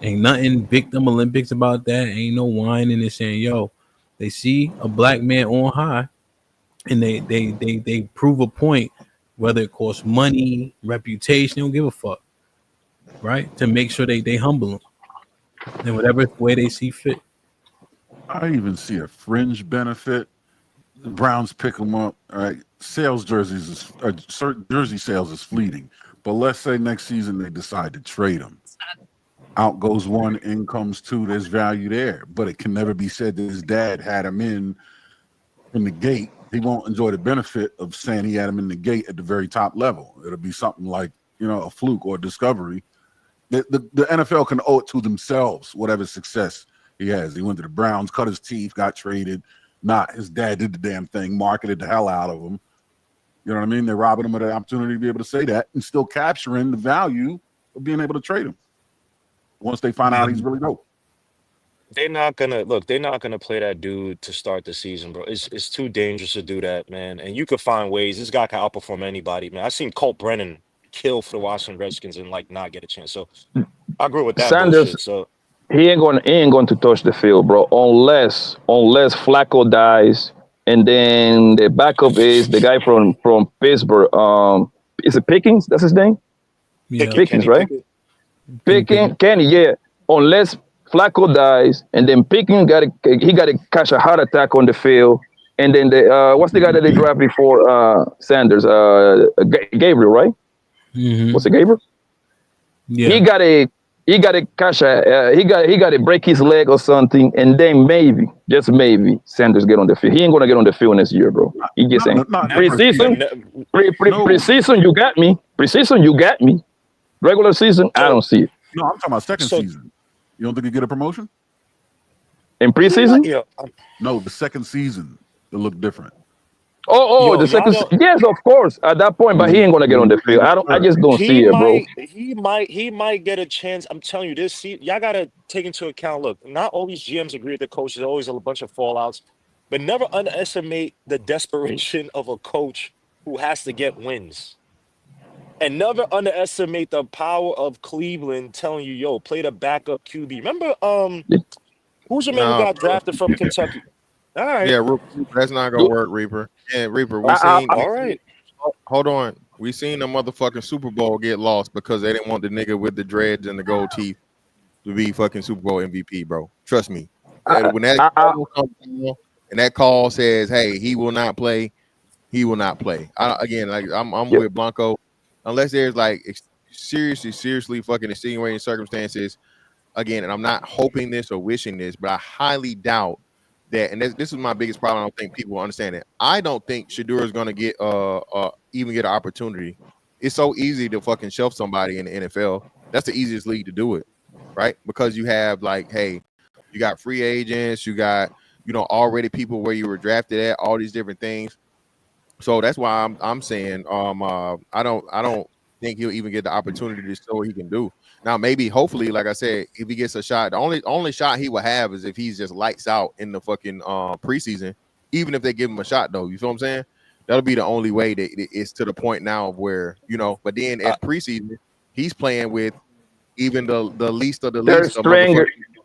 Ain't nothing victim Olympics about that. Ain't no whining and saying, yo, they see a black man on high and they prove a point, whether it costs money, reputation, they don't give a fuck. Right? To make sure they humble them in whatever way they see fit. I even see a fringe benefit. The Browns pick them up. All right, sales jerseys certain jersey sales is fleeting. But let's say next season they decide to trade them. Out goes one, in comes two. There's value there, but it can never be said that his dad had him in from the gate. He won't enjoy the benefit of saying he had him in the gate at the very top level. It'll be something like a fluke or a discovery. The NFL can owe it to themselves, whatever success he has. He went to the Browns, cut his teeth, got traded. Not his dad did the damn thing, marketed the hell out of him. You know what I mean? They're robbing him of the opportunity to be able to say that and still capturing the value of being able to trade him once they find out he's really dope. They're not gonna play that dude to start the season, bro. It's too dangerous to do that, man. And you could find ways. This guy can outperform anybody, man. I seen Colt Brennan kill for the Washington Redskins and not get a chance. So I agree with that Sanders, bullshit. So he ain't going to touch the field, bro, unless Flacco dies, and then the backup is the guy from Pittsburgh. Is it Pickens? That's his name. Yeah, Pickens, right? Pickens, Kenny, yeah. Unless Flacco dies, and then Pickens got to catch a heart attack on the field, and then what's the guy that they drafted before Sanders? Gabriel, right? Mm-hmm. What's it, Gabriel? Yeah. He got to catch he got to break his leg or something, and then maybe, just maybe, Sanders get on the field. He ain't gonna get on the field next year, bro. He just ain't. Preseason, you got me. Preseason, you got me. Regular season, I don't see it. No, I'm talking about second season. You don't think he get a promotion? In preseason? Yeah. No, the second season it look different. The second. Yes, of course. At that point, but he ain't gonna get on the field. I just don't see it, bro. He might get a chance. I'm telling you, this y'all gotta take into account. Look, not all these GMs agree with the coach. There's always a bunch of fallouts, but never underestimate the desperation of a coach who has to get wins. And never underestimate the power of Cleveland telling you, yo, play the backup QB. Remember, who's your man who got drafted from Kentucky? All right. Yeah, that's not gonna work, Reaper. Yeah, Reaper. We seen. All right. Hold on. We seen the motherfucking Super Bowl get lost because they didn't want the nigga with the dreads and the gold teeth to be fucking Super Bowl MVP, bro. Trust me. When that call comes on and that call says, "Hey, he will not play," he will not play. I'm with Blanco. Unless there's like seriously fucking extenuating circumstances, again, and I'm not hoping this or wishing this, but I highly doubt that. And this is my biggest problem. I don't think people understand it. I don't think Shadeur is gonna get even get an opportunity. It's so easy to fucking shelf somebody in the NFL. That's the easiest league to do it, right? Because you have you got free agents, you got already people where you were drafted at, all these different things. So that's why I'm saying I don't think he'll even get the opportunity to show what he can do. Now maybe hopefully, like I said, if he gets a shot, the only shot he will have is if he's just lights out in the fucking preseason. Even if they give him a shot, though, you feel what I'm saying? That'll be the only way that it's to the point now where But then at preseason, he's playing with even the least of the least.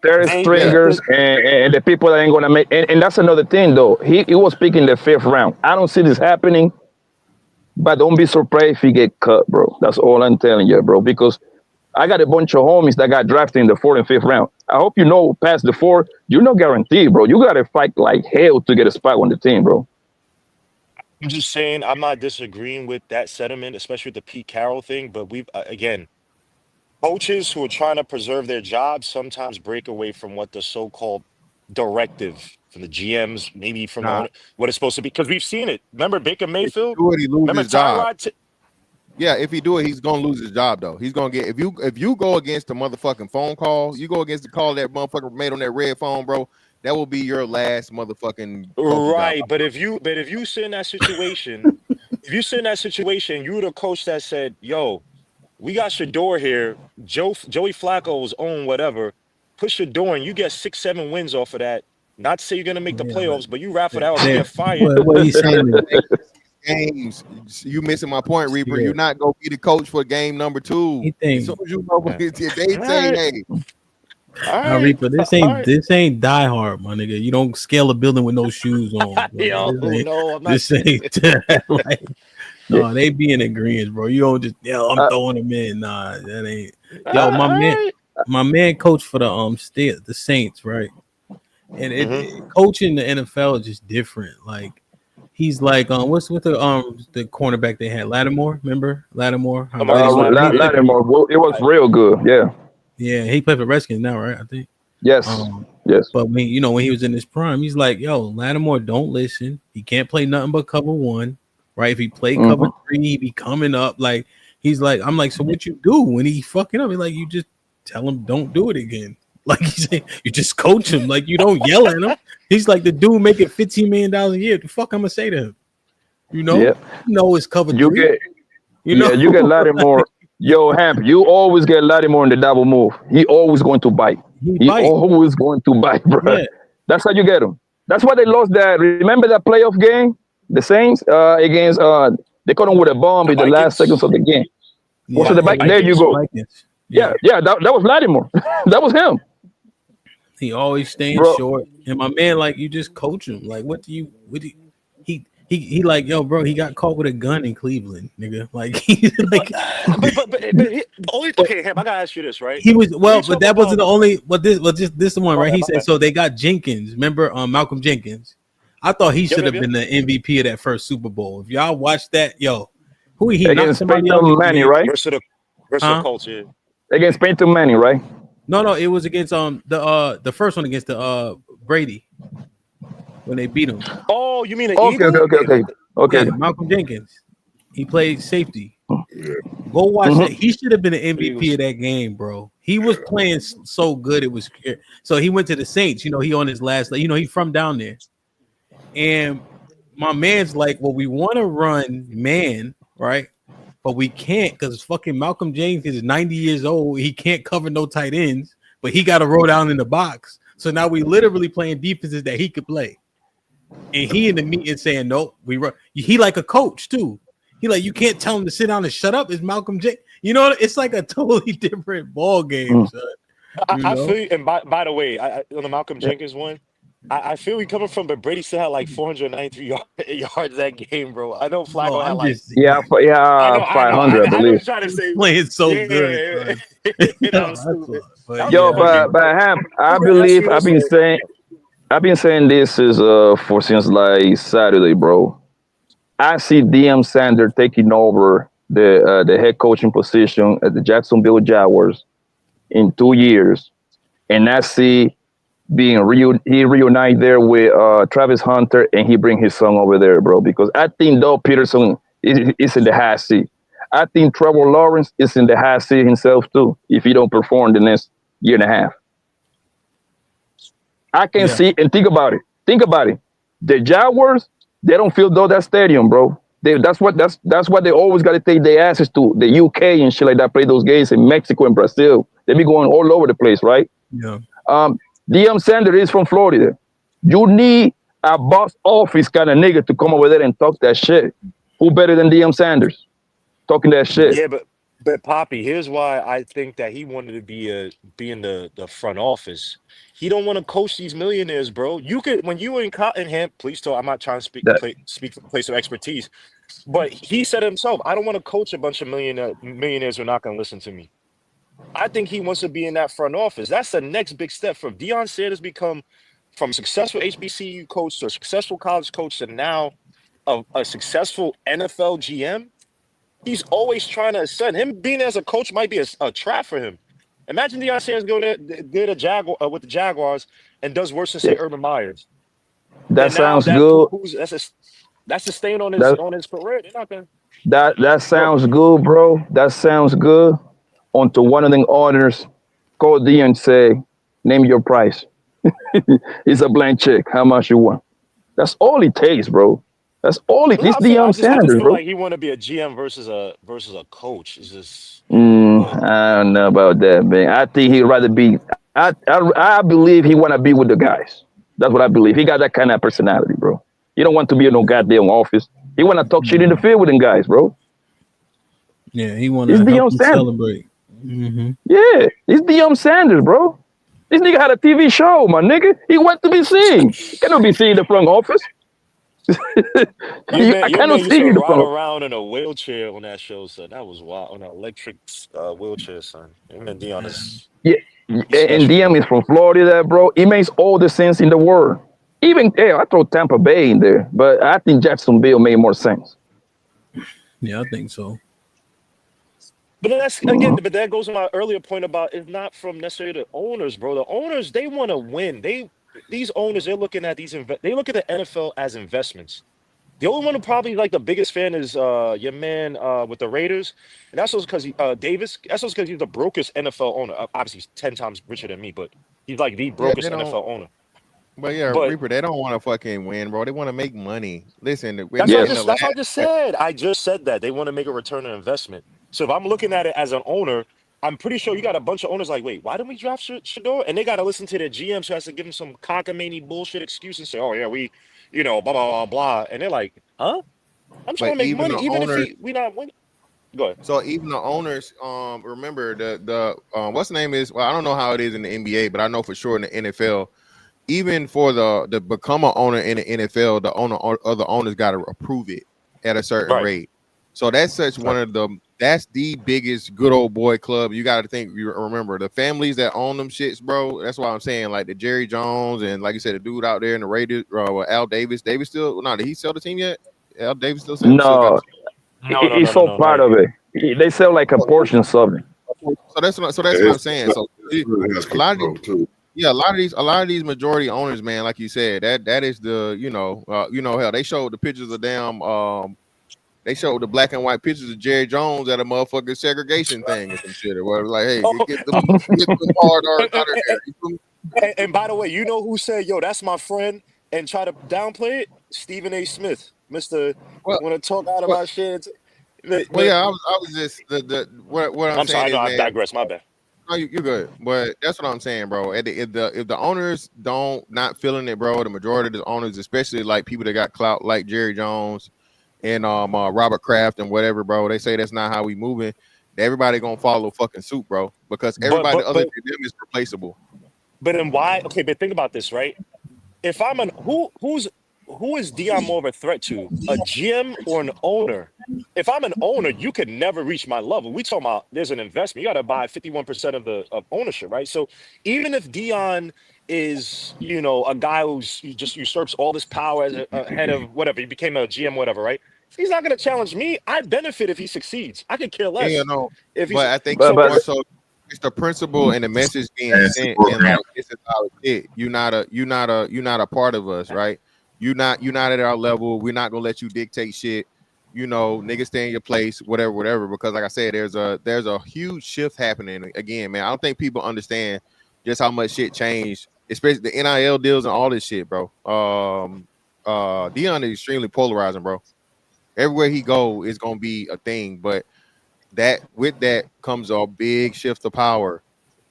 There's stringers and the people that ain't gonna make. And that's another thing, though. He was picking the 5th round. I don't see this happening. but don't be surprised if he get cut, bro. That's all I'm telling you, bro. Because I got a bunch of homies that got drafted in the 4th and 5th round. I hope you know past the 4, you're not guaranteed, bro. You got to fight like hell to get a spot on the team, bro. I'm just saying, I'm not disagreeing with that sentiment, especially with the Pete Carroll thing. But we've again, coaches who are trying to preserve their jobs sometimes break away from what the so-called directive from the GMs, maybe from the Nah, owner, what it's supposed to be. Because we've seen it. Remember Baker if he Mayfield? do it, he lose Remember his job. Tyrod? Yeah, if he do it, he's gonna lose his job though. He's gonna get if you go against the motherfucking phone call, you go against the call that motherfucker made on that red phone, bro. That will be your last motherfucking coaching job. Right, but if you sit in that situation, if you sit in that situation, you were the coach that said, "Yo, we got Shadeur here. Joey Flacco's own whatever. Put Shadeur in. You get 6-7 wins off of that. Not to say you're gonna make the playoffs, but you raffle out, you get fired." What he's saying is, Games, you missing my point, Reaper. You're not gonna be the coach for game number 2. he As thinks, soon as you know what they say, hey, Reaper, this ain't Die Hard, my nigga. You don't scale a building with no shoes on, bro. Yo, no, I'm not This ain't like, no, they be in agreement, bro. You don't just I'm throwing them in. Nah, that ain't. Yo, my man coach for the Saints, right? And coaching the NFL is just different. Like he's like what's with the cornerback they had, Lattimore, remember Lattimore? Lattimore, it was real good. Yeah, he played for Redskins now, right? I think. Yes. Yes. But when he was in his prime, he's like, yo, Lattimore don't listen. He can't play nothing but cover 1, right? If he play cover 3, he be coming up. Like he's like, I'm like, so what you do when he fucking up? He's like, you just tell him don't do it again. Like he's saying, you just coach him. Like you don't yell at him. He's like the dude making $15 million a year. The fuck I'm gonna say to him? You know it's cover 3. You get Lattimore. Yo, Hamp, you always get Lattimore in the double move. He always going to bite. He always going to bite, bro. Yeah. That's how you get him. That's why they lost that. Remember that playoff game? The Saints against they caught him with a bomb in the last seconds of the game. Yeah, the back? There you go. Yeah, that was Lattimore. That was him. He always staying short. And my man, like, you just coach him. Like, he like, yo, bro, he got caught with a gun in Cleveland, nigga. Like, he's like, okay, Ham, I gotta ask you this, right? he was but that wasn't the only. But this is the one, right? He said so. They got Jenkins. Remember, Malcolm Jenkins. I thought he should have been the MVP of that first Super Bowl. If y'all watched that, yo, who he knocked somebody out? Manning, right? Versus the Colts, yeah. Against Peyton Manning, right? No, it was against the first one against the Brady when they beat him. Oh, you mean the Okay. Yeah, Malcolm Jenkins. He played safety. Go watch that. He should have been an MVP of that game, bro. He was playing so good. It was so he went to the Saints. He on his last. He from down there, and my man's like, well, we want to run man, right? But we can't because fucking Malcolm Jenkins is 90 years old. He can't cover no tight ends, but he got to roll down in the box. So now we literally playing defenses that he could play. And he in the meeting saying, nope, we run. He like a coach too. He like, you can't tell him to sit down and shut up. It's Malcolm Jenkins. It's like a totally different ball game, son. I feel you. And by the way, on the Malcolm Jenkins one, I feel we coming from, but Brady still had like 493 yards that game, bro. I know Flacco had like 500, I believe. I was trying to say playing so good. But Ham, I believe I've been saying this is for since like Saturday, bro. I see DM Sander taking over the head coaching position at the Jacksonville Jaguars in 2 years, and I see he reunite there with Travis Hunter, and he bring his son over there, bro. Because I think Doug Peterson is in the high seat. I think Trevor Lawrence is in the high seat himself too. If he don't perform the next year and a half, I can see and think about it. The Jaguars, they don't fill that stadium, bro. That's what they always got to take their asses to the UK and shit like that. Play those games in Mexico and Brazil. They be going all over the place, right? Yeah. DM Sander is from Florida. You need a boss office kind of nigga to come over there and talk that shit. Who better than DM Sanders talking that shit? Yeah, but Poppy, here's why I think that he wanted to be in the front office. He don't want to coach these millionaires, bro. You could when you in Cottenham, please talk. I'm not trying to speak from a place of expertise. But he said himself, I don't want to coach a bunch of millionaires who are not going to listen to me. I think he wants to be in that front office. That's the next big step for Deion Sanders become from successful HBCU coach to a successful college coach to now a successful NFL GM. He's always trying to ascend. Him being as a coach might be a trap for him. Imagine Deion Sanders go there, did a Jaguar with the Jaguars and does worse than say Urban Myers. That sounds good. That's a stain on That his career. They're not gonna. that sounds good, bro. That sounds good. Onto one of the owners, call D and say, name your price. It's a blank check. How much you want? That's all it takes, bro. That's all it No, is. I Deion just Sanders, feel bro. like he want to be a GM versus a coach. It's just I don't know about that, man. I think he'd rather be. I believe he want to be with the guys. That's what I believe. He got that kind of personality, bro. He don't want to be in no goddamn office. He want to talk shit in the field with them guys, bro. Yeah, he want It's to help Deion them Sanders. celebrate. Mm-hmm. Yeah, it's Deion Sanders, bro. This nigga had a TV show, my nigga. He went to be seen. He cannot be seen in the front office. your I man cannot used see to you in the ride front office. around in a wheelchair on that show, son. That was wild on an electric wheelchair, son. Him and Deion is Yeah, he's and special, DM bro. is from Florida, bro. It makes all the sense in the world. Even I throw Tampa Bay in there, but I think Jacksonville made more sense. Yeah, I think so. But that's again, but that goes to my earlier point about it's not from necessarily the owners, bro. The owners, they want to win. These owners, they're looking at they look at the NFL as investments. The only one who probably like the biggest fan is your man with the Raiders, and that's also because Davis. That's also because he's the brokest NFL owner. Obviously, he's 10 times richer than me, but he's like the Yeah, they brokest don't. NFL owner. But yeah, But Reaper, they don't want to fucking win, bro. They want to make money. Listen, in that's what the that's what I last, just said. I just said that they want to make a return on investment. So if I'm looking at it as an owner, I'm pretty sure you got a bunch of owners like, wait, why didn't we draft Shadeur? And they got to listen to their GM, who has to give them some cockamamie bullshit excuse and say, oh yeah, we, blah blah blah blah. And they're like, huh? I'm trying but to make even money, the even if owners, we not winning. Go ahead. so even the owners, remember the what's the name is? Well, I don't know how it is in the NBA, but I know for sure in the NFL. Even for the become an owner in the NFL, the other owners got to approve it at a certain rate. So that's that's the biggest good old boy club. You got to think. You remember the families that own them shits, bro. That's why I'm saying like the Jerry Jones and like you said, the dude out there in the Raiders, Al Davis. Davis still did he sell the team yet? Al Davis still got No, he's so part of it. They sell like a portion of it. So that's what I'm saying. So a lot of these, yeah, a lot of these majority owners, man, like you said, that is the hell they showed the pictures of they showed the black and white pictures of Jerry Jones at a motherfucking segregation thing or some shit, or whatever. Like, hey, get them hard out of here. And by the way, you know who said, "Yo, that's my friend," and try to downplay it? Stephen A. Smith, Mister. Want to talk out about shit? Well, yeah, I was just what I'm saying sorry, is, I man, digress. My bad. No, you're good, but that's what I'm saying, bro. If the owners not feeling it, bro, the majority of the owners, especially like people that got clout like Jerry Jones and Robert Kraft and whatever, bro, they say that's not how we moving. Everybody gonna follow fucking suit, bro, because everybody other than them is replaceable. But then why? Okay, but think about this, right? If I'm who is Deion more of a threat to, a GM or an owner? If I'm an owner, you could never reach my level. We talking about there's an investment. You got to buy 51% of ownership, right? So even if Deion is, a guy who's just usurps all this power as a head of whatever, he became a GM, whatever, right? He's not going to challenge me. I benefit if he succeeds. I could care less. Yeah, no, if but I think more so it's the principle and the message being sent, and like this is how it. You're not a part of us, right? You're not at our level. We're not gonna let you dictate shit. Niggas stay in your place, whatever. Because like I said, there's a huge shift happening again, man. I don't think people understand just how much shit changed, especially the NIL deals and all this shit, bro. Deion is extremely polarizing, bro. Everywhere he go is gonna be a thing, but with that comes a big shift of power,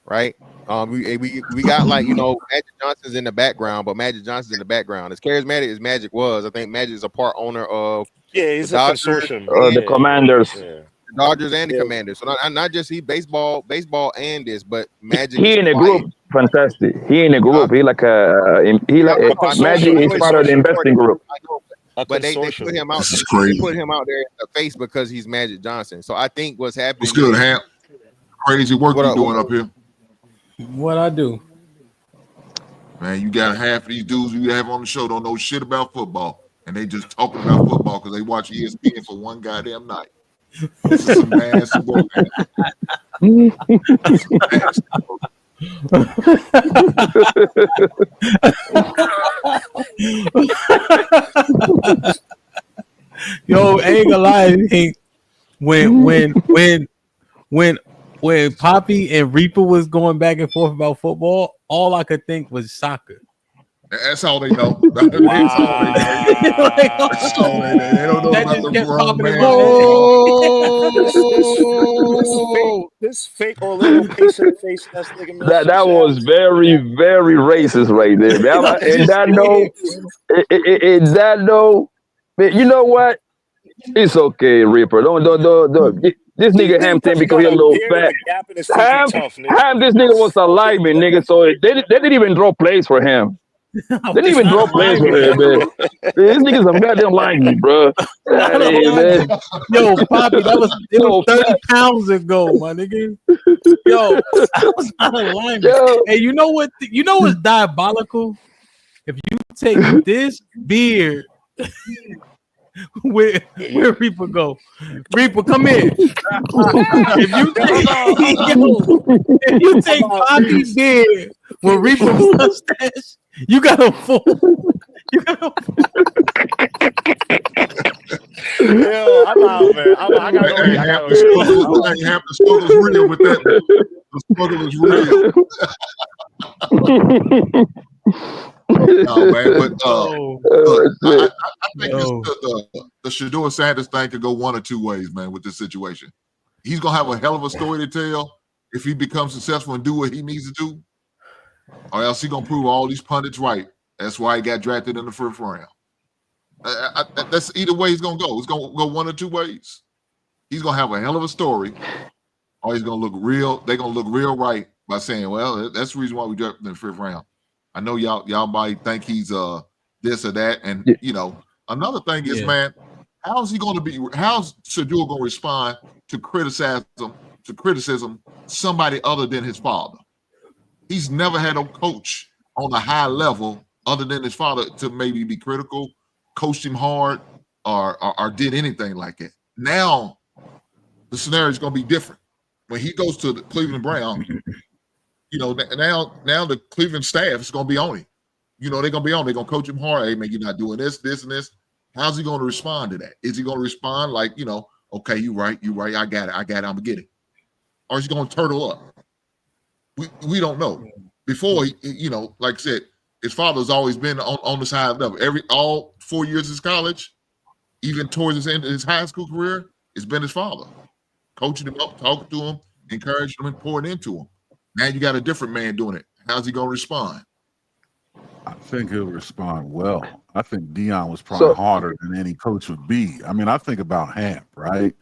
right? We got like Magic Johnson's in the background, but Magic Johnson's in the background. As charismatic as Magic was, I think Magic is a part owner of he's the a Dodgers, consortium. The Commanders, the Dodgers and the Commanders. So not just baseball and this, but Magic. He in a group, fantastic. He in a group. He like Magic is part of the investing group. I know, but they put him out. This is They crazy. put him out there in the face because he's Magic Johnson. So I think what's happening. What's good, Hamp? Crazy work you doing up here. What I do? Man, you got half of these dudes you have on the show don't know shit about football, and they just talking about football because they watch ESPN for one goddamn night. This is some nasty work. Yo, ain't gonna lie, Hank. When Poppy and Reaper was going back and forth about football, all I could think was soccer. That's all they know. That's all they know. That's all they know. They don't know about the grown man. This fake Orlando patient face ass nigga, man. That was very, very racist right there, man. And that no, man, you know what? It's okay, Reaper. Don't. This nigga Hampton because he a little fat. Ham, this nigga was a lineman, nigga. So they didn't even draw plays for him. They didn't even draw plays for him, man. This nigga's some goddamn lineman, bro. Man. Yo, Poppy, it was 30 pounds ago, my nigga. Yo, I was not a lineman. Yo. Hey, you know what? You know what's diabolical? If you take this beard. Where Reaper go? Reaper, come here. If you take Poppy's beard with Reaper's mustache, you got a full. You got a Yo, I'm out, man. I gotta go. The struggle's real with that. The struggle is real. No, man, but look, I think the Shadeur Sanders thing could go one or two ways, man, with this situation. He's gonna have a hell of a story to tell if he becomes successful and do what he needs to do, or else he's gonna prove all these pundits right. That's why he got drafted in the first round. That's either way he's gonna go. It's gonna go one or two ways. He's gonna have a hell of a story, or he's gonna look real. They're gonna look real right by saying, "Well, that's the reason why we drafted in the fifth round." I know y'all might think he's this or that, and you know another thing is, man, how's Shadeur gonna respond to criticism somebody other than his father? He's never had a coach on a high level other than his father to maybe be critical, coached him hard, or did anything like that. Now the scenario is gonna be different when he goes to the Cleveland Browns. You know, now the Cleveland staff is going to be on him. You know, they're going to be on. They're going to coach him hard. Hey, man, you're not doing this, and this. How's he going to respond to that? Is he going to respond like, you know, okay, you're right. I got it. I'm going to get it. Or is he going to turtle up? We don't know. Before, you know, like I said, his father's always been on this high level. All 4 years of his college, even towards his end of his high school career, it's been his father. Coaching him up, talking to him, encouraging him, and pouring into him. Now you got a different man doing it. How's he going to respond? I think he'll respond well. I think Dion was probably harder than any coach would be. I mean, I think about Hamp, right?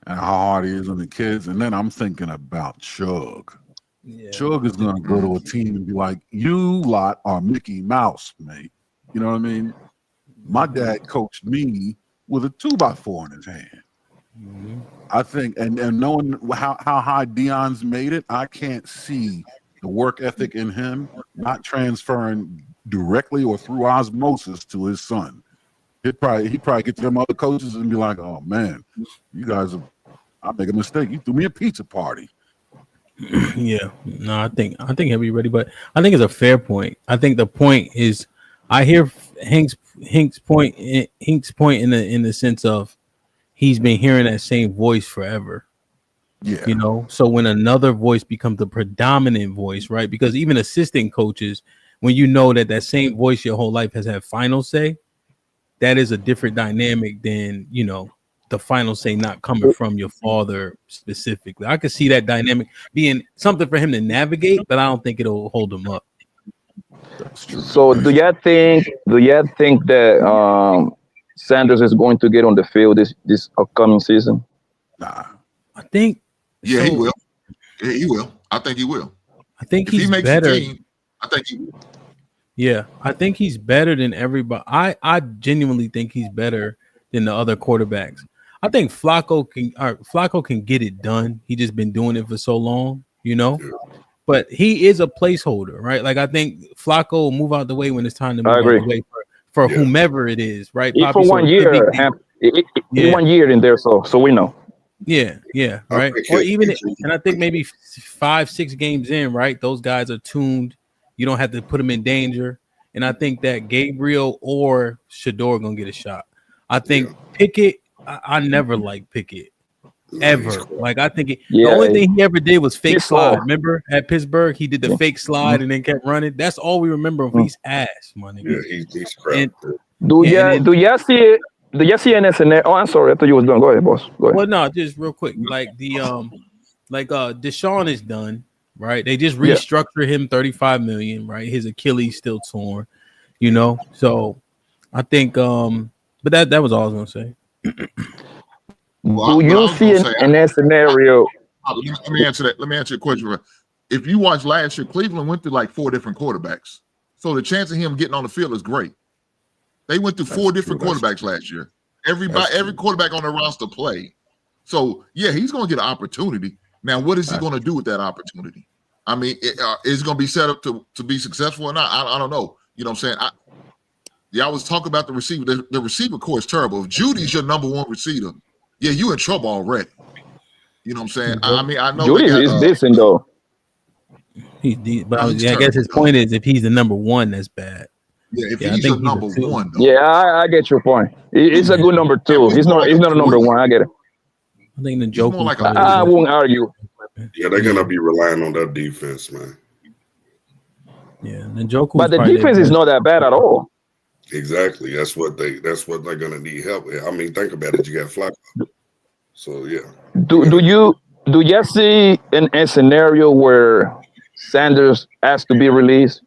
And how hard he is on the kids. And then I'm thinking about Chug. Yeah. Chug is going to go to a team and be like, you lot are Mickey Mouse, mate. You know what I mean? My dad coached me with a 2x4 in his hand. Mm-hmm. I think, and knowing how high Dion's made it, I can't see the work ethic in him not transferring directly or through osmosis to his son. He'd probably get to them other coaches and be like, "Oh man, you guys I make a mistake. You threw me a pizza party." Yeah, no, I think he'll be ready, but I think it's a fair point. I think the point is, I hear Hank's point in the sense of he's been hearing that same voice forever. Yeah, you know. So when another voice becomes the predominant voice, right? Because even assistant coaches, when you know that same voice your whole life has had final say, that is a different dynamic than, you know, the final say not coming from your father specifically. I could see that dynamic being something for him to navigate, but I don't think it'll hold him up. So do you think that Sanders is going to get on the field this upcoming season? Nah. I think he will. Yeah, he will. I think he will. I think if he makes better. the team, I think he will. Yeah, I think he's better than everybody. I genuinely think he's better than the other quarterbacks. I think Flacco can get it done. He just been doing it for so long, you know. But he is a placeholder, right? Like I think Flacco will move out the way when it's time to I move out the agree. way for whomever it is, right? If for Poppy, so one it could be year, yeah, 1 year in there, so we know. yeah, I right. think Or he'll even, teach and I think maybe 5, 6 games in, right? Those guys are tuned. You don't have to put them in danger. And I think that Gabriel or Shadeur gonna get a shot. I think Pickett. I never liked Pickett ever. Like I think the Yeah, only thing he ever did was fake he's slide. soft. Remember at Pittsburgh, he did the Yeah. fake slide and then kept running. That's all we remember him. He's ass, my nigga. Yeah, he's crap. And Do yeah, and ya then do y'all see it? Do y'all see an SNL? Oh, I'm sorry. I thought you was done. Go ahead, boss. Go ahead. well, no, just real quick. Like Deshaun is done, right? They just Yeah. restructure him 35 million, right? His Achilles still torn, you know. So I think but that was all I was gonna say. Do you see in that scenario? Let me answer that. Let me answer your question. If you watch last year, Cleveland went through like 4 different quarterbacks. So the chance of him getting on the field is great. They went through 4 different quarterbacks last year. Every quarterback on the roster played. So yeah, he's going to get an opportunity. Now, what is he going to do with that opportunity? I mean, is it going to be set up to be successful or not? I don't know. You know what I'm saying? I always talk about the receiver. The receiver core is terrible. If Judy's your number 1 receiver, yeah, you in trouble already. You know what I'm saying? I mean, I know Judy is decent though. But I guess his point is if he's the number 1, that's bad. Yeah, if he's your number 1, though. Yeah, I get your point. He's a good number 2. He's not a number 1. I get it. I think the joke. I won't argue. Yeah, they're gonna be relying on their defense, man. Yeah, the joke. But the defense is not that bad at all. Exactly. That's what they're gonna need help with. I mean, think about it. You got Flacco. So yeah. Do you see a scenario where Sanders has to be released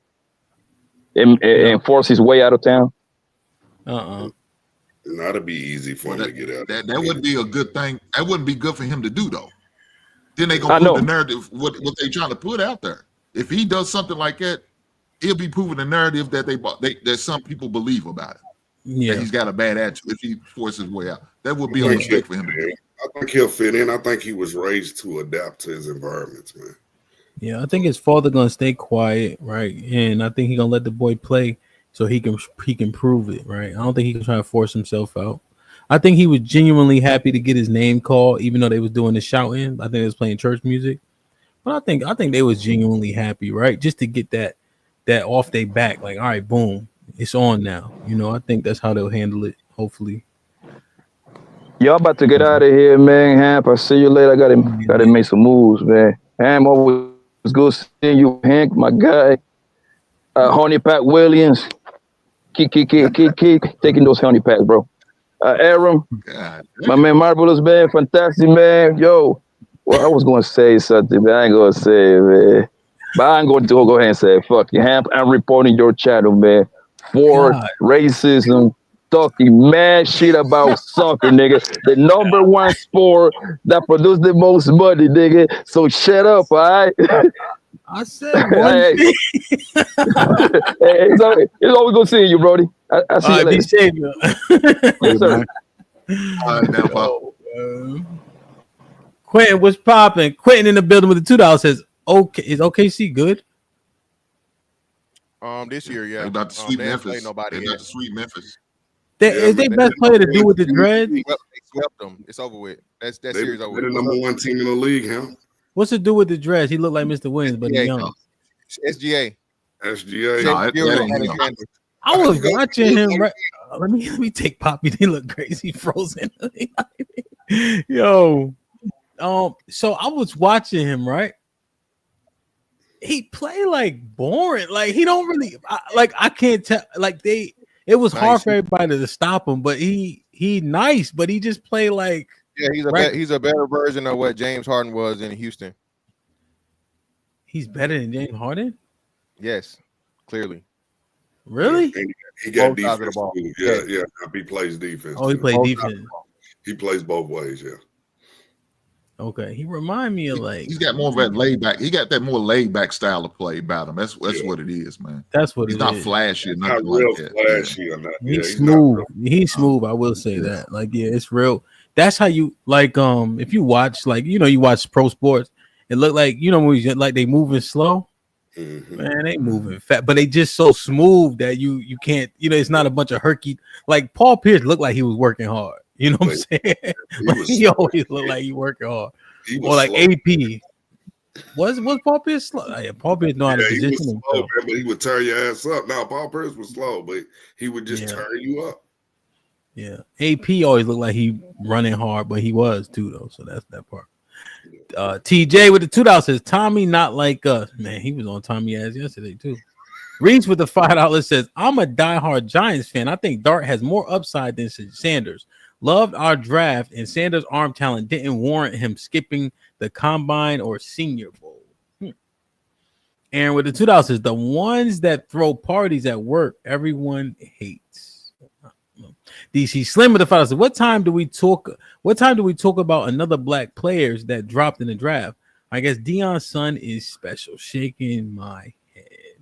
and force his way out of town? That'd be easy for him to get out. That wouldn't be a good thing. That wouldn't be good for him to do, though. Then they gonna prove the narrative what they trying to put out there. If he does something like that, he'll be proving the narrative that that some people believe about him. Yeah, that he's got a bad attitude if he forces his way out. That would be a mistake for him to do. I think he'll fit in. I think he was raised to adapt to his environment, man. Yeah, I think his father gonna stay quiet, right? And I think he gonna let the boy play so he can prove it, right? I don't think he can try to force himself out. I think he was genuinely happy to get his name called, even though they was doing the shouting. I think they was playing church music, but I think they was genuinely happy, right? Just to get that off their back, like, all right, boom, it's on now. You know, I think that's how they'll handle it. Hopefully. Y'all about to get out of here, man. Hamp, I see you later. I gotta make some moves, man. Hamp, always good seeing you, Hank, my guy. Honey Pat Williams. Keep taking those honey packs, bro. Aaron, my man Marvelous, man, fantastic, man. Yo, well, I was gonna say something, but I ain't gonna say it, man. But I'm going to go ahead and say, fuck you, Hamp. I'm reporting your channel, man, for racism, talking mad shit about soccer, nigga. The number 1 sport that produced the most money, nigga. So shut up, all right? I said one thing. It's always good seeing you, Brody. I see you later. Be safe, Yes, sir. Quentin, what's popping? Quentin in the building with the $2 says, "Okay, is OKC good?" This year, yeah. They about to sweep Memphis. Nobody They about to sweep Memphis. Is their best player to do with the dread? They swept them. It's over with. That series over. They're the number 1 team in the league, huh? What's to do with the dress? He looked like Mr. Williams, but he's young. SGA. I was watching him. Right, let me take Poppy. They look crazy frozen. Yo, so I was watching him. Right, he play like boring. Like he don't really. I can't tell. Like it was hard for everybody to stop him, but he nice, but he just play like. Yeah, he's a better version of what James Harden was in Houston. He's better than James Harden? Yes, clearly. Really? He got defense. Of the ball. Yeah. He plays defense. Oh, he plays defense. He plays both ways, yeah. Okay, he remind me of like He's got more of that laid back. He got that more laid back style of play about him. That's what it is, man. That's what he's it not is. flashy or Not nothing real like that. flashy or not. Yeah, He's he's not smooth. real. He's smooth. I will say that. Like, yeah, it's real. That's how you like. If you watch, like, you watch pro sports, it look like when like they moving slow. Mm-hmm. Man, they moving fast, but they just so smooth that you can't. It's not a bunch of herky. Like Paul Pierce looked like he was working hard. You know what I'm saying? Like, he always looked like he working hard. Or like slow. AP. Was Paul Pierce slow? Yeah, Paul Pierce know how to He position was slow, himself. man, but he would turn your ass up. Now Paul Pierce was slow, but he would just turn you up. Yeah, AP always looked like he running hard, but he was too though. So that's that part. TJ with the $2 says Tommy not like us. Man, he was on Tommy ass yesterday too. Reese with the $5 says I'm a diehard Giants fan. I think Dart has more upside than Sanders. Loved our draft, and Sanders' arm talent didn't warrant him skipping the combine or Senior Bowl. Aaron with the $2 says the ones that throw parties at work, everyone hates. DC Slim with the $5 says, What time do we talk about another black players that dropped in the draft? I guess Deion's son is special. Shaking my head.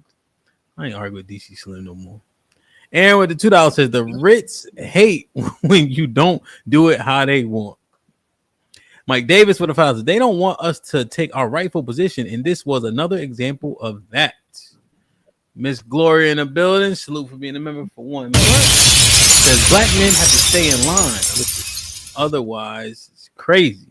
I ain't arguing with DC Slim no more. Aaron with the $2 says the Ritz hate when you don't do it how they want. Mike Davis with the $5 says they don't want us to take our rightful position, and this was another example of that. Miss Gloria in the building. Salute for being a member for 1 minute. Says black men have to stay in line. Otherwise, it's crazy.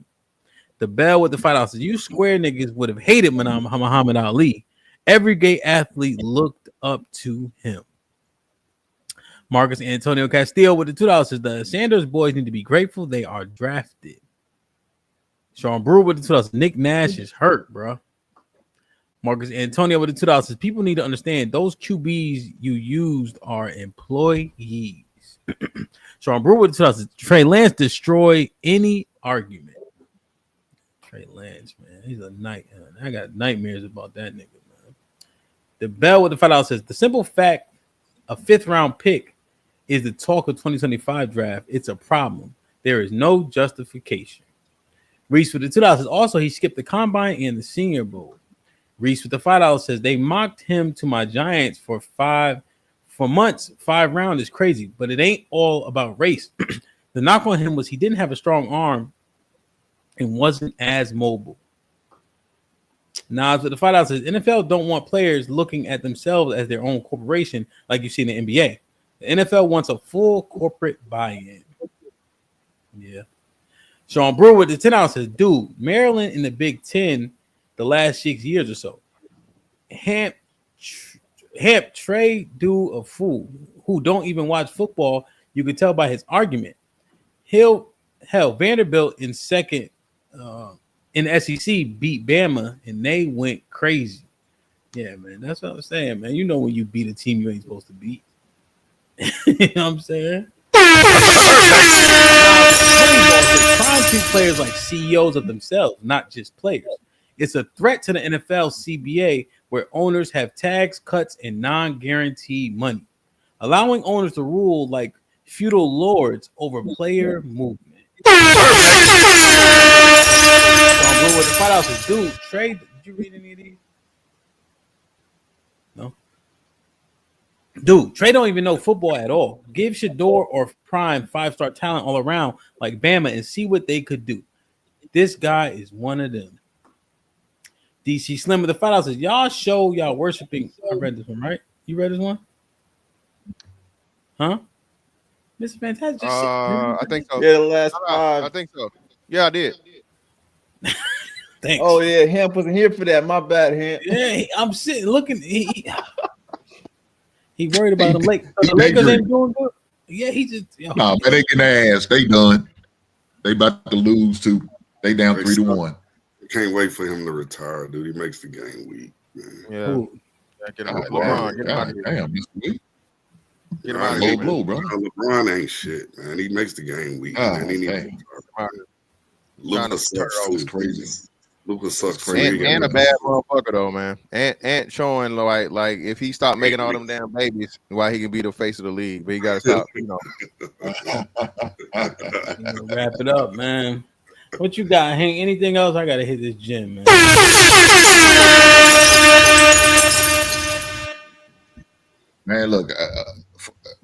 The Bell with the $5 says you square niggas would have hated Muhammad Ali. Every gay athlete looked up to him. Marcus Antonio Castillo with the $2 says the Sanders boys need to be grateful they are drafted. Sean Brewer with the $2 says Nick Nash is hurt, bro. Marcus Antonio with the $2 says people need to understand those QBs you used are employees. Sean Brewer with the $2 says Trey Lance destroy any argument. Trey Lance, man, he's a nightmare. I got nightmares about that nigga, man. The Bell with the $5 says the simple fact a 5th round pick is the talk of 2025 draft. It's a problem. There is no justification. Reese with the $2 says also he skipped the combine and the Senior Bowl. Reese with the $5 says they mocked him to my Giants for months. 5 round is crazy, but it ain't all about race. The knock on him was he didn't have a strong arm and wasn't as mobile. Nas with the $5 says NFL don't want players looking at themselves as their own corporation like you see in the NBA. The NFL wants a full corporate buy-in. Yeah. Sean Brewer with the $10 says, dude, Maryland in the Big Ten the last 6 years or so. Hamp Trey do a fool who don't even watch football. You can tell by his argument. Vanderbilt in second in the SEC beat Bama and they went crazy. Yeah, man, that's what I'm saying, man. You know when you beat a team you ain't supposed to beat. You know what I'm saying? Trying to treat players like CEOs of themselves, not just players. It's a threat to the NFL CBA where owners have tax cuts and non-guaranteed money, allowing owners to rule like feudal lords over player movement. Dude, Trey, did you read any of these? No. Dude, Trey don't even know football at all. Give Shadeur or Prime 5-star talent all around like Bama and see what they could do. This guy is one of them. DC Slim with the $5 says, y'all show y'all worshiping. I read this one, right? You read this one? Huh? Mr. Fantastic. I think so. Yeah, the last 5. I think so. Yeah, I did. Thanks. Oh yeah, Hamp wasn't here for that. My bad, Hamp. Yeah, I'm sitting looking. He worried about the Lakers. The Lakers ain't doing good. Yeah, he just. No, man, they getting their ass. They done. They about to lose too. They down 3-1. Can't wait for him to retire, dude. He makes the game weak, man. Yeah. Get him out. LeBron, get him out of here. Damn, Mr. Weak. Get him out of here. Blow, bro. LeBron ain't shit, man. He makes the game weak, man. He needs to retire. Lucas sucks too. Crazy. Lucas sucks and a bad motherfucker though, man. And showing like if he stopped making all them damn babies, why he can be the face of the league, but he gotta stop, Wrap it up, man. What you got, Hank? Anything else? I gotta hit this gym, man. Man, look,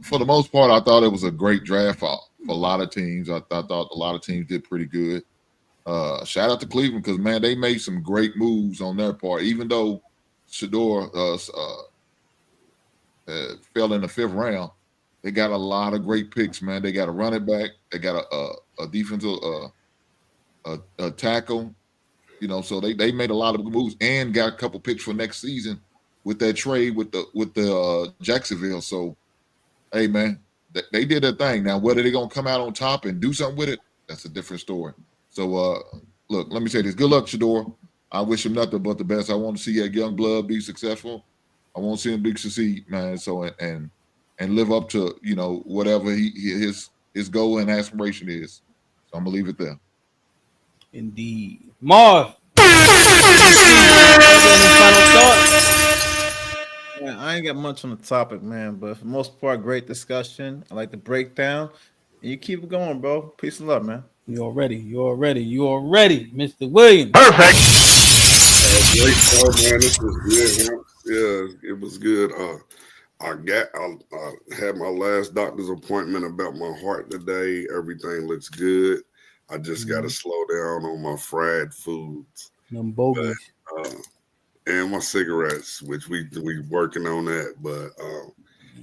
for the most part, I thought it was a great draft for a lot of teams. I thought a lot of teams did pretty good. Shout out to Cleveland because, man, they made some great moves on their part. Even though Shadeur fell in the 5th round, they got a lot of great picks, man. They got a running back. They got a defensive a tackle. You know, so they made a lot of moves and got a couple picks for next season with that trade with the Jacksonville. So, hey, man, they did their thing. Now, whether they're gonna come out on top and do something with it, that's a different story. So, look, let me say this: good luck, Shadeur. I wish him nothing but the best. I want to see that young blood be successful. I want to see him be succeed, man. So, and live up to whatever his goal and aspiration is. So, I'm gonna leave it there. Indeed, Marv. Yeah, I ain't got much on the topic, man, but for the most part, great discussion. I like the breakdown. And you keep it going, bro. Peace and love, man. You already, Mr. Williams. Perfect. Great show, man. This was good. Yeah, it was good. I had my last doctor's appointment about my heart today. Everything looks good. I just got to slow down on my fried foods. Them bogeys. And my cigarettes, which we working on that. But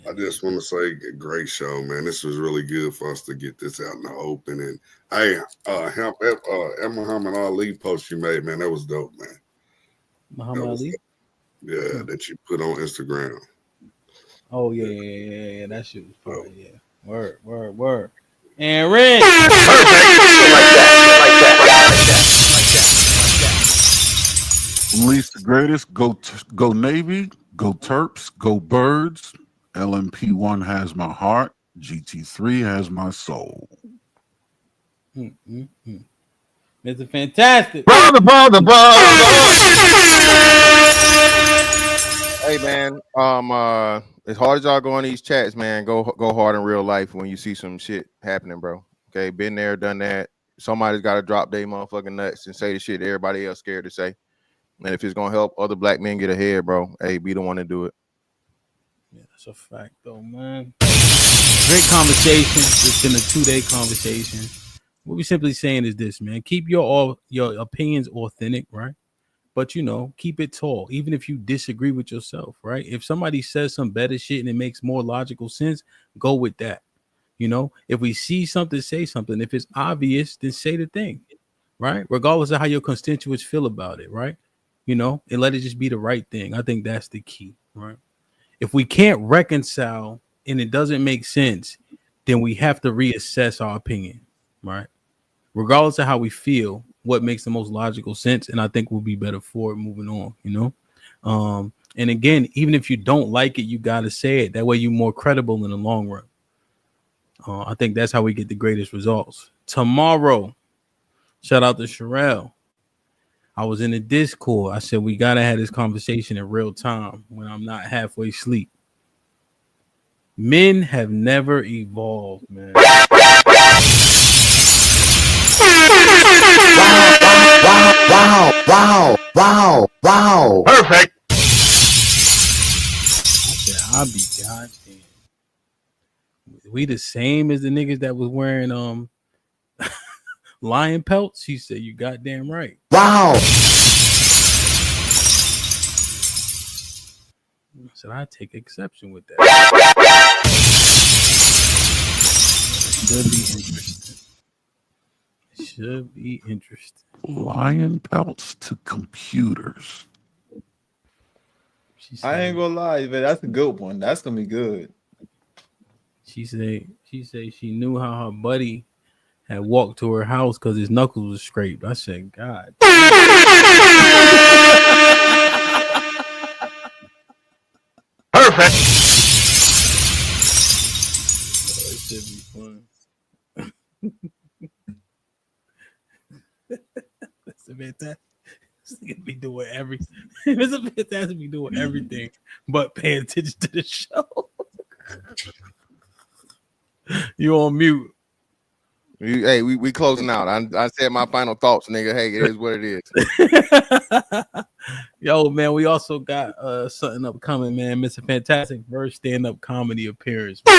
I just want to say, great show, man. This was really good for us to get this out in the open. And hey, Muhammad Ali post you made, man, that was dope, man. Muhammad Ali? Yeah, that you put on Instagram. Oh yeah. That shit was fire. Yeah. Word. And Ren. Least the greatest. Go Navy. Go Terps. Go Birds. LMP1 has my heart. GT3 has my soul. Mr. Fantastic. Brother. Hey man, as hard as y'all go in these chats, man, go hard in real life when you see some shit happening, bro. Okay, been there, done that. Somebody's got to drop their motherfucking nuts and say the shit everybody else scared to say. And if it's gonna help other black men get ahead, bro, hey, be the one to do it. Yeah, that's a fact, though, man. Great conversation. It's been a 2-day conversation. What we simply saying is this, man: keep your opinions authentic, right? But keep it tall, even if you disagree with yourself, right? If somebody says some better shit and it makes more logical sense, go with that. If we see something, say something. If it's obvious, then say the thing, right? Regardless of how your constituents feel about it, right? And let it just be the right thing. I think that's the key, right? If we can't reconcile and it doesn't make sense, then we have to reassess our opinion, right? Regardless of how we feel, what makes the most logical sense, and I think we'll be better for it moving on, and again, even if you don't like it, you got to say it. That way you're more credible in the long run. I think that's how we get the greatest results. Tomorrow, shout out to Sherelle. I was in the Discord. I said, we got to have this conversation in real time when I'm not halfway asleep. Men have never evolved, man. Wow. Perfect. I said, I'll be goddamn. We the same as the niggas that was wearing lion pelts? He said, you goddamn right. Wow. I said, I take exception with that. Should be interesting. Lion pelts to computers. I ain't gonna lie, man. That's a good one. That's gonna be good. She said she knew how her buddy had walked to her house because his knuckles was scraped. I said, God. Perfect. That should be fun. That's a fantastic. This nigga be doing everything. It's a fantastic be doing everything but pay attention to the show. You on mute. We closing out. I said my final thoughts, nigga. Hey, it is what it is. Yo, man, we also got something upcoming, man. Mr. Fantastic first stand-up comedy appearance. Man.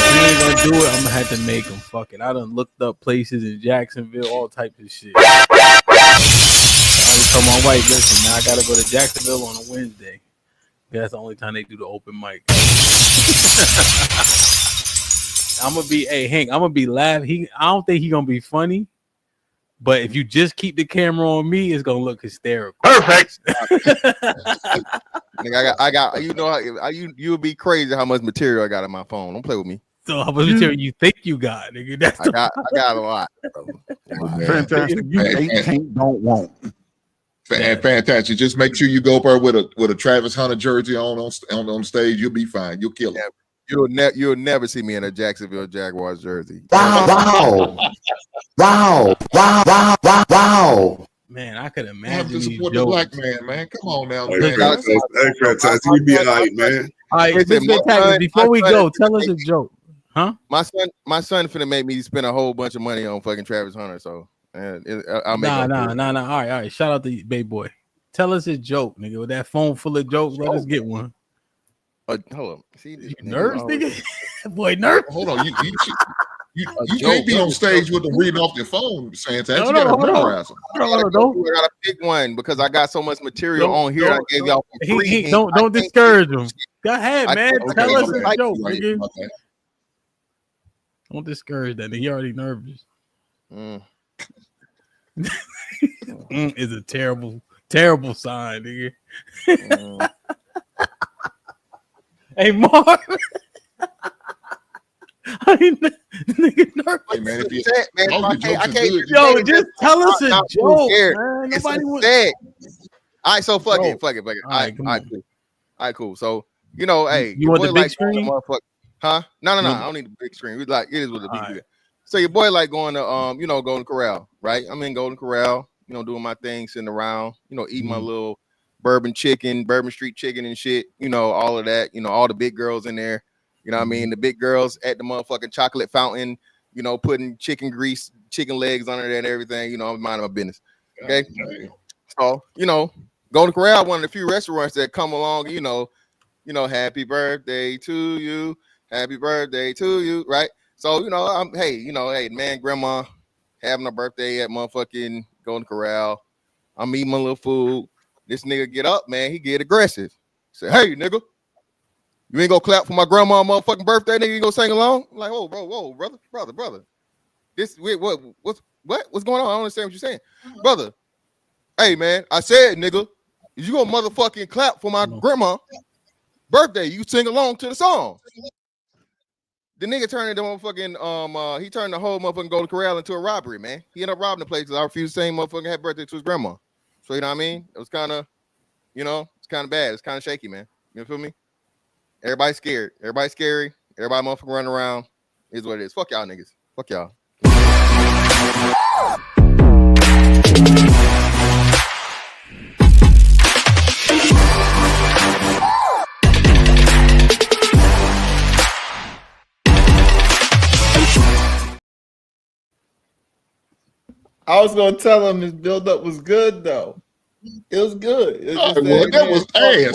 If he ain't gonna do it, I'm gonna have to make him. Fuck it. I done looked up places in Jacksonville, all types of shit. I told my wife, listen, man, I gotta go to Jacksonville on a Wednesday. That's the only time they do the open mic. I'm gonna be, hey Hank, I'm gonna be laughing. I don't think he's gonna be funny, but if you just keep the camera on me, it's gonna look hysterical. Perfect. Nigga, I got you would be crazy how much material I got on my phone. Don't play with me. So how much material you think you got, nigga? That's I got a lot. Fantastic. You ain't, can't, don't, won't. And fantastic. Just make sure you go up there with a Travis Hunter jersey on stage. You'll be fine. You'll kill it. You'll never see me in a Jacksonville Jaguars jersey. Wow. Man, I could You have imagine to these support the jokes. black man. Come on now, Hey, man. Fantastic. You be all right, man. All right, Listen, Mr. Fantastic, before we go, tell us a joke. Huh? My son finna make me spend a whole bunch of money on fucking Travis Hunter. So I'll make Nah. All right. Shout out to Baby Boy. Tell us a joke, nigga. With that phone full of jokes, let us get one. Hold on. See, you nervous, nigga? Boy, nervous. Hold on. You can't be on stage with them reading off their phone, Santa. You gotta memorize them. I gotta pick one because I got so much material on here. I gave y'all for free. Don't discourage him. Go ahead, man. Tell us a joke, Right, nigga. okay. Don't discourage that nigga. He already nervous. Is a terrible sign, nigga. Hey, Mark. Nigga nervous. Hey, man, if you Yo, just tell us a joke, man. Nobody wants. All right, so fuck it. All right, cool. So hey, you want the big screen? Huh? No. I don't need the big screen. We like it is what the big. Right. So your boy like going to Golden Corral, right? I'm in Golden Corral, doing my thing, sitting around, eating my little bourbon street chicken and shit, all of that, all the big girls in there. You know what I mean? The big girls at the motherfucking chocolate fountain, putting chicken grease, chicken legs on it and everything. I'm minding my business. Okay. So, Golden Corral, one of the few restaurants that come along, happy birthday to you. Happy birthday to you. Right. So, hey, man, grandma having a birthday at motherfucking Golden Corral. I'm eating my little food. This nigga get up, man. He get aggressive. Say, hey, nigga. You ain't gonna clap for my grandma motherfucking birthday, nigga. You gonna sing along? I'm like, whoa, brother. What's going on? I don't understand what you're saying, brother. Hey, man, I said, nigga, you gonna motherfucking clap for my grandma birthday? You sing along to the song. The nigga turned the motherfucking he turned the whole motherfucking Golden Corral into a robbery, man. He ended up robbing the place because I refused to sing motherfucking happy birthday to his grandma. So you know what I mean? It was kind of, it's kind of bad. It's kind of shaky, man. You feel me? Everybody's scared. Everybody's scary. Everybody motherfucking running around. Is what it is. Fuck y'all niggas. Fuck y'all. I was gonna tell him his build up was good though. It was good. It was That was ass.